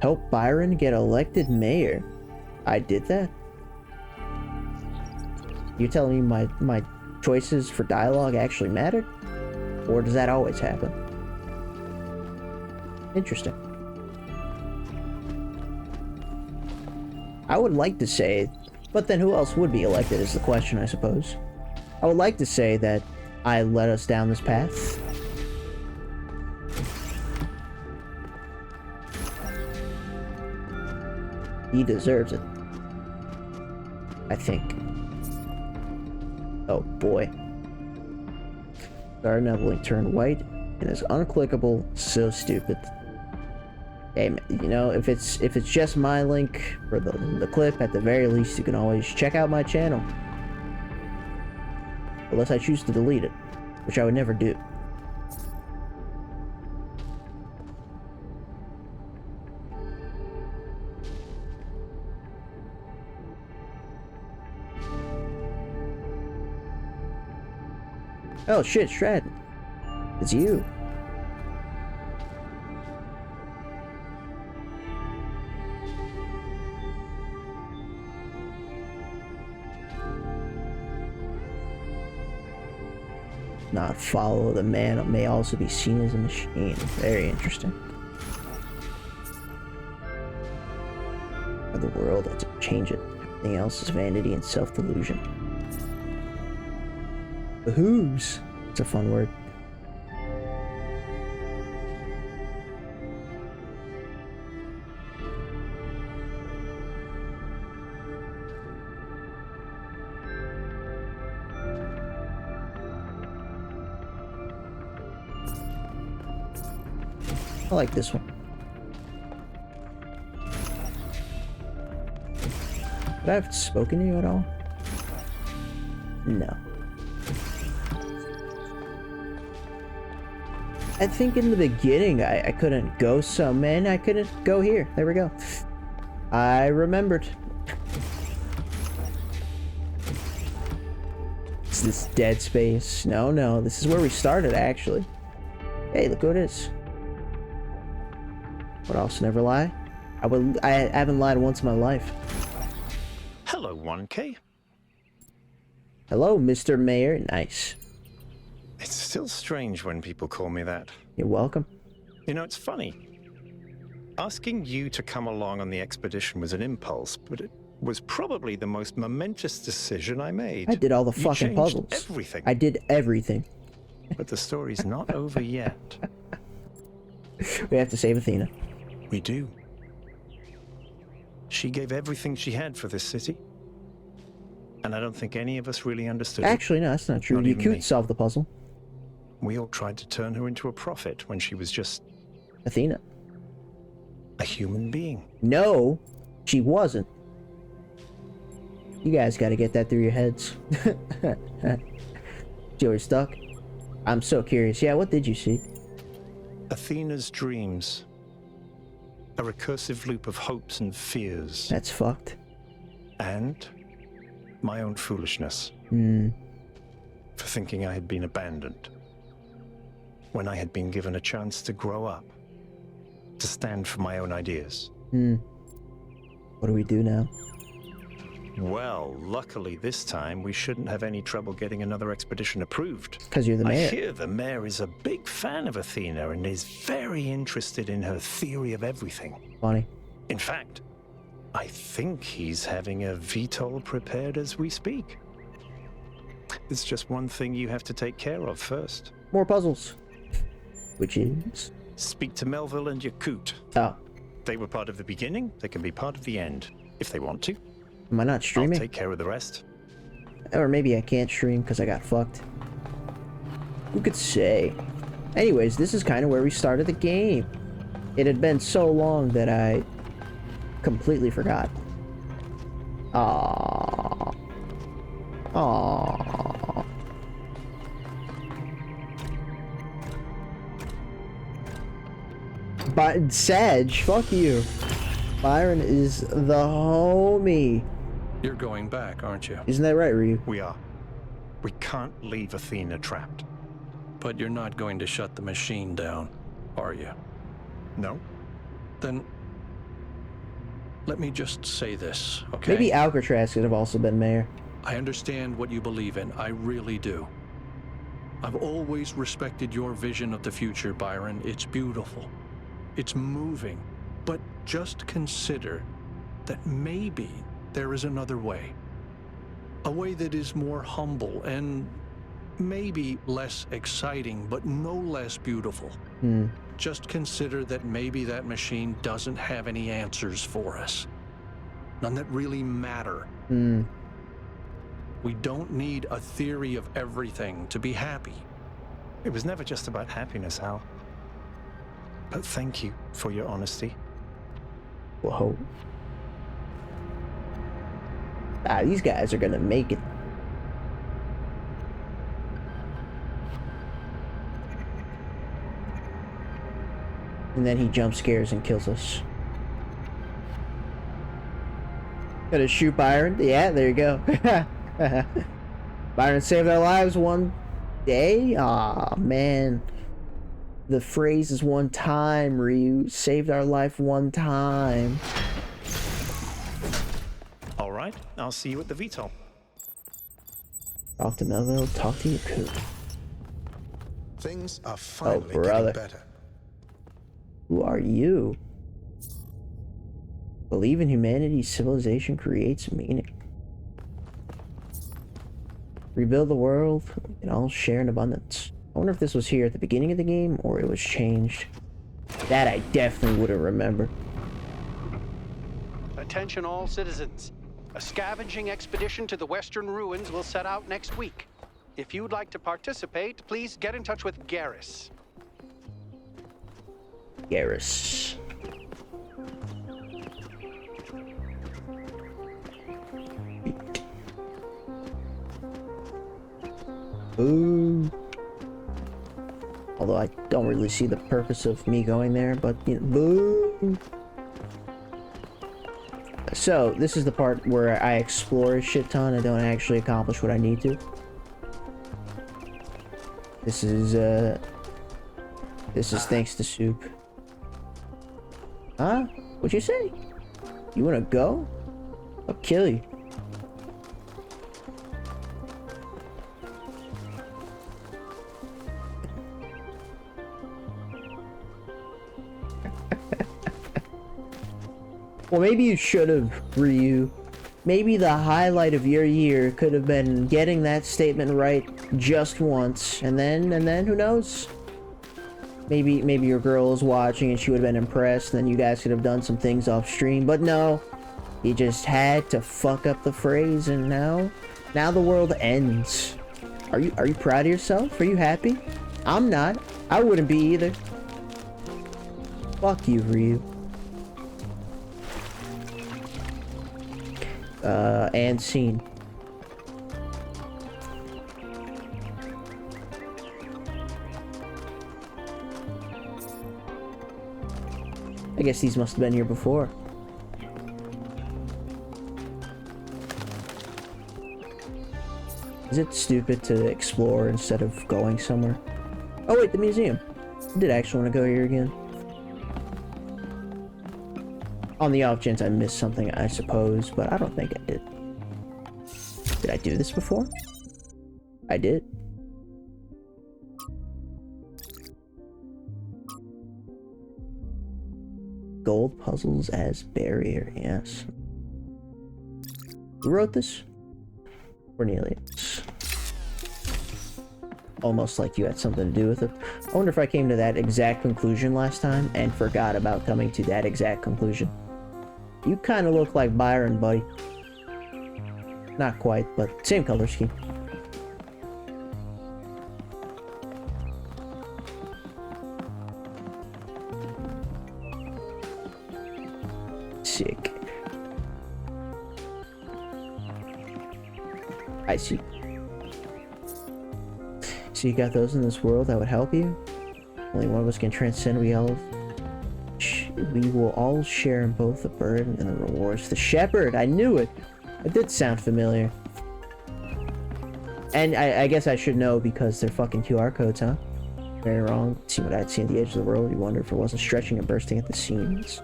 Help Byron get elected mayor. I did that? You're telling me my choices for dialogue actually mattered? Or does that always happen? Interesting. I would like to say, but then who else would be elected is the question, I suppose. I would like to say that I led us down this path. He deserves it. I think. Oh boy. Garden Evelyn turned white and is unclickable. So stupid. Hey, you know, if it's just my link for the clip, at the very least, you can always check out my channel. Unless I choose to delete it, which I would never do. Oh shit, Stratton. It's you. Not follow the man may also be seen as a machine. Very interesting. For the world, I to change it. Everything else is vanity and self-delusion. Behooves. It's a fun word. I like this one. Would I have spoken to you at all? No. I think in the beginning I couldn't go summon. I couldn't go here. There we go. I remembered. It's this dead space. No, this is where we started actually. Hey, look who it is. What else? Never lie? I haven't lied once in my life. Hello, 1K. Hello, Mr. Mayor. Nice. It's still strange when people call me that. You're welcome. You know, it's funny. Asking you to come along on the expedition was an impulse, but it was probably the most momentous decision I made. I did all the fucking puzzles. Everything. I did everything. But the story's not over yet. We have to save Athena. We do. She gave everything she had for this city. And I don't think any of us really understood Actually, no, that's not true. You could solve the puzzle. We all tried to turn her into a prophet when she was just... Athena. A human being. No, she wasn't. You guys gotta get that through your heads. You were stuck? I'm so curious. Yeah, what did you see? Athena's dreams. A recursive loop of hopes and fears. That's fucked. And my own foolishness. For thinking I had been abandoned. When I had been given a chance to grow up. To stand for my own ideas. What do we do now? Well, luckily this time we shouldn't have any trouble getting another expedition approved. Because you're the mayor. I hear the mayor is a big fan of Athena and is very interested in her theory of everything. Funny. In fact, I think he's having a VTOL prepared as we speak. There's just one thing you have to take care of first. More puzzles. Which is? Speak to Melville and Yakut. Oh. They were part of the beginning, they can be part of the end, if they want to. Am I not streaming? I'll take care of the rest. Or maybe I can't stream because I got fucked. Who could say? Anyways, this is kind of where we started the game. It had been so long that I completely forgot. Aww. Aww. But Sedge, fuck you. Byron is the homie. You're going back, aren't you? Isn't that right, Ryu? We are. We can't leave Athena trapped. But you're not going to shut the machine down, are you? No. Then let me just say this, okay? Maybe Alcatraz could have also been mayor. I understand what you believe in. I really do. I've always respected your vision of the future, Byron. It's beautiful. It's moving. But just consider that maybe there is another way. A way that is more humble and maybe less exciting, but no less beautiful. Just consider that maybe that machine doesn't have any answers for us. None that really matter. We don't need a theory of everything to be happy. It was never just about happiness, Hal. But thank you for your honesty. Whoa. Ah, these guys are gonna make it. And then he jump scares and kills us. Gonna shoot Byron? Yeah, there you go. Byron saved our lives one day? Aw, man. The phrase is one time, Ryu. Saved our life one time. All right, I'll see you at the VTOL. Talk to Melville, talk to Yakut. Things are finally brother. getting better. Who are you? Believe in humanity, civilization creates meaning. Rebuild the world and all share in abundance. I wonder if this was here at the beginning of the game or it was changed. That I definitely wouldn't remember. Attention all citizens. A scavenging expedition to the western ruins will set out next week. If you'd like to participate, please get in touch with Garrus. Garrus. Ooh. Although I don't really see the purpose of me going there, but you know, boo. So this is the part where I explore a shit ton and don't actually accomplish what I need to. This is thanks to Soup. Huh? What'd you say? You wanna go? I'll kill you. Well, maybe you should have, Ryu. Maybe the highlight of your year could have been getting that statement right just once, and then who knows? Maybe your girl is watching and she would have been impressed, and then you guys could have done some things off stream, but no. You just had to fuck up the phrase, and now the world ends. Are you proud of yourself? Are you happy? I'm not. I wouldn't be either. Fuck you, Ryu. And scene. I guess these must have been here before. Is it stupid to explore instead of going somewhere? Oh wait, the museum. I did actually want to go here again. On the off chance I missed something, I suppose, but I don't think I did. Did I do this before? I did. Gold puzzles as barrier, yes. Who wrote this? Cornelius. Almost like you had something to do with it. I wonder if I came to that exact conclusion last time and forgot about coming to that exact conclusion. You kind of look like Byron, buddy. Not quite, but same color scheme. Sick. I see. So you got those in this world that would help you? Only one of us can transcend reality. We will all share in both the burden and the rewards. The shepherd! I knew it! It did sound familiar. And I guess I should know because they're fucking QR codes, huh? Very wrong. See what I'd see at the edge of the world. You wonder if it wasn't stretching and bursting at the seams.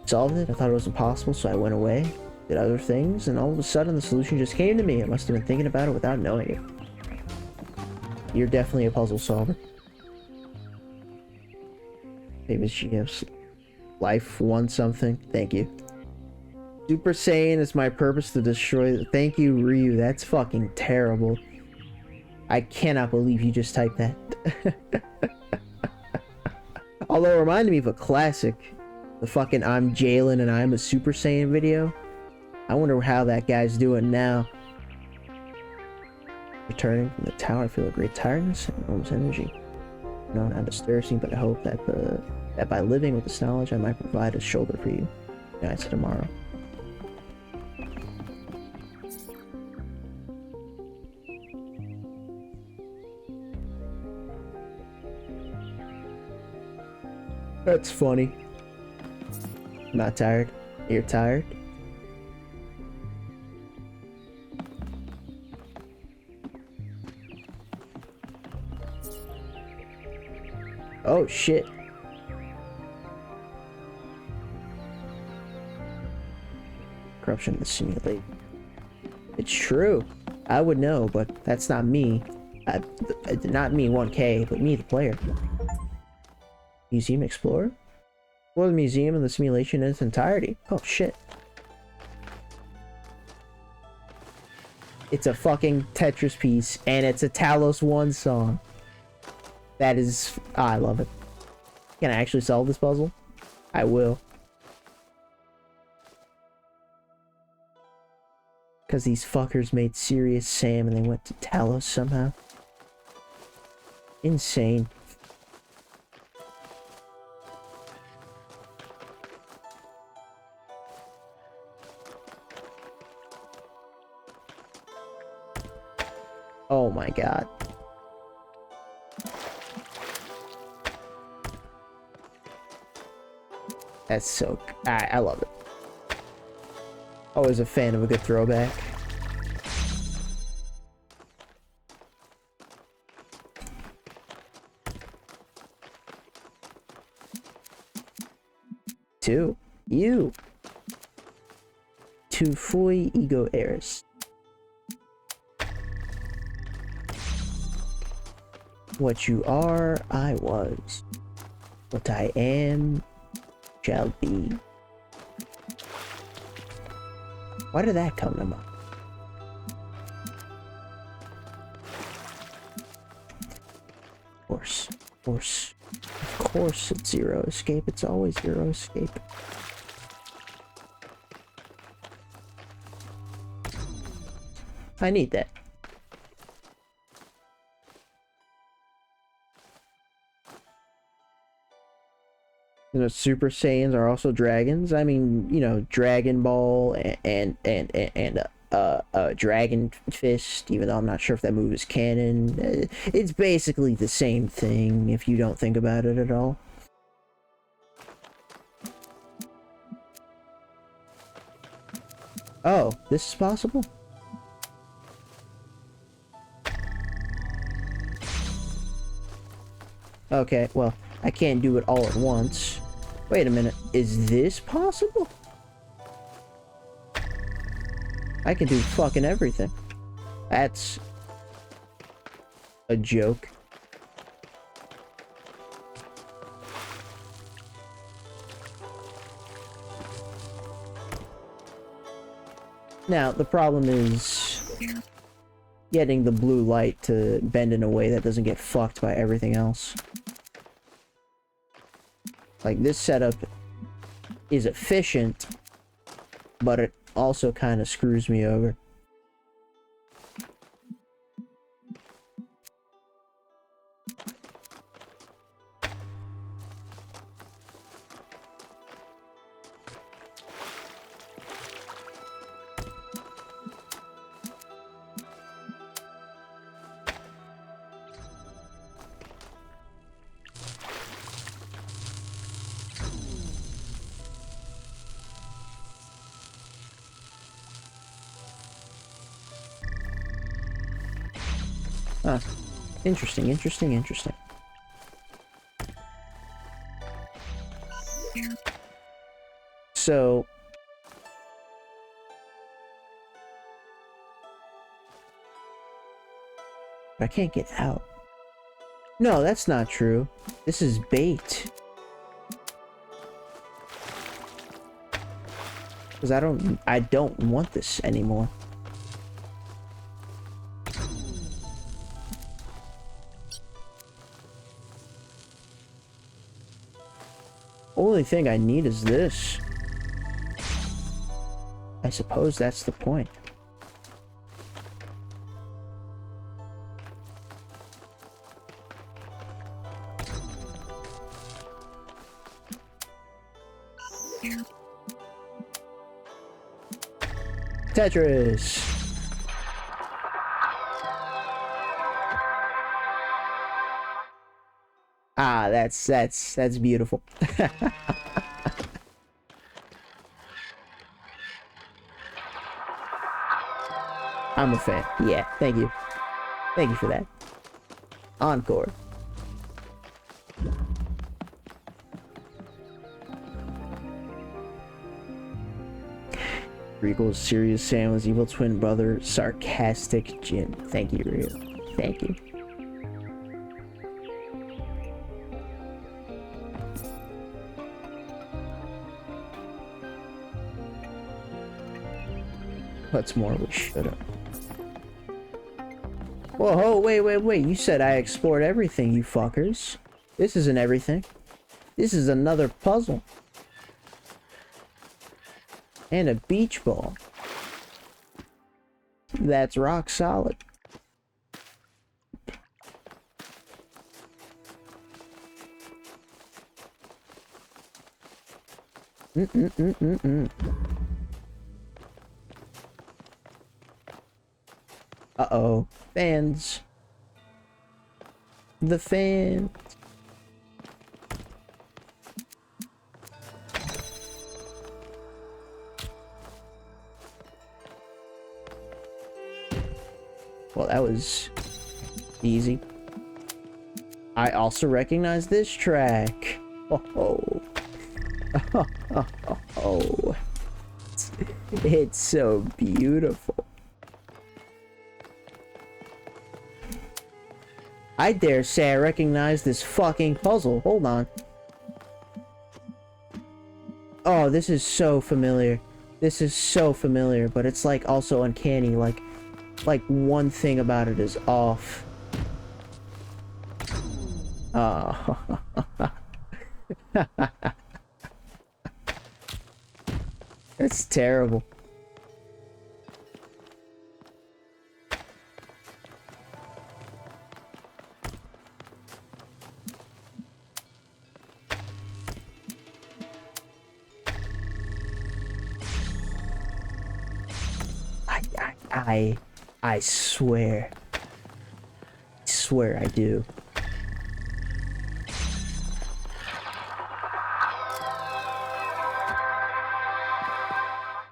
Solved it. I thought it was impossible, so I went away, did other things, and all of a sudden the solution just came to me. I must have been thinking about it without knowing it. You're definitely a puzzle solver. Maybe she gives life won something. Thank you. Super Saiyan is my purpose to destroy. Thank you, Ryu. That's fucking terrible. I cannot believe you just typed that. Although it reminded me of a classic. The fucking I'm Jalen and I'm a Super Saiyan video. I wonder how that guy's doing now. Returning from the tower, I feel a great tiredness and enormous energy. No, not disturbing, but I hope that by living with this knowledge, I might provide a shoulder for you. Night to tomorrow. That's funny. I'm not tired. You're tired? Oh shit. Corruption in the simulate. It's true. I would know, but that's not me. Not me 1K, but me the player. Museum Explorer? Or the museum and the simulation in its entirety. Oh shit. It's a fucking Tetris piece, and it's a Talos 1 song. That is... I love it. Can I actually solve this puzzle? I will. Because these fuckers made Serious Sam and they went to Talos somehow. Insane. Oh my god. That's so... I love it. Always a fan of a good throwback. Two. You. Tu fui ego eris. What you are, I was. What I am, shall be. Why did that come to mind? Of course it's Zero Escape. It's always Zero Escape. I need that. You know, Super Saiyans are also dragons. I mean, you know, Dragon Ball and Dragon Fist, even though I'm not sure if that move is canon. It's basically the same thing if you don't think about it at all. Oh, this is possible? Okay, well, I can't do it all at once. Wait a minute, is this possible? I can do fucking everything. That's a joke. Now, the problem is getting the blue light to bend in a way that doesn't get fucked by everything else. Like, this setup is efficient, but it also kind of screws me over. Huh. Interesting, interesting, interesting. So... I can't get out. No, that's not true. This is bait. Because I don't want this anymore. Only thing I need is this. I suppose that's the point. Tetris. Ah, that's beautiful. I'm a fan. Yeah, thank you. Thank you for that. Encore. Regal's serious Sam evil twin brother, sarcastic Jin. Thank you, Rio. Thank you. What's more, we should have. Whoa, wait. You said I explored everything, you fuckers. This isn't everything. This is another puzzle. And a beach ball. That's rock solid. Uh-oh. Fans. The fans. Well, that was easy. I also recognize this track. Oh, oh. It's so beautiful. I dare say I recognize this fucking puzzle. Hold on. Oh, this is so familiar. This is so familiar, but it's like also uncanny. Like one thing about it is off. Oh. It's terrible. I swear. I swear I do.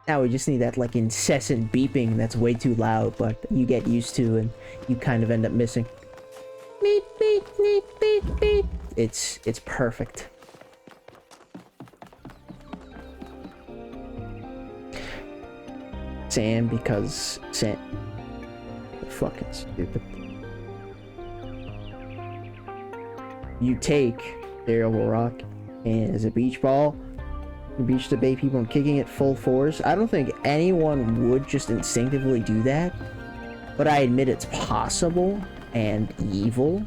Now we just need that like incessant beeping that's way too loud, but you get used to and you kind of end up missing. Beep beep beep beep beep. It's perfect. Sand because sand. Fucking stupid. You take variable rock and as a beach ball. Beach to bay people and kicking it full force. I don't think anyone would just instinctively do that, but I admit it's possible and evil.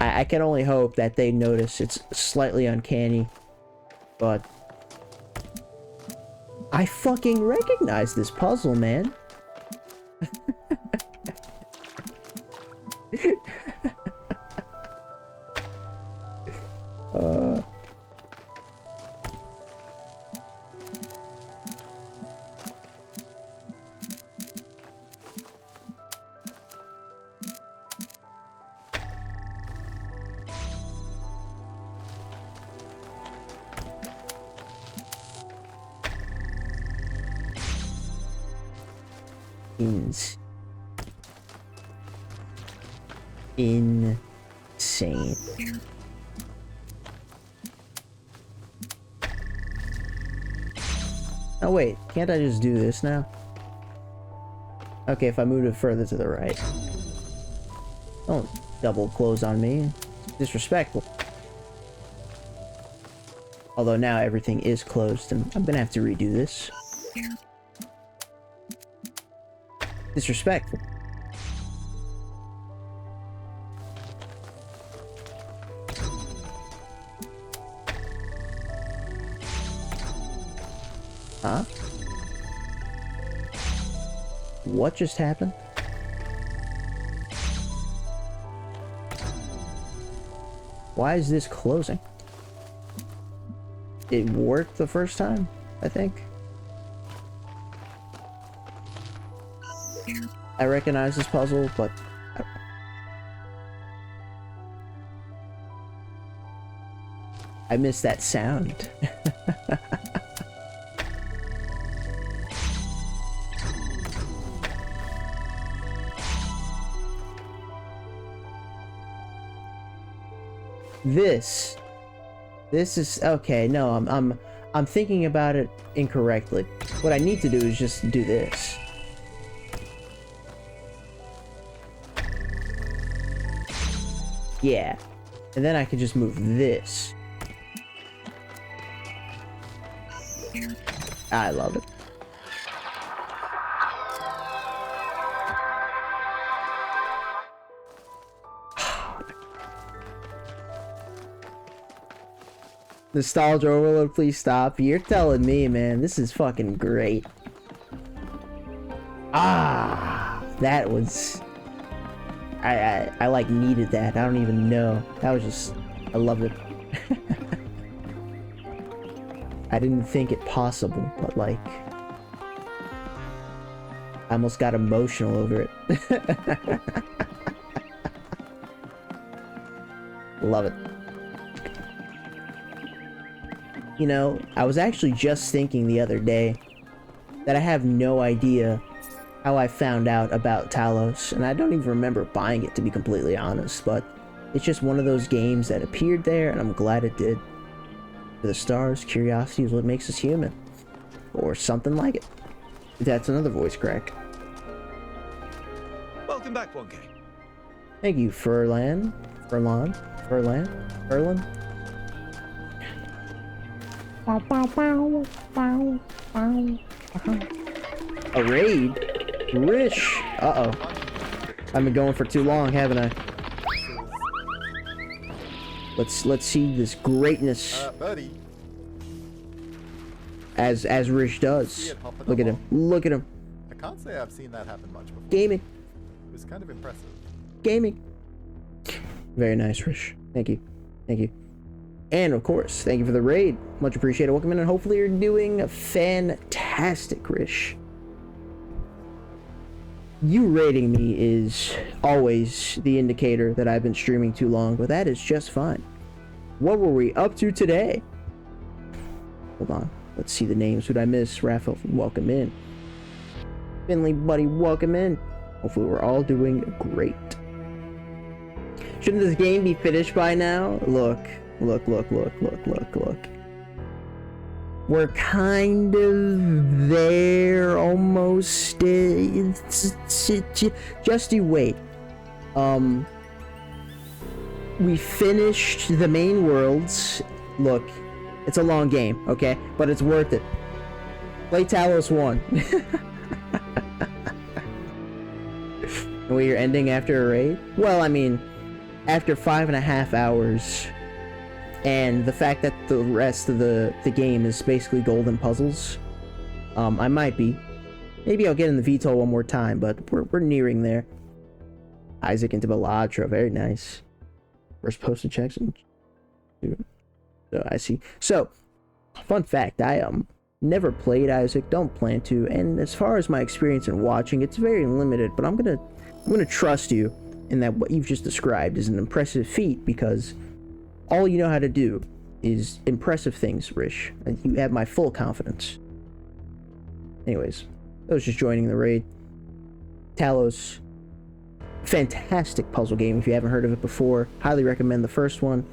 I can only hope that they notice it's slightly uncanny, but I fucking recognize this puzzle, man. Insane. Oh wait, can't I just do this now? Okay, if I move it further to the right. Don't double close on me. Disrespectful. Although now everything is closed and I'm gonna have to redo this. Disrespectful. Huh? What just happened? Why is this closing? It worked the first time, I think. I recognize this puzzle, but I missed that sound. This is okay. No, I'm thinking about it incorrectly. What I need to do is just do this. Yeah, and then I can just move this. I love it. Nostalgia overload, please stop. You're telling me, man. This is fucking great. Ah, that was... I like needed that. I don't even know. That was just... I loved it. I didn't think it possible, but like, I almost got emotional over it. Love it. You know, I was actually just thinking the other day that I have no idea how I found out about Talos, and I don't even remember buying it, to be completely honest, but it's just one of those games that appeared there, and I'm glad it did. For the stars, curiosity is what makes us human. Or something like it. That's another voice crack. Welcome back, 1K. Thank you, Furlan. Furlan? A raid? Rish! Uh-oh. I've been going for too long, haven't I? Let's see this greatness. Buddy. As Rish does. Look at him. Look at him. I can't say I've seen that happen much before. Gaming. It was kind of impressive. Gaming. Very nice, Rish. Thank you. Thank you. And of course, thank you for the raid. Much appreciated. Welcome in, and hopefully you're doing fantastic, Rish. You rating me is always the indicator that I've been streaming too long, but that is just fine. What were we up to today? Hold on. Let's see the names. Who'd I miss? Raphael, welcome in. Finley, buddy, welcome in. Hopefully we're all doing great. Shouldn't this game be finished by now? Look. We're kind of there, almost. Just you wait. We finished the main worlds. Look, it's a long game, okay? But it's worth it. Play Talos 1. And you're ending after a raid? Well, I mean, after 5.5 hours, and the fact that the rest of the game is basically golden puzzles, I might be. Maybe I'll get in the VTOL one more time, but we're nearing there. Isaac into Baladra, very nice. First posted checks. So I see. So, fun fact, I never played Isaac, don't plan to, and as far as my experience in watching, it's very limited, but I'm gonna trust you in that what you've just described is an impressive feat, because all you know how to do is impressive things, Rish, and you have my full confidence. Anyways, I was just joining the raid. Talos, fantastic puzzle game. If you haven't heard of it before, highly recommend the first one.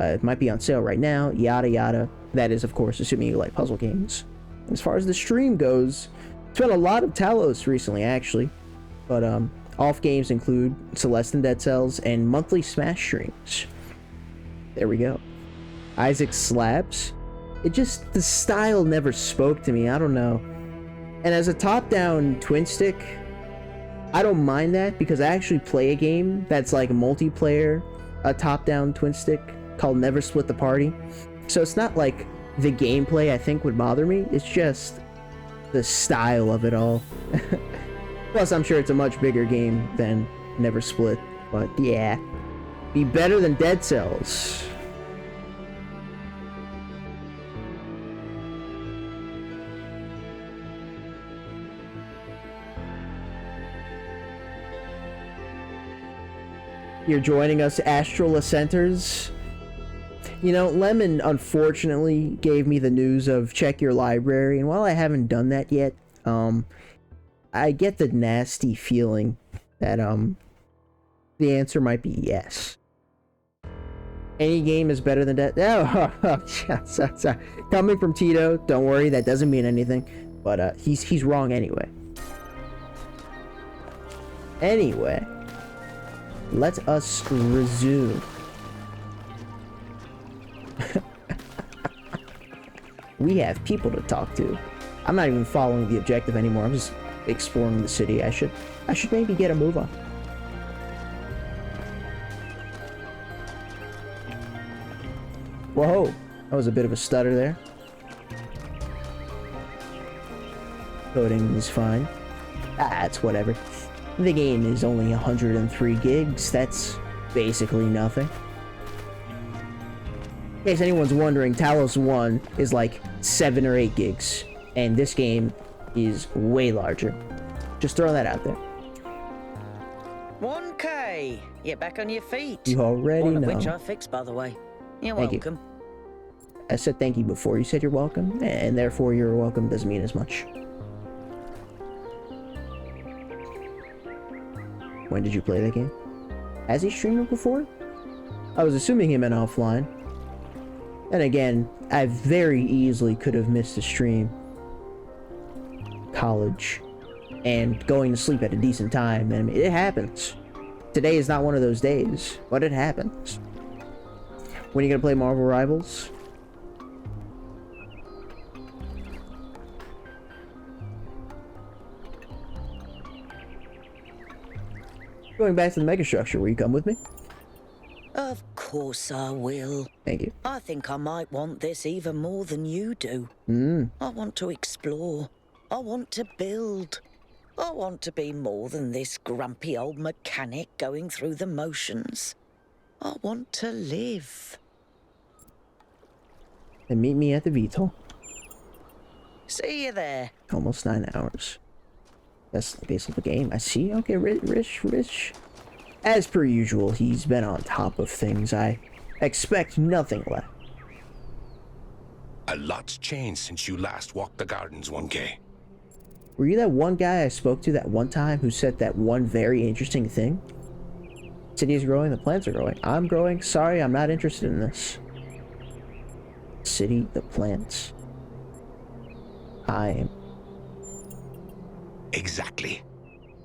It might be on sale right now, yada yada. That is, of course, assuming you like puzzle games. As far as the stream goes, spent a lot of Talos recently, actually, but off games include Celeste and Dead Cells and monthly Smash streams. There we go. Isaac slaps. The style never spoke to me, I don't know. And as a top-down twin stick, I don't mind that, because I actually play a game that's like multiplayer, a top-down twin stick called Never Split the Party. So it's not like the gameplay I think would bother me, it's just the style of it all. Plus, I'm sure it's a much bigger game than Never Split, but yeah. Be better than Dead Cells. You're joining us, Astral Ascenters. You know, Lemon unfortunately gave me the news of check your library, and while I haven't done that yet, I get the nasty feeling that the answer might be yes. Any game is better than Dead. Oh, coming from Tito, don't worry, that doesn't mean anything. But he's wrong anyway. Anyway, let us resume. We have people to talk to. I'm not even following the objective anymore. I'm just exploring the city. I should maybe get a move on. Whoa, that was a bit of a stutter there. Coding is fine. That's whatever. The game is only 103 gigs. That's basically nothing. In case anyone's wondering, Talos 1 is like 7 or 8 gigs, and this game is way larger. Just throwing that out there. 1K! You're back on your feet. You already One of know. which I fixed, by the way. You're Thank you. welcome. I said thank you before you said you're welcome, and therefore you're welcome doesn't mean as much. When did you play that game? Has he streamed it before? I was assuming he meant offline. And again, I very easily could have missed a stream. College. And going to sleep at a decent time. I mean, it happens. Today is not one of those days, but it happens. When are you gonna play Marvel Rivals? Going back to the megastructure, will you come with me? Of course I will. Thank you. I think I might want this even more than you do. I want to explore. I want to build. I want to be more than this grumpy old mechanic going through the motions. I want to live. And meet me at the VTOL. See you there. Almost 9 hours. That's the base of the game. I see. Okay, Rich. As per usual, he's been on top of things. I expect nothing less. A lot's changed since you last walked the gardens, 1K. Were you that one guy I spoke to that one time who said that one very interesting thing? City is growing, the plants are growing. I'm growing. Sorry, I'm not interested in this. City, the plants. I am. Exactly.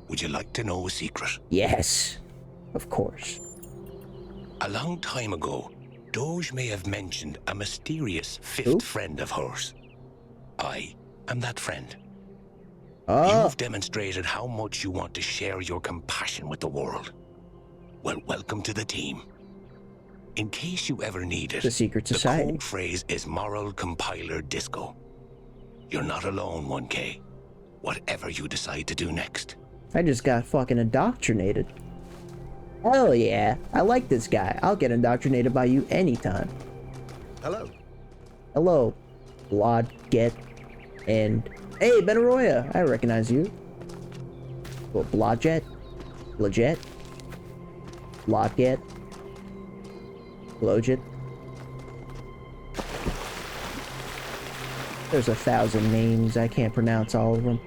Would you like to know a secret? Yes, of course. A long time ago, Doge may have mentioned a mysterious fifth friend of hers. I am that friend. You've demonstrated how much you want to share your compassion with the world. Well, welcome to the team. In case you ever need it, the secret society. The code phrase is Moral Compiler Disco. You're not alone, 1K. Whatever you decide to do next. I just got fucking indoctrinated. Hell yeah, I like this guy. I'll get indoctrinated by you anytime. Hello. Hello, Blodget, and hey, Benaroya, I recognize you. Well, Blodget, Blodget, Blodget, Blodget. There's 1,000 names. I can't pronounce all of them.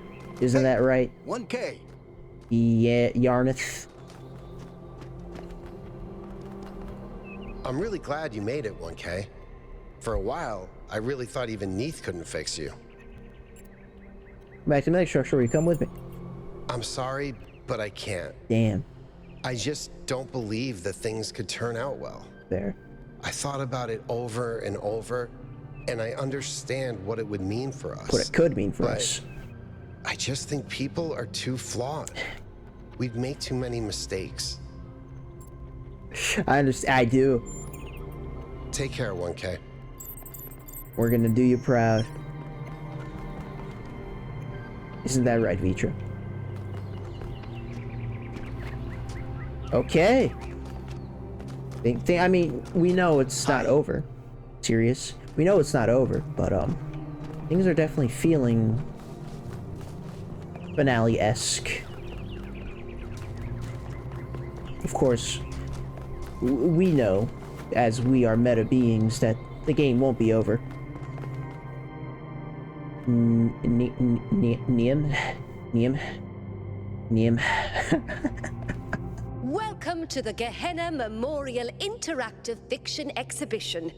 Isn't that right? 1K. Yeah, Yarnith. I'm really glad you made it, 1K. For a while, I really thought even Neath couldn't fix you. Back to megastructure, will you come with me? I'm sorry, but I can't. Damn. I just don't believe that things could turn out well. There. I thought about it over and over, and I understand what it would mean for us. What it could mean for us. I just think people are too flawed. We'd make too many mistakes. I understand. I do. Take care, 1K. We're gonna do you proud. Isn't that right, Vitra? Okay. I mean, we know it's not over. Serious. We know it's not over, but things are definitely feeling finale-esque. Of course, we know, as we are meta beings, that the game won't be over. Niem. Welcome to the Gehenna Memorial Interactive Fiction Exhibition.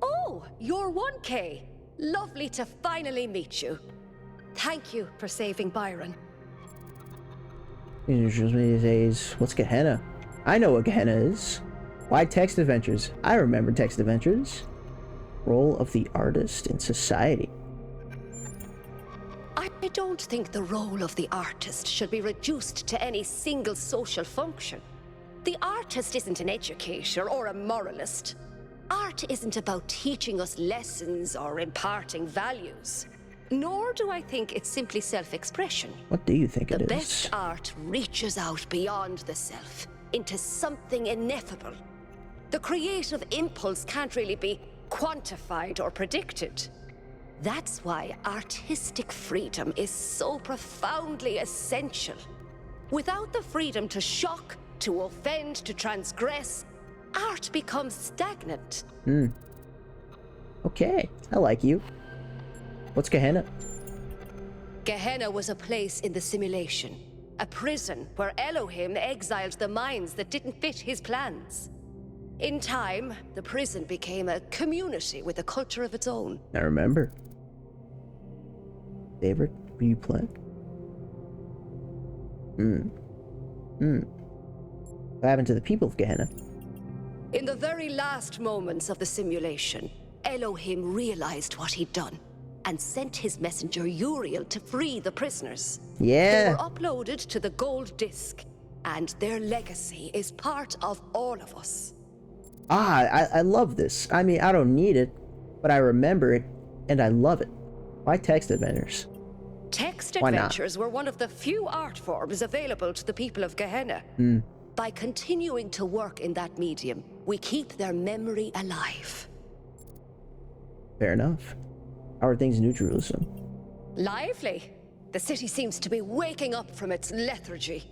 Oh, you're 1K. Lovely to finally meet you. Thank you for saving Byron. What's Gehenna? I know what Gehenna is. Why text adventures? I remember text adventures. Role of the artist in society. I don't think the role of the artist should be reduced to any single social function. The artist isn't an educator or a moralist. Art isn't about teaching us lessons or imparting values. Nor do I think it's simply self-expression. What do you think it is? The best art reaches out beyond the self, into something ineffable. The creative impulse can't really be quantified or predicted. That's why artistic freedom is so profoundly essential. Without the freedom to shock, to offend, to transgress, art becomes stagnant. Okay, I like you. What's Gehenna? Gehenna was a place in the simulation. A prison where Elohim exiled the minds that didn't fit his plans. In time, the prison became a community with a culture of its own. I remember. David, what are you playing? What happened to the people of Gehenna? In the very last moments of the simulation, Elohim realized what he'd done and sent his messenger Uriel to free the prisoners. Yeah. They were uploaded to the gold disc, and their legacy is part of all of us. I love this. I mean, I don't need it, but I remember it, and I love it. Why text adventures? Text Why not? adventures were one of the few art forms available to the people of Gehenna. By continuing to work in that medium, we keep their memory alive. Fair enough. How are things in New Jerusalem? Lively. The city seems to be waking up from its lethargy.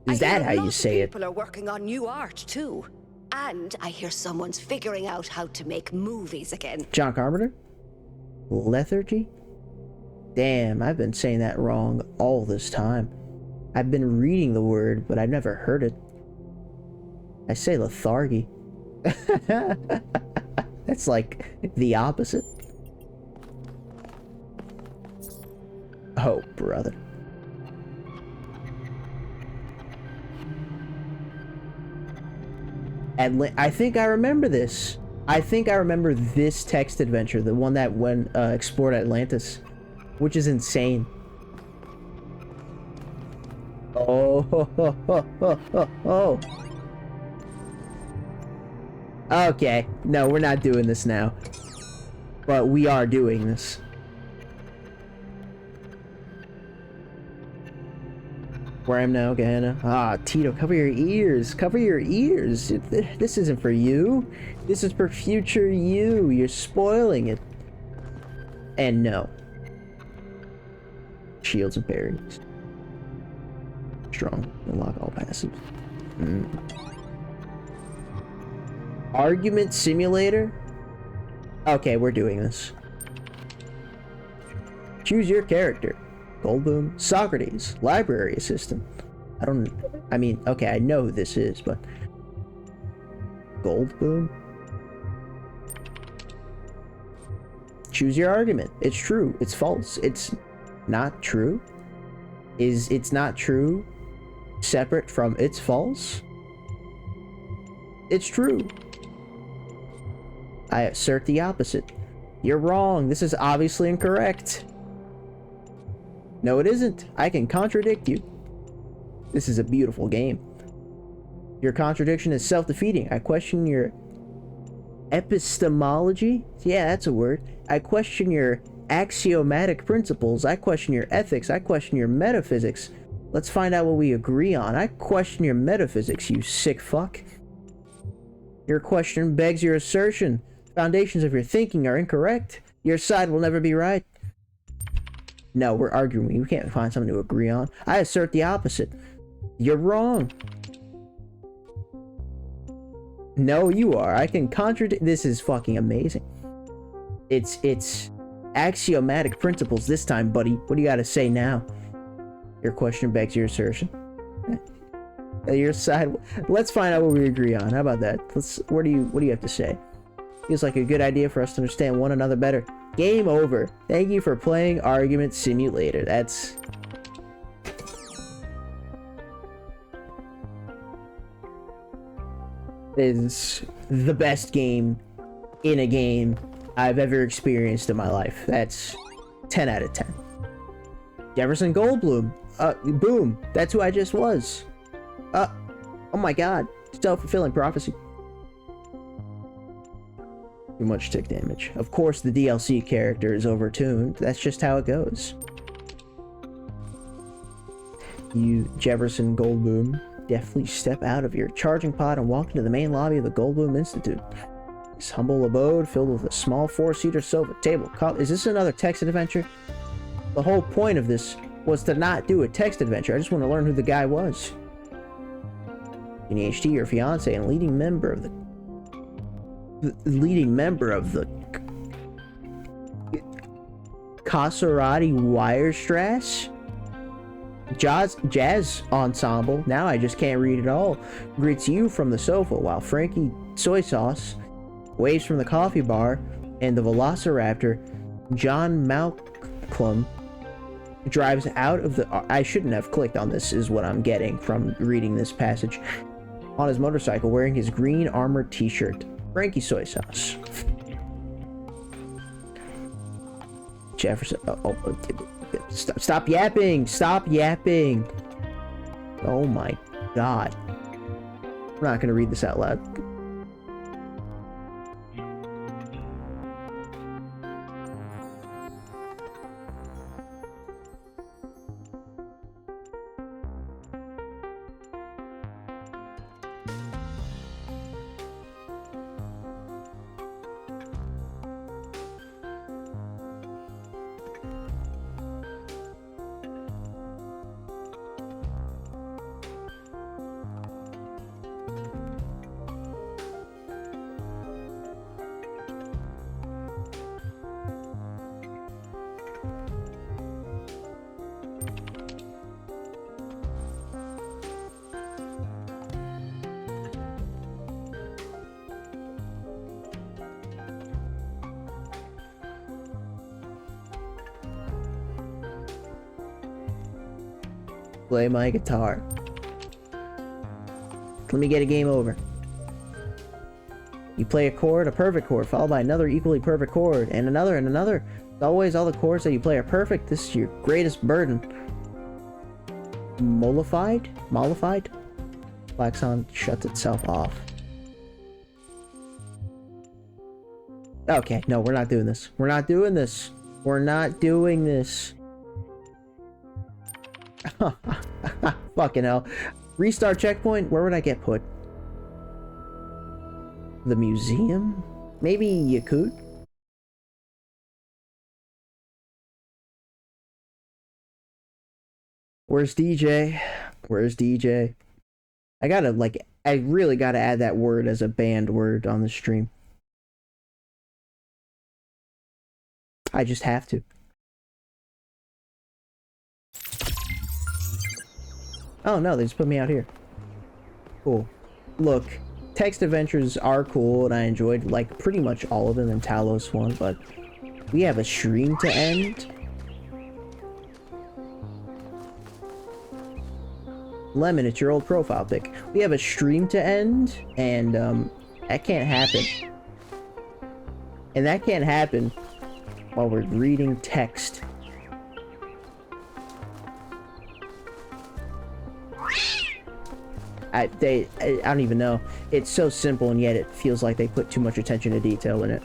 Is that how you say it? People are working on new art too. And I hear someone's figuring out how to make movies again. John Carpenter? Lethargy? Damn, I've been saying that wrong all this time. I've been reading the word, but I've never heard it. I say lethargy. That's like the opposite. Oh, brother. I think I remember this. I think I remember this text adventure, the one that went explored Atlantis, which is insane. Oh. Okay, no, we're not doing this now, but we are doing this. Where I am now, Gehenna. Ah, Tito, cover your ears. Cover your ears. This isn't for you. This is for future you. You're spoiling it. And no. Shields and parries. Strong. Unlock all passives. Argument simulator? Okay, we're doing this. Choose your character. Goldboom, Socrates, library assistant. I mean, okay, I know who this is, but Goldboom. Choose your argument. It's true. It's false. It's not true. Is it's not true separate from it's false? It's true. I assert the opposite. You're wrong. This is obviously incorrect. No, it isn't. I can contradict you. This is a beautiful game. Your contradiction is self-defeating. I question your epistemology. Yeah, that's a word. I question your axiomatic principles. I question your ethics. I question your metaphysics. Let's find out what we agree on. I question your metaphysics, you sick fuck. Your question begs your assertion. Foundations of your thinking are incorrect. Your side will never be right. No, we're arguing. We can't find something to agree on. I assert the opposite. You're wrong. No, you are. I can contradict. This is fucking amazing. It's axiomatic principles this time, buddy. What do you got to say now? Your question begs your assertion. Your side. Let's find out what we agree on. How about that? What do you have to say? Feels like a good idea for us to understand one another better. Game over. Thank you for playing Argument Simulator. That's... is the best game in a game I've ever experienced in my life. That's 10 out of 10. Jefferson Goldblum. Boom. That's who I just was. Oh my god. Self-fulfilling prophecy. Too much tick damage. Of course the DLC character is overtuned. That's just how it goes. You, Jefferson Goldblum, deftly step out of your charging pod and walk into the main lobby of the Goldblum Institute. His humble abode filled with a small 4-seater sofa, table, Is this another text adventure? The whole point of this was to not do a text adventure. I just want to learn who the guy was. HT, your fiance, and leading member of the Casorati Wirestrass Jazz Ensemble. Now I just can't read it all. Greets you from the sofa while Frankie Soy Sauce waves from the coffee bar, and the Velociraptor John Malcolm drives out of the... I shouldn't have clicked on this, is what I'm getting from reading this passage. On his motorcycle, wearing his green armored t-shirt. Frankie Soy Sauce. Jefferson... Stop yapping! Stop yapping! Oh my god. I'm not gonna read this out loud. Play my guitar. Let me get a game over. You play a chord, a perfect chord, followed by another equally perfect chord, and another, and another. Always all the chords that you play are perfect. This is your greatest burden. Mollified? Mollified? Klaxon shuts itself off. Okay, no, we're not doing this. We're not doing this. We're not doing this. Fucking hell. Restart checkpoint? Where would I get put? The museum? Maybe Yakut? Where's DJ? Where's DJ? I really gotta add that word as a banned word on the stream. I just have to. Oh no, they just put me out here. Cool. Look, text adventures are cool, and I enjoyed, like, pretty much all of them in Talos 1, but we have a stream to end. Lemon, it's your old profile pic. We have a stream to end, and, that can't happen. And that can't happen while we're reading text. I don't even know. It's so simple, and yet it feels like they put too much attention to detail in it.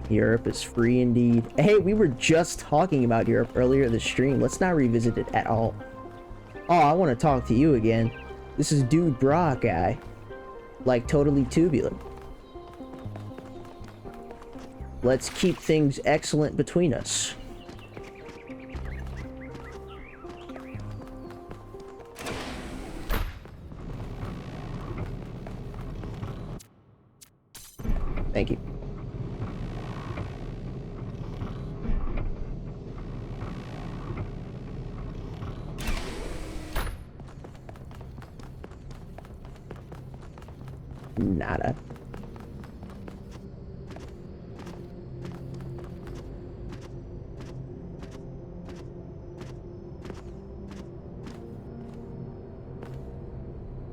Europe is free indeed. Hey, we were just talking about Europe earlier in the stream. Let's not revisit it at all. Oh, I want to talk to you again. This is Dude Bra guy. Like, totally tubular. Let's keep things excellent between us. Thank you. Nada.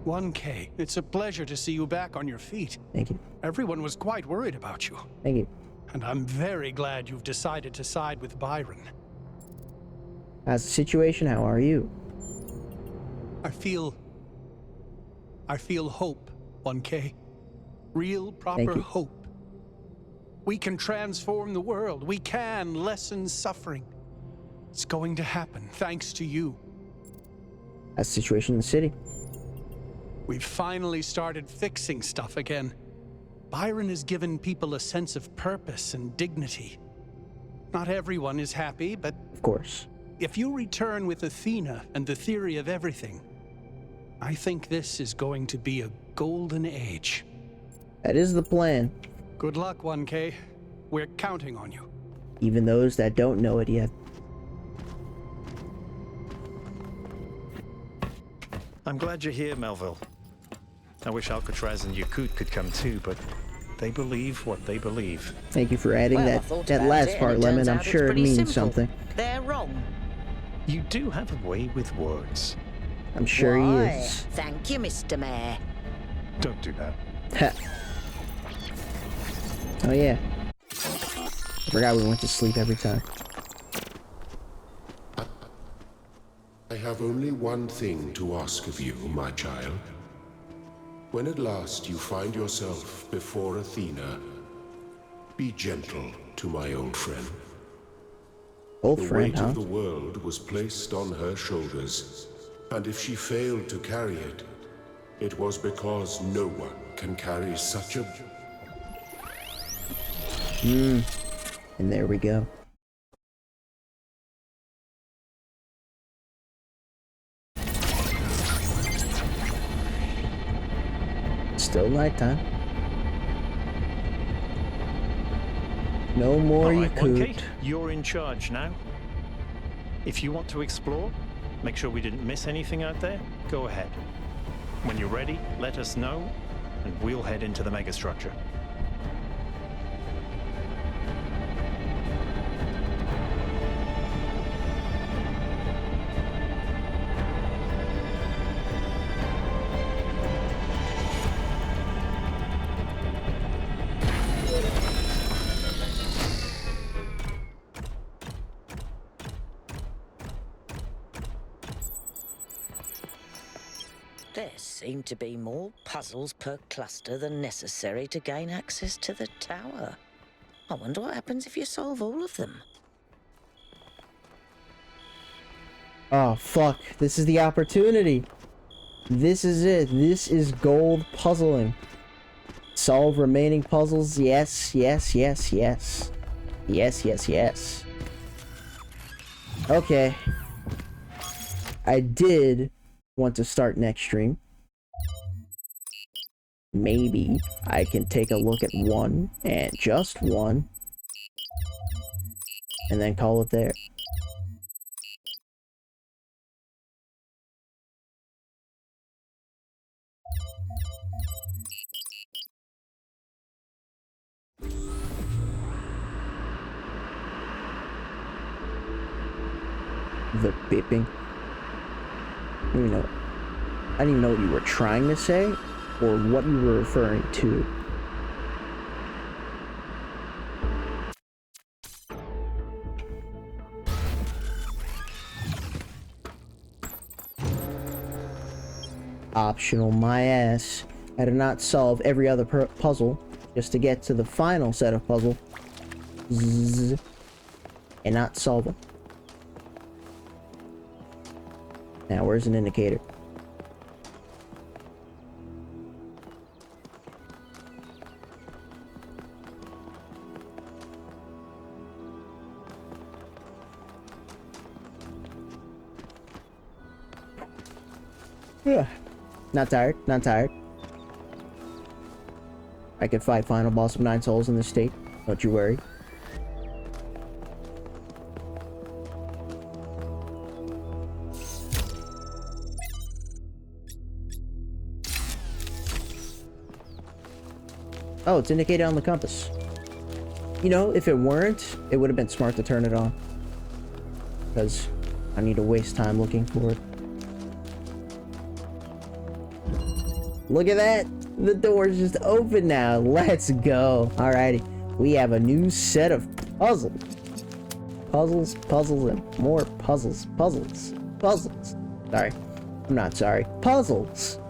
"1K, it's a pleasure to see you back on your feet. Thank you. Everyone was quite worried about you. Thank you. And I'm very glad you've decided to side with Byron. How's the situation? How are you? I feel hope, 1K. Real, proper hope. We can transform the world. We can lessen suffering. It's going to happen, thanks to you. How's the situation in the city? We've finally started fixing stuff again. Byron has given people a sense of purpose and dignity. Not everyone is happy, but... Of course. If you return with Athena and the theory of everything, I think this is going to be a golden age. That is the plan. Good luck, 1K. We're counting on you. Even those that don't know it yet. I'm glad you're here, Melville. I wish Alcatraz and Yakut could come too, but they believe what they believe. Thank you for adding Well, I that thought that about last it, part, and it turns Lemon. I'm out it's sure it pretty means simple. something. They're wrong. You do have a way with words. I'm sure Why? he is. Thank you, Mr. Mayor. Don't do that. Oh yeah. I forgot we went to sleep every time. I have only one thing to ask of you, my child. When at last you find yourself before Athena, be gentle to my old friend. Old The friend, weight huh? of the world was placed on her shoulders, and if she failed to carry it, it was because no one can carry such a... And there we go. Still nighttime. No more All right, Yakut. 1K, you're in charge now. If you want to explore, make sure we didn't miss anything out there, go ahead. When you're ready, let us know, and we'll head into the megastructure. There seem to be more puzzles per cluster than necessary to gain access to the tower. I wonder what happens if you solve all of them. Oh, fuck. This is the opportunity. This is it. This is gold puzzling. Solve remaining puzzles. Yes, yes, yes, yes. Yes, yes, yes. Okay. I did want to start next stream. Maybe I can take a look at one, and just one, and then call it there. The beeping. I didn't even know what you were trying to say, or what you were referring to. Optional my ass. I did not solve every other puzzle just to get to the final set of puzzle. Zzz, and not solve them. Now, where's an indicator? Yeah. Not tired, not tired. I can fight final boss of 9 souls in this state. Don't you worry. Oh, it's indicated on the compass. You know, if it weren't, it would have been smart to turn it on. Because I need to waste time looking for it. Look at that! The door's just open now. Let's go. Alrighty. We have a new set of puzzles. Puzzles, puzzles, and more puzzles. Puzzles. Puzzles. Sorry. I'm not sorry. Puzzles.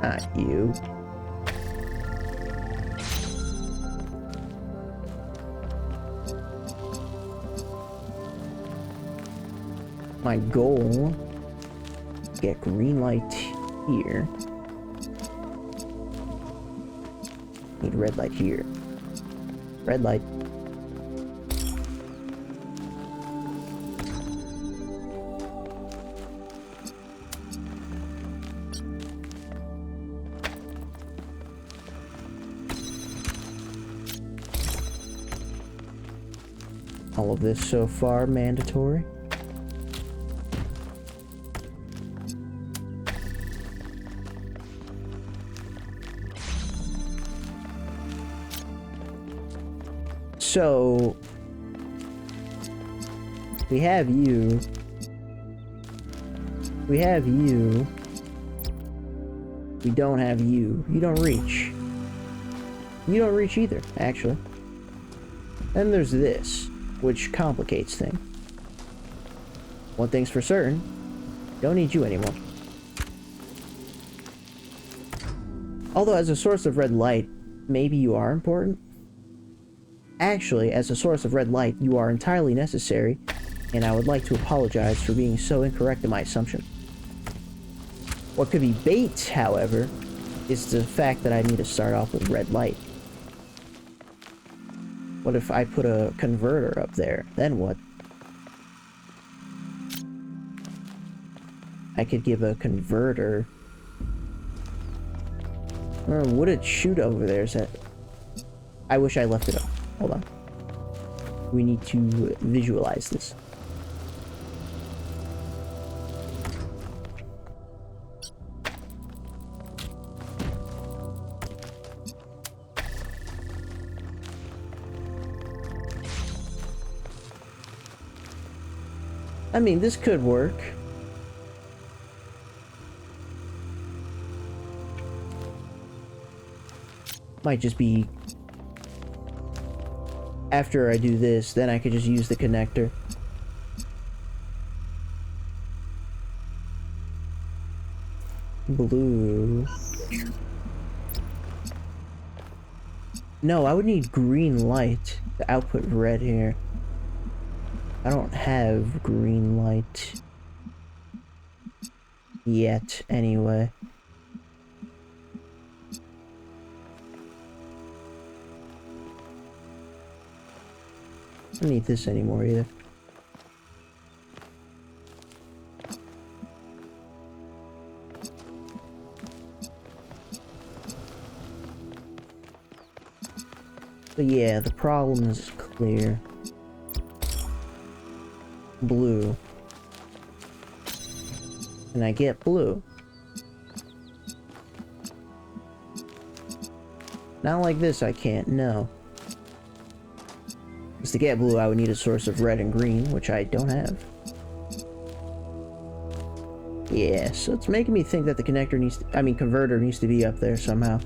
Not you. My goal, get green light here. Need red light here. Red light. All of this so far mandatory. So we have you. We have you. We don't have you. You don't reach. You don't reach either, actually. Then there's this, which complicates things. One thing's for certain, don't need you anymore. Although as a source of red light, maybe you are important. Actually, as a source of red light, you are entirely necessary, and I would like to apologize for being so incorrect in my assumption. What could be bait, however, is the fact that I need to start off with red light. What if I put a converter up there? Then what? I could give a converter. Would it shoot over there? Is that... I wish I left it up. Hold on. We need to visualize this. I mean, this could work. Might just be... After I do this, then I could just use the connector. Blue. No, I would need green light to output red here. I don't have green light yet, anyway. I don't need this anymore either. But yeah, the problem is clear. Blue. And I get blue. Not like this, I can't, no. Because to get blue, I would need a source of red and green, which I don't have. Yeah, so it's making me think that the connector needs to, converter needs to be up there somehow.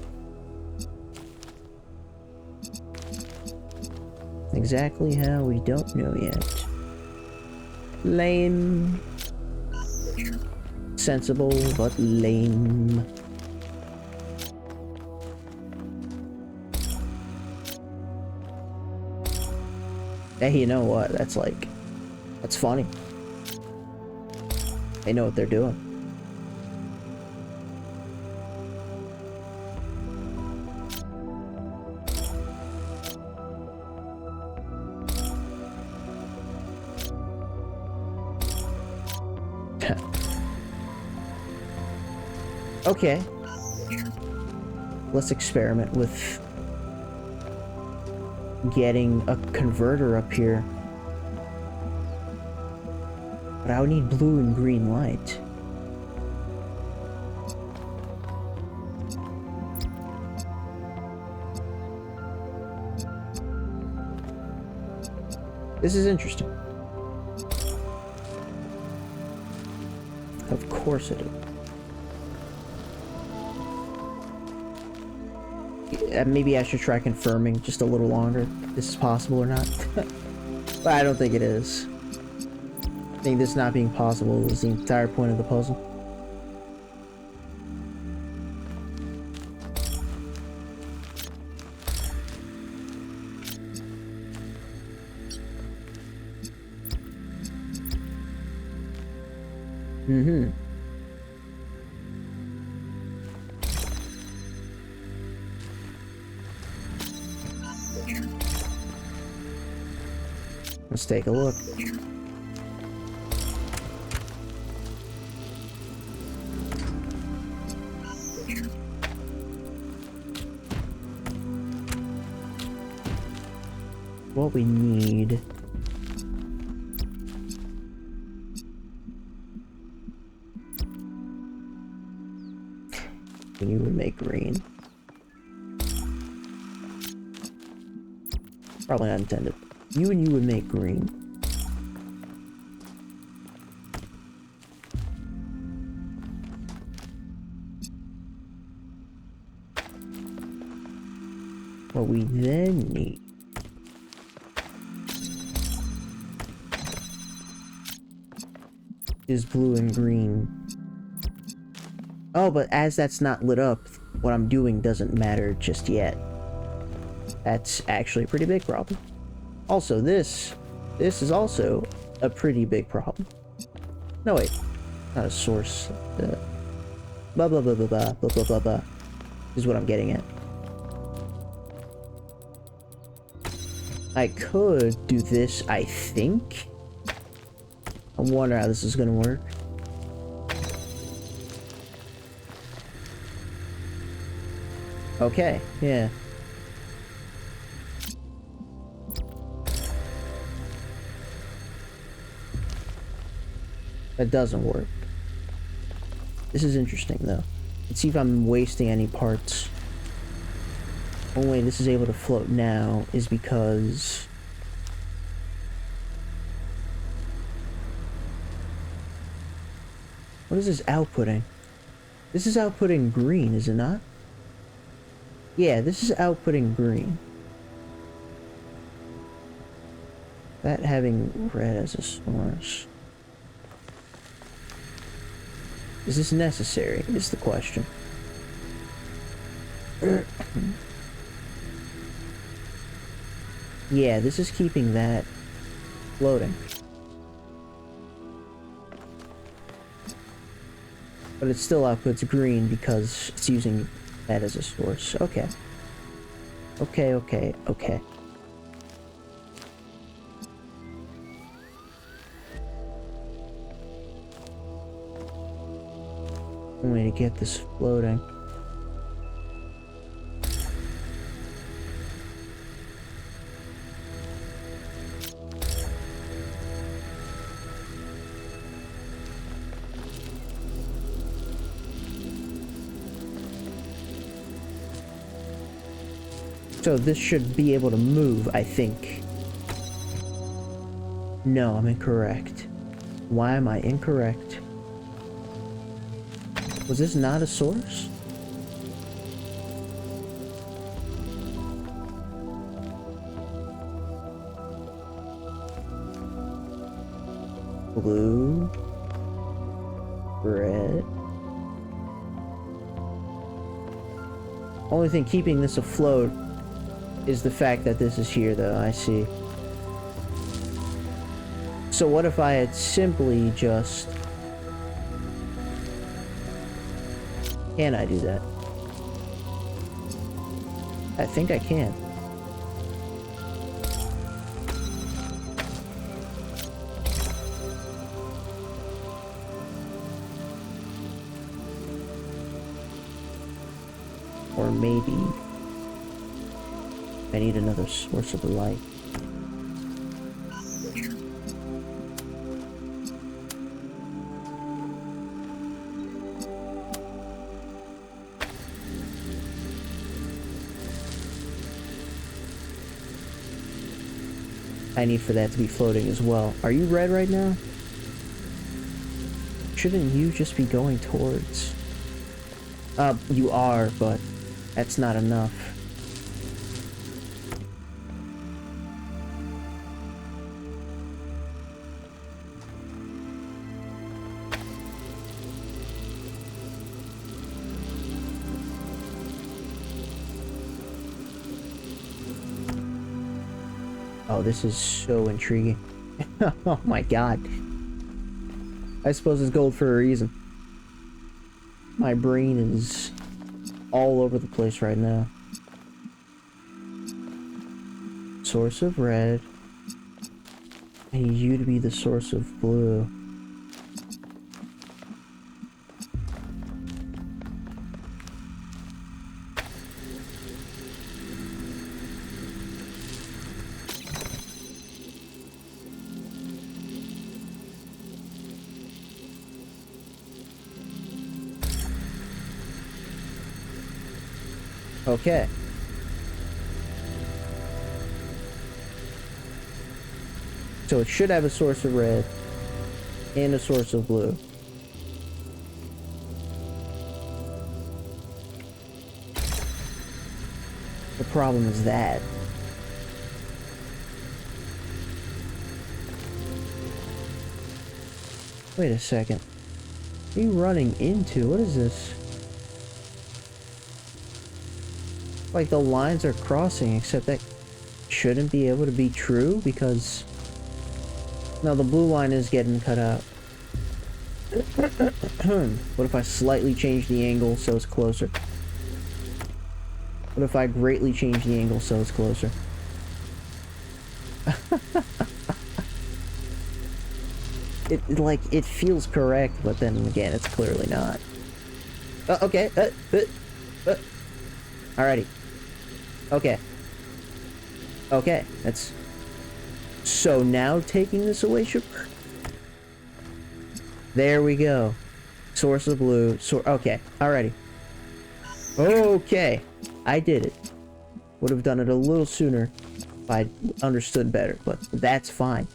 Exactly how, we don't know yet. Lame. Sensible, but lame. Hey, you know what? That's funny. They know what they're doing. Okay. Let's experiment with getting a converter up here. But I would need blue and green light. This is interesting. Of course it is. Maybe I should try confirming just a little longer if this is possible or not. But I don't think it is. I think this not being possible is the entire point of the puzzle. Mm-hmm. Let's take a look. What we need. And you would make green. Probably not intended. You would make green. What we then need is blue and green. Oh, but as that's not lit up, what I'm doing doesn't matter just yet. That's actually a pretty big problem. Also, this is also a pretty big problem. No, wait. Not a source. Blah, blah, blah, blah, blah, blah, blah, blah, blah. Is what I'm getting at. I could do this, I think. I wonder how this is gonna work. Okay, yeah. That doesn't work. This is interesting, though. Let's see if I'm wasting any parts. Only way this is able to float now is because... What is this outputting? This is outputting green, is it not? Yeah, this is outputting green. That having red as a source. Is this necessary, is the question. Yeah, this is keeping that floating. But it still outputs green because it's using that as a source. Okay. Okay, okay, okay. One way to get this floating. So this should be able to move, I think. No, I'm incorrect. Why am I incorrect? Was this not a source? Blue. Red. Only thing keeping this afloat is the fact that this is here, though. I see. So what if I had simply just... Can I do that? I think I can. Or maybe I need another source of light. I need for that to be floating as well. Are you red right now? Shouldn't you just be going towards... you are, but that's not enough. Oh, this is so intriguing. Oh my god. I suppose it's gold for a reason. My brain is all over the place right now. Source of red. I need you to be the source of blue. Okay. So it should have a source of red and a source of blue. The problem is that wait a second. What are you running into? What is this? Like the lines are crossing, except that shouldn't be able to be true because no, the blue line is getting cut out. What if I slightly change the angle so it's closer? What if I greatly change the angle so it's closer? It feels correct, but then again, it's clearly not. Okay. Alrighty. Okay. Okay, that's... So now taking this away should work. There we go. Source of blue. Okay, alrighty. Okay, I did it. Would have done it a little sooner if I understood better, but that's fine.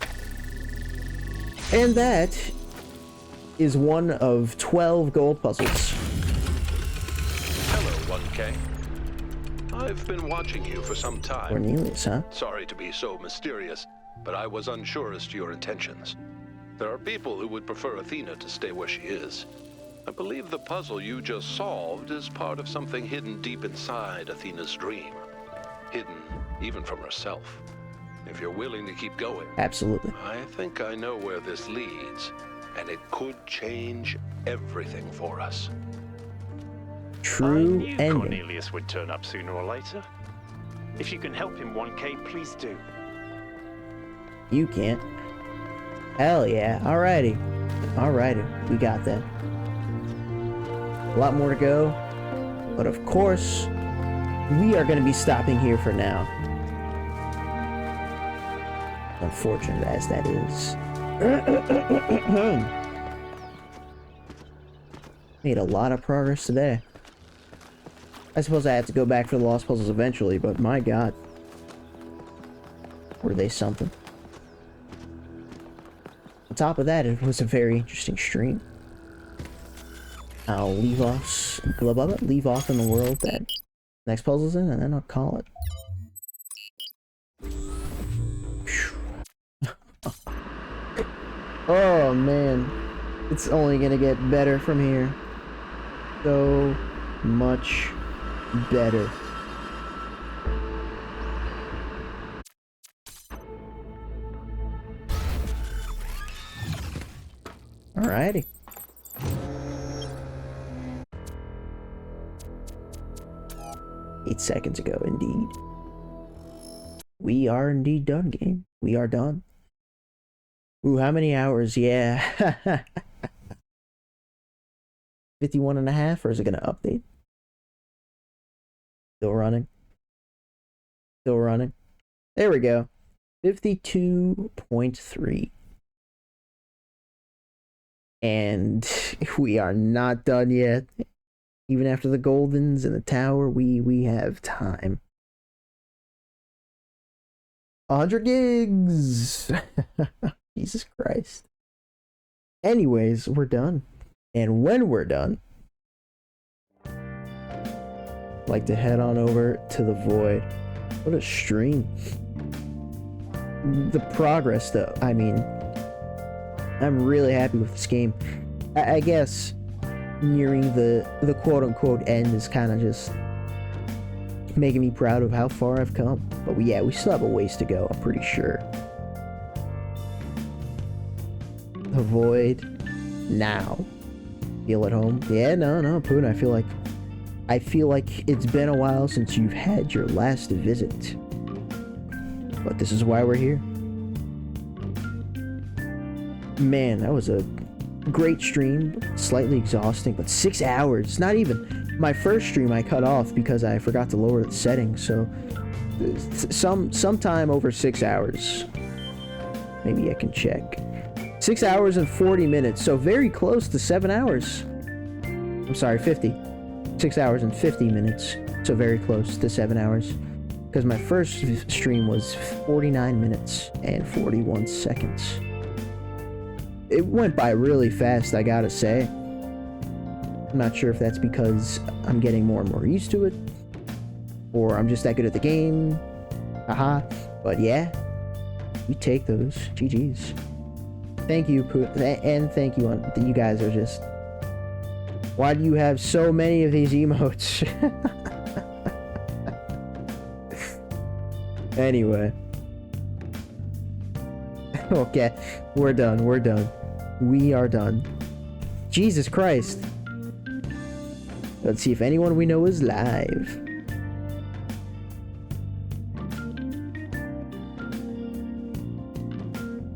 And that is one of 12 gold puzzles. Hello, 1K. I've been watching you for some time. Cornelius, huh? Sorry to be so mysterious, but I was unsure as to your intentions. There are people who would prefer Athena to stay where she is. I believe the puzzle you just solved is part of something hidden deep inside Athena's dream. Hidden even from herself. If you're willing to keep going. Absolutely. I think I know where this leads, and it could change everything for us. True ending. Cornelius would turn up sooner or later. If you can help him, 1K, please do. You can't. Hell yeah. Alrighty. Alrighty. We got that. A lot more to go. But of course, we are going to be stopping here for now. Unfortunate as that is. Made a lot of progress today. I suppose I have to go back for the lost puzzles eventually, but my god. Were they something? On top of that, it was a very interesting stream. I'll leave off in the world that next puzzle's in, and then I'll call it. Oh man, it's only gonna get better from here. So much better. Alrighty. Eight seconds ago, indeed. We are indeed done, game. We are done. Ooh, how many hours? Yeah. 51 and a half, or is it going to update? Still running. Still running. There we go. 52.3. And we are not done yet. Even after the Goldens and the tower, we have time. 100 gigs! Jesus Christ. Anyways, we're done. And when we're done, I'd like to head on over to the Void. What a stream. The progress, though, I mean, I'm really happy with this game. I guess nearing the quote-unquote end is kind of just making me proud of how far I've come. But yeah, we still have a ways to go, I'm pretty sure. The Void, now. Feel at home? Yeah, no, Poon. I feel like it's been a while since you've had your last visit. But this is why we're here. Man, that was a great stream. Slightly exhausting, but 6 hours. Not even. My first stream I cut off because I forgot to lower the settings. So sometime over 6 hours. Maybe I can check. 6 hours and 40 minutes. So very close to 7 hours. I'm sorry, 50. 6 hours and 50 minutes. So very close to 7 hours. Because my first stream was 49 minutes and 41 seconds. It went by really fast, I gotta say. I'm not sure if that's because I'm getting more and more used to it, or I'm just that good at the game. Haha. But yeah, you take those. GG's. Thank you, and thank you. You guys are just... Why do you have so many of these emotes? Anyway. Okay, we're done. We are done. Jesus Christ. Let's see if anyone we know is live.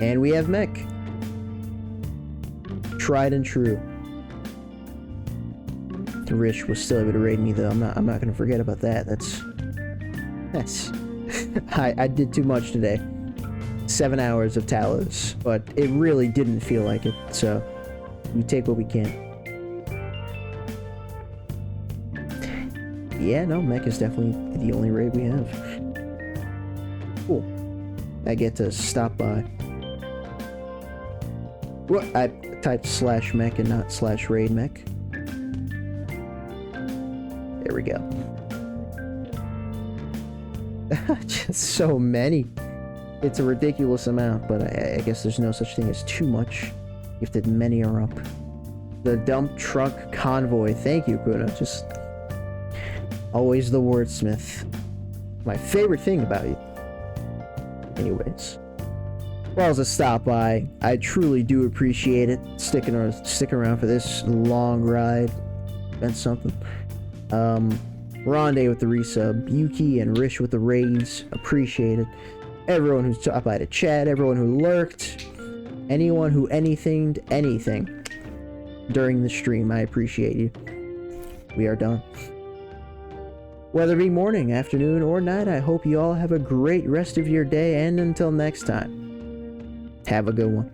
And we have Mech. Tried and true. Rich was still able to raid me though. I'm not gonna forget about that. That's I did too much today. 7 hours of Talos, but it really didn't feel like it, so we take what we can. Yeah, no, Mech is definitely the only raid we have. Cool. I get to stop by. What? I typed /mech and not /raid mech. There we go. Just so many. It's a ridiculous amount, but I guess there's no such thing as too much. Gifted many are up. The dump truck convoy. Thank you, Puna. Just always the wordsmith. My favorite thing about you. Anyways. Well, as a stop by, I truly do appreciate it. Sticking around for this long ride. Meant something. Ronde with the resub. Yuki and Rish with the raids. Appreciate it. Everyone who stopped by to chat, everyone who lurked, anyone who anything during the stream, I appreciate you. We are done. Whether it be morning, afternoon, or night, I hope you all have a great rest of your day, and until next time, have a good one.